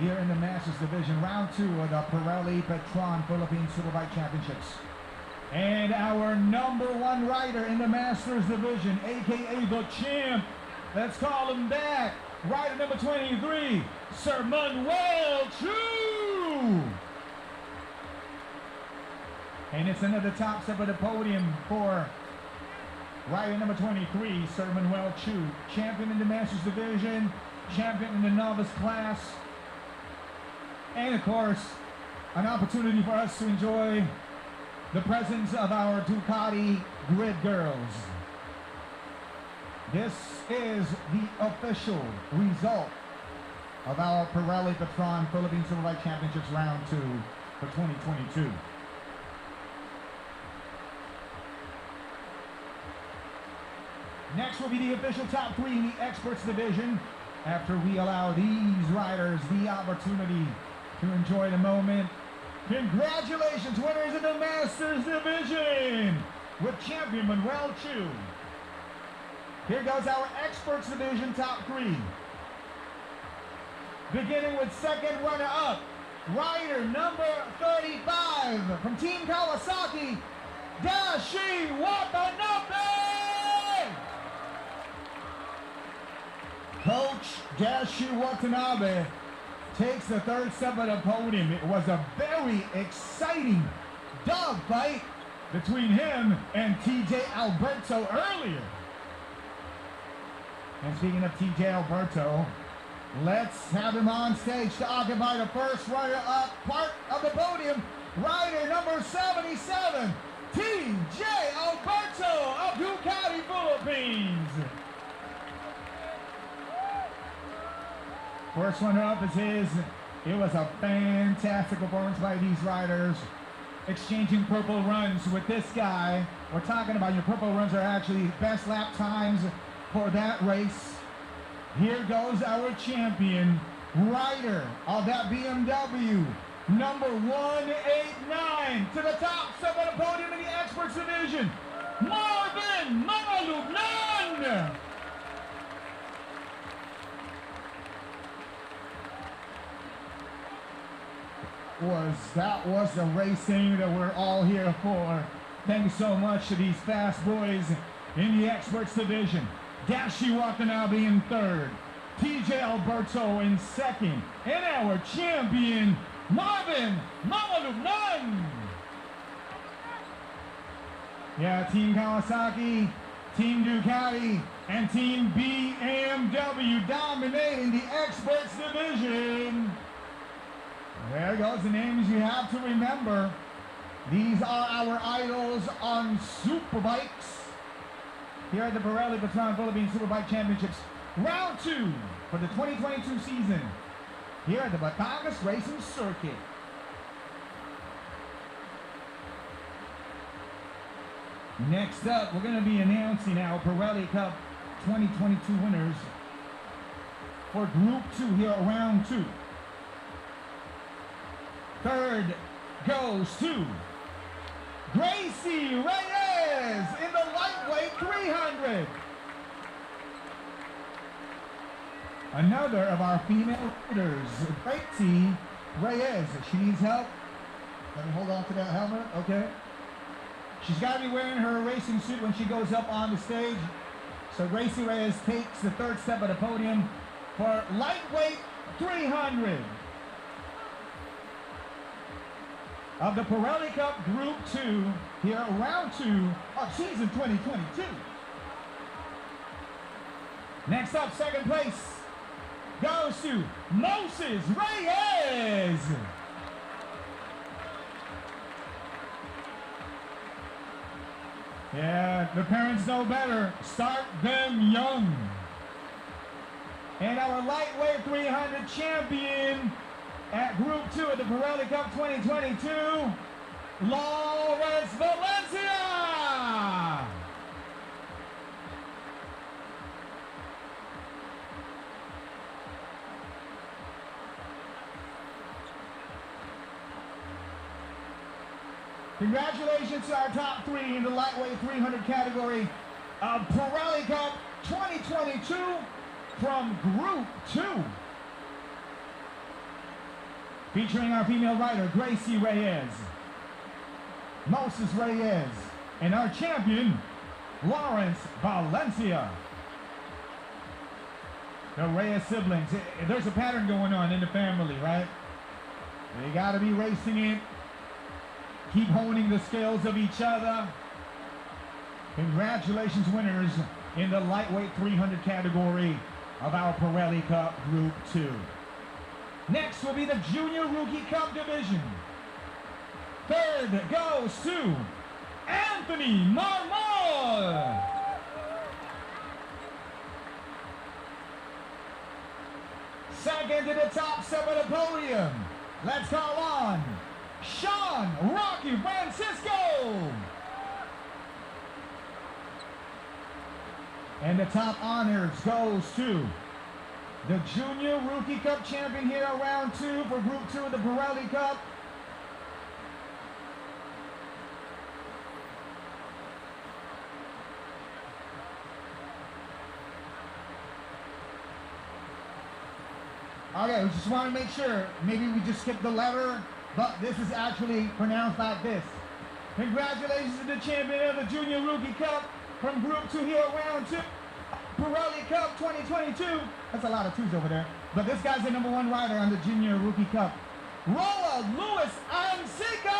here in the Masters Division, round 2 of the Pirelli Petron Philippine Superbike Championships. And our number 1 rider in the Masters Division, aka the champ, let's call him back, rider number 23, Sir Manuel Chu. And it's another top step of the podium for rider number 23, Sir Manuel Chu, champion in the Masters Division, champion in the novice class, and of course, an opportunity for us to enjoy the presence of our Ducati Grid Girls. This is the official result of our Pirelli Petron Philippine Superbike Championships round 2 for 2022. Next will be the official top 3 in the Experts Division after we allow these riders the opportunity to enjoy the moment. Congratulations, winners in the Masters Division with champion Manuel Chu. Here goes our Experts Division top 3. Beginning with second runner-up, rider number 35 from Team Kawasaki, Dashi Watanabe! Coach Dashi Watanabe takes the third step of the podium. It was a very exciting dogfight between him and TJ Alberto earlier. And speaking of TJ Alberto, let's have him on stage to occupy the first runner-up part of the podium. Rider number 77, TJ Alberto of Ducati Philippines. First runner-up is his. It was a fantastic performance by these riders, exchanging purple runs with this guy. We're talking about your purple runs are actually best lap times for that race. Here goes our champion, rider of that BMW, number 189, to the top step of the podium in the Experts Division, Marvin Mangalugnan. That was the racing that we're all here for. Thanks so much to these fast boys in the Experts Division. Dashi Watanabe in third, TJ Alberto in second, and our champion, Marvin Mangalugnan. Yeah, Team Kawasaki, Team Ducati, and Team BMW dominating the Experts Division. There goes the names you have to remember. These are our idols on Superbikes here at the Pirelli Petron Philippine Superbike Championships, round 2 for the 2022 season here at the Batangas Racing Circuit. Next up, we're going to be announcing our Pirelli Cup 2022 winners for Group 2 here at round 2. Third goes to Gracie Reyes in the lightweight 300. Another of our female riders, Gracie Reyes. She needs help. Let me hold on to that helmet. Okay. She's got to be wearing her racing suit when she goes up on the stage. So Gracie Reyes takes the third step of the podium for lightweight 300. Of the Pirelli Cup Group 2, here round 2 of season 2022. Next up, second place goes to Moses Reyes. Yeah, the parents know better. Start them young. And our lightweight 300 champion at Group 2 of the Pirelli Cup 2022, Lawrence Valencia. Congratulations to our top 3 in the lightweight 300 category of Pirelli Cup 2022 from Group 2. featuring our female rider, Gracie Reyes, Moses Reyes, and our champion, Lawrence Valencia. The Reyes siblings. There's a pattern going on in the family, right? They got to be racing it, keep honing the skills of each other. Congratulations, winners in the lightweight 300 category of our Pirelli Cup Group 2. Next will be the Junior Rookie Cup division. Third goes to Anthony Marmol. Second to the top step of the podium. Let's call on Sean Rocky Francisco. And the top honors goes to the Junior Rookie Cup champion here at round 2 for Group 2 of the Pirelli Cup. Okay, we just want to make sure. Maybe we just skipped the letter, but this is actually pronounced like this. Congratulations to the champion of the Junior Rookie Cup from Group 2 here at round 2. Pirelli Cup 2022. That's a lot of twos over there. But this guy's the #1 rider on the Junior Rookie Cup. Roa Luis Ancico!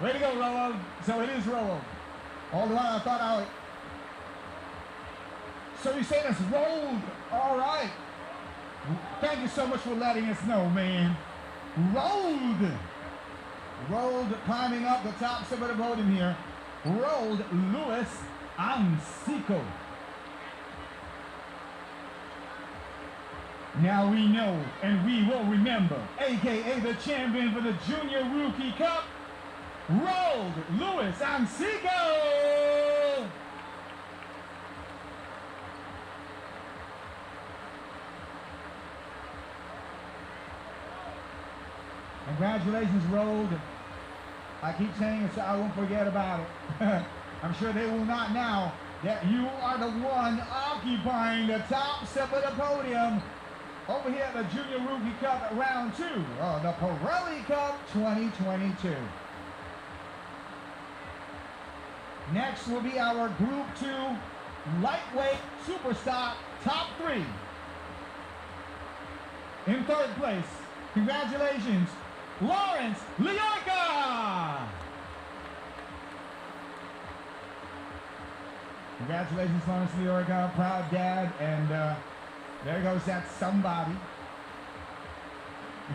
Way to go, Roa. So it is Roa. All the while I thought I would... So you say that's rolled. All right. Thank you so much for letting us know, man. Rolled. Rolled, climbing up the top step of the podium here. Rolled Luis Ancico. Now we know and we will remember, aka the champion for the Junior Rookie Cup, Rolled Luis Ancico. Congratulations, Rolled. I keep saying it so I won't forget about it. I'm sure they will not now that you are the one occupying the top step of the podium over here at the Junior Rookie Cup at round 2 of the Pirelli Cup 2022. Next will be our Group 2 Lightweight Superstock Top 3. In third place, congratulations, Lawrence Liorca! Congratulations, Lawrence Liorca, proud dad, and there goes that somebody.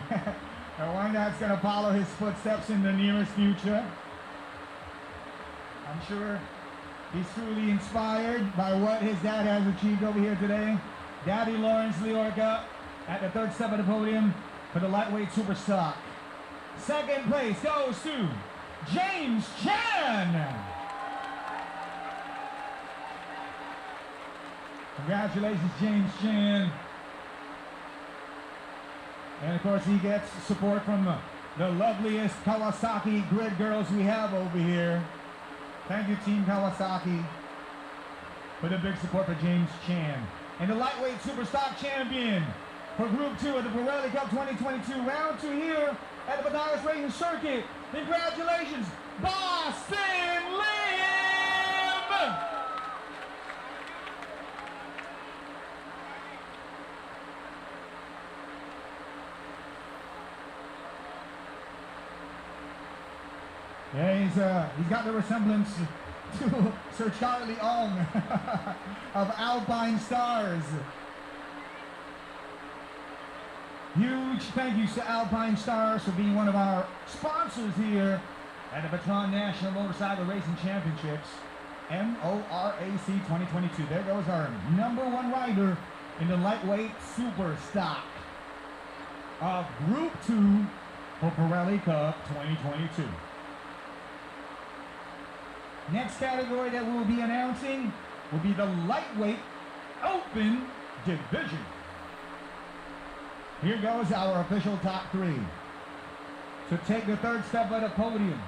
The one that's going to follow his footsteps in the nearest future. I'm sure he's truly inspired by what his dad has achieved over here today. Daddy Lawrence Liorca at the third step of the podium for the lightweight superstock. Second place goes to James Chan. Congratulations, James Chan. And of course, he gets support from the loveliest Kawasaki grid girls we have over here. Thank you, Team Kawasaki, for the big support for James Chan. And the lightweight superstock champion for Group 2 of the Pirelli Cup 2022, round 2 here at the Batangas Racing Circuit. Congratulations, Boston Lim! Yeah, he's got the resemblance to Sir Charlie Ong of Alpine Stars. Huge thank you to Alpine Stars for being one of our sponsors here at the Baton National Motorcycle Racing Championships, MORAC 2022. There goes our #1 rider in the lightweight super stock of Group 2 for Pirelli Cup 2022. Next category that we'll be announcing will be the lightweight open division. Here goes our official top 3. So take the third step of the podium.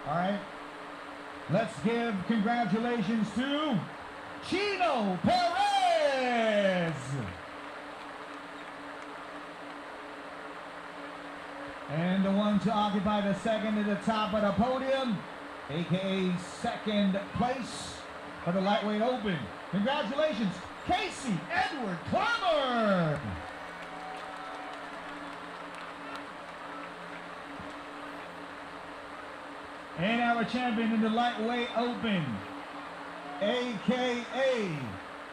All right. Let's give congratulations to Chino Perez. And the one to occupy the second to the top of the podium, aka second place for the lightweight open. Congratulations, Casey Edward Clemmer. And our champion in the lightweight open, aka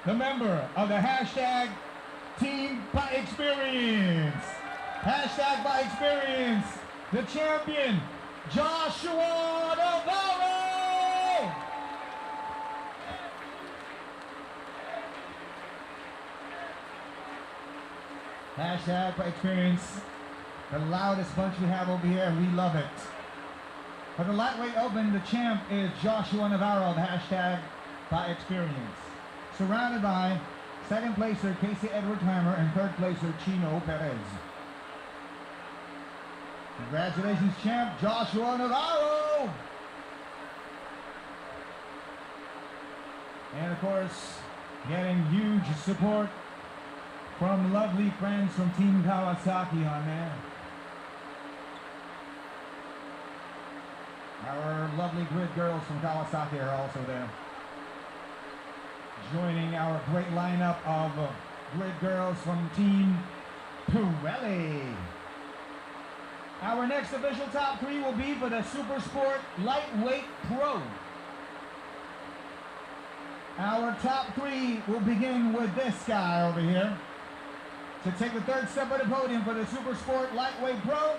the member of the hashtag Team by Experience. Hashtag by Experience, the champion, Joshua Navarro. Hashtag by Experience, the loudest bunch we have over here, and we love it. For the lightweight open, the champ is Joshua Navarro, the hashtag by Experience. Surrounded by second placer Casey Edward Clemmer and third placer Chino Perez. Congratulations, champ Joshua Navarro! And of course, getting huge support from lovely friends from Team Kawasaki on there. Our lovely grid girls from Kawasaki are also there. Joining our great lineup of grid girls from Team Pirelli. Our next official top three will be for the Super Sport Lightweight Pro. Our top three will begin with this guy over here. To take the third step of the podium for the Super Sport Lightweight Pro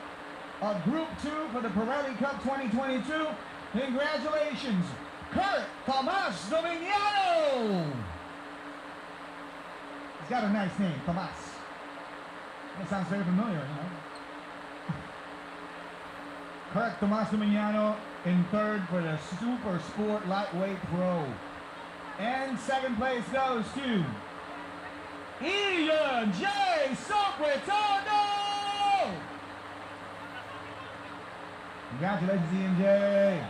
of Group 2 for the Pirelli Cup 2022. Congratulations, Kurt Tomas Dominiano. He's got a nice name, Tomas. That sounds very familiar, you know. Kurt Tomas Dominiano in third for the Super Sport Lightweight Pro. And second place goes to Ian J. Sopretano! Congratulations, Ian J.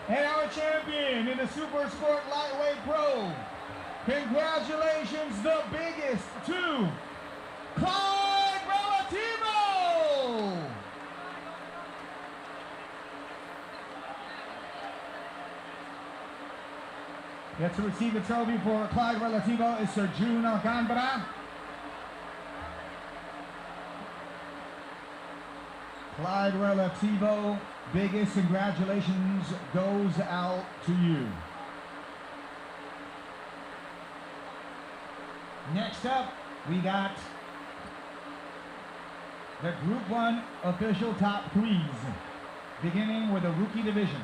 And our champion in the Super Sport Lightweight Pro. Congratulations, the biggest to Clyde Relativo! Yet to receive the trophy for Clyde Relativo is Sir June Alcantara. Clyde Relativo, biggest congratulations goes out to you. Next up, we got the Group 1 official top threes, beginning with the rookie division.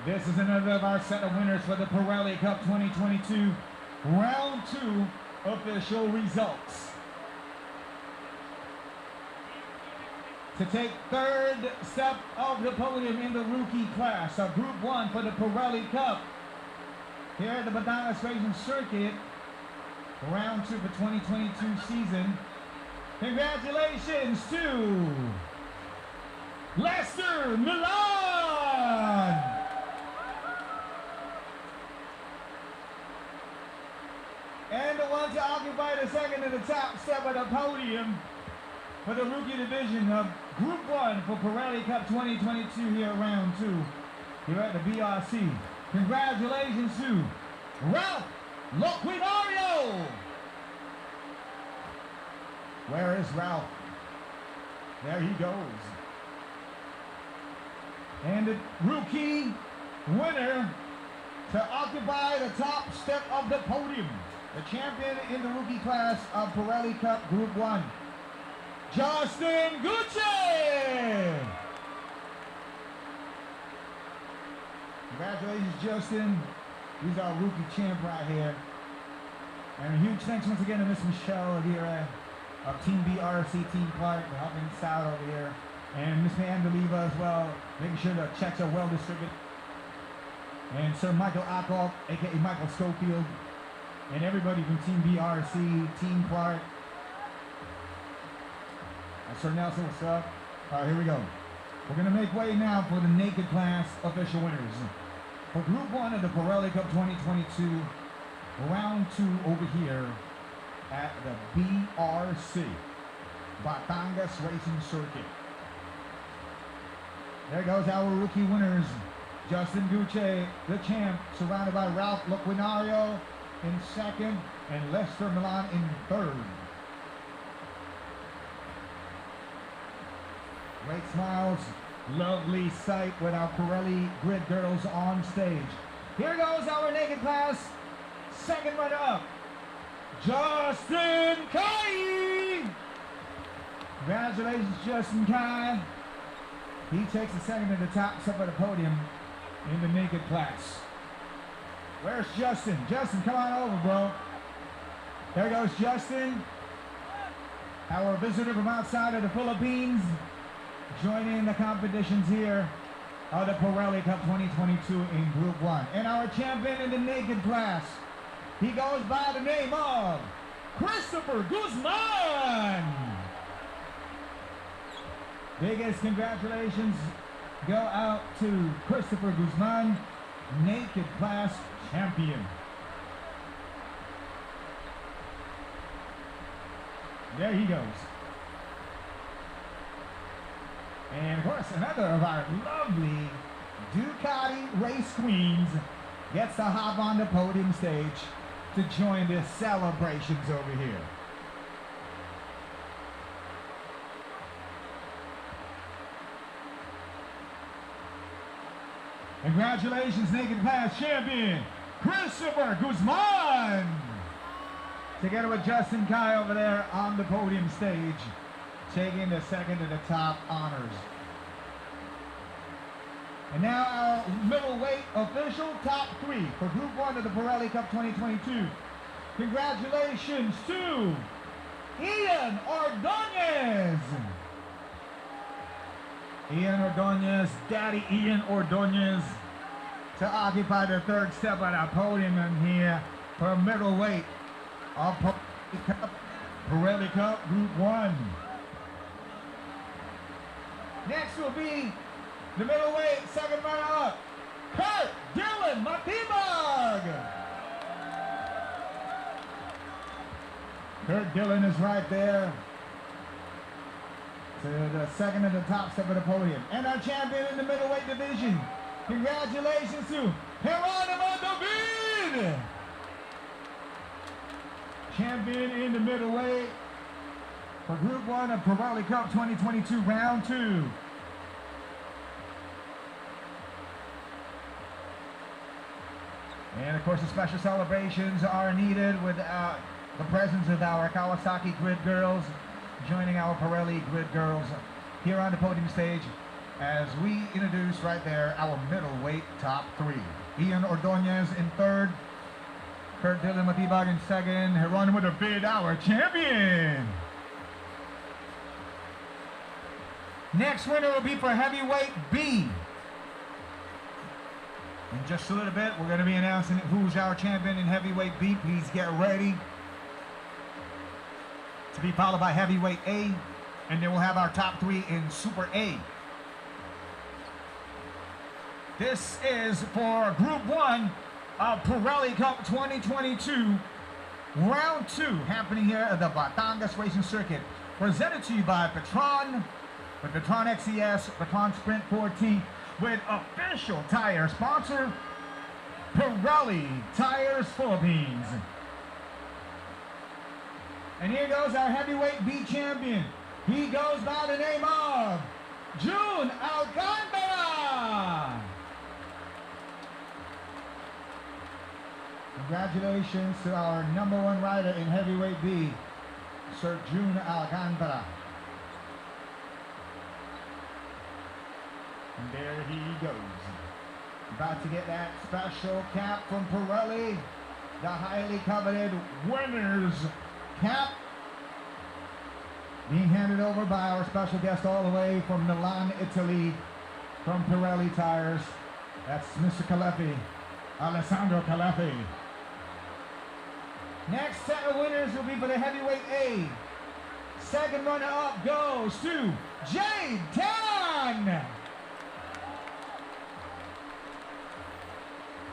This is another of our set of winners for the Pirelli Cup 2022 Round 2 official results. To take third step of the podium in the rookie class of Group 1 for the Pirelli Cup here at the Batangas Racing Circuit, Round 2 for 2022 season. Congratulations to Lester Milan! And the one to occupy the second to the top step of the podium for the rookie division of Group 1 for Pirelli Cup 2022 here at Round 2 here at the BRC. Congratulations to Ralph Loquinario! Where is Ralph? There he goes. And the rookie winner to occupy the top step of the podium, the champion in the rookie class of Pirelli Cup Group 1, Justin Gucci! Congratulations, Justin. He's our rookie champ right here. And a huge thanks once again to Miss Michelle here of Team BRC, Team Clark, for helping us out over here. And Miss Mandeliva as well, making sure the checks are well distributed. And Sir Michael Ackoff, aka Michael Schofield, and everybody from Team BRC, Team Clark. And Sir Nelson, what's up? All right, here we go. We're gonna make way now for the naked class official winners. For Group 1 of the Pirelli Cup 2022, Round 2 over here at the BRC, Batangas Racing Circuit. There goes our rookie winners. Justin Gucci, the champ, surrounded by Ralph Loquinario in second and Lester Milan in third. Great smiles, lovely sight with our Pirelli Grid girls on stage. Here goes our naked class, second runner up, Justin Kai. Congratulations, Justin Kai. He takes the second at the top step of the podium in the naked class. Where's Justin? Justin, come on over, bro. There goes Justin, our visitor from outside of the Philippines, joining the competitions here of the Pirelli Cup 2022 in Group 1. And our champion in the naked class, he goes by the name of Christopher Guzman. Biggest congratulations go out to Christopher Guzman, naked class champion. There he goes. And of course, another of our lovely Ducati race queens gets to hop on the podium stage to join the celebrations over here. Congratulations, naked class champion, Christopher Guzman! Together with Justin Kai over there on the podium stage, taking the second to the top honors. And now our middleweight official top three for Group 1 of the Pirelli Cup 2022. Congratulations to Ian Ordonez. Ian Ordonez, Daddy Ian Ordonez, to occupy the third step on our podium in here for middleweight of Pirelli Cup Group 1. Next will be the middleweight second runner-up, Kurt Dylan Matibag. Kurt Dylan is right there to the second at the top step of the podium. And our champion in the middleweight division, congratulations to Geronimo David! Champion in the middleweight for Group 1 of Pirelli Cup 2022, Round 2. And of course, the special celebrations are needed with the presence of our Kawasaki Grid girls, joining our Pirelli Grid girls here on the podium stage as we introduce right there our middleweight top three. Ian Ordonez in third, Kurt Dylan Matibag in second, Geronimo David, our champion. Next winner will be for heavyweight B. In just a little bit, we're going to be announcing who's our champion in heavyweight B. Please get ready. To be followed by heavyweight A, and then we'll have our top three in Super A. This is for Group 1 of Pirelli Cup 2022, Round 2, happening here at the Batangas Racing Circuit. Presented to you by Petron, with Petron XCS, Petron Sprint 4T, with official tire sponsor, Pirelli Tires Philippines. And here goes our heavyweight B champion. He goes by the name of June Alcantara. Congratulations to our #1 rider in heavyweight B, Sir June Alcantara. And there he goes. About to get that special cap from Pirelli, the highly coveted winner's cap, being handed over by our special guest all the way from Milan, Italy, from Pirelli Tires. That's Mr. Calefi, Alessandro Calefi. Next set of winners will be for the heavyweight A. Second runner-up goes to Jade Tan.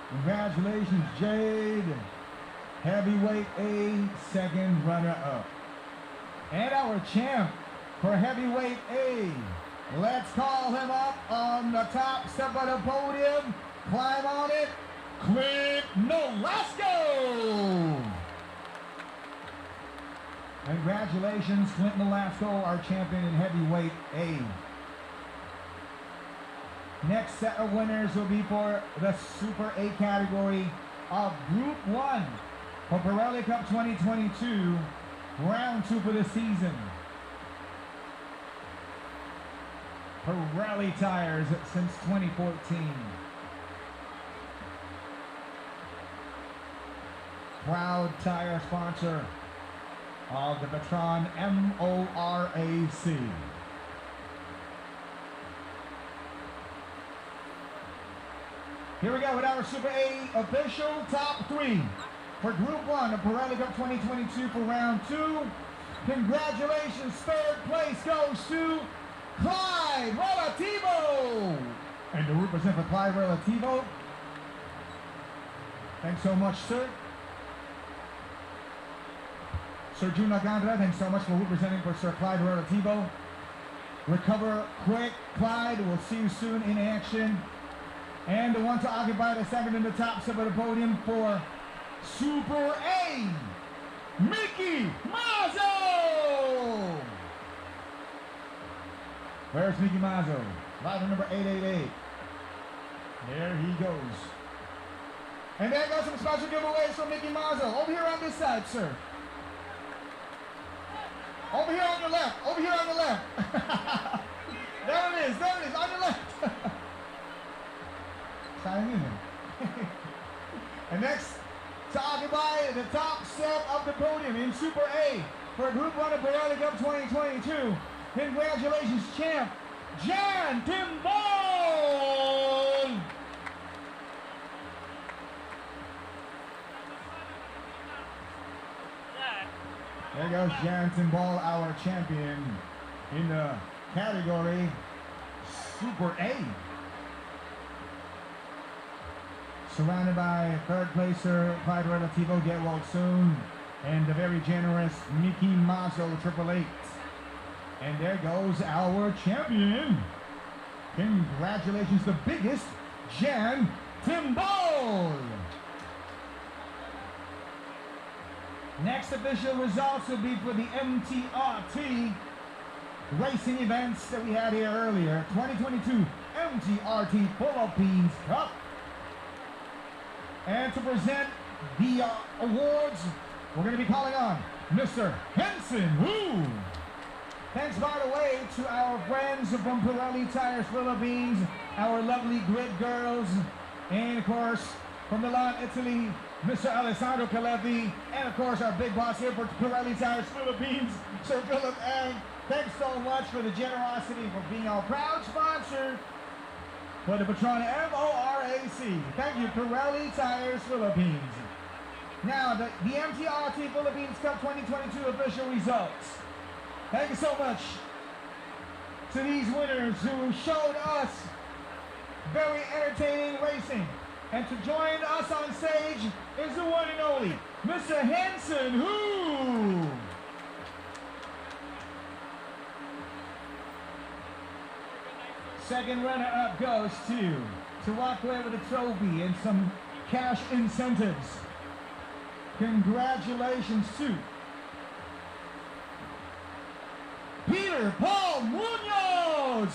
Congratulations, Jade. Heavyweight A, second runner-up. And our champ for heavyweight A. Let's call him up on the top step of the podium. Climb on it. Clint Nolasco. Congratulations, Clint Nolasco, our champion in heavyweight A. Next set of winners will be for the Super A category of Group 1 for Pirelli Cup 2022, round 2 for the season. Pirelli tires since 2014. Proud tire sponsor of the Patron MORAC. Here we go with our Super A official top 3 for Group 1 of Pirelli Cup 2022 for round 2. Congratulations, third place goes to Clyde Relativo. And to represent for Clyde Relativo, thanks so much, sir. Sir June Nagandra, thanks so much for representing for Sir Clyde Relativo. Recover quick, Clyde. We'll see you soon in action. And the one to occupy the second in the top step of the podium for Super A, Mickey Mazzo. Where's Mickey Mazzo? Rider number 888. There he goes. And there goes some special giveaways from Mickey Mazzo. Over here on this side, sir. Over here on your left. Over here on the left. There it is. There it is. On your left. Sign in. And next to occupy the top step of the podium in Super A for Group 1 of Pirelli Cup 2022. Congratulations, champ, Jan Timbal! There goes Jan Timbal, our champion in the category Super A. Surrounded by third placer Clyde Relativo, get well soon, and the very generous Mickey Mazzo 888. And there goes our champion. Congratulations, the biggest, Jan Timbal. Next official results will be for the MTRT racing events that we had here earlier. 2022 MTRT Philippines Cup. And to present the awards, we're going to be calling on Mr. Henson Wu. Thanks, by the way, to our friends from Pirelli Tires Philippines, our lovely grid girls, and of course, from Milan, Italy, Mr. Alessandro Calevi, and of course, our big boss here for Pirelli Tires Philippines, Sir Philip Ang. Thanks so much for the generosity for being our proud sponsor for the Patron MORAC. Thank you, Pirelli Tires Philippines. Now, the MTRT Philippines Cup 2022 official results. Thank you so much to these winners who showed us very entertaining racing. And to join us on stage is the one and only Mr. Henson Hu. Second runner-up goes to walk away with a trophy and some cash incentives. Congratulations to Peter Paul Munoz.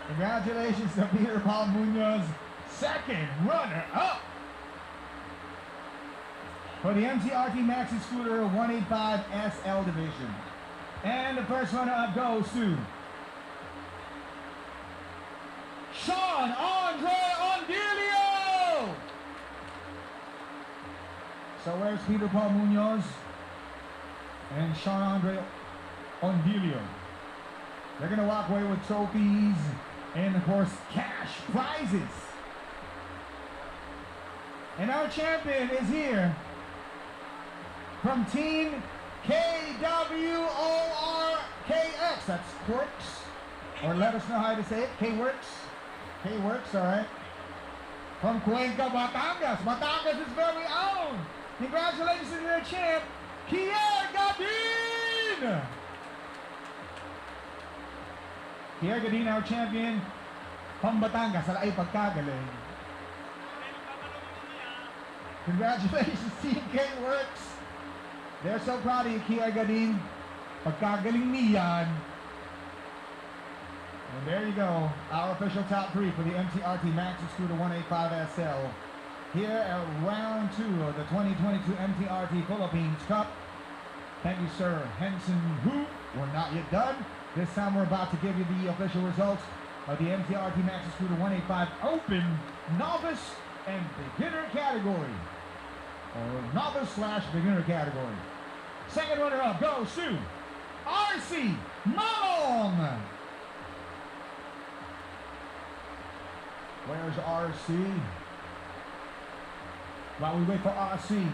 Congratulations to Peter Paul Munoz, second runner-up for the MTRT Maxi Scooter 185 SL division. And the first runner-up goes to Sean Andre Ondilio. So where's Peter Paul Munoz and Sean Andre Ondilio? They're gonna walk away with trophies and of course cash prizes. And our champion is here from Team KWORKX. That's Quirks, or let us know how to say it. K-Works. K-Works, all right. from Cuenca, Batangas. Batangas is very own. Congratulations to their champ, Kier Gadin! Kier Gadin, our champion, from Batangas. Ala ay pagkagaling. Congratulations, Team K-Works. They're so proud of you, Kier Gadin. Pagkagaling niyan. And there you go, our official top 3 for the MTRT Maxi Scooter 185 SL. Here at round 2 of the 2022 MTRT Philippines Cup. Thank you, Sir Henson Hu. We're not yet done. This time we're about to give you the official results of the MTRT Maxi Scooter 185 Open Novice and Beginner category. Or Novice/Beginner category. Second runner-up goes to RC Malong. Where's RC? While we wait for RC,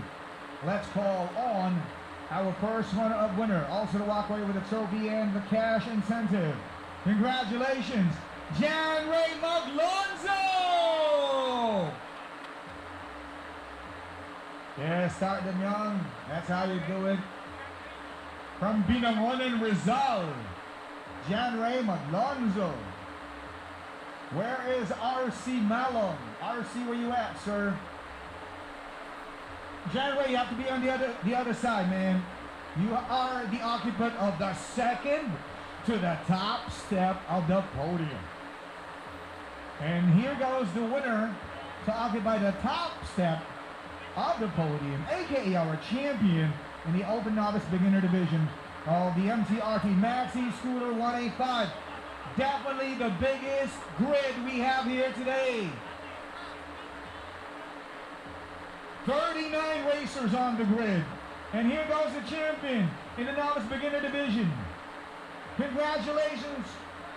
let's call on our first runner-up winner. Also to walk away with the trophy and the cash incentive. Congratulations, Jan Ray Maglonzo! Yeah, start them young. That's how you do it. From Binangonan, Rizal, Jan Ray Maglonzo. Where is RC Malong? RC, where you at, sir? Janway, you have to be on the other side, man. You are the occupant of the second to the top step of the podium. And here goes the winner to occupy the top step of the podium, aka our champion in the Open Novice Beginner Division of the MTRT Maxi Scooter 185. Definitely the biggest grid we have here today. 39 racers on the grid. And here goes the champion in the Novice Beginner Division. Congratulations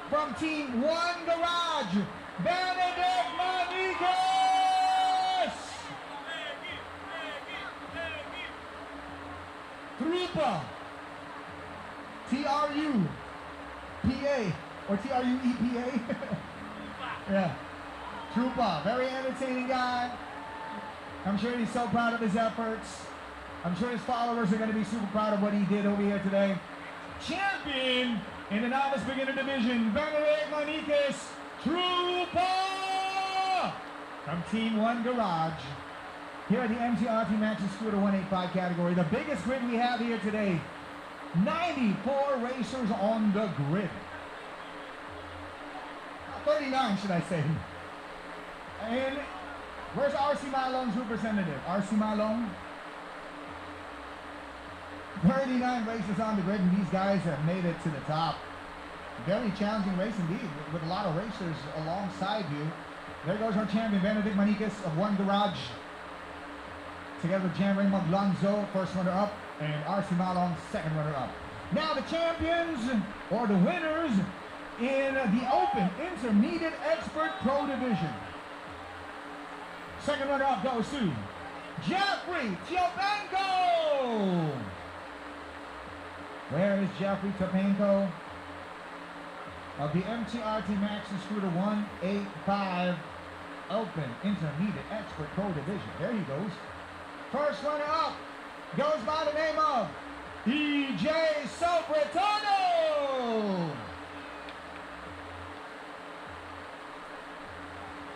from Team 1 Garage, Benedict Maniquez! Trupa, T-R-U-P-A, or T-R-U-E-P-A? Yeah, Trupa, very entertaining guy. I'm sure he's so proud of his efforts. I'm sure his followers are going to be super proud of what he did over here today. Champion in the Novice Beginner Division, Benedict Maniquez, Trupa! From Team 1 Garage. Here at the MTRT Maxi Scooter 185 category, the biggest grid we have here today. 94 racers on the grid. 39, should I say. And where's RC Malong's representative? RC Malong? 39 races on the grid, and these guys have made it to the top. Very challenging race indeed, with a lot of racers alongside you. There goes our champion, Benedict Maniquez of 1 Garage. Together with Jan Ray Maglonzo, first runner-up, and RC Malong, second runner-up. Now the champions, or the winners, in the Open Intermediate Expert Pro Division. Second runner-up goes to Jeffrey Tiopenko. Where is Jeffrey Tiopenko? Of the MTRT Maxi Scooter 185 Open Intermediate Expert Pro Division. There he goes. First runner-up goes by the name of EJ Sobretano.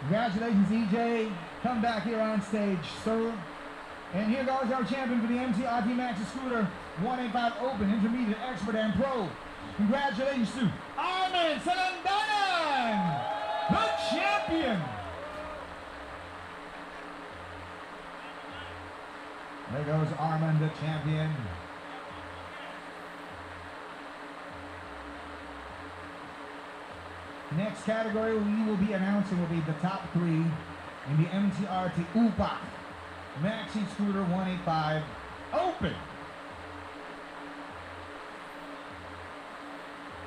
Congratulations, EJ. Come back here on stage, sir. And here goes our champion for the MTRT Maxi Scooter 185 Open Intermediate Expert and Pro. Congratulations to Armin Salandanan, the champion. There goes Armin, the champion. Next category we will be announcing will be the top 3 in the MTRT UPA Maxi Scooter 185 Open.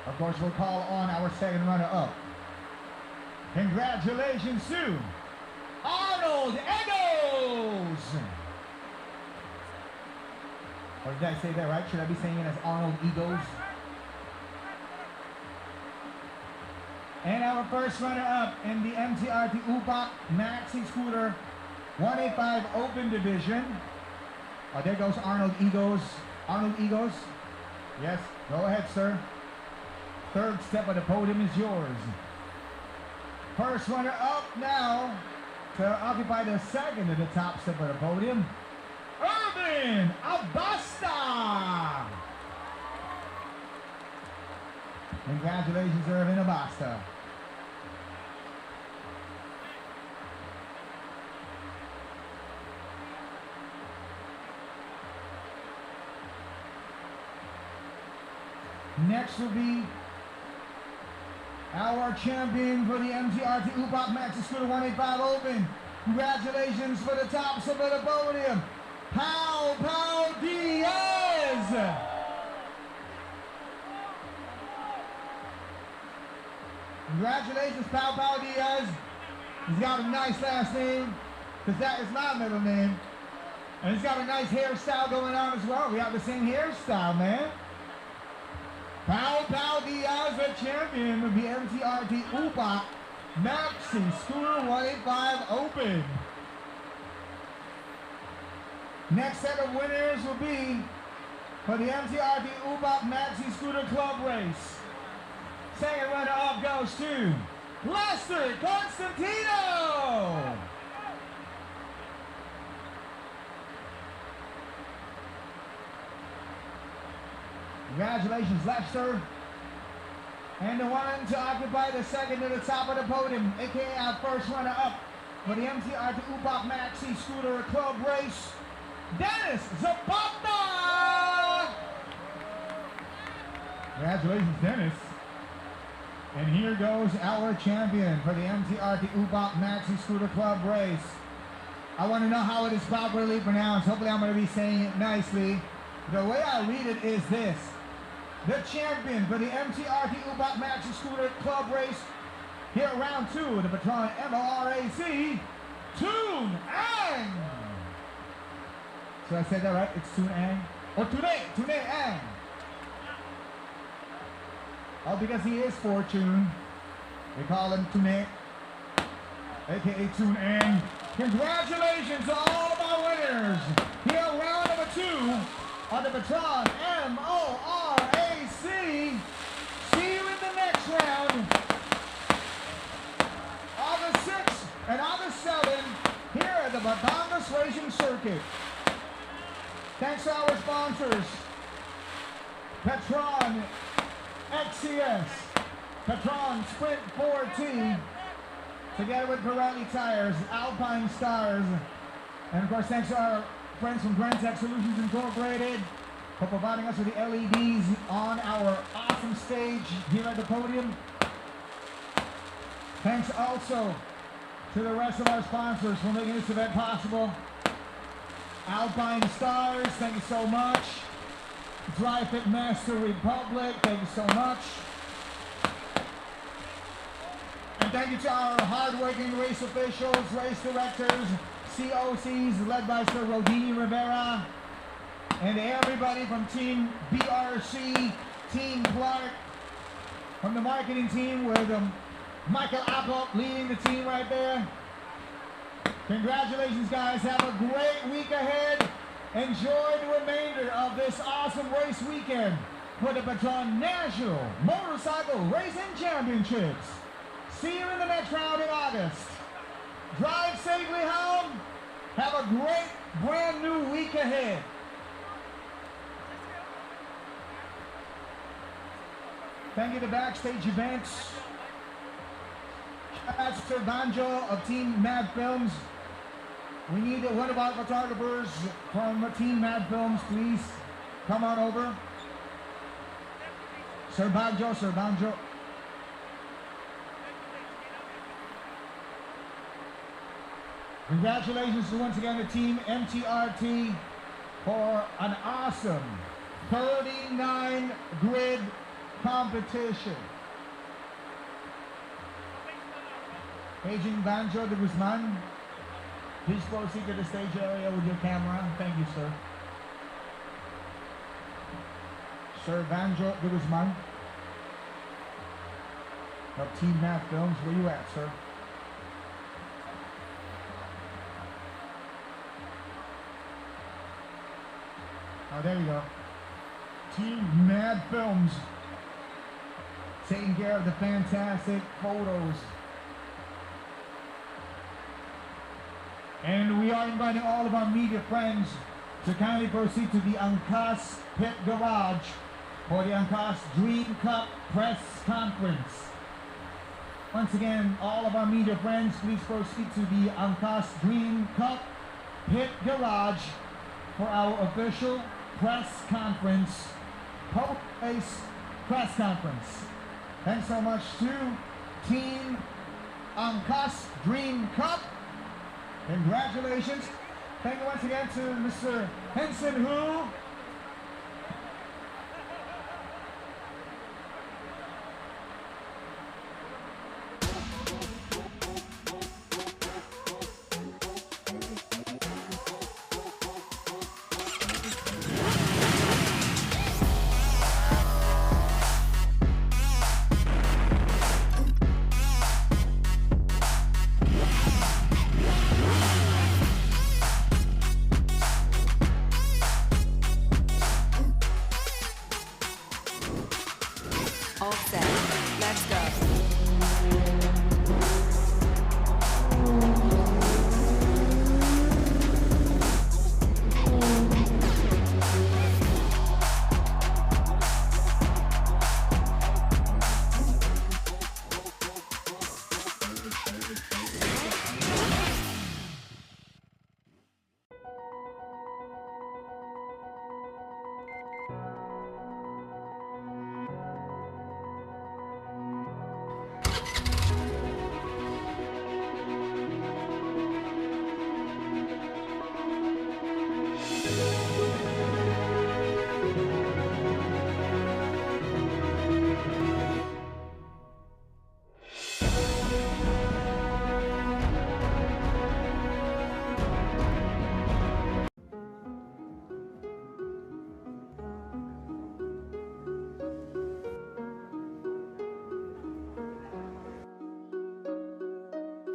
Of course, we'll call on our second runner-up. Congratulations to Arnold Eggos. Or did I say that right? Should I be saying it as Arnold Egos? And our first runner-up in the MTRT UPAC Maxi Scooter 185 Open Division. Oh, there goes Arnold Egos. Arnold Egos. Yes, go ahead, sir. Third step of the podium is yours. First runner-up now to occupy the second of the top step of the podium, Irvin Abasta. Congratulations, Irvin Abasta. Next will be our champion for the MTRT UPAC Maxi Scooter 185 Open. Congratulations for the top step of the podium, Pau Diaz. Congratulations, Pau Diaz. He's got a nice last name, because that is my middle name. And he's got a nice hairstyle going on as well. We have the same hairstyle, man. Pau Diaz, the champion of the MTRT UPAC Maxi Scooter 185 Open. Next set of winners will be for the MTRT UPAC Maxi Scooter Club Race. Second runner-up goes to Lester Constantino. Congratulations, Lester. And the one to occupy the second to the top of the podium, aka our first runner-up for the MTRT UPAC Maxi Scooter Club Race, Dennis Zapata. Congratulations, Dennis. And here goes our champion for the MTRT UPAC Maxi Scooter Club Race. I want to know how it is properly pronounced. Hopefully I'm going to be saying it nicely. The way I read it is this. The champion for the MTRT UPAC Maxi Scooter Club Race here at round 2 of the Patron MORAC, Toon Ang. So I said that right? It's Toon Ang? Or Toon Ang. Oh, because he is Fortune. They call him Toon, aka Toon Ang. Congratulations to all of our winners here at round number 2 on the Patron MORAC. See you in the next round. August 6th and August 7th here at the Batangas Racing Circuit. Thanks to our sponsors, Patron XCS, Patron Sprint 4T, together with Pirelli Tires, Alpine Stars, and of course thanks to our friends from Grand Tech Solutions Incorporated for providing us with the LEDs on our awesome stage here at the podium. Thanks also to the rest of our sponsors for making this event possible. Alpine Stars, thank you so much. Dry Fit Master Republic, thank you so much. And thank you to our hardworking race officials, race directors, COCs led by Sir Rodini Rivera, and everybody from Team BRC, Team Clark, from the marketing team with Michael Apple leading the team right there. Congratulations, guys. Have a great week ahead. Enjoy the remainder of this awesome race weekend for the Patron National Motorcycle Racing Championships. See you in the next round in August. Drive safely home. Have a great brand new week ahead. Thank you to Backstage Events. Shout out to Sir Banjo of Team Mad Films. We need one of our photographers from Team Mad Films, please. Come on over. Sir Banjo, Sir Banjo. Congratulations once again to Team MTRT for an awesome 39 grid competition. Aging Banjo de Guzman, please proceed to the stage area with your camera. Thank you, sir. Sir Banjo de Guzman. of Team Math Films. Where you at, sir? Oh, there you go. Team Mad Films taking care of the fantastic photos. And we are inviting all of our media friends to kindly proceed to the Angkas Pit Garage for the Angkas Dream Cup Press Conference. Once again, all of our media friends, please proceed to the Angkas Dream Cup Pit Garage for our official press conference, post-race press conference. Thanks so much to Team Angkas Dream Cup. Congratulations. Thank you once again to Mr. Henson Hu. All set. Let's go.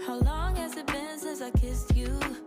How long has it been since I kissed you?